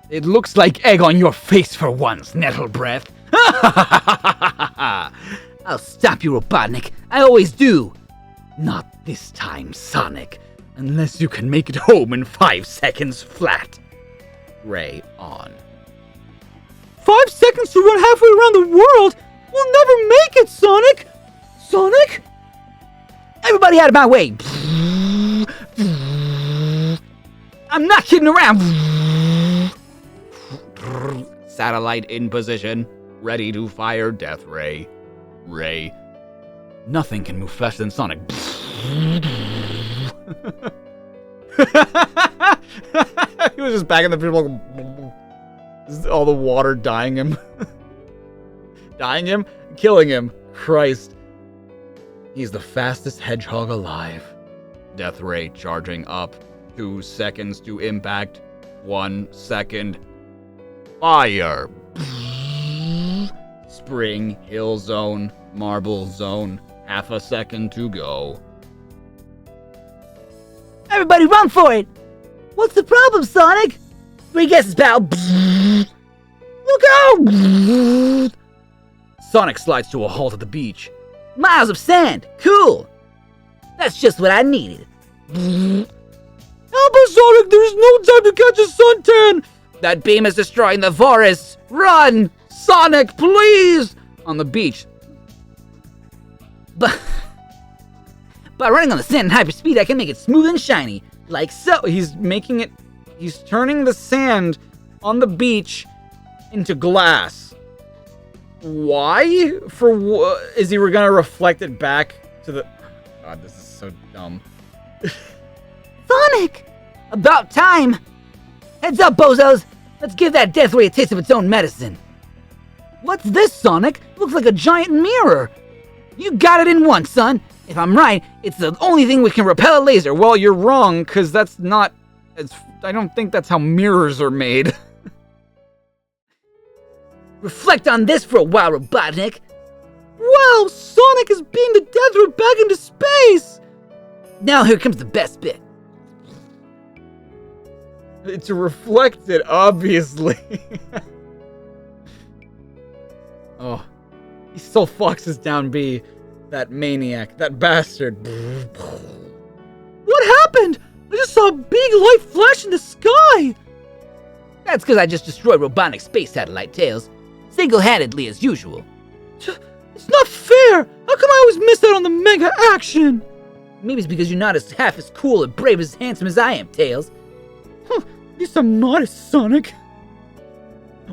It looks like egg on your face for once, Nettle Breath. I'll stop you, Robotnik. I always do. Not this time, Sonic. Unless you can make it home in 5 seconds flat. Ray on. 5 seconds to run halfway around the world? We'll never make it, Sonic! Sonic? Everybody out of my way. I'm not kidding around. Satellite in position. Ready to fire death ray. Ray. Nothing can move faster than Sonic. He was just backing the people. All the water dying him. Dying him? Killing him. Christ. He's the fastest hedgehog alive. Death ray charging up. 2 seconds to impact. 1 second. Fire. Spring, Hill Zone, Marble Zone. Half a second to go. Everybody run for it! What's the problem, Sonic? 3 guesses, pal. Look out! Sonic slides to a halt at the beach. Miles of sand. Cool. That's just what I needed. Help us, Sonic! There's no time to catch a suntan! That beam is destroying the forest. Run! Sonic, please! On the beach. But by running on the sand in hyperspeed, I can make it smooth and shiny. Like so. He's turning the sand on the beach into glass. Why? Is he gonna reflect it back to the... God, this is so dumb. Sonic! About time! Heads up, bozos! Let's give that death ray a taste of its own medicine. What's this, Sonic? Looks like a giant mirror. You got it in one, son. If I'm right, it's the only thing we can repel a laser. Well, you're wrong, because that's not... I don't think that's how mirrors are made. Reflect on this for a while, Robotnik. Wow, Sonic has beamed the death ray back into space! Now here comes the best bit. It's reflected, obviously. Oh. He still foxes down B. That maniac. That bastard. What happened? I just saw a big light flash in the sky! That's because I just destroyed Robotnik's space satellite, Tails. Single-handedly as usual. It's not fair! How come I always miss out on the mega action. Maybe it's because you're not as half as cool and brave as handsome as I am, Tails. At least I'm modest, Sonic.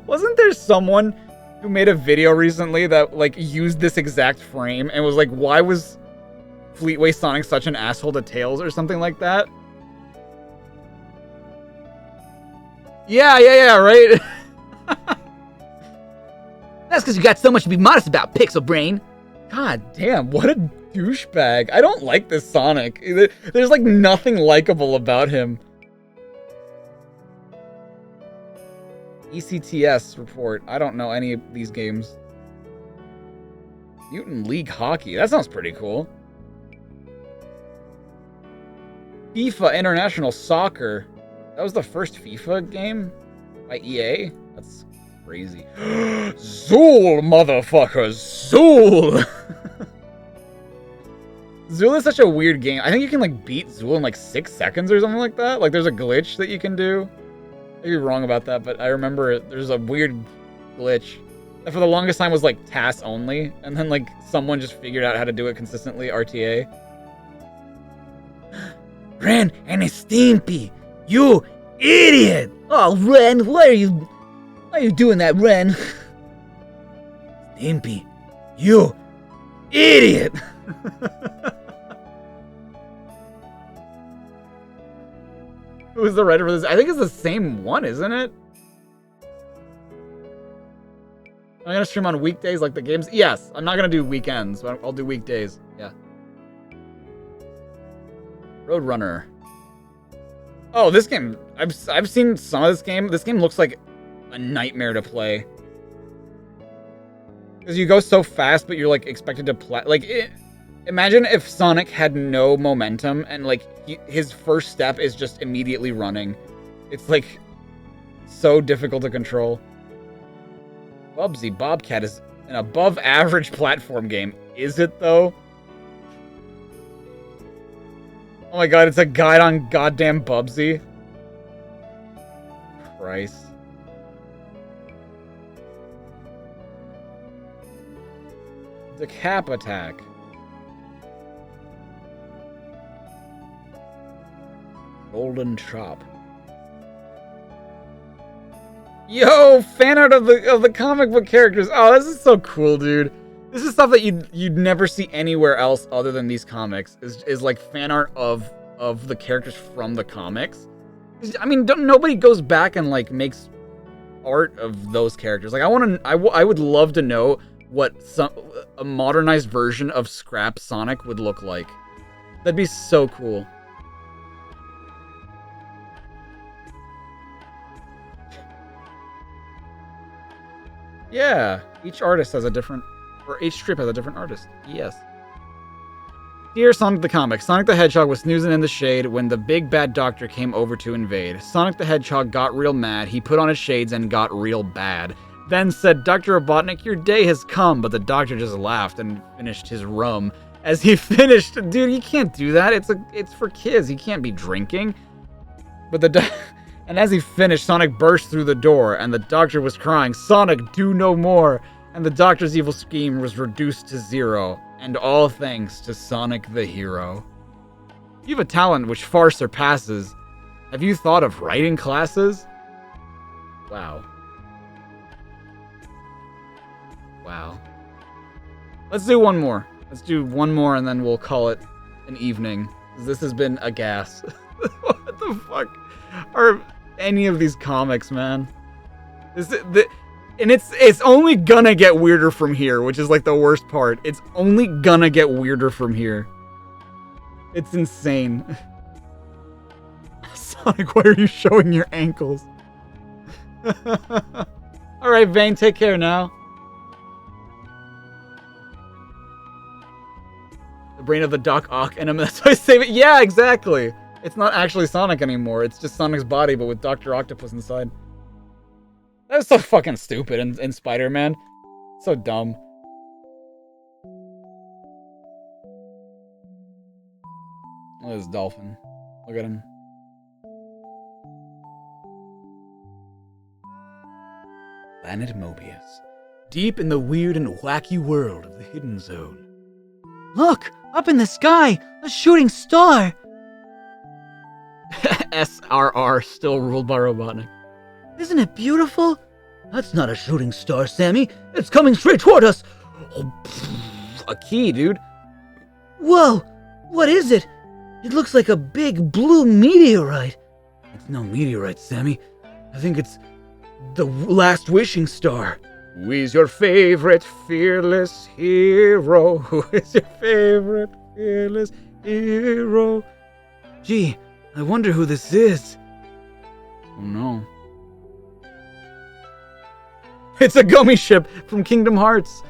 Wasn't there someone who made a video recently that, like, used this exact frame and was like, why was Fleetway Sonic such an asshole to Tails or something like that? Yeah, right? That's because you got so much to be modest about, Pixel Brain. God damn, what a douchebag. I don't like this Sonic. There's, like, nothing likable about him. ECTS report. I don't know any of these games. Mutant League Hockey. That sounds pretty cool. FIFA International Soccer. That was the first FIFA game by EA? That's crazy. Zool, motherfuckers! Zool! Zool is such a weird game. I think you can, like, beat Zool in, like, 6 seconds or something like that. Like, there's a glitch that you can do. I could be wrong about that, but I remember there's a weird glitch that for the longest time was, like, TAS only. And then, like, someone just figured out how to do it consistently, RTA. Ren and Stimpy, you idiot! Oh, Ren, why are you doing that, Ren? Stimpy, you idiot! Who's the writer for this? I think it's the same one, isn't it? I'm gonna stream on weekdays like the games. Yes, I'm not gonna do weekends, but I'll do weekdays. Yeah. Roadrunner. Oh, this game. I've seen some of this game. This game looks like a nightmare to play. Because you go so fast, but you're like expected to play. Like, imagine if Sonic had no momentum and like his first step is just immediately running. It's like so difficult to control. Bubsy Bobcat is an above average platform game. Is it though? Oh my god, it's a guide on goddamn Bubsy. Christ. The Cap Attack. Golden Chop. Yo, fan art of the comic book characters. Oh, this is so cool, dude. This is stuff that you'd never see anywhere else other than these comics. Is like fan art of the characters from the comics. I mean, nobody goes back and like makes art of those characters. Like I would love to know what a modernized version of Scrap Sonic would look like. That'd be so cool. Yeah, each artist has a different, or each strip has a different artist. Yes. Dear Sonic the Comic, Sonic the Hedgehog was snoozing in the shade when the big bad doctor came over to invade. Sonic the Hedgehog got real mad, he put on his shades and got real bad. Then said, Dr. Robotnik, your day has come, but the doctor just laughed and finished his rum. As he finished, dude, you can't do that, it's for kids, he can't be drinking. But and as he finished, Sonic burst through the door, and the doctor was crying, Sonic, do no more! And the doctor's evil scheme was reduced to zero, and all thanks to Sonic the Hero. You have a talent which far surpasses. Have you thought of writing classes? Wow. Wow. Let's do one more. Let's do one more, and then we'll call it an evening. This has been a gas. What the fuck are any of these comics, man? And it's only gonna get weirder from here, which is like the worst part. It's only gonna get weirder from here. It's insane. Sonic, why are you showing your ankles? Alright, Vane, take care now. The brain of the Doc Ock enema, that's why I save it. Yeah, exactly. It's not actually Sonic anymore. It's just Sonic's body, but with Dr. Octopus inside. That was so fucking stupid in Spider-Man. So dumb. Look at this dolphin. Look at him. Planet Mobius. Deep in the weird and wacky world of the Hidden Zone Look, up in the sky, a shooting star. SRR, still ruled by Robotnik. Isn't it beautiful? That's not a shooting star, Sammy. It's coming straight toward us. A key, dude. Whoa, what is it? It looks like a big blue meteorite. It's no meteorite, Sammy. I think it's the last wishing star. Who is your favorite fearless hero? Who is your favorite fearless hero? Gee, I wonder who this is. Oh no. It's a gummy ship from Kingdom Hearts.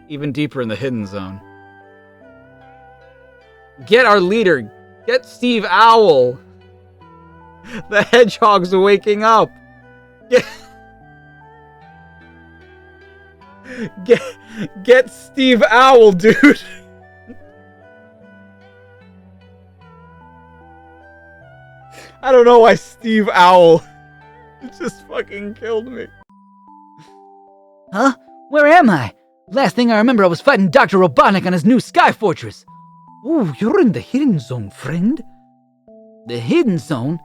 Even deeper in the hidden zone. Get our leader. Get Steve Owl. The hedgehog's waking up. Get Steve Owl, dude. I don't know why Steve Owl just fucking killed me. Huh? Where am I? Last thing I remember, I was fighting Dr. Robotnik on his new Sky Fortress. Oh, you're in the hidden zone, friend. The hidden zone?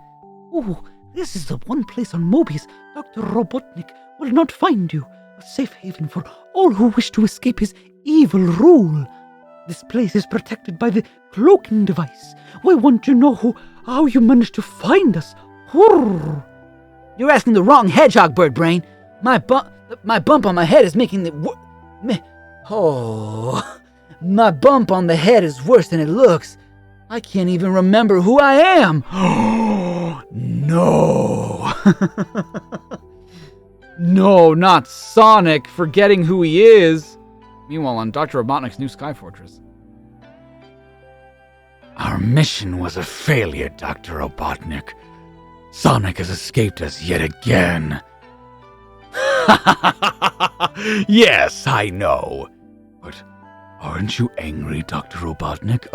Oh, this is the one place on Mobius Dr. Robotnik will not find you. A safe haven for all who wish to escape his evil rule. This place is protected by the cloaking device. We want to know how you managed to find us. Horror. You're asking the wrong hedgehog, bird brain. My bump on my head is making the... My bump on the head is worse than it looks. I can't even remember who I am. No. No, not Sonic forgetting who he is. Meanwhile, on Dr. Robotnik's new Sky Fortress. Our mission was a failure, Dr. Robotnik. Sonic has escaped us yet again. Yes, I know. But aren't you angry, Dr. Robotnik?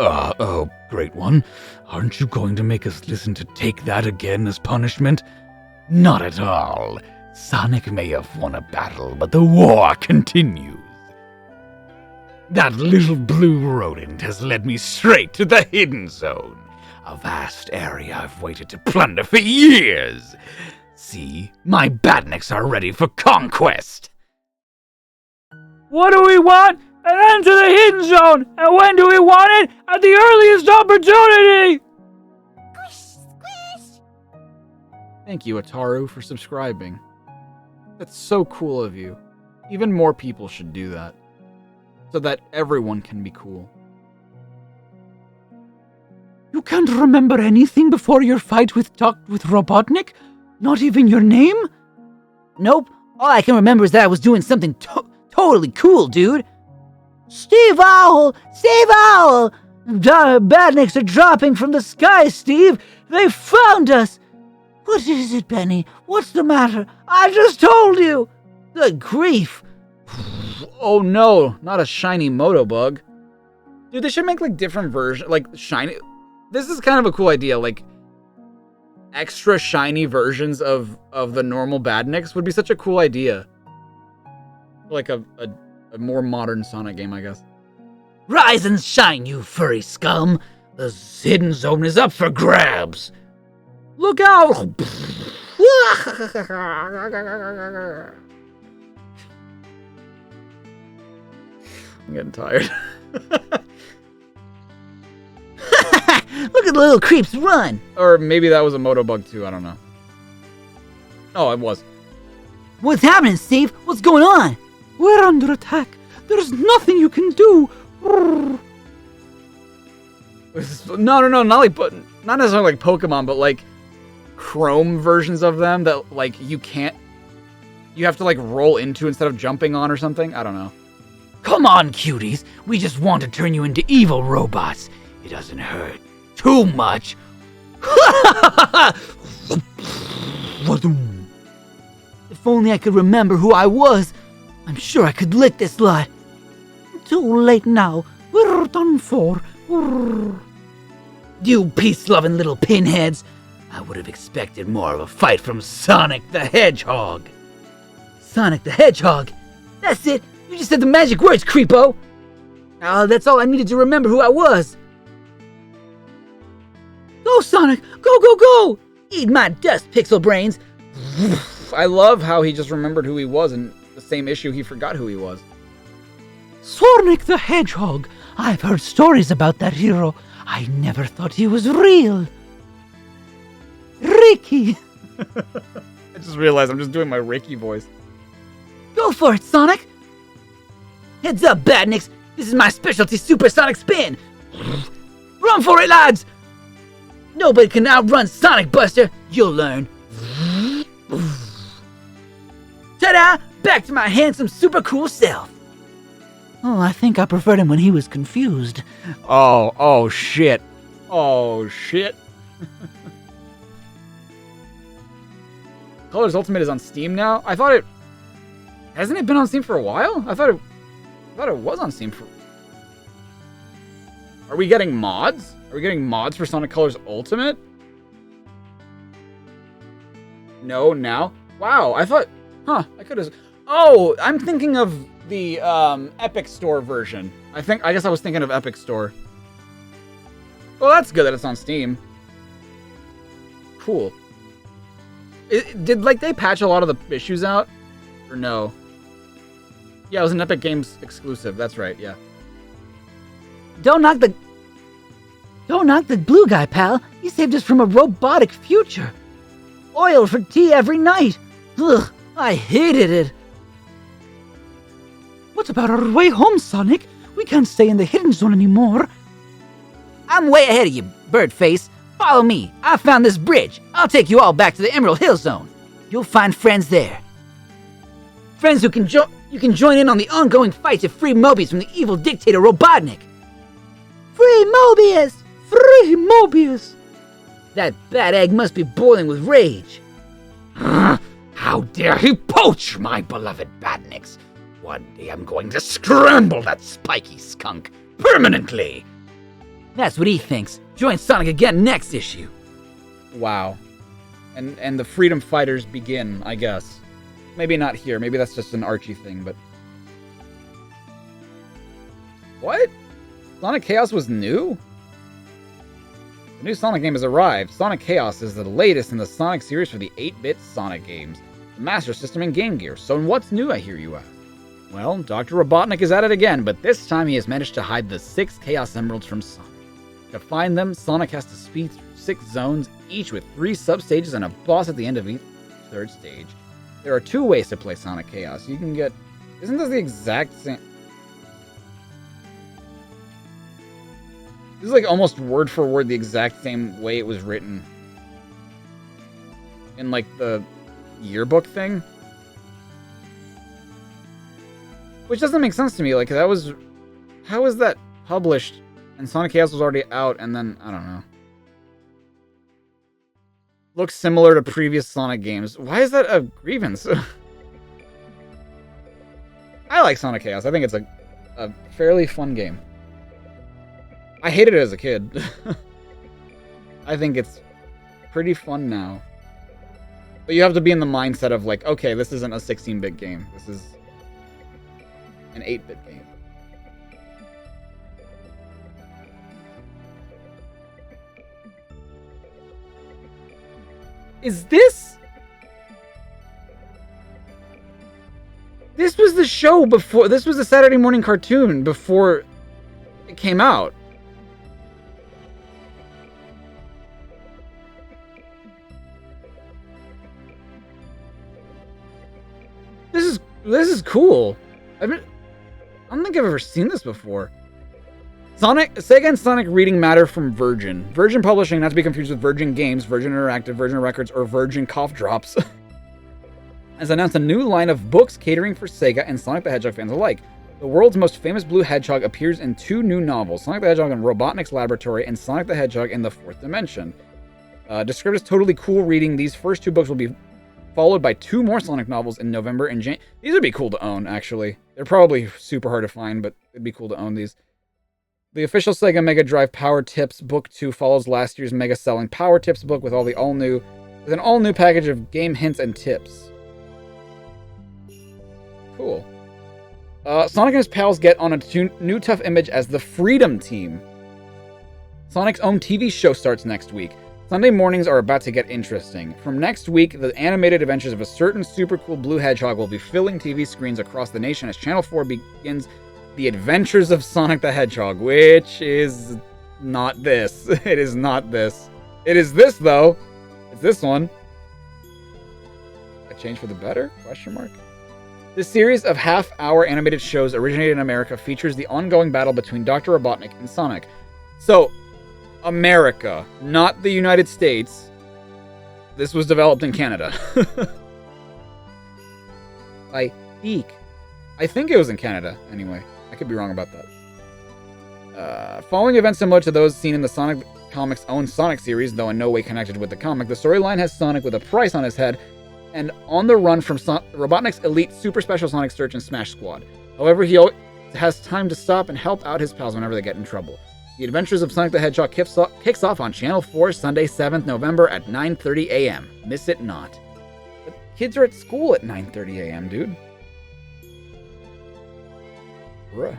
Great one. Aren't you going to make us listen to Take That again as punishment? Not at all. Sonic may have won a battle, but the war continues. That little blue rodent has led me straight to the hidden zone, a vast area I've waited to plunder for years. See, my badniks are ready for conquest. What do we want? An end to the hidden zone! And when do we want it? At the earliest opportunity! Thank you, Ataru, for subscribing. That's so cool of you. Even more people should do that. So that everyone can be cool. You can't remember anything before your fight with Robotnik? Not even your name? Nope. All I can remember is that I was doing something totally cool, dude. Steve Owl! Steve Owl! Badniks are dropping from the sky, Steve! They found us! What is it, Benny? What's the matter? I just told you! Good grief. Oh no, not a shiny Motobug. Dude, they should make like different versions, like shiny. This is kind of a cool idea, like extra shiny versions of the normal Badniks would be such a cool idea. Like a more modern Sonic game, I guess. Rise and shine, you furry scum. The hidden zone is up for grabs. Look out! I'm getting tired. Look at the little creeps run. Or maybe that was a Motobug too, I don't know. Oh, it was. What's happening, Steve? What's going on? We're under attack. There's nothing you can do. No, not necessarily like Pokemon, but like Chrome versions of them that like you have to like roll into instead of jumping on or something. I don't know. Come on, cuties. We just want to turn you into evil robots. It doesn't hurt too much. If only I could remember who I was. I'm sure I could lick this lot. Too late now. We're done for. You peace-loving little pinheads. I would have expected more of a fight from Sonic the Hedgehog. Sonic the Hedgehog? That's it. You just said the magic words, creepo. That's all I needed to remember who I was. Go, Sonic! Go, go, go! Eat my dust, pixel brains. I love how he just remembered who he was, and the same issue he forgot who he was. Sonic the Hedgehog! I've heard stories about that hero. I never thought he was real. Ricky! I just realized I'm just doing my Ricky voice. Go for it, Sonic! Heads up, Badniks! This is my specialty supersonic spin! Run for it, lads! Nobody can outrun Sonic Buster! You'll learn. Ta-da! Back to my handsome, super cool self! Oh, I think I preferred him when he was confused. Oh shit. Oh shit. Colors Ultimate is on Steam now? I thought it... Hasn't it been on Steam for a while? I thought it was on Steam for... Are we getting mods? Are we getting mods for Sonic Colors Ultimate? No, now? Wow, I thought... Huh, I could have... Oh, I'm thinking of the Epic Store version. I guess I was thinking of Epic Store. Well, that's good that it's on Steam. Cool. Did they patch a lot of the issues out? Or no? Yeah, it was an Epic Games exclusive. That's right, yeah. Don't knock the blue guy, pal. He saved us from a robotic future. Oil for tea every night. Ugh, I hated it. What about our way home, Sonic? We can't stay in the hidden zone anymore. I'm way ahead of you, Birdface. Follow me. I found this bridge. I'll take you all back to the Emerald Hill Zone. You'll find friends there. Friends who you can join in on the ongoing fight to free Mobius from the evil dictator Robotnik. Free Mobius! Free Mobius! That bad egg must be boiling with rage. How dare he poach my beloved Badniks? One day I'm going to scramble that spiky skunk permanently. That's what he thinks. Join Sonic again next issue. Wow. And the Freedom Fighters begin, I guess. Maybe not here. Maybe that's just an Archie thing, but... What? Sonic Chaos was new? The new Sonic game has arrived. Sonic Chaos is the latest in the Sonic series for the 8-bit Sonic games, the Master System and Game Gear. So what's new, I hear you ask? Well, Dr. Robotnik is at it again, but this time he has managed to hide the 6 Chaos Emeralds from Sonic. To find them, Sonic has to speed through 6 zones, each with 3 substages and a boss at the end of each third stage. There are 2 ways to play Sonic Chaos. You can get... Isn't this the exact same... This is like almost word for word the exact same way it was written in like the yearbook thing. Which doesn't make sense to me. Like that was... How was that published and Sonic Chaos was already out and then... I don't know. Looks similar to previous Sonic games. Why is that a grievance? I like Sonic Chaos. I think it's a fairly fun game. I hated it as a kid. I think it's pretty fun now. But you have to be in the mindset of like, okay, this isn't a 16-bit game. This is an 8-bit game. Is this... This was the show before... This was the Saturday morning cartoon before it came out. This is cool. I don't think I've ever seen this before. Sega and Sonic reading matter from Virgin. Virgin Publishing, not to be confused with Virgin Games, Virgin Interactive, Virgin Records, or Virgin Cough Drops, has announced a new line of books catering for Sega and Sonic the Hedgehog fans alike. The world's most famous blue hedgehog appears in 2 new novels, Sonic the Hedgehog in Robotnik's Laboratory and Sonic the Hedgehog in the Fourth Dimension. Described as totally cool reading, these first 2 books will be followed by 2 more Sonic novels in November and January. These would be cool to own, actually. They're probably super hard to find, but it'd be cool to own these. The official Sega Mega Drive Power Tips Book 2 follows last year's mega selling Power Tips book with an all-new package of game hints and tips. Cool. Sonic and his pals get on a new tough image as the Freedom Team. Sonic's own TV show starts next week. Sunday mornings are about to get interesting. From next week, the animated adventures of a certain super cool blue hedgehog will be filling TV screens across the nation as Channel 4 begins the adventures of Sonic the Hedgehog, which is not this. It is not this. It is this, though. It's this one. A change for the better? Question mark. This series of half-hour animated shows originated in America features the ongoing battle between Dr. Robotnik and Sonic. So, America, not the United States. This was developed in Canada. I think it was in Canada, anyway. I could be wrong about that. Following events similar to those seen in the Sonic Comics' own Sonic series, though in no way connected with the comic, the storyline has Sonic with a price on his head and on the run from Robotnik's elite Super Special Sonic Search and Smash Squad. However, he has time to stop and help out his pals whenever they get in trouble. The Adventures of Sonic the Hedgehog kicks off on Channel 4 Sunday, 7th November at 9:30 a.m. Miss it not. But kids are at school at 9:30 a.m., dude. Bruh.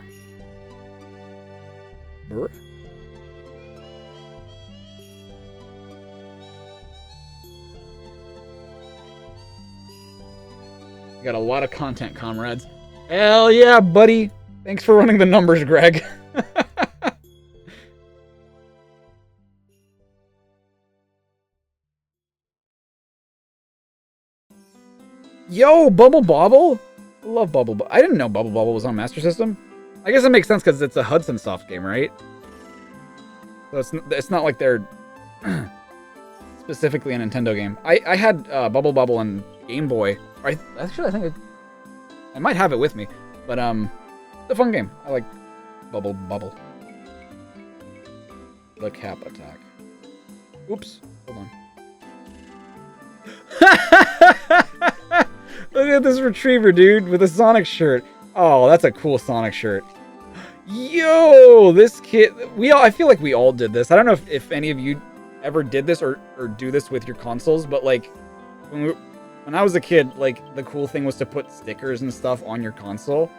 We got a lot of content, comrades. Hell yeah, buddy. Thanks for running the numbers, Greg. Yo, Bubble Bobble? I love Bubble Bobble. I didn't know Bubble Bobble was on Master System. I guess it makes sense because it's a Hudson Soft game, right? So it's not like they're specifically a Nintendo game. I had Bubble Bobble on Game Boy. I think I might have it with me. But it's a fun game. I like Bubble Bobble. The Cap Attack. Oops. Hold on. Look at this retriever, dude, with a Sonic shirt. Oh, that's a cool Sonic shirt. Yo, this kid. I feel like we all did this. I don't know if any of you ever did this or do this with your consoles, but like when I was a kid, like the cool thing was to put stickers and stuff on your console.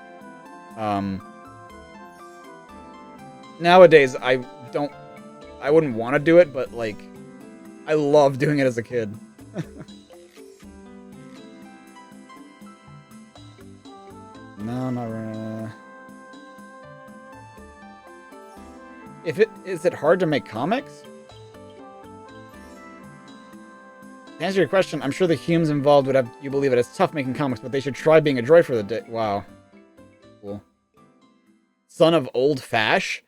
Nowadays, I wouldn't want to do it, but like I love doing it as a kid. No, not really. Is it hard to make comics? To answer your question, I'm sure the humans involved would have you believe it. It's tough making comics, but they should try being a droid for the day. Wow. Cool. Son of Old Fash?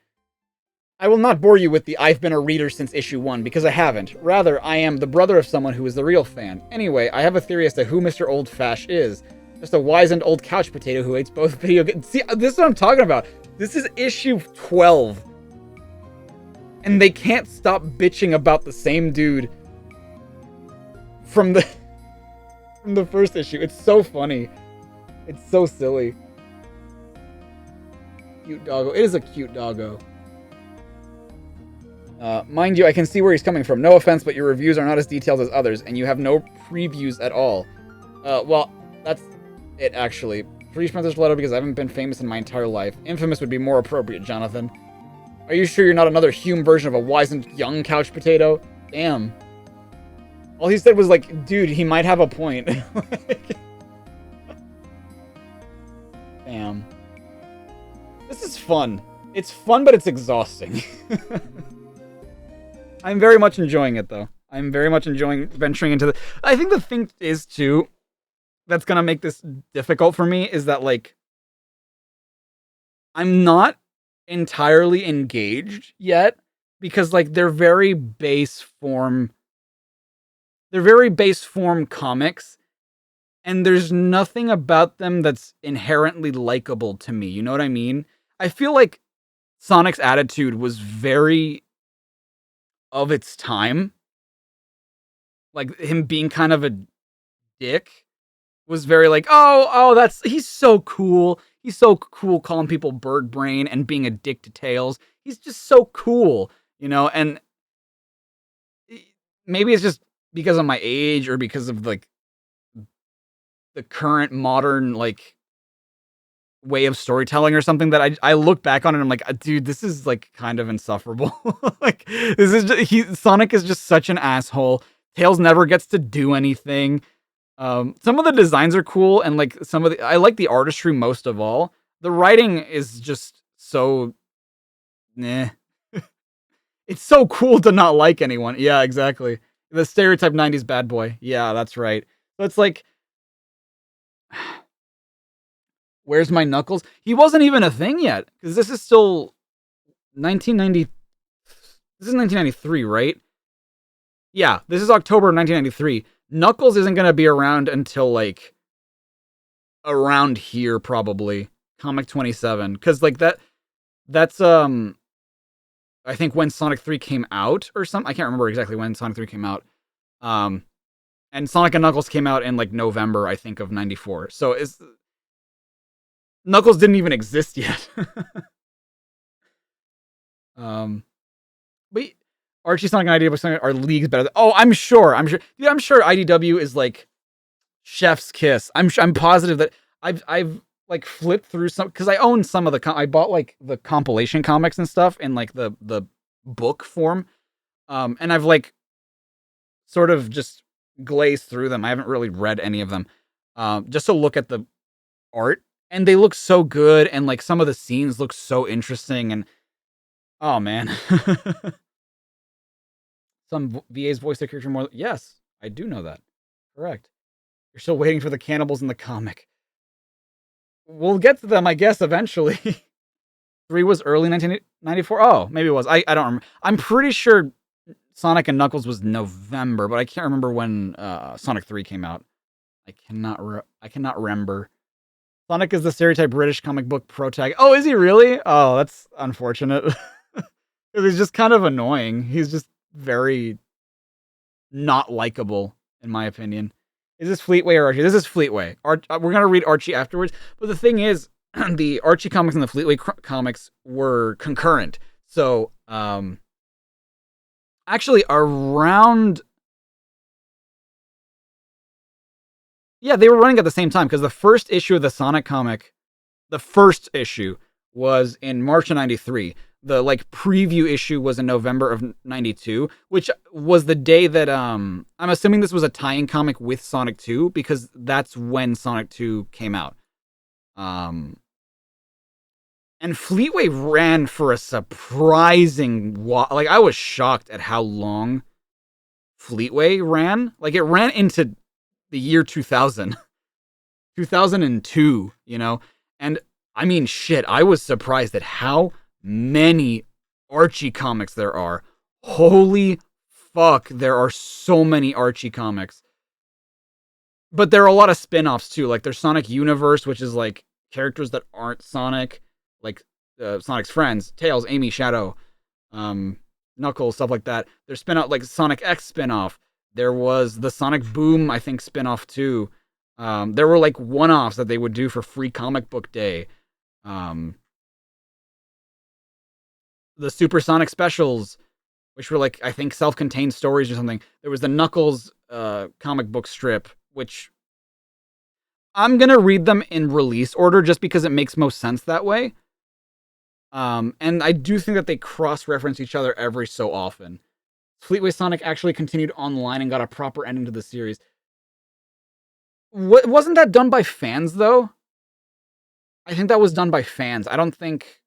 I will not bore you with the I've been a reader since issue 1, because I haven't. Rather, I am the brother of someone who is the real fan. Anyway, I have a theory as to who Mr. Old Fash is. Just a wizened old couch potato who hates both video games. See, this is what I'm talking about. This is issue 12. And they can't stop bitching about the same dude from the first issue. It's so funny. It's so silly. Cute doggo. It is a cute doggo. Mind you, I can see where he's coming from. No offense, but your reviews are not as detailed as others, and you have no previews at all. Well, that's it, actually. Please print this letter because I haven't been famous in my entire life. Infamous would be more appropriate, Jonathan. Are you sure you're not another Hume version of a wizened young couch potato? Damn. All he said was like, dude, he might have a point. Damn. This is fun. It's fun, but it's exhausting. I'm very much enjoying it, though. I'm very much enjoying venturing into the... I think the thing is, too, that's gonna make this difficult for me is that, like, I'm not entirely engaged yet because, like, they're very base form comics, and there's nothing about them that's inherently likable to me. You know what I mean? I feel like Sonic's attitude was very of its time. Like, him being kind of a dick was very like, he's so cool. He's so cool calling people bird brain and being a dick to Tails. He's just so cool, you know? And maybe it's just because of my age or because of, like, the current modern, like, way of storytelling or something that I look back on and I'm like, dude, this is like kind of insufferable. Like this is Sonic is just such an asshole. Tails never gets to do anything. Some of the designs are cool and like I like the artistry most of all. The writing is just so nah. It's so cool to not like anyone. Yeah, exactly. The stereotype 90s bad boy. Yeah, that's right. So it's like where's my Knuckles? He wasn't even a thing yet cuz this is still 1990 This is 1993, right? Yeah, this is October 1993. Knuckles isn't going to be around until like around here probably. Comic 27 cuz like that's I think when Sonic 3 came out or something. I can't remember exactly when Sonic 3 came out. And Sonic and Knuckles came out in like November, I think, of 94. So Knuckles didn't even exist yet. But Archie, Sonic, and IDW are leagues better. Oh, I'm sure. Dude, I'm sure IDW is like chef's kiss. I'm positive that I've like flipped through some because I own some of I bought like the compilation comics and stuff in like the book form, and I've like sort of just glazed through them. I haven't really read any of them, just to look at the art, and they look so good, and like some of the scenes look so interesting, and oh man, some VAs voice their character more. Yes, I do know that. Correct. You're still waiting for the cannibals in the comic. We'll get to them, I guess, eventually. 3 was early 1994. Oh, maybe it was. I don't remember. I'm pretty sure Sonic and Knuckles was November, but I can't remember when Sonic 3 came out. I cannot remember. Sonic is the stereotype British comic book protag. Oh, is he really? Oh, that's unfortunate. He's just kind of annoying. He's just very not likable, in my opinion. Is this Fleetway or Archie? This is Fleetway. We're going to read Archie afterwards. But the thing is, the Archie comics and the Fleetway comics were concurrent. So, actually, around... Yeah, they were running at the same time, because the first issue of the Sonic comic, the first issue, was in March of 93. The like preview issue was in November of 92, which was the day that I'm assuming this was a tie-in comic with Sonic 2 because that's when Sonic 2 came out. And Fleetway ran for a surprising like I was shocked at how long Fleetway ran. Like it ran into the year 2000. 2002, you know. And I mean shit, I was surprised at how many Archie comics there are. Holy fuck, there are so many Archie comics. But there are a lot of spin-offs too. Like there's Sonic Universe, which is like characters that aren't Sonic, like Sonic's friends, Tails, Amy, Shadow, Knuckles, stuff like that. There's spin-off like Sonic X spin-off. There was the Sonic Boom, I think, spin-off too. There were like one-offs that they would do for Free Comic Book Day. The Supersonic specials, which were like, I think, self-contained stories or something. There was the Knuckles comic book strip, which I'm going to read them in release order just because it makes most sense that way. And I do think that they cross-reference each other every so often. Fleetway Sonic actually continued online and got a proper ending to the series. Wasn't that done by fans, though? I think that was done by fans. I don't think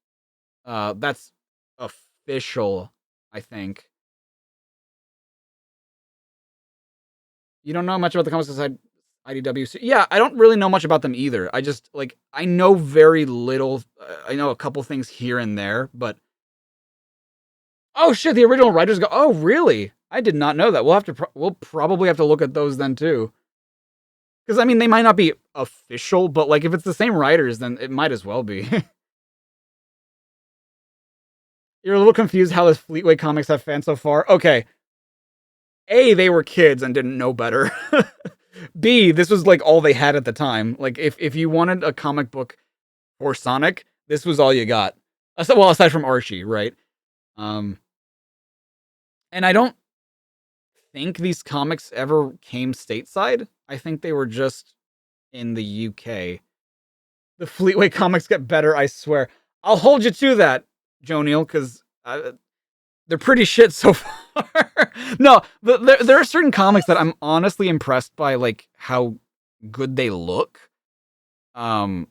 that's official, I think. You don't know much about the comics inside IDW? So, yeah, I don't really know much about them either. I just, like, I know very little. I know a couple things here and there, but... Oh, shit, the original writers go... Oh, really? I did not know that. We'll probably have to look at those then, too. Because, I mean, they might not be official, but, like, if it's the same writers, then it might as well be. You're a little confused how the Fleetway comics have fans so far? Okay. A, they were kids and didn't know better. B, this was, like, all they had at the time. Like, if you wanted a comic book for Sonic, this was all you got. Well, aside from Archie, right? And I don't think these comics ever came stateside. I think they were just in the UK. The Fleetway comics get better, I swear. I'll hold you to that, Joniel, because they're pretty shit so far. No, but there are certain comics that I'm honestly impressed by, like, how good they look. But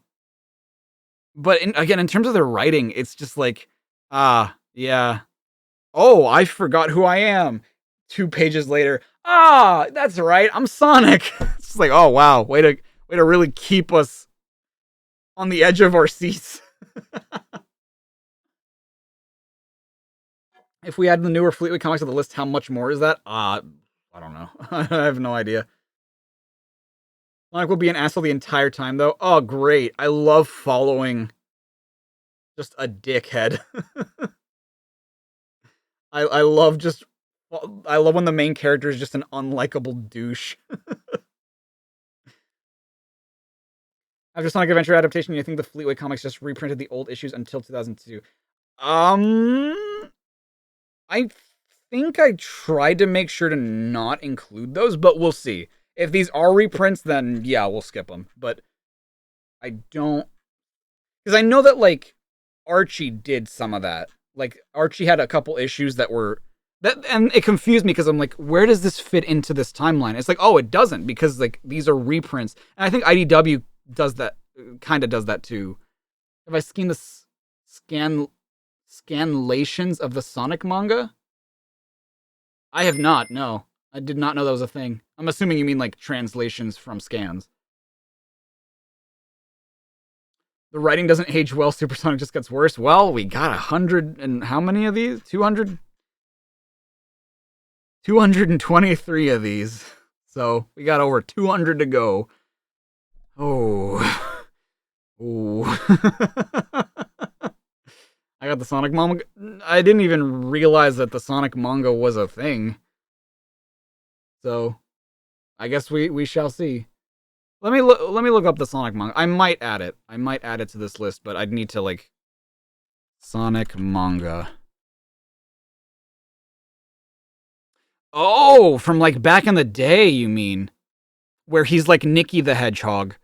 again, in terms of their writing, it's just like, yeah. Oh, I forgot who I am. 2 pages later, that's right, I'm Sonic. It's just like, oh wow, way to really keep us on the edge of our seats. If we add the newer Fleetway comics to the list, how much more is that? I don't know. I have no idea. Sonic will be an asshole the entire time, though. Oh, great. I love following just a dickhead. I love when the main character is just an unlikable douche. After Sonic Adventure adaptation, you think the Fleetway comics just reprinted the old issues until 2002? I think I tried to make sure to not include those, but we'll see. If these are reprints, then yeah, we'll skip them. But I don't... Because I know that, like, Archie did some of that. Like, Archie had a couple issues that were... and it confused me because I'm like, where does this fit into this timeline? It's like, oh, it doesn't, because, like, these are reprints. And I think IDW does that, kind of does that too. Have I seen the scanlations of the Sonic manga? I have not, no. I did not know that was a thing. I'm assuming you mean, like, translations from scans. The writing doesn't age well, Supersonic just gets worse. Well, we got 100 and how many of these? 200? 223 of these. So, we got over 200 to go. Oh. I got the Sonic manga. I didn't even realize that the Sonic manga was a thing. So, I guess we shall see. Let me look up the Sonic manga. I might add it. I might add it to this list, but I'd need to, like, Sonic manga. Oh, from, like, back in the day, you mean? Where he's like Nicky the Hedgehog.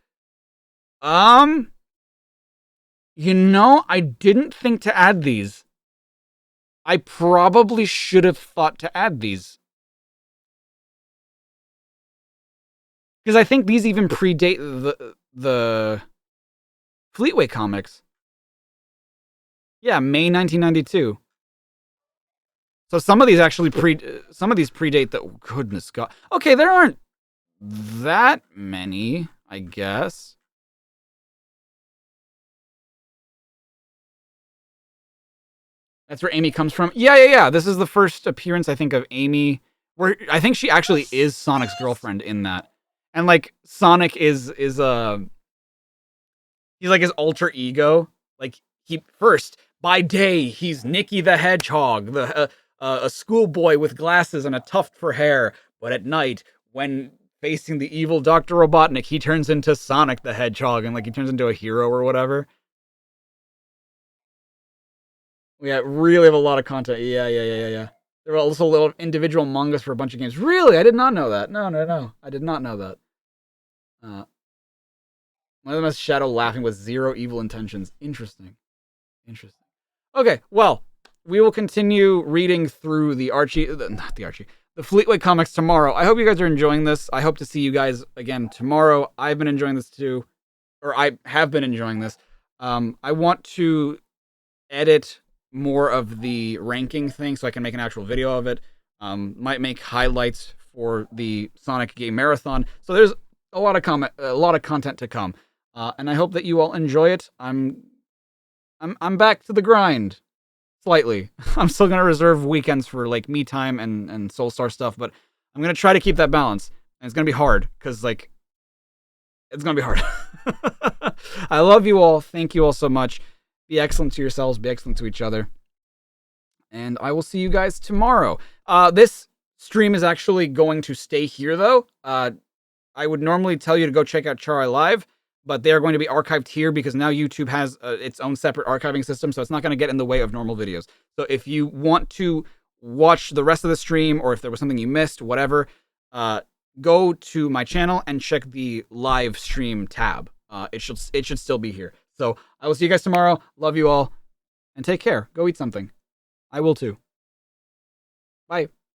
You know, I didn't think to add these. I probably should have thought to add these. Because I think these even predate the Fleetway comics. Yeah, May 1992. So some of these actually predate the... Goodness God. Okay, there aren't that many, I guess. That's where Amy comes from. Yeah. This is the first appearance, I think, of Amy, where I think she actually is Sonic's girlfriend in that. And, like, Sonic is he's like his alter ego. Like, by day, he's Nicky the Hedgehog, a schoolboy with glasses and a tuft for hair. But at night, when facing the evil Dr. Robotnik, he turns into Sonic the Hedgehog, and, like, he turns into a hero or whatever. Yeah, really have a lot of content. Yeah. There were also little individual mangas for a bunch of games. Really? I did not know that. No. I did not know that. One of them has Shadow laughing with zero evil intentions. Interesting. Okay, well, we will continue reading through the Fleetway comics tomorrow. I hope you guys are enjoying this. I hope to see you guys again tomorrow. I've been enjoying this too. Or I have been enjoying this. I want to edit more of the ranking thing so I can make an actual video of it. Might make highlights for the Sonic Game Marathon. So there's a lot of content to come. And I hope that you all enjoy it. I'm back to the grind. Slightly. I'm still gonna reserve weekends for, like, me time and Soulstar stuff, but I'm gonna try to keep that balance. And it's gonna be hard, because, like, it's gonna be hard. I love you all. Thank you all so much. Be excellent to yourselves. Be excellent to each other. And I will see you guys tomorrow. This stream is actually going to stay here, though. I would normally tell you to go check out Chari Live, but they are going to be archived here because now YouTube has its own separate archiving system, so it's not going to get in the way of normal videos. So if you want to watch the rest of the stream, or if there was something you missed, whatever, go to my channel and check the live stream tab. It should still be here. So I will see you guys tomorrow. Love you all, and take care. Go eat something. I will too. Bye.